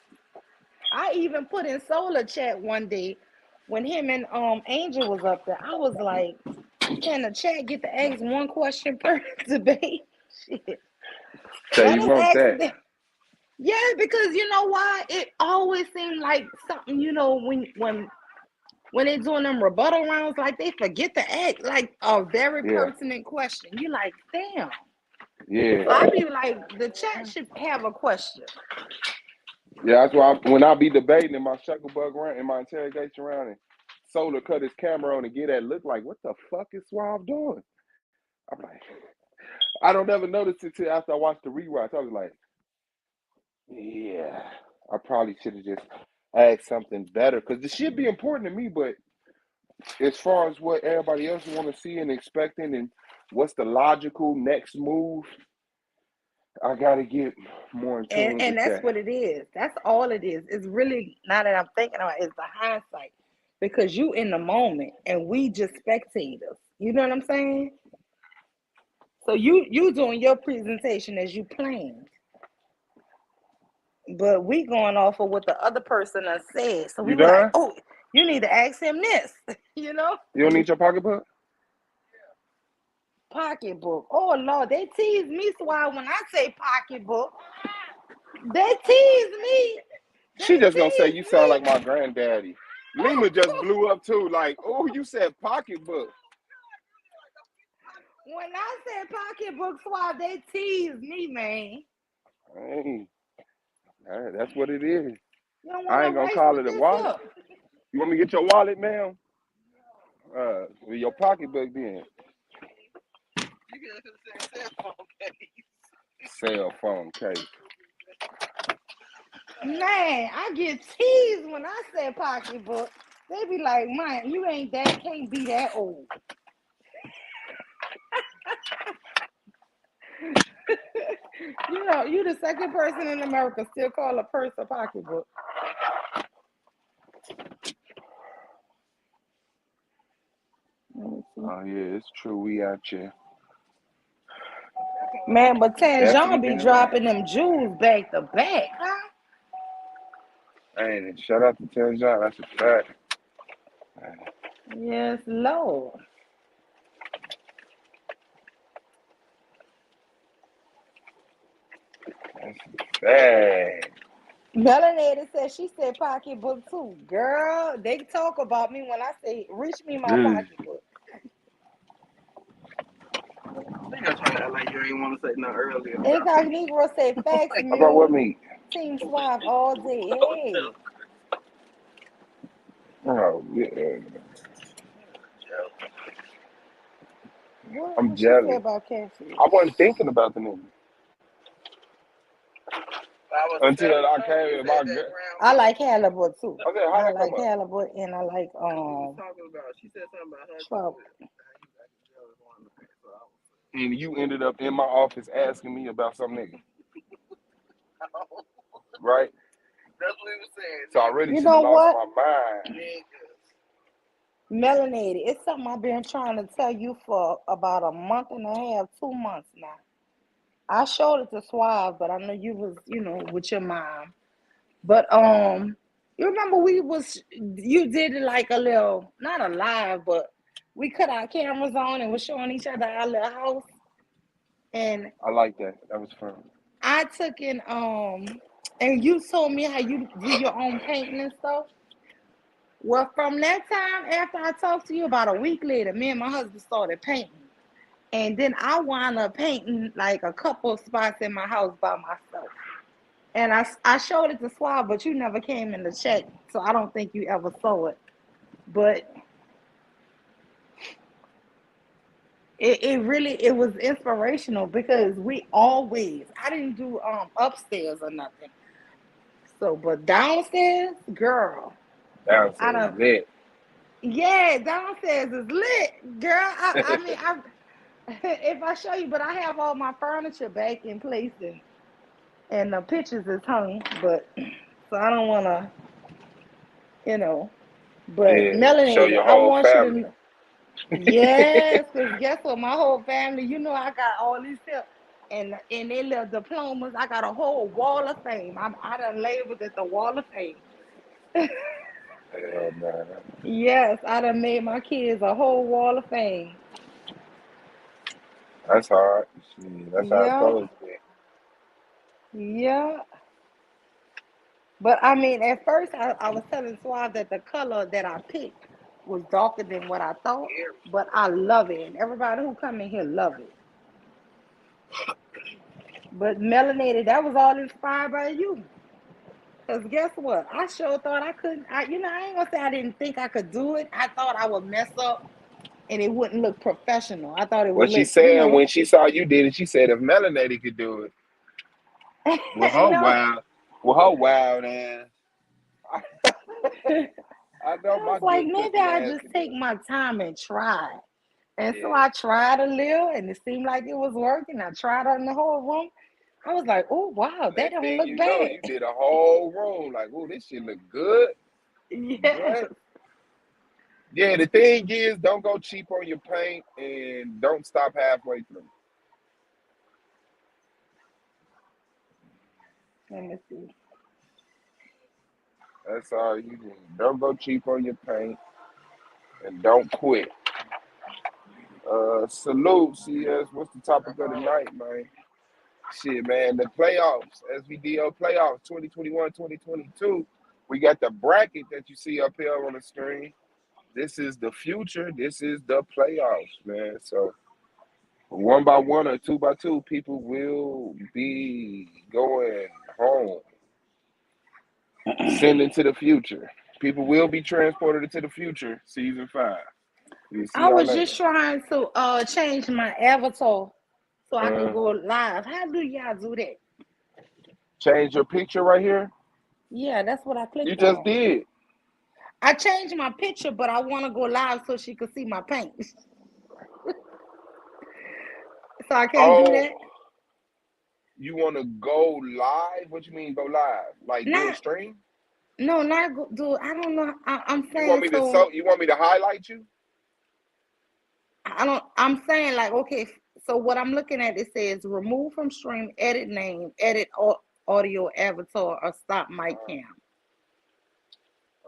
I even put in Solar Chat one day when him and Angel was up there. I was like, can the chat get to ask one question per debate? Shit. So Let you us want ask that? them. Yeah, because you know why? It always seemed like something, when they doing them rebuttal rounds, like they forget to ask like a very Yeah, pertinent question. You like, damn. yeah, So I be like, the chat should have a question. yeah. That's why when I be debating in my Shuckleberg round, in my interrogation round, and Solar cut his camera on and get that look like, what the fuck is Suave doing? I'm like, I don't ever notice it till after I watched the rewatch. I was like, yeah, I probably should have just asked something better because the shit be important to me, but as far as what everybody else want to see and expecting and what's the logical next move, I gotta get more in tune And with that's that. what it is. That's all it is. It's really, now that I'm thinking about it, it's the hindsight. Because you in the moment and we just spectators. You know what I'm saying? So you doing your presentation as you planned. But we going off of what the other person has said. So we You were like, done? oh, you need to ask him this. you know? You don't need your pocketbook? Pocketbook. Oh Lord, they tease me so when I say pocketbook. They tease me. She They just gonna say tease you sound like me. my granddaddy. Lima just blew up too, like, oh, you said pocketbook. When I say pocketbook swab, they tease me, man. Hey, that's what it is. You don't want I no ain't gonna rice call with it a this wallet. up. You want me to get your wallet, ma'am? With your pocketbook then. You could have said cell phone case. Cell phone case. Man, I get teased when I say pocketbook. They be like, man, you can't be that old. You the second person in America still call a purse a pocketbook. Oh yeah, it's true. We out here Man, but definitely Tanjon be getting right. dropping them jewels back to back, huh? Hey, shout out to Tell John. That's a fact. Yes, Lord. That's a fact. Melanated said she said pocketbook too. Girl, they talk about me when I say reach me my pocketbook. I think I tried to act like you ain't want to say nothing earlier. Incognito said facts About what mule. meat? Team Suave all day. Hey. Oh, yeah. I'm What she say jealous. about catfish? I wasn't thinking about the nigga I was until telling I you, came you in said my that gut. round I meat. like halibut too. I said, how'd I that come like up? halibut and I like What you was talking about? She said something about her trout. too. And you ended up in my office asking me about some nigga, right? That's what he was saying. So I really You should have know lost what? my mind. Melanated. It's something I've been trying to tell you for about a month and a half, 2 months now. I showed it to Suave, but I know you was, with your mom. But you remember you did it like a little, not a live, but we cut our cameras on and was showing each other our little house. And I like that. That was fun. I took in and you told me how you do your own painting and stuff. Well, from that time after I talked to you, about a week later, me and my husband started painting. And then I wound up painting like a couple of spots in my house by myself. And I showed it to Suave, but you never came in to check, so I don't think you ever saw it. But it was inspirational because I didn't do upstairs or nothing. So, but downstairs, girl, I Downstairs don't. lit. Yeah, downstairs is lit, girl. I mean, if I show you, but I have all my furniture back in place and the pictures is hung, but so I don't want to, you know. But Yeah, show melanated, your I whole want you family. to. Yes, because guess what? My whole family, I got all these stuff. And their little diplomas. I got a whole wall of fame. I done labeled it the wall of fame. Yeah, man. Yes, I done made my kids a whole wall of fame. That's hard. Shit, that's how it's Yeah, supposed to be. yeah. But I mean, at first I was telling Suave that the color that I picked was darker than what I thought. But I love it. And everybody who come in here love it. But melanated, that was all inspired by you. Because guess what? I sure thought I couldn't. I ain't gonna say I didn't think I could do it. I thought I would mess up and it wouldn't look professional. I thought it would What she look, said when she saw you did it, she said if Melanated could do it, well, her no. wild, well, her wild ass. I know I was my like, good maybe cooking I ass just can do take my time and try. And it. so Yeah. I tried a little, and it seemed like it was working. I tried it in the whole room. I was like, oh wow, that Next don't thing look you know, bad. you did a whole room like, oh, this shit look good. Yes. What? Yeah, the thing is, don't go cheap on your paint and don't stop halfway through. Let me see. That's all you do. Don't go cheap on your paint and don't quit. Salute, CS. What's the topic of the night, man? Shit, man. The playoffs, S.V.D.L playoffs 2021-2022. We got the bracket that you see up here on the screen. This is the future. This is the playoffs, man. So one by one or two by two, people will be going home, sent into the future. People will be transported into the future, season 5. We'll see I y'all was later. just trying to change my avatar so I can Uh, go live. How do y'all do that? change your picture right here. Yeah, that's what I You clicked just on. did. I changed my picture, but I want to go live so she could see my paint. So I can't do Oh, that. you want to go live? What you mean go live? Like do a Not, stream? no, not go, do. I don't know. I'm You want saying me to so. you want me to highlight you? I don't. I'm saying like okay. So what I'm looking at it says remove from stream, edit name, edit audio avatar, or stop mic Uh-huh. cam.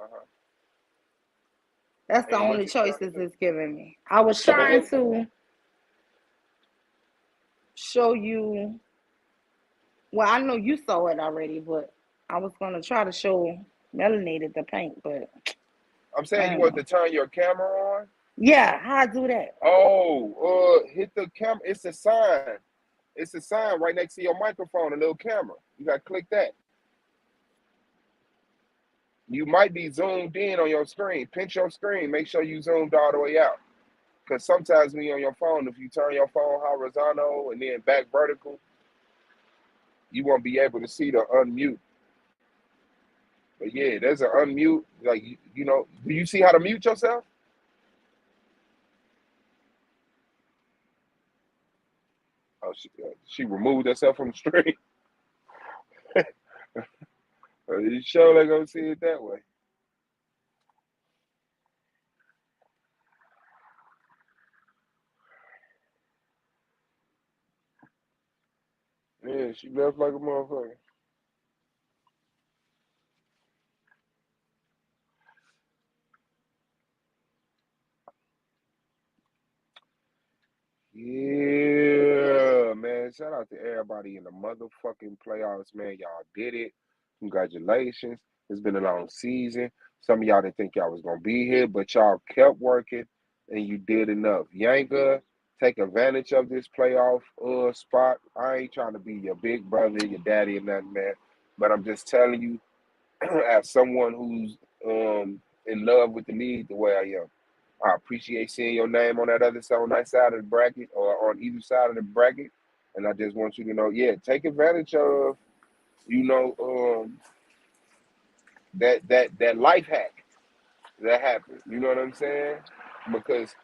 Uh-huh. That's the And what only you trying to choices do? it's giving me. I was trying to show you. Well, I know you saw it already, but I was gonna try to show melanated the paint, but I'm I saying you don't want to know. turn your camera on. Yeah, how I do that? Oh, hit the camera. It's a sign. It's a sign right next to your microphone, a little camera. You got to click that. You might be zoomed in on your screen. Pinch your screen. Make sure you zoomed all the way out. Because sometimes when you're on your phone, if you turn your phone horizontal and then back vertical, you won't be able to see the unmute. But yeah, there's an unmute. Like, you know, do you see how to mute yourself? Oh, she removed herself from the screen. You sure they gonna see it that way? Yeah, she left like a motherfucker. Yeah, man. Shout out to everybody in the motherfucking playoffs, man. Y'all did it. Congratulations. It's been a long season. Some of y'all didn't think y'all was gonna be here, but y'all kept working and you did enough. Yanga, take advantage of this playoff spot. I ain't trying to be your big brother, your daddy, or nothing, man. But I'm just telling you, as someone who's in love with the league the way I am. I appreciate seeing your name on that other side, on that side of the bracket, or on either side of the bracket. And I just want you to know, yeah, take advantage of, you know, that life hack that happened. You know what I'm saying? Because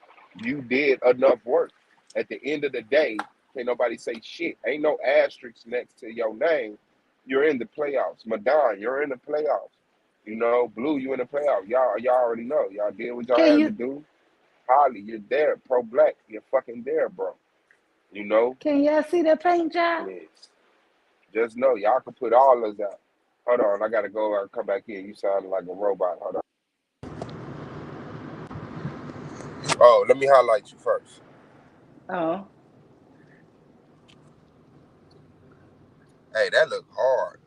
you did enough work. At the end of the day, can't nobody say shit. Ain't no asterisk next to your name. You're in the playoffs. Madon, you're in the playoffs. You know, Blue, you in the playoffs. Y'all already know. Y'all did what y'all Can had to you do. Holly, you're there. Pro Black, you're fucking there, bro. You know? can y'all see the paint job? Yes. Just know, y'all can put all of us out. Hold on, I gotta go and come back in. You sound like a robot. Hold on. Oh, let me highlight you first. Oh, Hey, that look hard.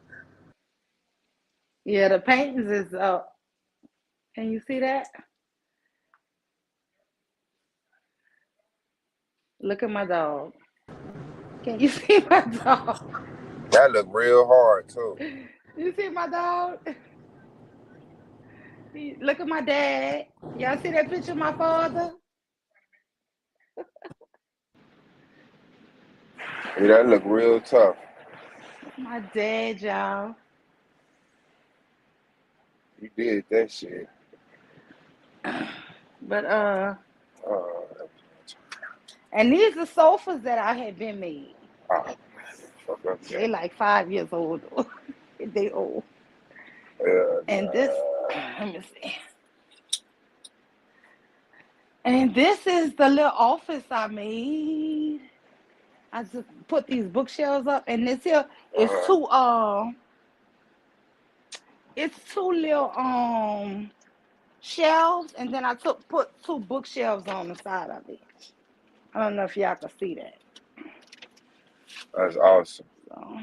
yeah, the paintings is up. Can you see that? Look at my dog. Can you see my dog? That look real hard too. You see my dog? Look at my dad. Y'all see that picture of my father? Yeah, that look real tough. That's my dad, y'all. You did that shit. But Uh, and these are sofas that I had been made. oh, fuck up They there. like 5 years old. They old. And this, let me see. And this is the little office I made. I just put these bookshelves up, and this here is it's two little shelves, and then I put two bookshelves on the side of it. I don't know if y'all can see that. That's awesome. So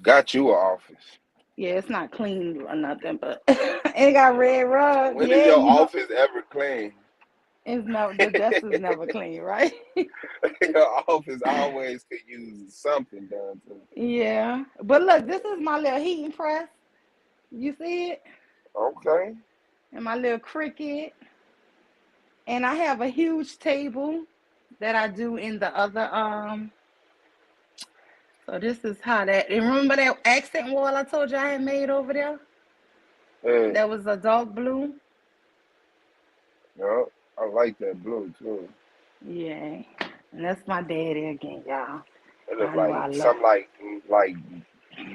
Got you an office. yeah, it's not clean or nothing, but it got red rug. When is Yeah, your you know, office ever clean? it's never the desk is never clean, right? Your office always could use something done to it. Yeah, but look, this is my little heating press. You see it? Okay. And my little Cricut. And I have a huge table that I do in the other. So this is how that. And remember that accent wall I told you I had made over there? Yeah. That was a dark blue. No, I like that blue too. Yeah, and that's my daddy again, y'all. It look I know I like love. some like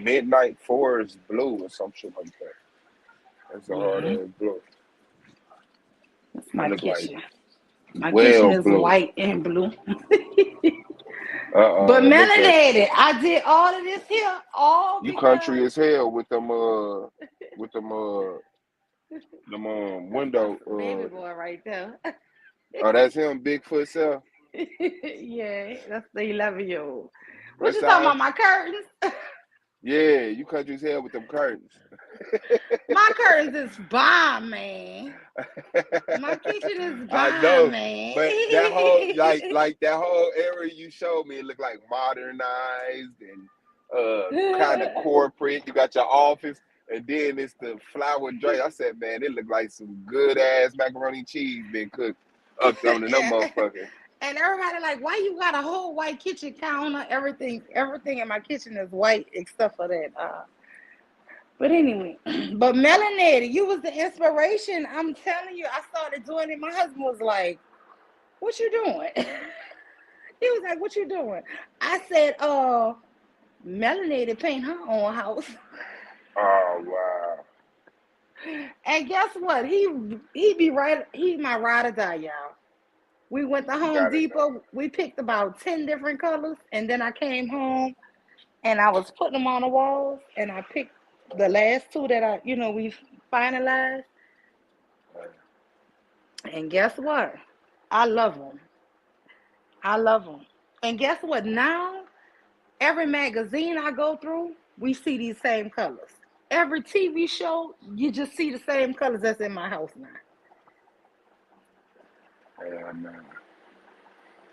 midnight forest blue or some shit like that. That's a hard Yeah, ass blue. that's It my look like kitchen. My kitchen well is blue. white and blue. But Look at melanated. I did all of this here all you because country as hell with them window that's baby boy right there. oh, that's him, Bigfoot self. Yeah, that's the 11-year-old. What What you talking size? about? My curtains? Yeah, you country as hell with them curtains. My curtains is bomb, man. My kitchen is I bomb, know, man. but that whole like that whole area you showed me, it looked like modernized and kind of corporate. You got your office, and then it's the flower drape. I said, man, it looked like some good ass macaroni and cheese being cooked up on the motherfucker. And everybody like, why you got a whole white kitchen counter? Everything in my kitchen is white except for that. But anyway, but melanated, you was the inspiration. I'm telling you, I started doing it. My husband was like, what you doing? He was like, what you doing? I said, melanated paint her own house. Oh wow. And guess what? He be right. He my ride or die, y'all. We went to Home Depot. We picked about 10 different colors, and then I came home and I was putting them on the walls, and I picked the last two that we finalized. And guess what? I love them. I love them. And guess what? Now, every magazine I go through, we see these same colors. Every TV show, you just see the same colors that's in my house now. Yeah, man.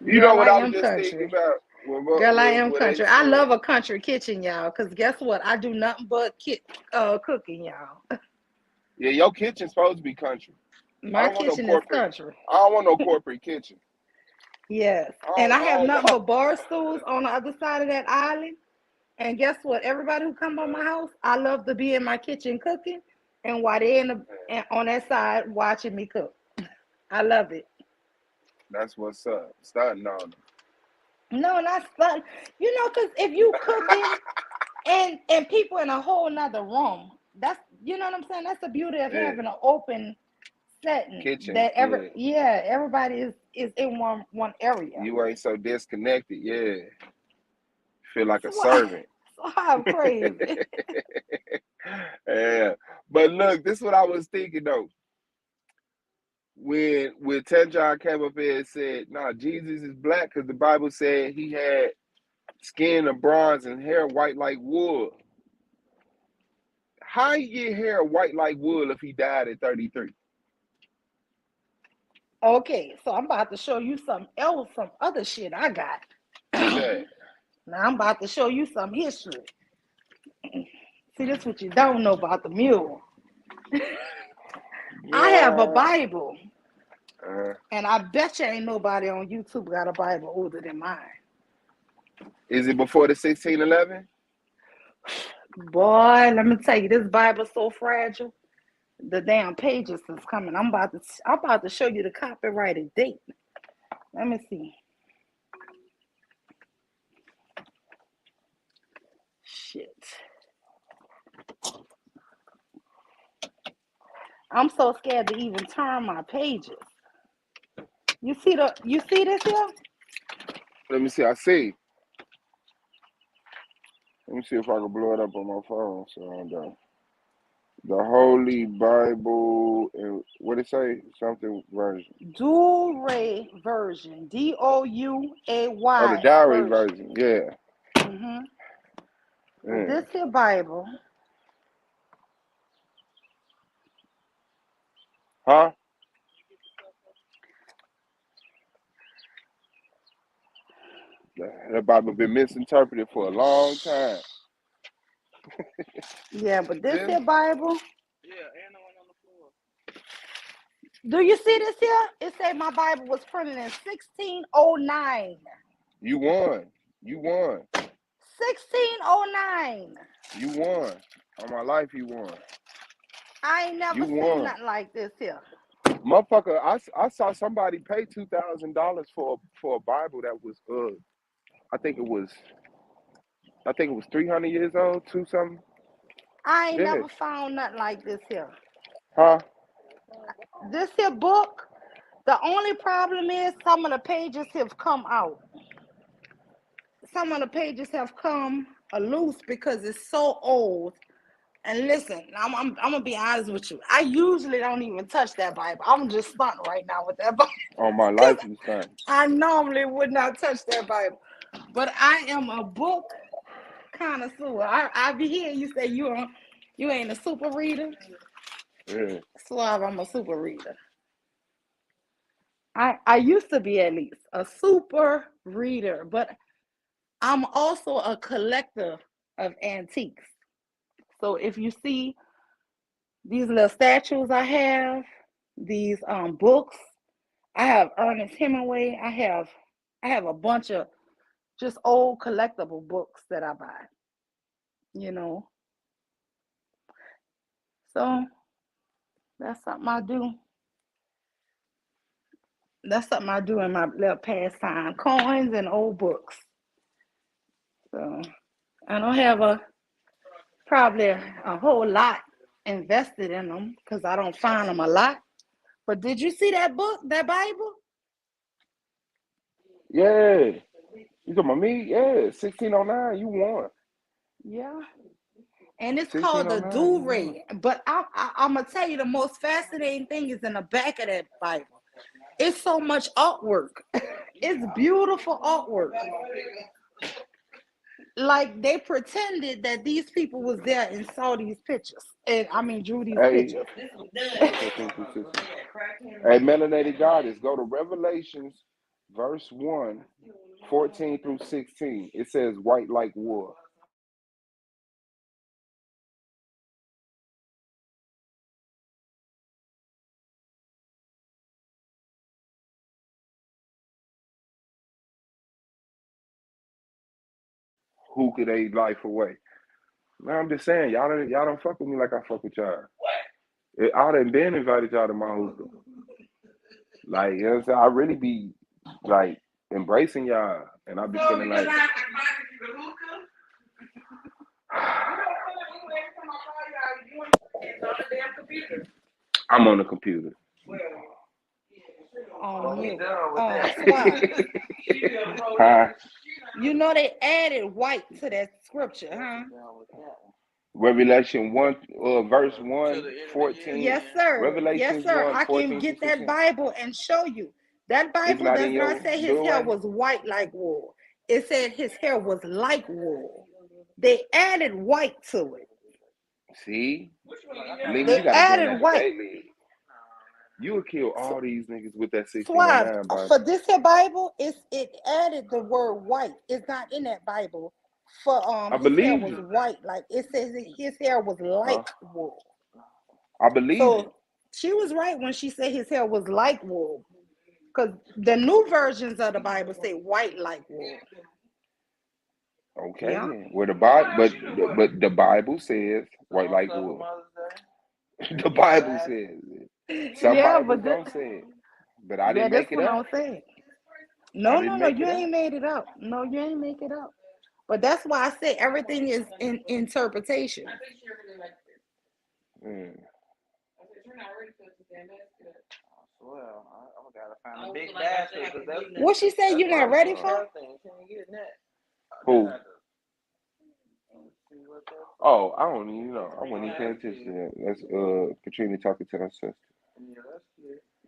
You know what I was just thinking about? Girl, I am country. I love a country kitchen, y'all, because guess what? I do nothing but cooking, y'all. Yeah, your kitchen's supposed to be country. My kitchen is country. I don't want no corporate kitchen. Yes. And I have nothing but bar stools on the other side of that island. And guess what? Everybody who come by my house, I love to be in my kitchen cooking, and while they're on that side watching me cook. I love it. That's what's up. Stunting on them. No, not stunting. Because if you cooking and people in a whole nother room, that's, you know what I'm saying? That's the beauty of having an open setting. Kitchen. That everybody is in one area. You ain't so disconnected, yeah. Feel like a servant. So I'm crazy. Yeah. But look, this is what I was thinking though. When Tenjon came up here and said, "No, Jesus is black," because the Bible said he had skin of bronze and hair white like wool. How you get hair white like wool if he died at 33? Okay, so I'm about to show you some other shit I got. Okay. Now I'm about to show you some history. See, this is what you don't know about the mule. I have a Bible, and I bet you ain't nobody on YouTube got a Bible older than mine. Is it before the 1611? Boy, let me tell you, this Bible's so fragile. The damn pages is coming. I'm about to show you the copyrighted date. Let me see. Shit. I'm so scared to even turn my pages. You see this here? Let me see. I see. Let me see if I can blow it up on my phone. So I'm done. The Holy Bible, and what it say? Something version. Douay version. DOUAY. Oh, the Dowry version. Yeah. Mm-hmm. Yeah. This here Bible. Huh? That Bible been misinterpreted for a long time. Yeah, but this here Bible. Yeah, and the one on the floor. Do you see this here? It said my Bible was printed in 1609. You won. You won. 1609. You won. All my life, you won. I ain't never seen nothing like this here. Motherfucker, I saw somebody pay $2,000 for a Bible that was I think it was 300 years old, two something. I ain't never found nothing like this here. Huh? This here book, the only problem is some of the pages have come out. Some of the pages have come loose because it's so old. And listen, I'm gonna be honest with you. I usually don't even touch that Bible. I'm just stunned right now with that Bible. On my life, you stunned. I normally would not touch that Bible, but I am a book connoisseur. I be hearing you say you ain't a super reader. Yeah. Suave, I'm a super reader. I used to be at least a super reader, but I'm also a collector of antiques. So if you see these little statues I have, these books, I have Ernest Hemingway. I have a bunch of just old collectible books that I buy. You know, so that's something I do. That's something I do in my little pastime: coins and old books. So I don't have probably a whole lot invested in them because I don't find them a lot. But did you see that book, that Bible? Yeah. You talking about me? Yeah. 1609. You won. Yeah. And it's called the 1609. You won. Do-Ray. But I'm going to tell you the most fascinating thing is in the back of that Bible. It's so much artwork. It's beautiful artwork. Like they pretended that these people was there and saw these pictures. And I mean drew these Hey. pictures. Hey, melanated goddess, go to Revelations, verse 1, 14 through 16. It says white like wool. Who could aid life away? Man, I'm just saying, y'all don't fuck with me like I fuck with y'all. I done been invited y'all to my hookah. Like, you know what I'm saying? I really be like embracing y'all. And I be feeling like I'm on the computer. On you. Swap. Huh? You know they added white to that scripture, huh? Revelation 1, verse 1, 14. Yes, sir. Revelations Yes, sir. 1, I 14 can get through that 16. Bible and show you. That It's Bible not does in not your say his hair doing? was white like wool. It said his hair was like wool. They added white to it. See? Ling, They you gotta join added that white. debate league. You would kill all these niggas with that Suave. 1609 Bible. For this here Bible, it added the word white. It's not in that Bible. For I his hair believe was you. white. Like it says his hair was like wool. I believe you. So she was right when she said his hair was like wool. Because the new versions of the Bible say white like wool. Okay, Yeah. then. Well, but the Bible says white like wool. The Bible says it. Some Yeah, Bibles but don't say it. But I yeah, didn't this make it one up. don't say it. I No, didn't no, make you it up. ain't made it up. No, you ain't make it up. But that's why I say everything is in interpretation. Mm. Well, I gotta find a big basket. What she say you not ready for? Who? Oh, I don't even know. I wasn't even paying attention to that. That's Katrina talking to her sister.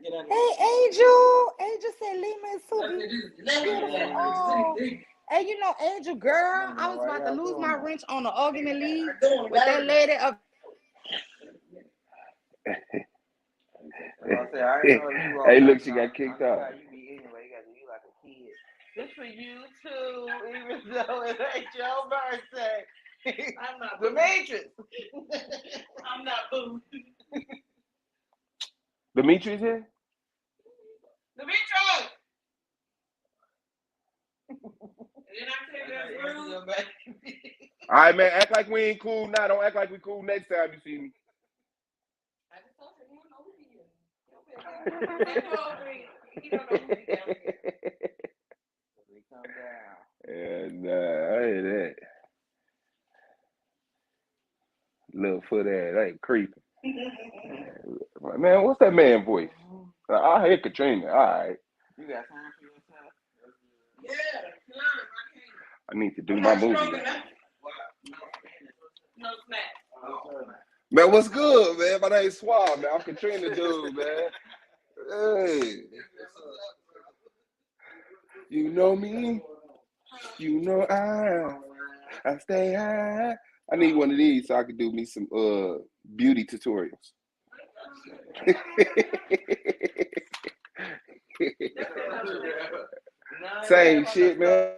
Hey, Angel. Angel said Lima is so beautiful. Oh. Hey, you know, Angel, girl, I was about to lose my wrench on the argument league with that lady up. Hey, look, she got kicked out. This for you too, even though it ain't your birthday. I'm not Demetrius. I'm not boo. Demetrius here? Demetrius! Then I tell you that's rude. All right, man. Act like we ain't cool now. Don't act like we cool next time you see me. I just told you, you don't know who he is. You don't know who he is. Come down. And I hear that. Little foot ass, ain't creeping. Man, what's that man voice? I hear Katrina. All right. You got time for yourself? Yeah, I need to do my movie. No snack. Man, what's good, man? My name's Swab, man. I'm Katrina dude, man. Hey. You know me? You know I. I stay high. I need one of these so I can do me some beauty tutorials. Same shit, man.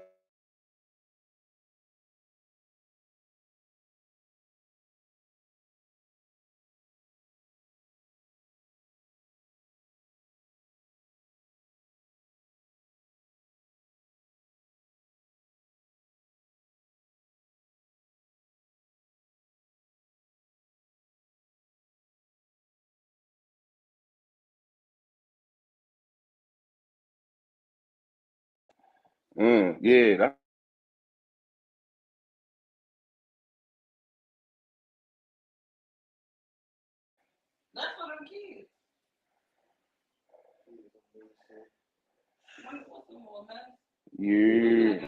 Yeah, That's for them kids. What's some more, man? yeah.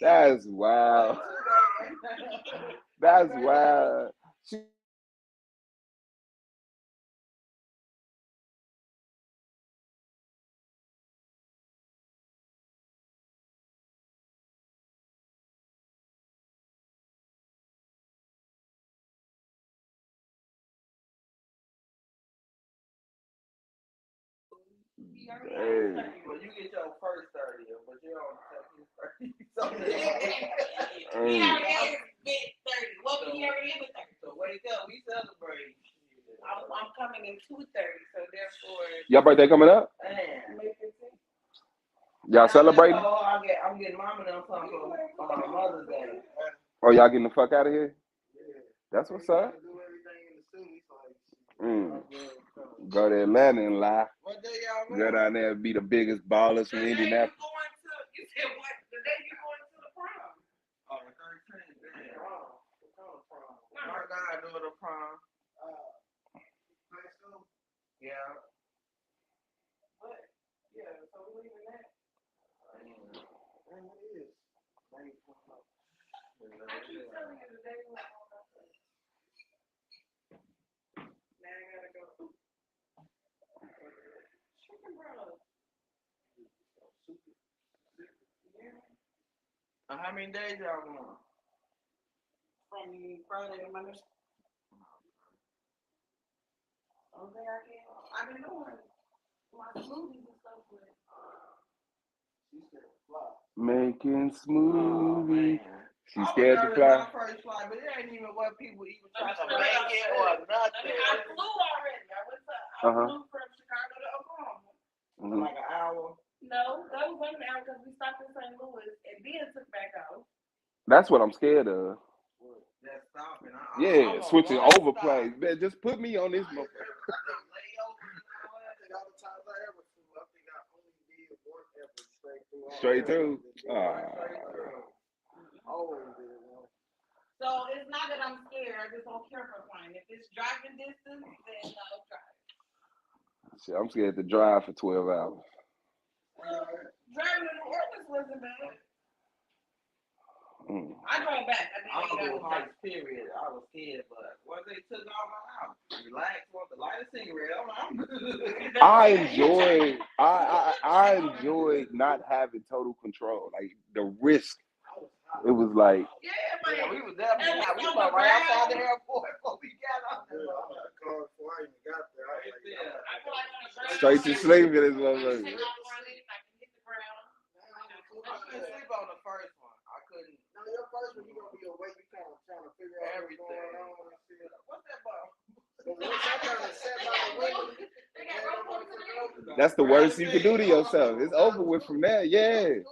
That's wild. That's wild. Hey. Well, you get your first 30, but you don't take his 30. He already been 30. What we already in with 30? So wake up, we celebrate. I'm coming in 2:30, so therefore. Y'all birthday coming up? May 15th. Y'all celebrating? I'm getting mama them something for Mother's Day. Oh, y'all getting the fuck out of here? That's what's up. Go to Atlanta and lie. What day y'all Go down there and be the biggest ballers from Indianapolis. You said what? The day you going to the prom? Oh, the 13th. Damn. What prom? My goddaughter prom. High school? Yeah. What? Yeah, so we leaving that. When it is. I keep telling you the day we went on my place. Now I gotta go. Chicken broth. How many days y'all going? From Friday to Monday. Okay, I've been doing my smoothies and stuff with. Making smoothie. She's I scared to was fly. my first flight, but it ain't even what people even try to make it or nothing. I flew already. I flew from Chicago to Oklahoma. Like an hour. No, that was 1 hour because we stopped in St. Louis and then took back out. That's what I'm scared of. That's stopping. Yeah, switching over plays. Man, just put me on this motherfucker. Straight through. So it's not that I'm scared. I just don't care for flying. If it's driving distance, then I'll drive. Shit, I'm scared to drive for 12 hours. Driving in New Orleans wasn't bad. I drove back. I didn't do a period. I was scared, but once they took all my house, relax, want to light a cigarette. I'm good. I enjoyed not having total control. Like the risk. It was like. Yeah, man. We was there. We were right outside the airport before we got out there. Straight to sleep in this motherfucker. I couldn't sleep on the first one. I couldn't. No, your first one, you're going to be awake. You kind of trying to figure out everything. What's going on and shit. What's that about? That's the worst you can do to yourself. It's over with from there. Yeah.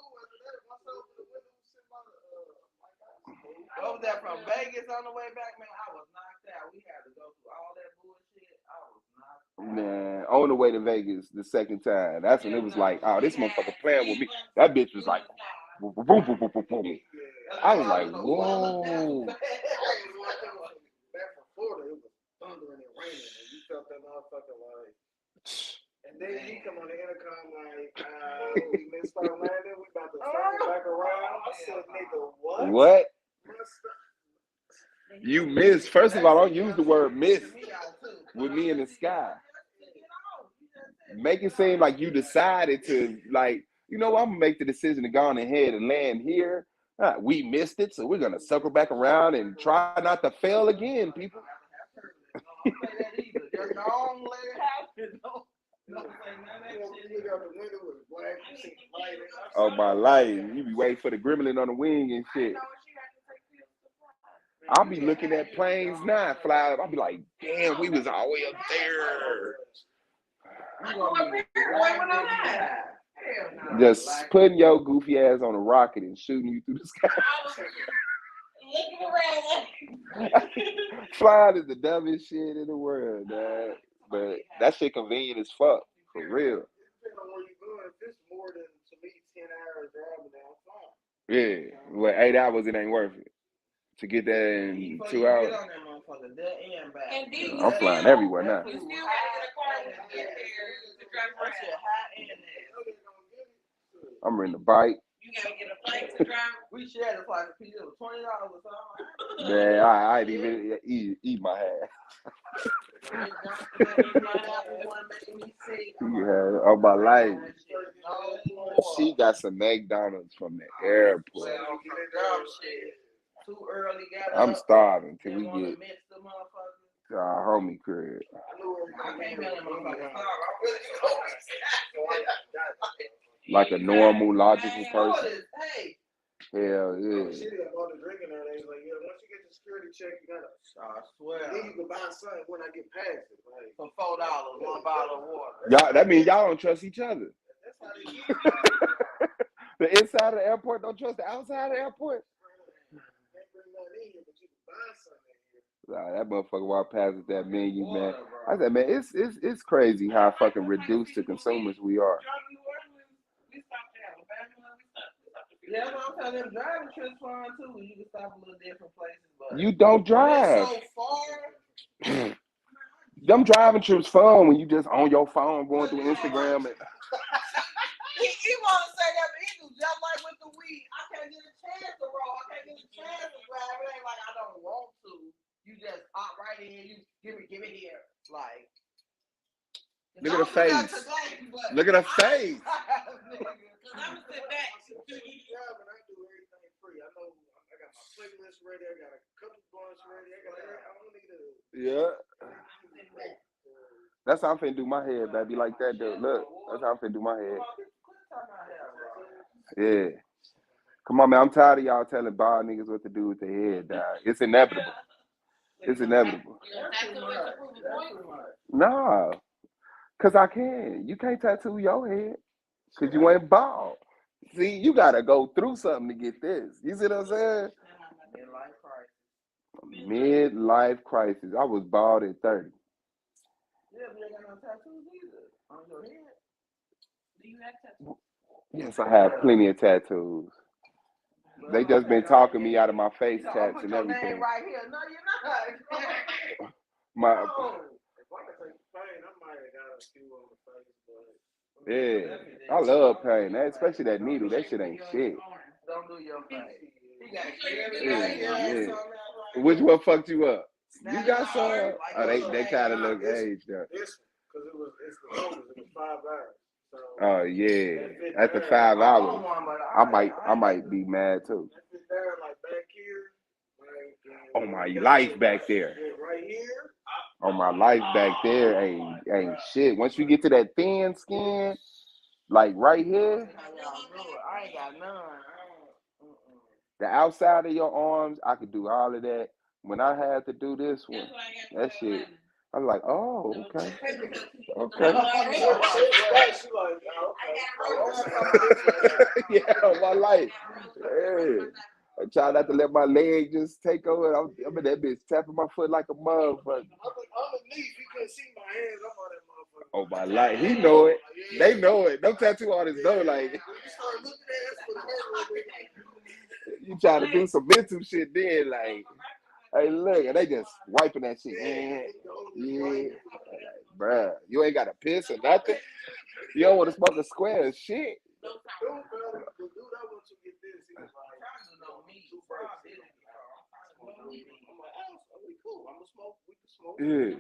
Vegas on the way back, man, I was knocked out. We had to go through all that bullshit. I was knocked out. Man, on the way to Vegas the second time, that's when it was like, oh, this motherfucker playing with me. That bitch was like, boom, boom, boom, boom, boom, boom. I was like, whoa. Back from Florida, it was thundering and raining, and you felt that motherfucker like. And then he come on the intercom like, we missed our landing. We about to circle back around. I said, nigga, what? What? You missed. First of all, don't use the word miss with me in the sky. Make it seem like you decided to, like, you know what, I'm going to make the decision to go on ahead and land here. We missed it, so we're going to circle back around and try not to fail again, people. Oh, my life. You be waiting for the gremlin on the wing and shit. I'll be looking at planes now, fly up. I'll be like, damn, we was all the way up there. Just putting your goofy ass on a rocket and shooting you through the sky. Flying is the dumbest shit in the world, man. But that shit convenient as fuck, for real. Yeah, well, 8 hours, it ain't worth it. To get that in 2 hours. I'm flying everywhere now. I'm renting a bike. You gotta get a flight to drive. We shared a flight to PJ with $20 or something. Man, I didn't even eat my ass. Yeah, all my life. She got some McDonald's from the airport. Too early, I'm starving till we get to our homie crib. Like a normal, logical person. Hell yeah. Once you get the security check, you gotta. I swear. Then you can buy something when I get past it. Like, for $4, one bottle of water. Y'all, that means y'all don't trust each other. The inside of the airport don't trust the outside of the airport. Nah, that motherfucker walked past with that menu, man. I said, man, it's crazy how fucking reduced to consumers we are. Yeah, I'm telling them driving trips fun too. You can stop a little different places, but you don't drive. So far. Them driving trips fun when you just on your phone going through Instagram and. He want to say that, but he do just like with the weed. I can't get a chance to roll. I can't get a chance to grab. It ain't like I don't want to. You just hop right in. You give it here. Like. Look at her face. Look at her face. I'm sit back. I do everything free. I know I got my playlist ready. I got a couple blunts ready. I don't need to. Yeah. That's how I'm finna do my head, baby. Like that, dude. Look, that's how I'm finna do my head. Yeah. Come on, man. I'm tired of y'all telling bald niggas what to do with their head, dog. It's inevitable. It's inevitable. Nah. Because I can. You can't tattoo your head because you ain't bald. See, you got to go through something to get this. You see what I'm saying? Midlife crisis. I was bald at 30. Yeah, but you ain't got no tattoos either on your head. Do you have tattoos? Yes, I have plenty of tattoos. They just been talking me out of my face tats and everything. Name right here. No, you're not. My. If I could take the pain, I might have got a few on the face, but. Yeah, I love pain, man. Especially that needle. That shit ain't shit. Don't do your face. Yeah. Which one fucked you up? You got some? Oh, they kind of look aged up. This one, because it's the longest. It was 5 hours. So oh yeah, after 5 hours, I might be mad too. Oh my life back there. Right here. Oh my life back there ain't shit. Once you get to that thin skin, like right here, I ain't got none. the outside of your arms, I could do all of that. When I had to do this one, that shit, I was like, oh, okay. Yeah, my life. Yeah. I try not to let my leg just take over. I'm in that bitch tapping my foot like a motherfucker. Underneath, you couldn't see my hands. I'm on that motherfucker. Oh my life, he know it. They know it. Them tattoo artists know like. You try to do some mental shit then, like, hey, look, and they just wiping that shit. Yeah. Like, bruh, you ain't got to piss or nothing. You don't want to smoke a square of shit. Yeah.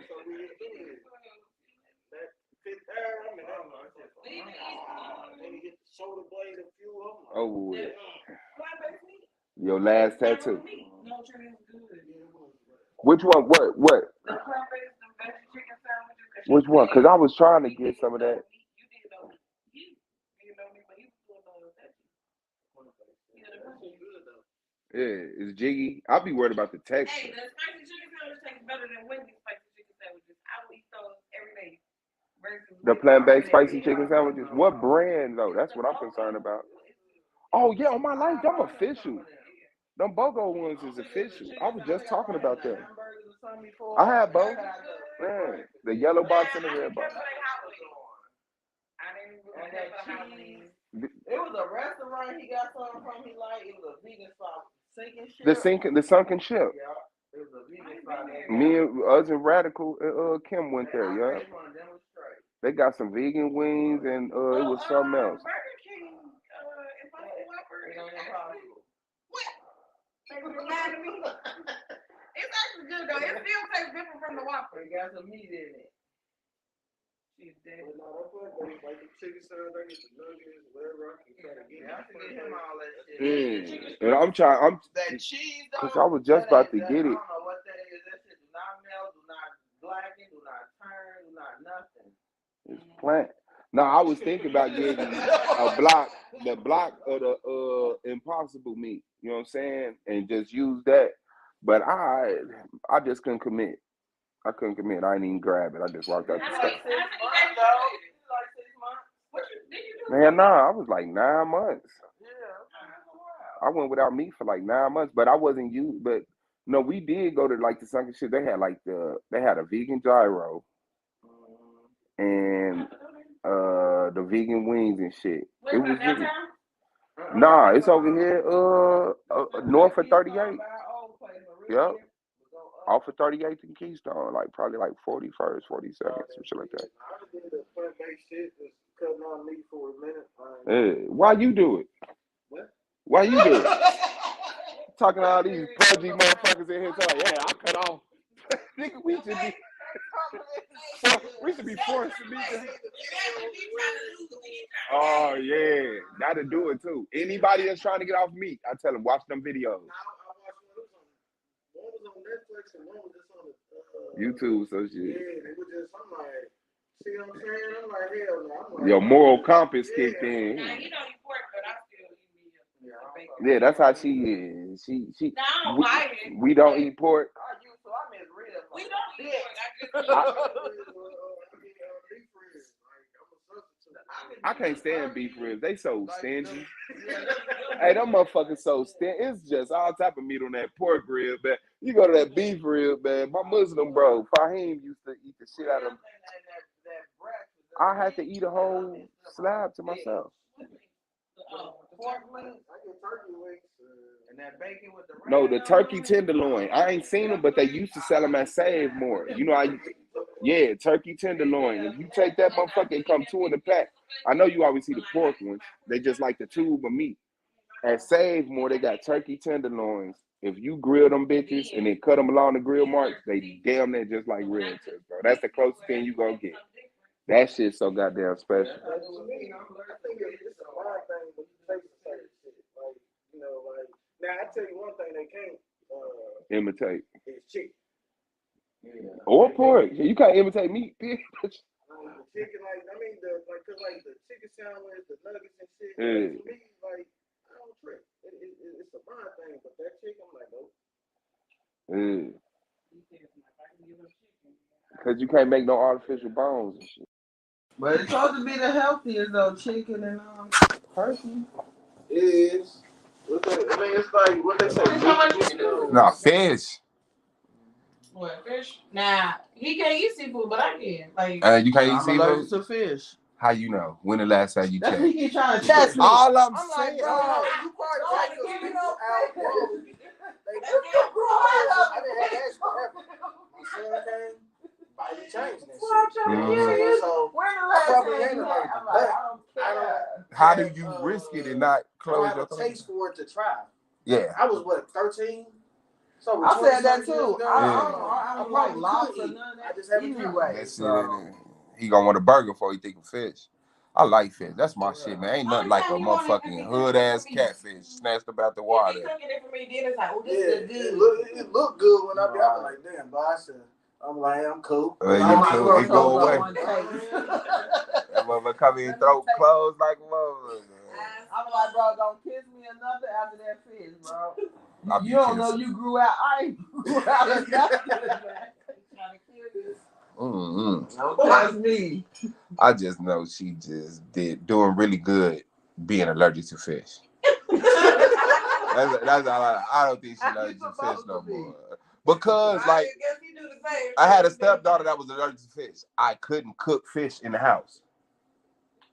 Oh, yeah. Your last tattoo. Which one? What? Which one? Because I was trying to get some of that. Yeah, it's jiggy. I'll be worried about the texture. Hey, the spicy chicken sandwich tastes better than Wendy's spicy chicken sandwiches. I will eat those every day. The plant-based spicy chicken sandwiches. What brand though? That's what I'm concerned about. Oh yeah, on my life, them official. Them BOGO ones is official. I was just talking about them. I have both. Man, the yellow box and the red box. It was a restaurant he got something from. He liked. It was a vegan spot. The sunken ship. Yeah, it was a vegan spot. Me and us and Radical Kim went there. Yeah. They got some vegan wings and it was something else. Burger King, Impossible Whopper. It's actually good though. It still tastes different from the Whopper. It got some meat in it. She's dead. Like the chicken sandwich, I get the nuggets, whatever I can try to get. I can get him all that shit. And I'm trying. That cheese though. Cause I was just about to get it. I don't know what that is. That shit do not melt, do not blacken, do not turn, do not nothing. It's plant. No, I was thinking about getting the block of the impossible meat. You know what I'm saying? And just use that. But I just couldn't commit. I couldn't commit. I didn't even grab it. I just walked out the store. Man, nah, I was like 9 months. I went without meat for like 9 months, but I wasn't used. But no, we did go to like the sunken shit. They had a vegan gyro and the vegan wings and shit. It was just, nah, it's over here north of 38. Yep. Off of 38th and Keystone, like probably like 41st, 42nd, some shit like that. Yeah. Why you do it? What? Why you do it? Talking to all these pudgy motherfuckers in here talking, yeah, I cut off. Nigga, we should be forced to be there. Oh yeah, that'll do it too. Anybody that's trying to get off meat, I tell them watch them videos. One was on Netflix and one was just on YouTube, so shit. Yeah, it was just, I'm like, see what I'm saying? I'm like, hell no. I'm like, your moral compass kicked in. Now, you don't eat pork, but I still eat meat. Yeah, that's how she is. She. No, we don't eat pork. I used to. I miss ribs. We don't eat pork. I can't stand beef ribs. They so stingy. Hey, them motherfuckers so stingy. It's just all type of meat on that pork rib, man. You go to that beef rib, man. My Muslim bro, Fahim, used to eat the shit out of them. I had to eat a whole slab to myself. Pork wings, I get turkey wings. And that bacon with the no, the turkey tenderloin. I ain't seen them, but they used to sell them at Save More. You know, yeah, turkey tenderloin. If you take that motherfucker and come 2 in the pack, I know you always see the pork ones. They just like the tube of meat. At Save More, they got turkey tenderloins. If you grill them bitches and then cut them along the grill marks, they damn near just like real tips, bro. That's the closest thing you gonna get. That shit's so goddamn special. Now I tell you one thing they can't imitate. Is chicken. Yeah. Or pork. You can't imitate meat, bitch. The chicken, like I mean, the chicken sandwich, the nuggets and shit. Yeah. For me, like I don't trip. It's a mind thing, but that chicken, I'm like, nope. Yeah. Because you can't make no artificial bones and shit. But it's supposed to be the healthiest though, chicken and person. It is. It's like what they say. Nah, fish. What, fish? Nah, he can't eat seafood, but I can. Like, You can't eat I'm seafood? allergic to fish. How you know? When the last time you That's checked? what he keep trying to test me. All I'm like, saying, bro, you probably take those people out, bro. They grow up. I didn't have that forever. My son came, body changed that shit. So I probably ain't allergic, but I don't. How do you risk it and not close I your have a taste for it to try. Yeah. I was what, 13? So I said that too. I I'm don't like probably lobster, could eat. none of I that just haven't anyway. That shit So. he gonna want a burger before he think of fish. I like fish. That's my shit, man. Ain't nothing like a motherfucking hood ass catfish snatched up out the water. If he cooking it for me, then it's like, oh, this is good. It look good when I be like, damn, but I said, I'm like, I'm cool. You cool. It go away. That motherfucker come in and throw clothes like a motherfucker. I'm like, bro, don't kiss me or nothing after that fish, bro. You don't know you grew out. I ain't grew out of nothing. That's me. I just know she just doing really good being allergic to fish. that's all. I don't think she's allergic to fish no more. Because like I had a stepdaughter that was allergic to fish. I couldn't cook fish in the house.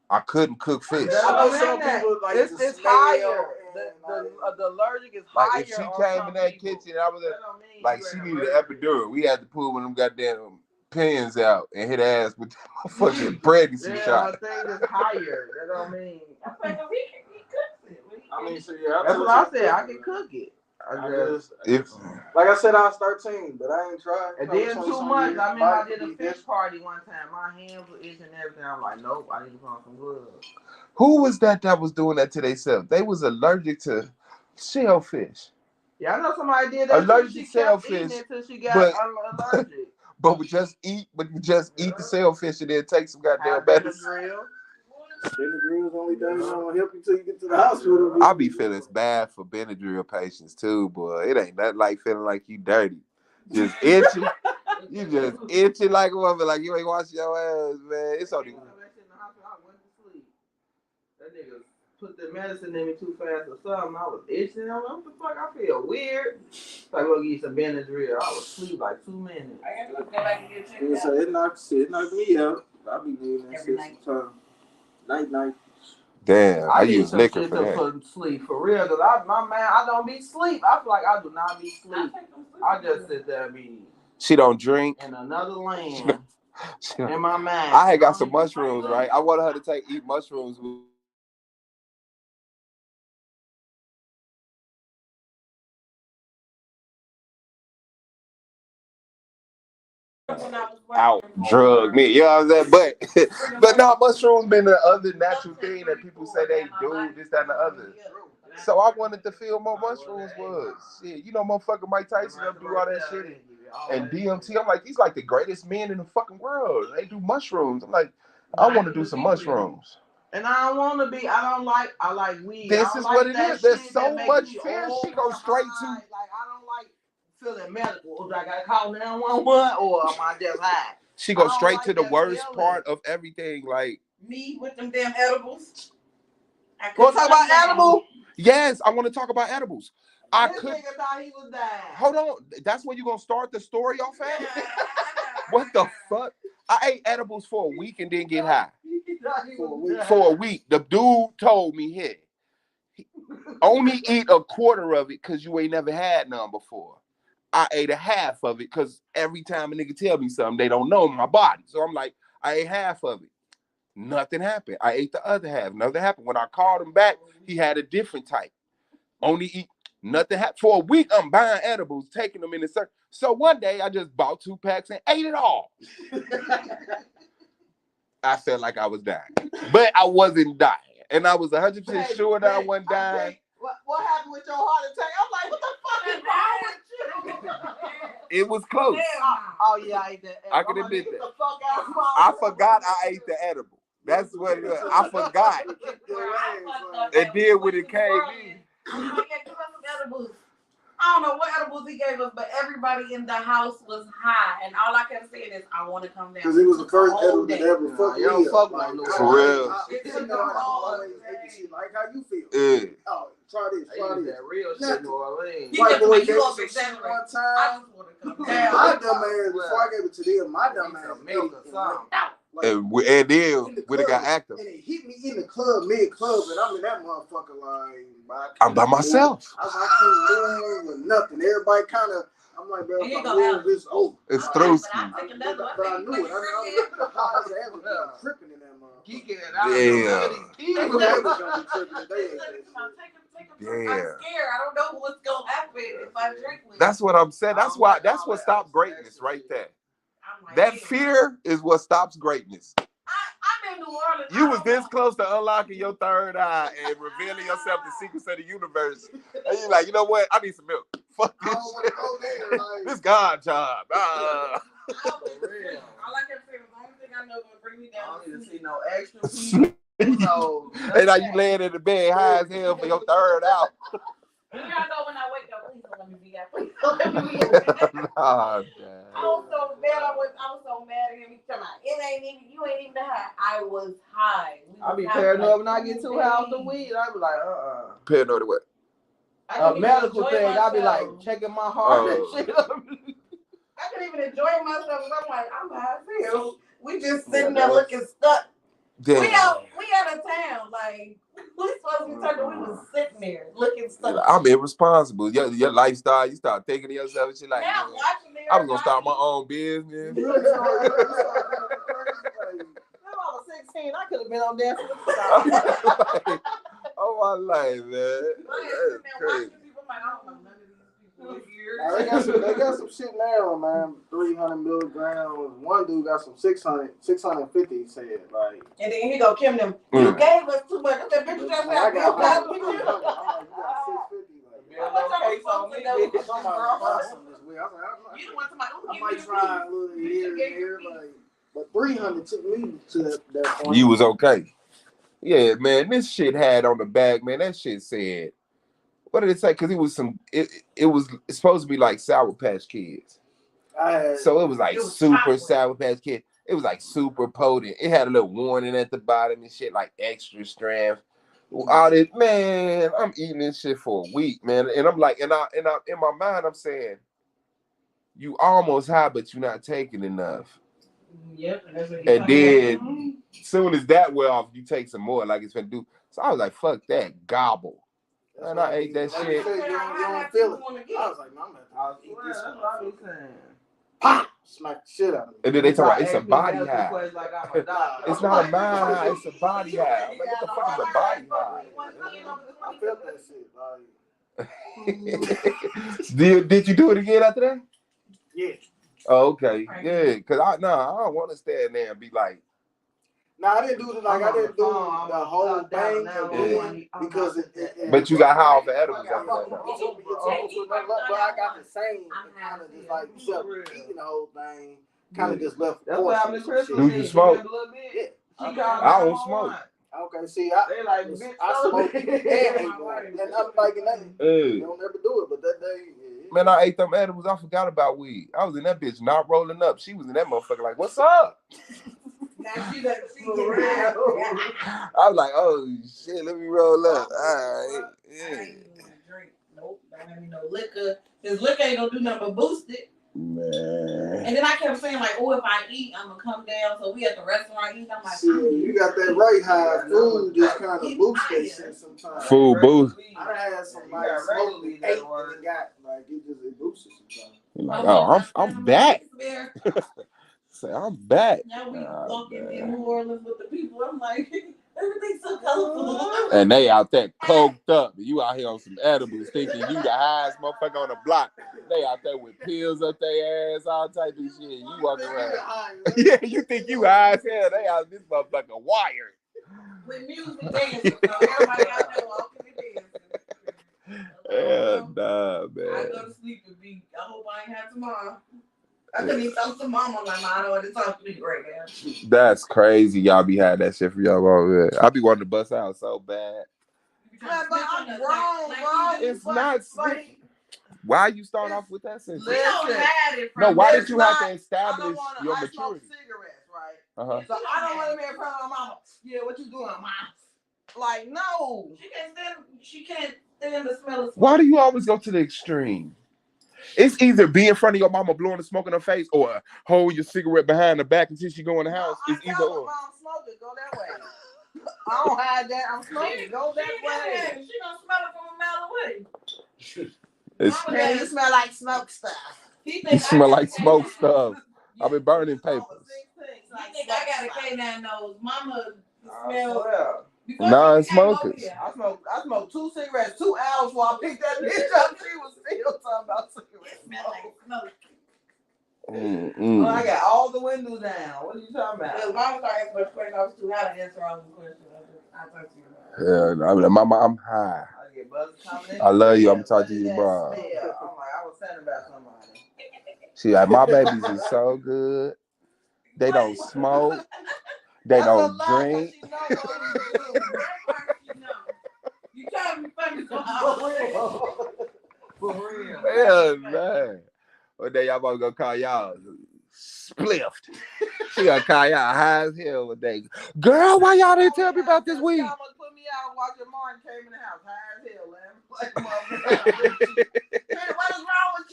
I couldn't cook fish. I know some people like it's higher. The allergic is higher. Like if she came in that kitchen, I was like she needed an epidural. We had to pull one of them goddamn pins out and hit her ass with the fucking pregnancy shot. Her thing is higher. That don't mean. I mean, so that's what I said. I can cook it. Like I said, I was 13, but I ain't tried. And then too much. I mean, I did a fish party one time. My hands were itching and everything. I'm like, nope, I need to put on some gloves. Who was that was doing that to themselves? They was allergic to shellfish. Yeah, I know somebody did that. Allergic to shellfish until she got allergic. But we just eat the shellfish and then take some goddamn medicine. Benadryl's only thing gonna help you till you get to the hospital. I be feeling bad for Benadryl patients too, boy. It ain't nothing like feeling like you dirty. Just itchy. You just itchy like a woman, like you ain't wash your ass, man. It's only. I went to sleep. That nigga put the medicine in me too fast or something. I was itching. I'm like, what the fuck? I feel weird. So I go get some Benadryl. I was asleep like 2 minutes. I gotta go back and get checked out. So it knocked me out. I be needing that shit sometimes. Night. Damn, I use some liquor shit for to that. put sleep for real. Cause I don't be sleep. I feel like I do not be sleep. I just sit there and be. She don't drink. In another land. In my mind. I had got some mushrooms, right? I wanted her to eat mushrooms with. Out drug me, you know what I'm saying? But no, mushrooms been the other natural thing that people say they do, this, that, and the other. So I wanted to feel more mushrooms was. Shit, you know, motherfucker Mike Tyson up do all that shit. And DMT, I'm like, he's like the greatest men in the fucking world. They do mushrooms. I'm like, I want to do some mushrooms. And I don't want to be, I like weed. This is what it is. There's so much fear. She goes straight to. Like, I don't like feeling medical. Do I got to call 911 or am I just high? She goes straight to the worst part of everything. Like, me with them damn edibles. Want to talk about edibles? Yes, I want to talk about edibles. This nigga thought he was dying. Hold on. That's where you're going to start the story off at? What the fuck? I ate edibles for a week and didn't get high. For a week. The dude told me, hey, only eat a quarter of it because you ain't never had none before. I ate a half of it because every time a nigga tell me something, they don't know my body. So I'm like, I ate half of it. Nothing happened. I ate the other half. Nothing happened. When I called him back, he had a different type. Only eat. Nothing happened. For a week, I'm buying edibles, taking them in the circle. So one day, I just bought 2 packs and ate it all. I felt like I was dying. But I wasn't dying. And I was 100% sure that I wasn't dying. What happened with your heart attack? I'm like, what the fuck is wrong with you? It was close. Oh, yeah, I ate that. I can admit that. I forgot I ate the edible. That's what it was. I forgot. And then when it came in. I don't know what edibles he gave us, but everybody in the house was high, and all I kept saying is, "I want to come down." Because it was the first edible that ever fucked me up. For real. Like how you feel. Oh, Try this. That real shit, New Orleans. White boy gave you me up some exactly shit right. one time. Damn. My dumb ass, before I gave it to them, my dumb ass milk or something. out. Like, And then when it got active, and it hit me in the club, mid-club, and I'm in that motherfucker like, I'm by myself. I can't move with nothing. Everybody kind of, I'm like, bro, if I move, it's over. It's through. But I knew it. I was tripping in that motherfucker. Geeking it out. Yeah. I knew they was gonna be tripping today. Yeah. I'm scared. I don't know what's gonna happen if I drink with That's what I'm saying. That's why. That's what stopped greatness right there. That fear is what stops greatness. I'm in New Orleans. You was this close to unlocking your third eye and revealing yourself the secrets of the universe. And you're like, you know what? I need some milk. Fuck this shit. This God job. All I can say was the only thing I know gonna bring me down. I don't need to see no extra people. No. And now you laying in the bed high as hell for your third out. Here I go when I wake up. Please don't let me be that. Please don't let me be that. Oh, I was so mad. I was so mad at him. He told me, you ain't even high. I was high. I be paranoid when I get too high off the weed. I be like, Paranoid of what? A medical thing. I be like checking my heart and shit. I couldn't even enjoy myself. I'm like, I'm high as hell. We just sitting there looking stuck. Damn. We out of town. Like, we supposed to be talking. We was sitting there looking stuck. I'm irresponsible. Your lifestyle, you start thinking to yourself and shit like, now, I was gonna start my own business. When I was 16, I could have been on there. Oh my life, man. That's crazy. They got some shit now, man. 300 milligrams. One dude got some 650. He said, like. And then he go, Kim, them. You gave us too much. That bitch just I got with you. you got 650. I might try a little here, like, but 300 took me to that point. You was okay. Yeah, man. This shit had on the back, man. That shit said. What did it say? Because it was supposed to be like Sour Patch Kids. So it was like super Sour Patch Kid. It was like super potent. It had a little warning at the bottom and shit, like extra strength. All this, man, I'm eating this shit for a week, man. And I'm like, and I in my mind, I'm saying, you almost high, but you're not taking enough. Yep. And then soon as that wear off, you take some more, like it's gonna do. So I was like, fuck that, gobble. And I ate that shit. You don't feel it. I was like, no, I'll eat this one. Pop! Smack the shit out of me. And then they talk about it's a body high. It's not a mind high, it's a body high. I'm like, what the fuck is a body high? I felt that shit. Like. Did you do it again after that? Yeah. Oh, okay. Yeah. Because I don't want to stand there and be like. No, I didn't do the whole thing because but you got high off the edibles after that. But I got the same kind of just like eating the whole thing. Kind of just left. That's what happened to Christmas. Do you smoke? Yeah. I don't smoke. Okay, see, I smoked and ate one, and I'm like, you don't ever do it, but that day. Man, I ate them edibles. I forgot about weed. I was in that bitch not rolling up. She was in that motherfucker like, what's up? I was like, oh shit, let me roll up. All right. Yeah. I ain't even want to drink. Nope, don't have me no liquor. His liquor ain't gonna do nothing but boost it. Man. And then I kept saying like, oh, if I eat, I'm gonna come down. So we at the restaurant eating. I'm like, you got that right high. Food just kind of boosts that shit sometimes. Food boost. I had somebody smoke and ate and got like it boosts it sometimes. Like, oh, I'm back. Say, I'm back. Now we walking in New Orleans with the people. I'm like, everything's so colorful. And they out there coked up. You out here on some edibles thinking you the highest motherfucker on the block. They out there with pills up their ass, all type of shit. You walking around. Yeah, you think you high as hell. They out this motherfucker wired. With music dancing. So everybody out there walking and dancing. Hell nah, man. I go to sleep and I hope I ain't have tomorrow. I couldn't even talk to mom. I'm like, I don't want to talk to you right now. That's crazy. Y'all be had that shit for y'all over there. I be wanting to bust out so bad. But I'm wrong. It's not sweet. Why you start off with that sense? We don't have it. No, why did you have to establish your maturity? I smoke cigarettes, right? Uh-huh. So I don't want to be in front of my mama. Yeah, what you doing, mom? Like, no. She can't stand the smell of smoke. Why do you always go to the extreme? It's either be in front of your mama blowing the smoke in her face or hold your cigarette behind her back until she go in the house. It's either or. Mom, smoking, go that way. I don't hide that. I'm smoking. Go that way. She don't smell it from a mile away. You smell like smoke stuff. You smell like smoke stuff. I've been burning papers. You think I got a canine nose? Mama smell. Non-smokers. I smoked 2 cigarettes, 2 hours while I picked that bitch up. She was still talking about cigarettes. Smell like smoke. Well, I got all the windows down. What are you talking about? Well, Mama started asking a question. I was too high to answer all the questions. I talked to you about. Yeah, I mean, Mama, I'm high. I love you. I'm talking to you, bro. I'm like, I was saying about somebody. She like, my babies is so good. They don't smoke. They don't drink. You trying to be funny so for real. Hell man. One day y'all about to go call y'all spliffed. She gonna call y'all high as hell one day. Girl, why y'all didn't tell me about this week? Y'all must put me out watching Martin came in the house high as hell, man. Man, what is wrong with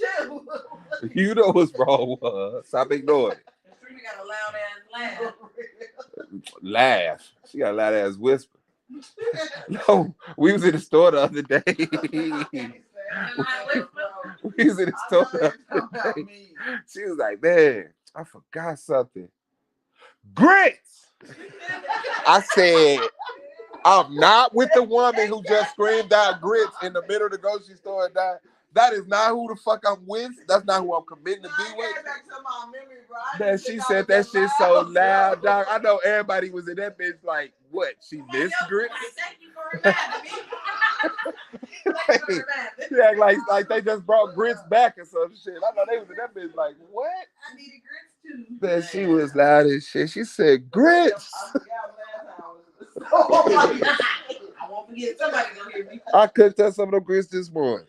you? You know what's wrong with her. Stop ignoring it. Trina got a loud ass Laugh. She got a loud ass whisper. No, we was in the store the other day. We was in the store the other day. She was like, man, I forgot something. Grits! I said, I'm not with the woman who just screamed out grits in the middle of the grocery store and died. That is not who the fuck I'm with. That's not who I'm committing to be with. Man, she said that shit so loud, dog. I know everybody was in that bitch like, what? She missed grits? Thank you for reminding me. She act like they just brought grits back or some shit. I know they was in that bitch like, what? I needed grits too. Man, she was loud as shit. She said, grits. Oh my God. I won't forget. Somebody gonna hear me. I cooked her some of the grits this morning.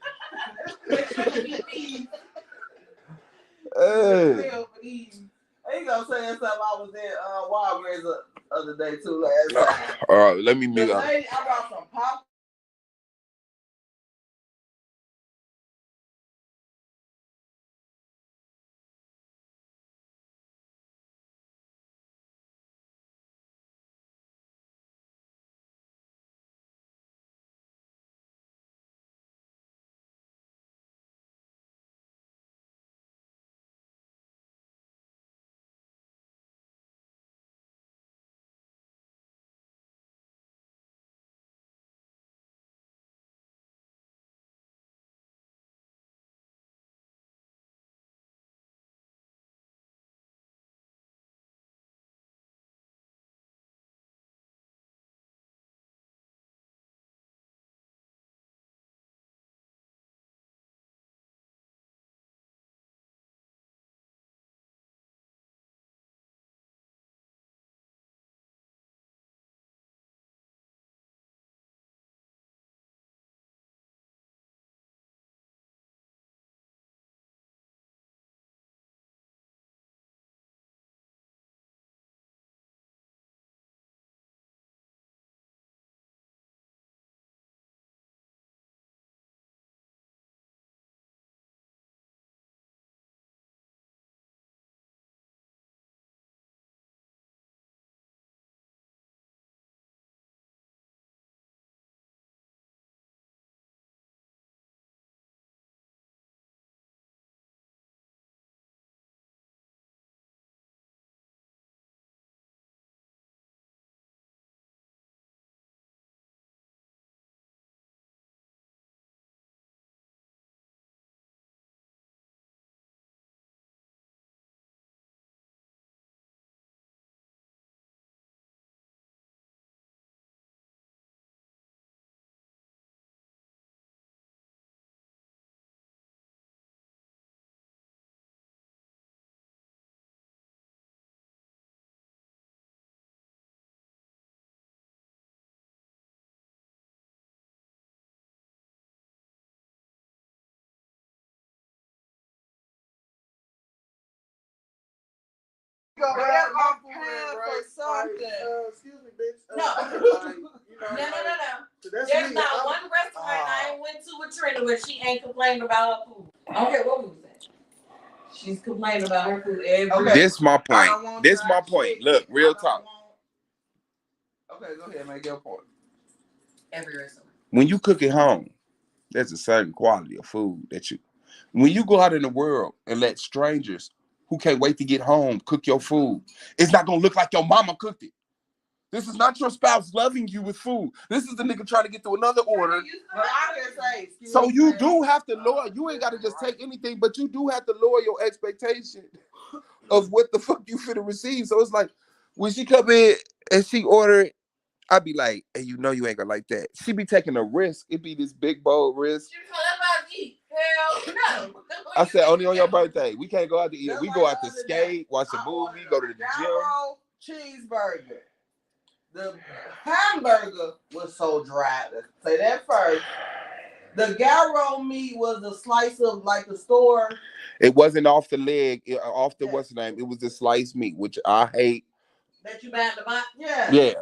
He gonna say something. I was in Walgreens the other day too last time. All right, let me meet up. I brought some pop. Excuse me, bitch. No. No. There's not one restaurant I ain't went to with Trina where she ain't complained about her food. Okay, what was that? She's complaining about her food every. This my point. This my point. Look, real talk. Okay, go ahead, make your point. Every restaurant. When you cook at home, there's a certain quality of food that you. When you go out in the world and let strangers who can't wait to get home cook your food, it's not gonna look like your mama cooked it. This is not your spouse loving you with food. This is the nigga trying to get to another order. But I can say, so you do have to lower. You ain't got to just take anything, but you do have to lower your expectation of what the fuck you finna receive. So it's like when she come in and she order, I'd be like, hey, you know you ain't gonna like that. She be taking a risk. It be this big bold risk. She about to eat. Hell no. I said only on your birthday. We can't go out to eat. We go out to skate, watch a movie, go to the gym. Cheeseburger. The hamburger was so dry. Let's say that first. The gyro meat was a slice of like the store. It wasn't off the leg, off the what's the name? It was the sliced meat, which I hate. That you buy in the box? Yeah. Yeah.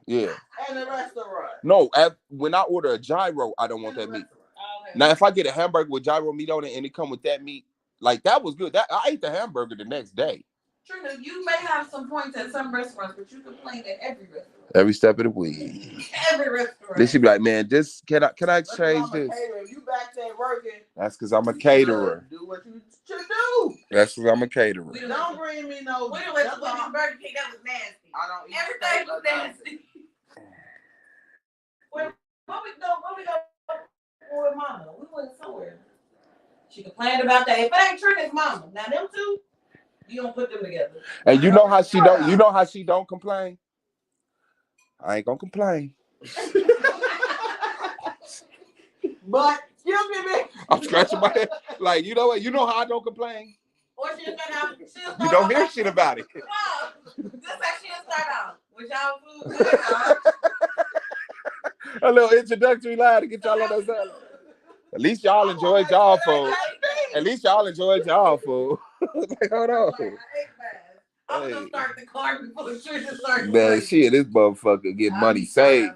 Yeah. And the restaurant. No, when I order a gyro, I don't want that meat. Okay. Now, if I get a hamburger with gyro meat on it and it come with that meat, like that was good. I ate the hamburger the next day. Trina, you may have some points at some restaurants, but you complain at every restaurant. Every step of the way. Every restaurant. They should be like, man, just can I change this? If you back there working. That's because I'm a caterer. Do what you should do. That's because I'm a caterer. Don't bring me no. We went to Burger King. That was nasty. I don't eat everything was nasty. What we go with mama? We went somewhere. She complained about that. If it ain't Trina's mama, now them two. You don't put them together. And you know how she don't. You know how she don't complain. I ain't gonna complain. But you give me. I'm scratching my head. Like you know what? You know how I don't complain. Or she'll start you don't hear shit about it. Just like she'll start out with y'all food. A little introductory line to get y'all on that side. At least y'all enjoyed y'all food. At least y'all enjoyed y'all food. Like, hold on. I'm gonna start the car before Trisha starts. Man, shit, this motherfucker get money saved.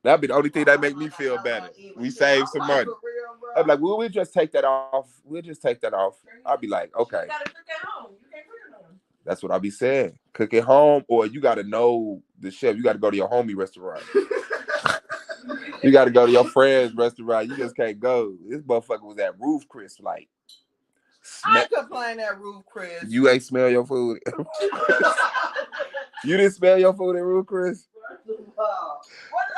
That'd be the only thing that make me feel better. We save some money. I'd be like, well, we'll just take that off. We'll just take that off. I'll be like, okay. You gotta cook at home. You can't cook at home. That's what I be saying. Cook at home, or you gotta know the chef. You gotta go to your homie restaurant. You gotta go to your friend's restaurant. You just can't go. This motherfucker was at Roof Chris, like. I complain at Roof Chris. You ain't smell your food. You didn't smell your food at Roof Chris?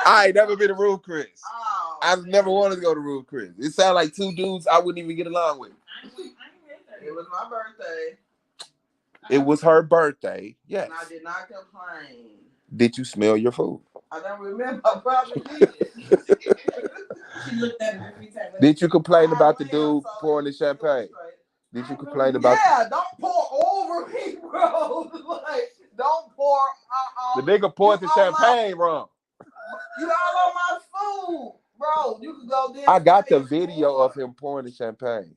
I ain't never been to Roof Chris. Oh, I've never wanted to go to Roof Chris. It sounded like two dudes I wouldn't even get along with. It was my birthday. It was her birthday. Yes. And I did not complain. Did you smell your food? I don't remember. I probably did. She looked at me every time. Did you complain about the dude pouring the champagne? Did you complain about? Yeah, don't pour over me, bro. Like, don't pour. The nigga poured the champagne wrong. You all on my food, bro. You can go there. I got the video of him pouring the champagne.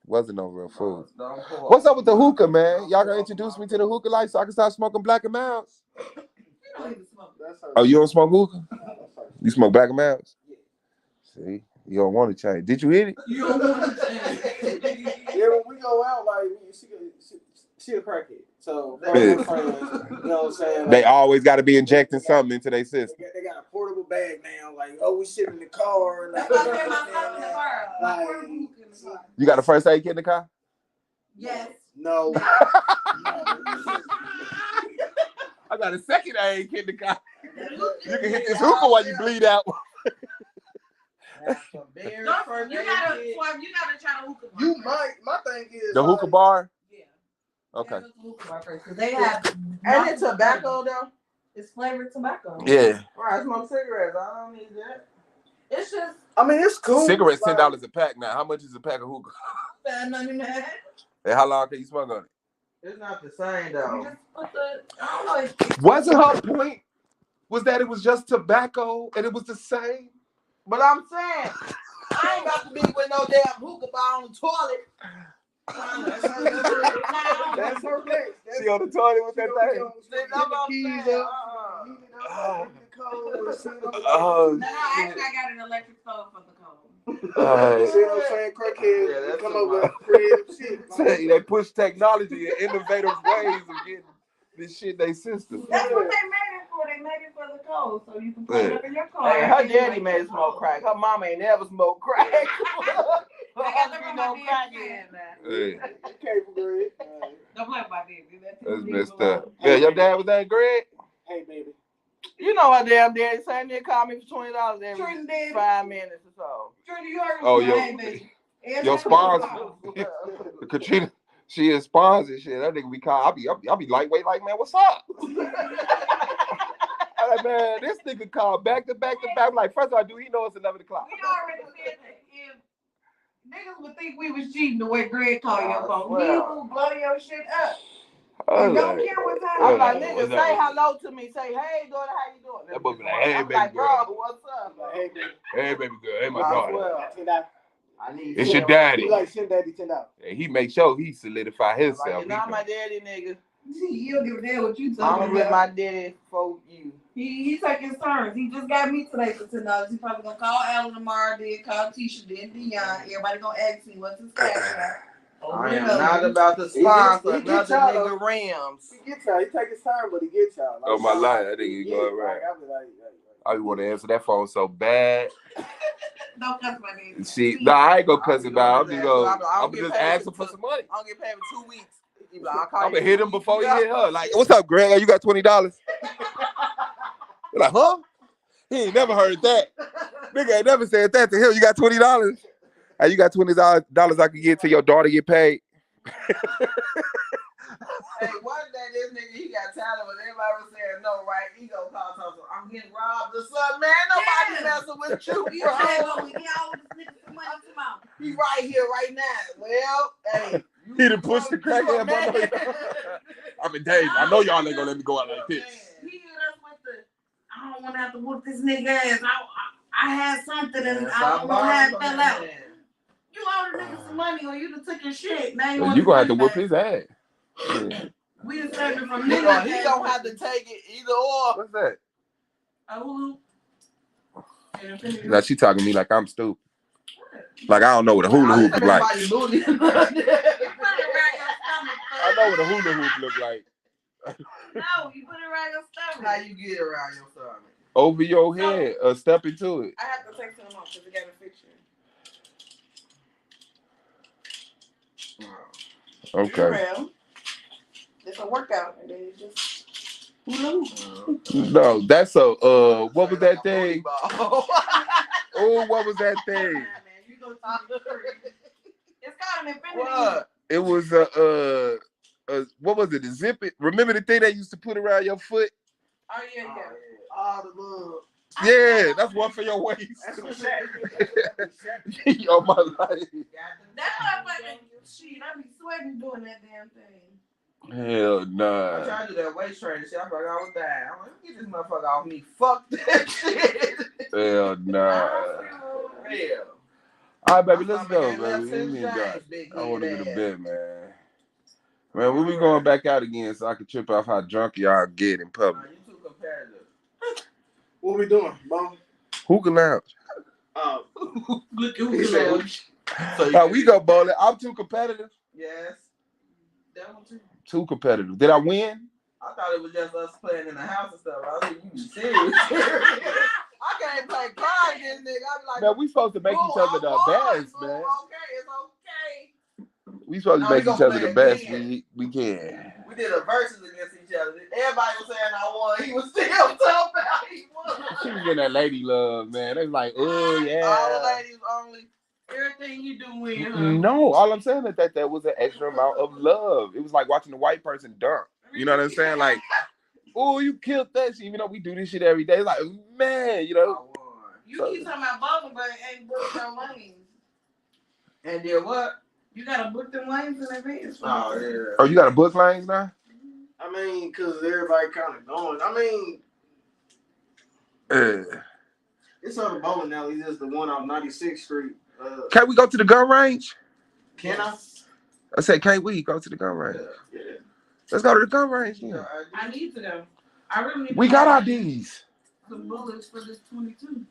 Wasn't no real food. What's up with the hookah, man? Y'all gonna introduce me to the hookah light so I can start smoking Black and Mounds? Oh, you don't smoke hookah? You smoke Black and Mounds? See, you don't want to change. Did you hit it? You don't want to change. Yeah, when we go out, like she a crackhead. So you know what I'm saying? Like, they always got to be injecting something into their system. They got a portable bag now. Like, oh, we sit in the car. Like, you got a first aid kit in the car? Yes. No. I got a second aid kit in the car. You can hit this hookah while you bleed out. You gotta try to hookah bar. You might. My thing is the hookah bar. Yeah. Okay. They have and it's tobacco though. It's flavored tobacco. Yeah. Right. I smoke cigarettes. I don't need that. It's just. I mean, it's cool. Cigarettes $10 a pack now. How much is a pack of hookah? $99. And how long can you smoke on it? It's not the same though. I don't know. Wasn't her point? Was that it was just tobacco and it was the same? But I'm saying, I ain't about to be with no damn hookah bar on the toilet. That's her place. She on the toilet with that thing. cold. Oh, No, actually, I got an electric stove for the cold. See what I'm saying? Crackheads come up with creative shit. They push technology and innovative ways of getting this shit they system. That's what they made it for. They made it for the cold, so you can put it up in your car. Hey, her daddy made smoke crack. Her mama ain't never smoked crack. I got to no crackhead now. Hey, Okay, Greg. Don't play with my baby. that's messed up. Yeah, your dad was that Greg? Hey, baby. You know my damn daddy saying they call me for $20 every 5 minutes or so. Trinity, you heard Oh, baby. Your sponsor, Katrina, she is sponsor shit. That nigga be called. I be lightweight like, man, what's up? I'm like, man, this nigga called back to back to back. I'm like, first of all, do he know it's 11 o'clock? We already said that if niggas would think we was cheating the way Greg called your phone, he will blow your shit up. Oh, don't care what time. I'm like, nigga, say hello to me. Say, hey, daughter, how you doing? That boy be like, hey, I'm baby like, girl. bro, what's up? Like, Hey, baby girl. Hey, my daughter. I need It's your daddy. You like send daddy $10. And he make sure he solidify himself. Like, you're not my daddy, nigga. He don't give a damn what you talking I'm about. with my daddy for you. He taking turns. He just got me today for $10. He probably gonna call Alan tomorrow. Then call Tisha. Then Dion. Everybody gonna ask me what's his cash. I am not about to sponsor another nigga Rams. He gets y'all. He take his time, but he gets y'all. Oh, my life. I think he going right. I want to answer that phone so bad. Don't cuss my name. See, no, I ain't gonna cuss him out. I'm just asking for some money. I'll get paid for 2 weeks. I'm gonna hit him before he hit her. Like, what's up, Greg? You got $20? They're like, huh? He ain't never heard that. Nigga ain't never said that to him. You got $20? Hey, you got $20 I can get till your daughter get paid. Hey, one day this nigga, he got talent, but everybody was saying no, right? He gonna call something. I'm getting robbed or something, man. Nobody messing with you, bro. He right here, right now. Well, hey. He done pushed the crackhead button. I'm in danger. I know y'all ain't gonna let me go out like this. He hit us with the, I don't want to have to whoop this nigga ass. I had something and I don't want to have it fell out. You owe the nigga some money or you done took his shit. Now You gonna have to whoop his ass. Yeah. We just saved it from He gonna have to take it either or. What's that? Oh. Now she talking to me like I'm stupid. Like I don't know what a hula hoop look like. I know what a hula hoop look like. No, you put it around your stomach. How you get it around your stomach? Over your head, step into it. I have to take some off because we got a picture. Okay. It's a workout and then you just hula hoop. No, that's a what was that thing? Oh, what was that thing? It's called an infinity. What? It was what was it? The zip it. Remember the thing they used to put around your foot? Oh yeah. All the love. Yeah, that's one for your waist. Yo, my life. That's motherfucking shit. I be sweating doing that damn thing. Hell nah. I tried to do that waist training shit. I forgot I was dying. I'm like, get this motherfucker off me. Fuck that shit. Hell nah. Real. All right, baby, let's go, baby. I want to go to bed, man. Man, when we going back out again so I can trip off how drunk y'all get in public? You too competitive. What we doing, Bo? Hookah lounge. Look at hookah lounge. We go bowling. I'm too competitive. Yes. That one too. Too competitive. Did I win? I thought it was just us playing in the house and stuff. I was like, you serious? I can't play cards against nigga. I'm like, man, we supposed to make each other the best, man. Okay, it's okay. We supposed to make each other the best we can. We did a versus against each other. Everybody was saying I won. He was still tough about he won. She was getting that lady love, man. They was like, oh yeah. All the ladies only. Everything you do win. Huh? No, all I'm saying is that was an extra amount of love. It was like watching a white person dunk. You know what I'm saying? Like, oh, you killed that shit. Even though we do this shit every day. It's like, man, you know. You keep talking about bowling, but ain't booked no lanes. And then what? You gotta book them lanes in advance. Oh, yeah. Oh, you got to book lanes now? I mean, because everybody kind of going. I mean, it's other bowling now. It's just the one on 96th Street. Can't we go to the gun range? Can I? I said, can't we go to the gun range? Yeah. Let's go to the gun range. Yeah. I need to go. I really need to We got IDs. some bullets for this 22.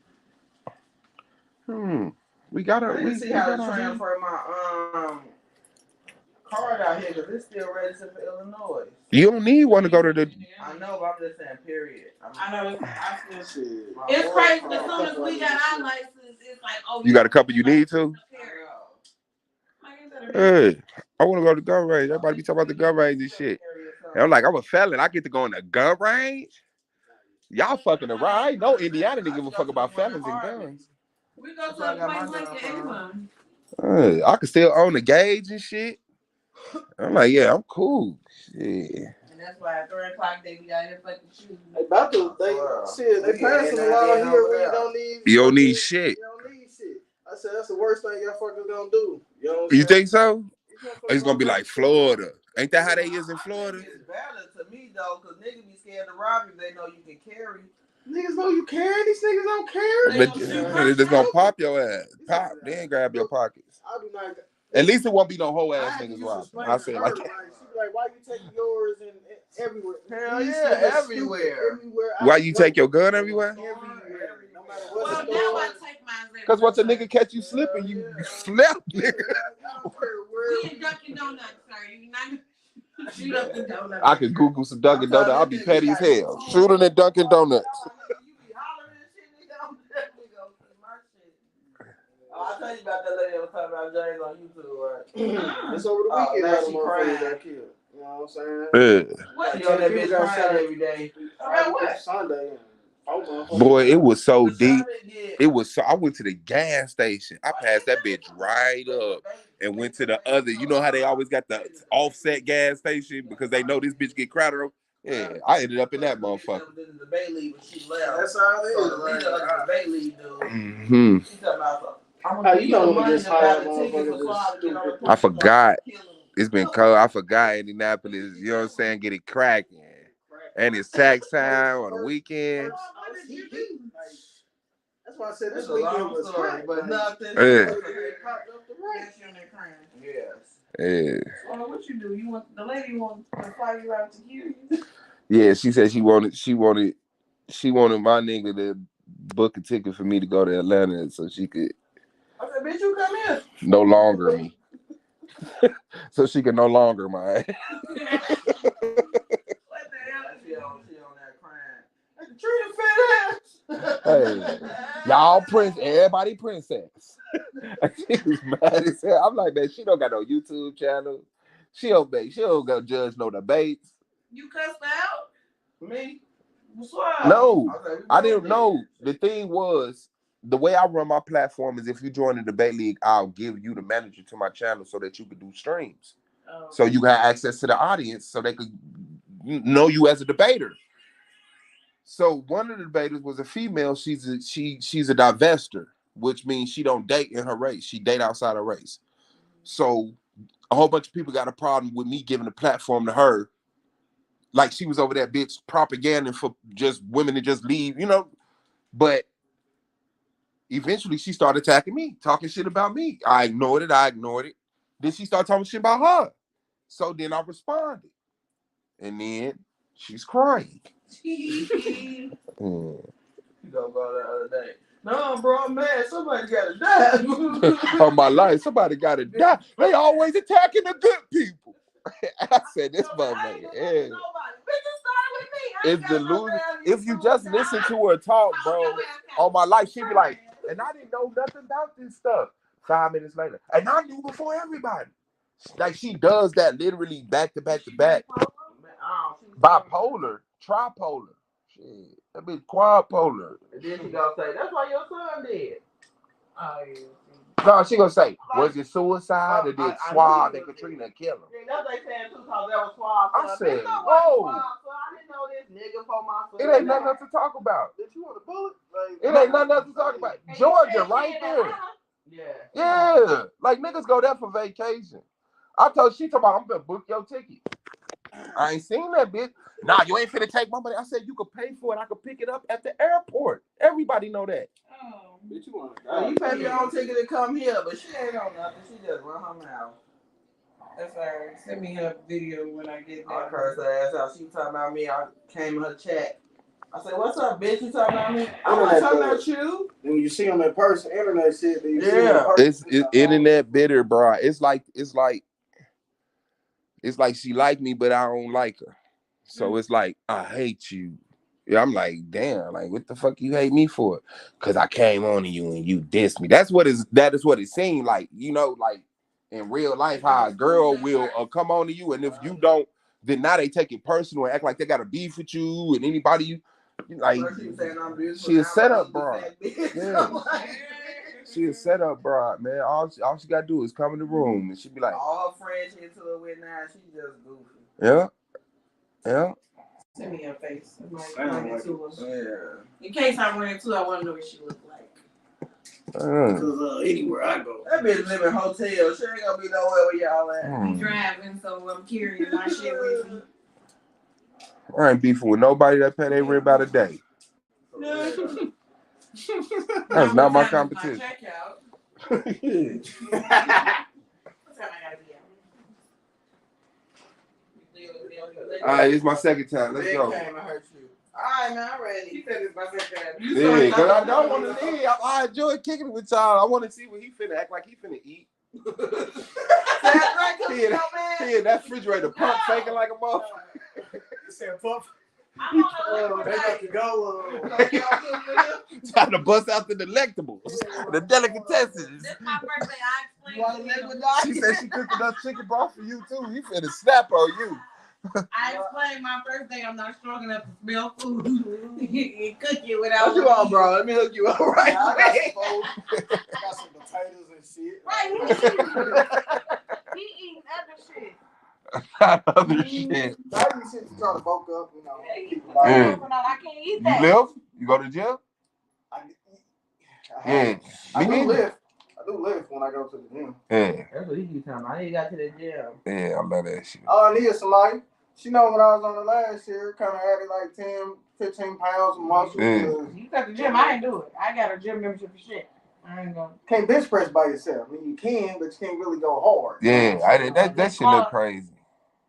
We gotta. I see how to transfer my card out here because it's still registered for Illinois. You don't need one to go to the. I know, but I'm just saying. Period. I know. I still. It's crazy. As soon as we got our license, it's like, oh, you got a couple you need to. Hey, I want to go to the gun range. Everybody be talking about the gun range and shit. And I'm like, I'm a felon. I get to go in the gun range. Y'all fucking around. I ain't know Indiana didn't give a fuck about felons and guns. We go to a place like Avon. I can still own the gauge and shit. I'm like, yeah, I'm cool. Yeah. And that's why at 3 o'clock they be out here fucking shooting. They about to, they passing a law here where you don't need. You don't need shit. You don't need shit. I said that's the worst thing y'all fuckers gonna do. You know what I'm you saying? think so? It's gonna be like Florida. Ain't that how they is in Florida? It's better to me though, cause niggas be scared to rob you. They know you can carry. Niggas know you carry. These niggas don't carry. But they just gonna pop your ass. Pop. They ain't grab your pockets. I do not. At least it won't be no whole ass niggas robbing. I say like that. She be like, why you take yours and everywhere? Hell yeah, everywhere. Why you take your gun everywhere? Everywhere. No matter what. Well, now I take mine. Because once a nigga catch you slipping, you slap, nigga. We in Dunkin' Donuts, sir. You not shoot up the donuts. I could Google some Dunkin' Donuts. I'll be petty as hell. Shooting at Dunkin' Donuts. I'll tell you about that lady that was talking about James on YouTube, right? It's over the weekend that she got killed. You know what I'm saying? Yeah. What? She on that bitch crying every day. About what? Sunday. Boy, it was so deep. It was so. I went to the gas station. I passed that bitch right up and went to the other. You know how they always got the offset gas station because they know this bitch get crowded. Yeah, I ended up in that motherfucker. That's how it is. The debate league, dude. Mm-hmm. She talking about. I forgot. It's been cold. I forgot Indianapolis. You know what I'm saying? Get it cracking. And it's tax time on the weekend. That's why I said this weekend was crack, but nothing. Yeah. Yes. Well, what you do? You want the lady want to fly you out to Houston? Yeah, she said she wanted my nigga to book a ticket for me to go to Atlanta so she could. I said, bitch, you come here. No longer me. So she could no longer my ass. What the hell? She on that crying. Treat a fat ass. Hey, y'all everybody princess. She was mad as hell. I'm like, man, she don't got no YouTube channel. She don't go judge no debates. You cussed out? Me? No, I didn't know. The thing was, the way I run my platform is if you join the debate league, I'll give you the manager to my channel so that you could do streams. Oh. So you got access to the audience so they could know you as a debater. So one of the debaters was a female. She's a divester, which means she don't date in her race. She date outside her race. So a whole bunch of people got a problem with me giving a platform to her. Like she was over there, bitch, propaganda for just women to just leave, you know. But eventually she started attacking me, talking shit about me. I ignored it. Then she started talking shit about her. So then I responded. And then she's crying. You gonna go the other day. No, bro, I'm mad. Somebody gotta die. On my life, somebody gotta die. They always attacking the good people. I said, this motherfucker. Yeah. It's delusion. If you just listen to her talk, bro, on my life, she'd be like, and I didn't know nothing about this stuff. 5 minutes later. And I knew before everybody. Like she does that literally back to back to back. Bipolar, tripolar. Shit. That bitch quadpolar. And then she gonna say, that's why your son dead. Oh, yeah. No, she gonna say, was it suicide or did Suave and Katrina kill him? Yeah, that's what they saying too, because that was Suave. I said, whoa. I didn't know this nigga for my son. It ain't nothing else to talk about. Did you want a bullet? It ain't nothing else to talk about. Georgia, right there. Yeah. Like niggas go there for vacation. She talking about, I'm gonna book your ticket. I ain't seen that bitch. Nah, you ain't finna take my money. I said you could pay for it. I could pick it up at the airport. Everybody know that. Oh, bitch, you pay your own ticket to come here, but she ain't on nothing. She just run her mouth. That's alright. Send me her video when I get there. I cursed her ass out. She was talking about me. I came in her chat. I said, what's up, bitch? You talking about me? I wasn't talking about you. When you see them in person, internet shit, then you see them in person. It's internet bitter, bro. It's like she like me, but I don't like her. So it's like, I hate you. Yeah, I'm like, damn, like what the fuck you hate me for? Cause I came on to you and you dissed me. That is what it seemed like, like in real life, how a girl will come on to you, and if you don't, then now they take it personal and act like they got a beef with you and anybody you like. She is set up, bro. Yeah. She is set up, bro, man. All she gotta do is come in the room and she be like, all her friends she into it with now, she just goofy. Yeah. Yeah. Send me your face. In case I run into her, I want to know what she look like. Because anywhere I go, that bitch live in hotel. She ain't gonna be nowhere where y'all at. I'm driving, so I'm carrying my shit with me. I ain't beefing with nobody that pay their rent by the day. That's not my competition. All right, it's my second time. Let's go. Alright, man, I'm ready. He said it's my second time. Yeah, because I don't want to leave. I enjoy kicking it with y'all. I want to see what he finna act like he finna eat. He in that refrigerator pump faking like a motherfucker. You said pump. They got to go. Trying to bust out the delectables, the delicatessens. This my birthday. I explained. She said she cooked enough chicken broth for you too. He finna snap on you. I explained my first day. I'm not strong enough to smell food. You cook it without. What you on, bro? Let me hook you up right quick. I got some potatoes and shit. Right. He eating other shit. Other shit. Other shit you trying to bulk up, you know. I can't eat that. You live? You go to gym? I do lift. I do lift when I go to the gym. Yeah. That's what he keeps talking about. He got to the gym. Yeah, I love that shit. All I need is somebody. She know when I was on the last year, kind of added like 10, 15 pounds of muscle. Yeah. You got the gym. I ain't do it. I got a gym membership for shit. I ain't going. Can't bench press by yourself. I mean, you can, but you can't really go hard. Yeah, that shit look crazy.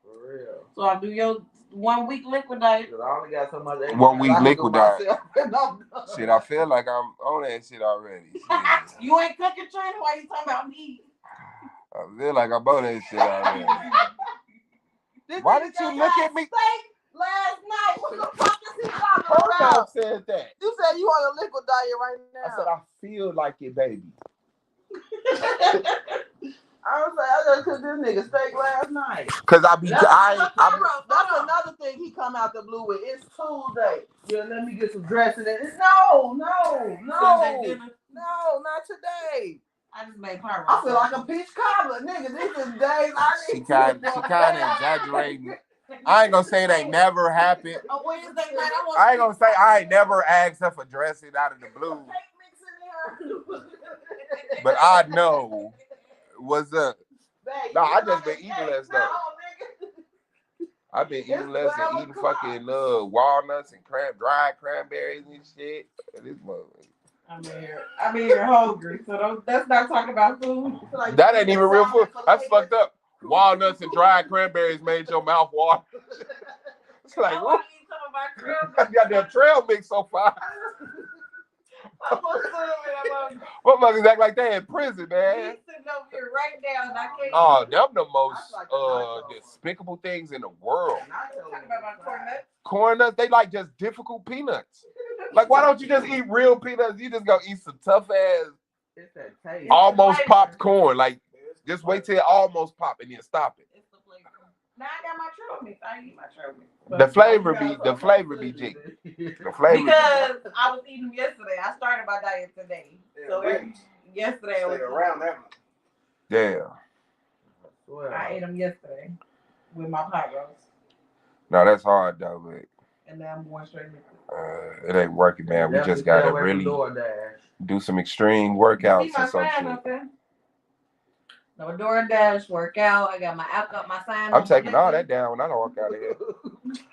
For real. So I do your 1 week liquid diet. I only got so much. 1 week liquid diet. Shit, I feel like I'm on that shit already. Shit. You ain't cooking, Trina? Why you talking about me? I feel like I'm on that shit already. Why did you look at me? Last night, what the fuck is he talking Her about? mouth said that. You said you on a liquid diet right now. I said I feel like it, baby. I was like, I just cooked this nigga steak last night. Cause that's another thing he come out the blue with. It's Tuesday. Yeah, let me get some dressing in it. No, not today. I just made pyro. I feel like a peach cobbler, nigga. These is days I need. She kind of exaggerating. I ain't gonna say it ain't never happened. A Wednesday night, I ain't gonna say I ain't never asked her for dressing out of the blue. But I know what's up. No, I just been eating less though. I've been eating less and eating fucking walnuts and dried cranberries and shit. This motherfucker. I'm here hungry, so let's not talk about food. Like that ain't even real food. That's fucked up. Walnuts and dried cranberries made your mouth water. It's like, what? Goddamn trail mix so far. Motherfuckers act like they in prison, man. He's sitting over here right now, and I can't. Oh, them the most despicable things in the world. Talking about my corn nuts. Corn nuts, they like just difficult peanuts. Like, why don't you just eat real peanuts? You just gonna eat some tough ass, almost popped corn. Like, just wait till it almost pop and then stop it. It's the flavor. Now I got my trail mix. I eat my trail mix. The flavor be jig. The flavor. Because I was eating them yesterday. I started my diet today. So yesterday was around that much. Yeah. I ate them yesterday with my pot roast. No, that's hard though, but. And now I'm going straight liquid. It ain't working, man. We just gotta really do some extreme workouts or some shit. No DoorDash workout. I got my app up, my sign. I'm taking all that down when I don't walk out of here.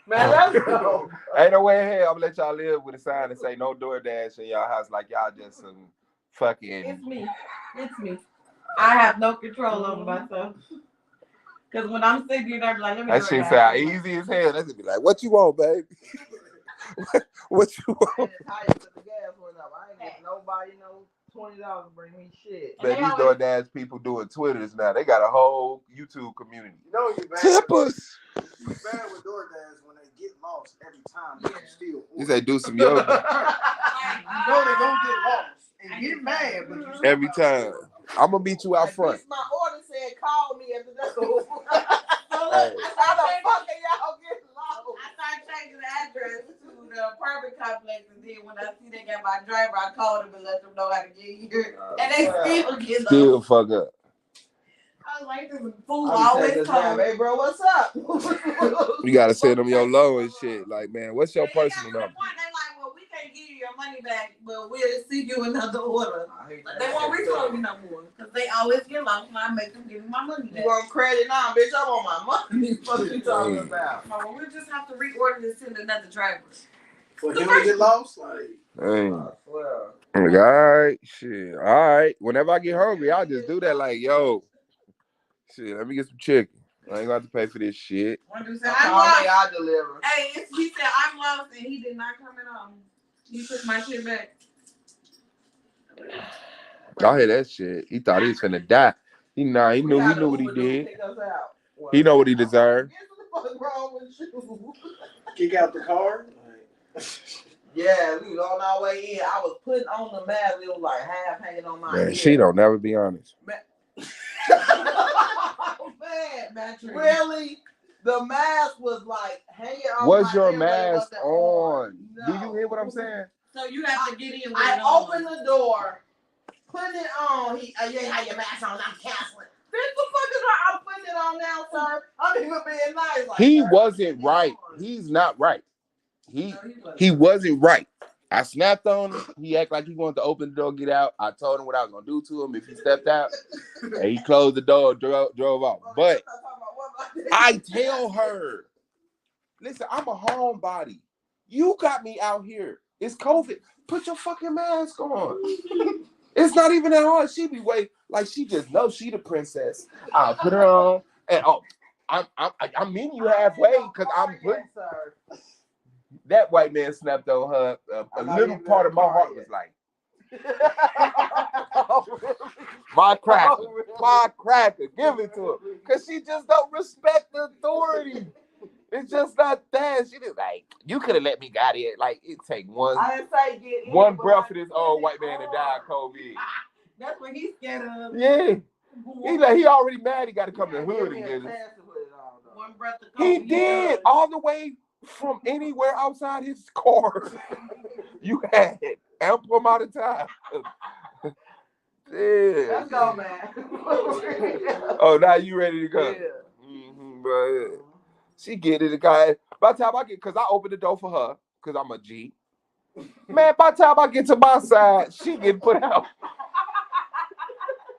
Man, let's go. Ain't no way in hell I'm gonna let y'all live with a sign that say no DoorDash in y'all house like y'all just some fucking. It's me. I have no control over myself. Cause when I'm sitting there, I'm like, let me. That shit sound easy as hell. That's gonna be like, what you want, baby? What you And want? the tires to the gas went up. I ain't getting nobody no $20 to bring me shit. Man, these DoorDash people doing Twitters now. They got a whole YouTube community. You know you bad. Tip us. You bad with DoorDash when they get lost every time. They can still You say do some yoga you know they gonna get lost and get mad, but you every time. I'm gonna meet you out front. My order said call me at the door. Hey. How the fuck are y'all getting lost? I started changing the address to the apartment complex, and then when I see they got my driver, I called them and let them know how to get here. And they still get lost. Still fuck up. I was like, this is fool I always calling. Hey, bro, what's up? You gotta send them your low and shit. Like, man, what's your personal number? They like, well, we can't give you your money back, but we'll send you another order. They won't refund me no more because they always get lost, and I make them give me my money back. You want credit now, bitch? I want my money. What you talking about? No, we'll just have to reorder and send another driver. for him to get lost. Like, Hey. Like, all right, shit. All right. Whenever I get hungry, I'll just do that. Like, yo, shit, let me get some chicken. I ain't gonna have to pay for this shit. One dude said, I'm lost. I deliver. Hey, he said, I'm lost, and he did not come at all. He took my shit back. Y'all hear that shit? He thought he was finna die. He knew what he did. He know what he deserved. What's wrong with you? kick out the car. Yeah, we was on our way in. I was putting on the mask. It was like half hanging on my head. She don't never be honest. Oh, man, really? The mask was like hanging on. Was your mask on? No. Do you hear what I'm saying? So you have to get in with I it opened the door, put it on. You ain't have your mask on. I'm canceling. Bitch, the fuck is wrong? I'm putting it on now, sir. I'm even being nice. Like, He sir, wasn't right. He's not right. He wasn't right. I snapped on him. He acted like he wanted to open the door, get out. I told him what I was gonna do to him if he stepped out. And he closed the door, drove off. But I tell her, listen, I'm a homebody. You got me out here. It's COVID. Put your fucking mask on. It's not even that hard. She be waiting like she just knows she the princess. I'll put her on, and I'm meeting you halfway because I'm putting. That white man snapped on her. A little part of my heart was like, my cracker, give it to her, because she just don't respect the authority. It's just not that. She just like, you could have let me got it. Like, it take one breath for this old white man to die of COVID. That's what he's scared of. Yeah. He already mad he got to come to the hood and get it. One breath to He did, all the way from anywhere outside his car. You had ample amount of time. Yeah. Let's go, man. Oh, now you ready to go? Yeah. But she get it, guy. By the time I get, because I opened the door for her, because I'm a G. Man, by the time I get to my side, she get put out.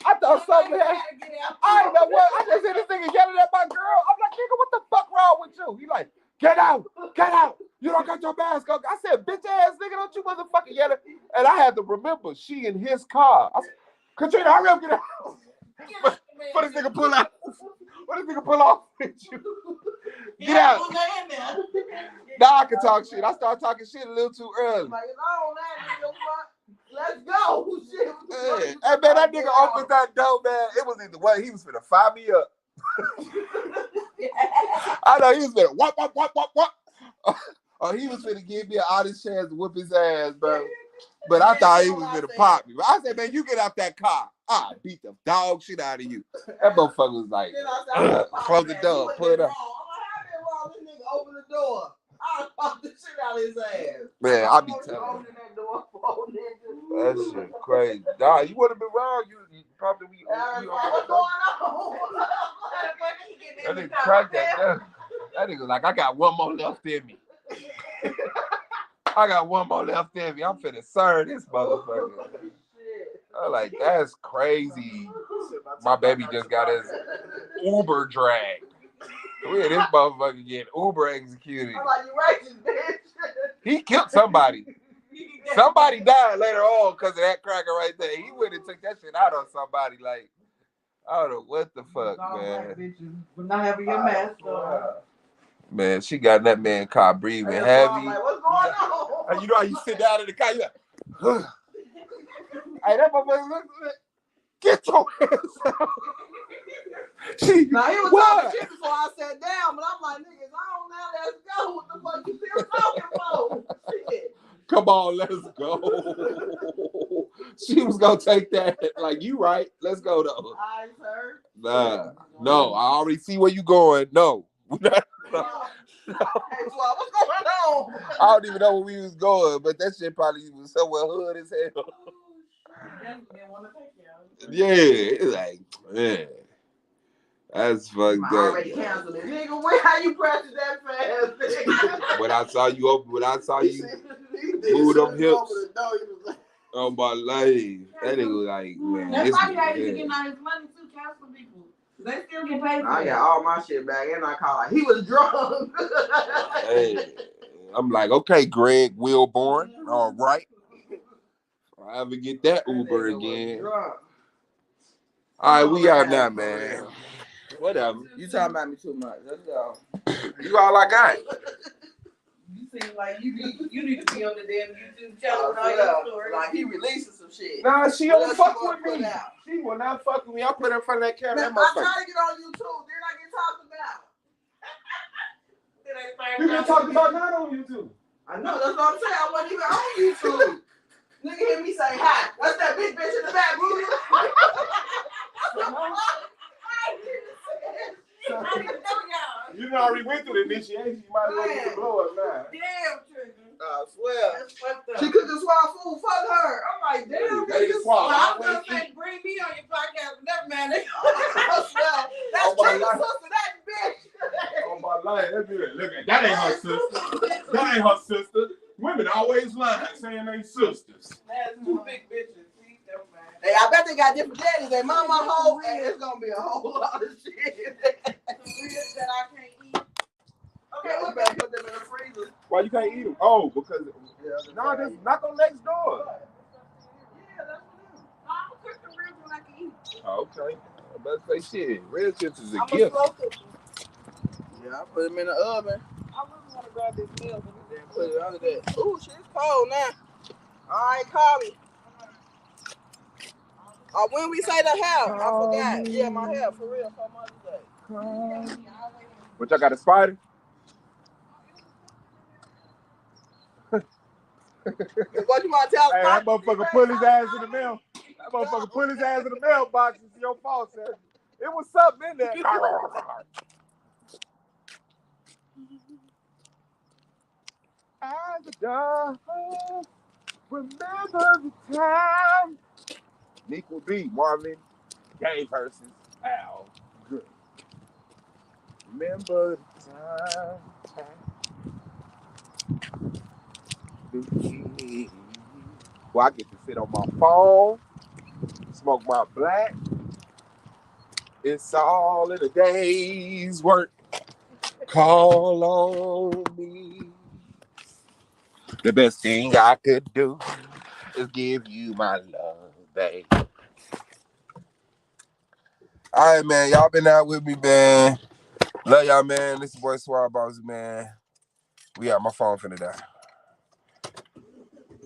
I thought something happened. I ain't know what. I just hear this nigga yelling at my girl. I'm like, nigga, what the fuck wrong with you? He like, get out. You don't got your mask on. I said, bitch ass nigga, don't you motherfucking yell at. And I had to remember, she in his car. I said, Katrina, hurry up, get out. For this nigga pull out. What this nigga pull off with you? Get out. Now I can talk shit. I started talking shit a little too early. Like, it's all that, nigga. Let's go. Shit. Hey, man, that nigga opened that door, man. It was either way. He was finna fire me up. I know he was finna what. Oh, he was finna give me an honest chance to whoop his ass, bro. But I thought he was finna pop me. But I said, man, you get out that car. I beat the dog shit out of you. That motherfucker was like, close the door, put it up. This nigga open the door. I'll pop the shit out of his ass. Man, I be telling you. That shit crazy. Nah, you would have been wrong. You probably What's going on? That nigga cracked that down. That nigga like, I got one more left in me. I'm finna serve this motherfucker. I'm like, that's crazy. My baby just got his Uber dragged. We had this motherfucker getting Uber executed. I'm like, you righteous, bitch. He killed somebody. Somebody died later on because of that cracker right there. He went and took that shit out on somebody. Like, I don't know what the fuck, man. For not having your mask on. Man, she got in that man car breathing heavy. Like, what's going And you know how you sit down in the car, you like, hey, that motherfucker look, get your ass out. Now he was talking shit before I sat down, but I'm like, niggas, on now, let's go. What the fuck you still talking for? Shit. Come on, let's go. She was gonna take that. Like, you right. Let's go though. All right, sir. Nah, no, I already see where you going. No. No. Hey, well, what's going on? I don't even know where we was going, but that shit probably was somewhere hood as hell. Yeah, it's like, man, that's fucked up. Already canceled it. Nigga, where how you pressing that fast, nigga? When I saw you open, when I saw you move them hips on my life, that nigga was like, man, That's this why you gotta be nigga, getting all his money too, cancel people. They still get paid for I it. got all my shit back and I call like he was drunk. hey, I'm like, okay, Greg Wilborn, all right. If I ever get that Uber again. All right, we out now, man. Whatever. You talking about me too much. Let's go. You all I got. You seem like you need to be on the damn YouTube channel with all Yeah, your stories. like he releasing some shit. Nah, she What don't else fuck you wanna with me. put out? She will not fuck with me. I put her in front of that camera. Man, That I'm motherfucker. trying to get on YouTube. Then I get talked about. You been talking about that on YouTube. I know, that's what I'm saying. I wasn't even on YouTube. Nigga hear me say hi. That's that big bitch in the back, boo. You done already went through the initiation. You might as well get the blow up now. Damn, Trigger. I swear. That's fucked up. She cooking swine food. Fuck her. I'm like, damn, Hey, nigga. swallow. Well, I was gonna say, bring me on your podcast, but never mind. I swear. That's Oh, my Trigger's life. sister, that bitch. On my life. That's it. Look, that ain't her sister. That ain't her sister. Women always lie saying they sisters. That's two big bitches. See, never mind. Hey, I bet they got different daddies. They mama hoe, and it's gonna be a whole lot of shit. Some ribs that I can't eat. Okay, we better put them in the freezer. Why you can't eat them? Oh, because No, just knock on next door. Yeah, that's what it is. I'm gonna cook the ribs when I can eat. Oh, okay. I better say shit. Red chips is a I'm a gift. slow cooker. Yeah, I put them in the oven. I really want to grab this meal, but Then put it under that. Ooh, shit, it's cold now. All right, call me. When we say the hair, I forgot. Yeah, my hair, for real, for Mother's Day. But y'all got a spider? What you want to tell? Hey, that motherfucker put his ass in the mail. That motherfucker put his ass in the mailbox. It's your fault, sir. It was something in there. As a dog, remember the time. Nick will be Marvin Gaye versus Al Green. Remember the time. Well, I get to sit on my phone, smoke my black. It's all in a day's work. Call on me. The best thing I could do is give you my love, babe. All right, man. Y'all been out with me, man. Love y'all, man. This is boy Swab Boss, man. We out. My phone finna die.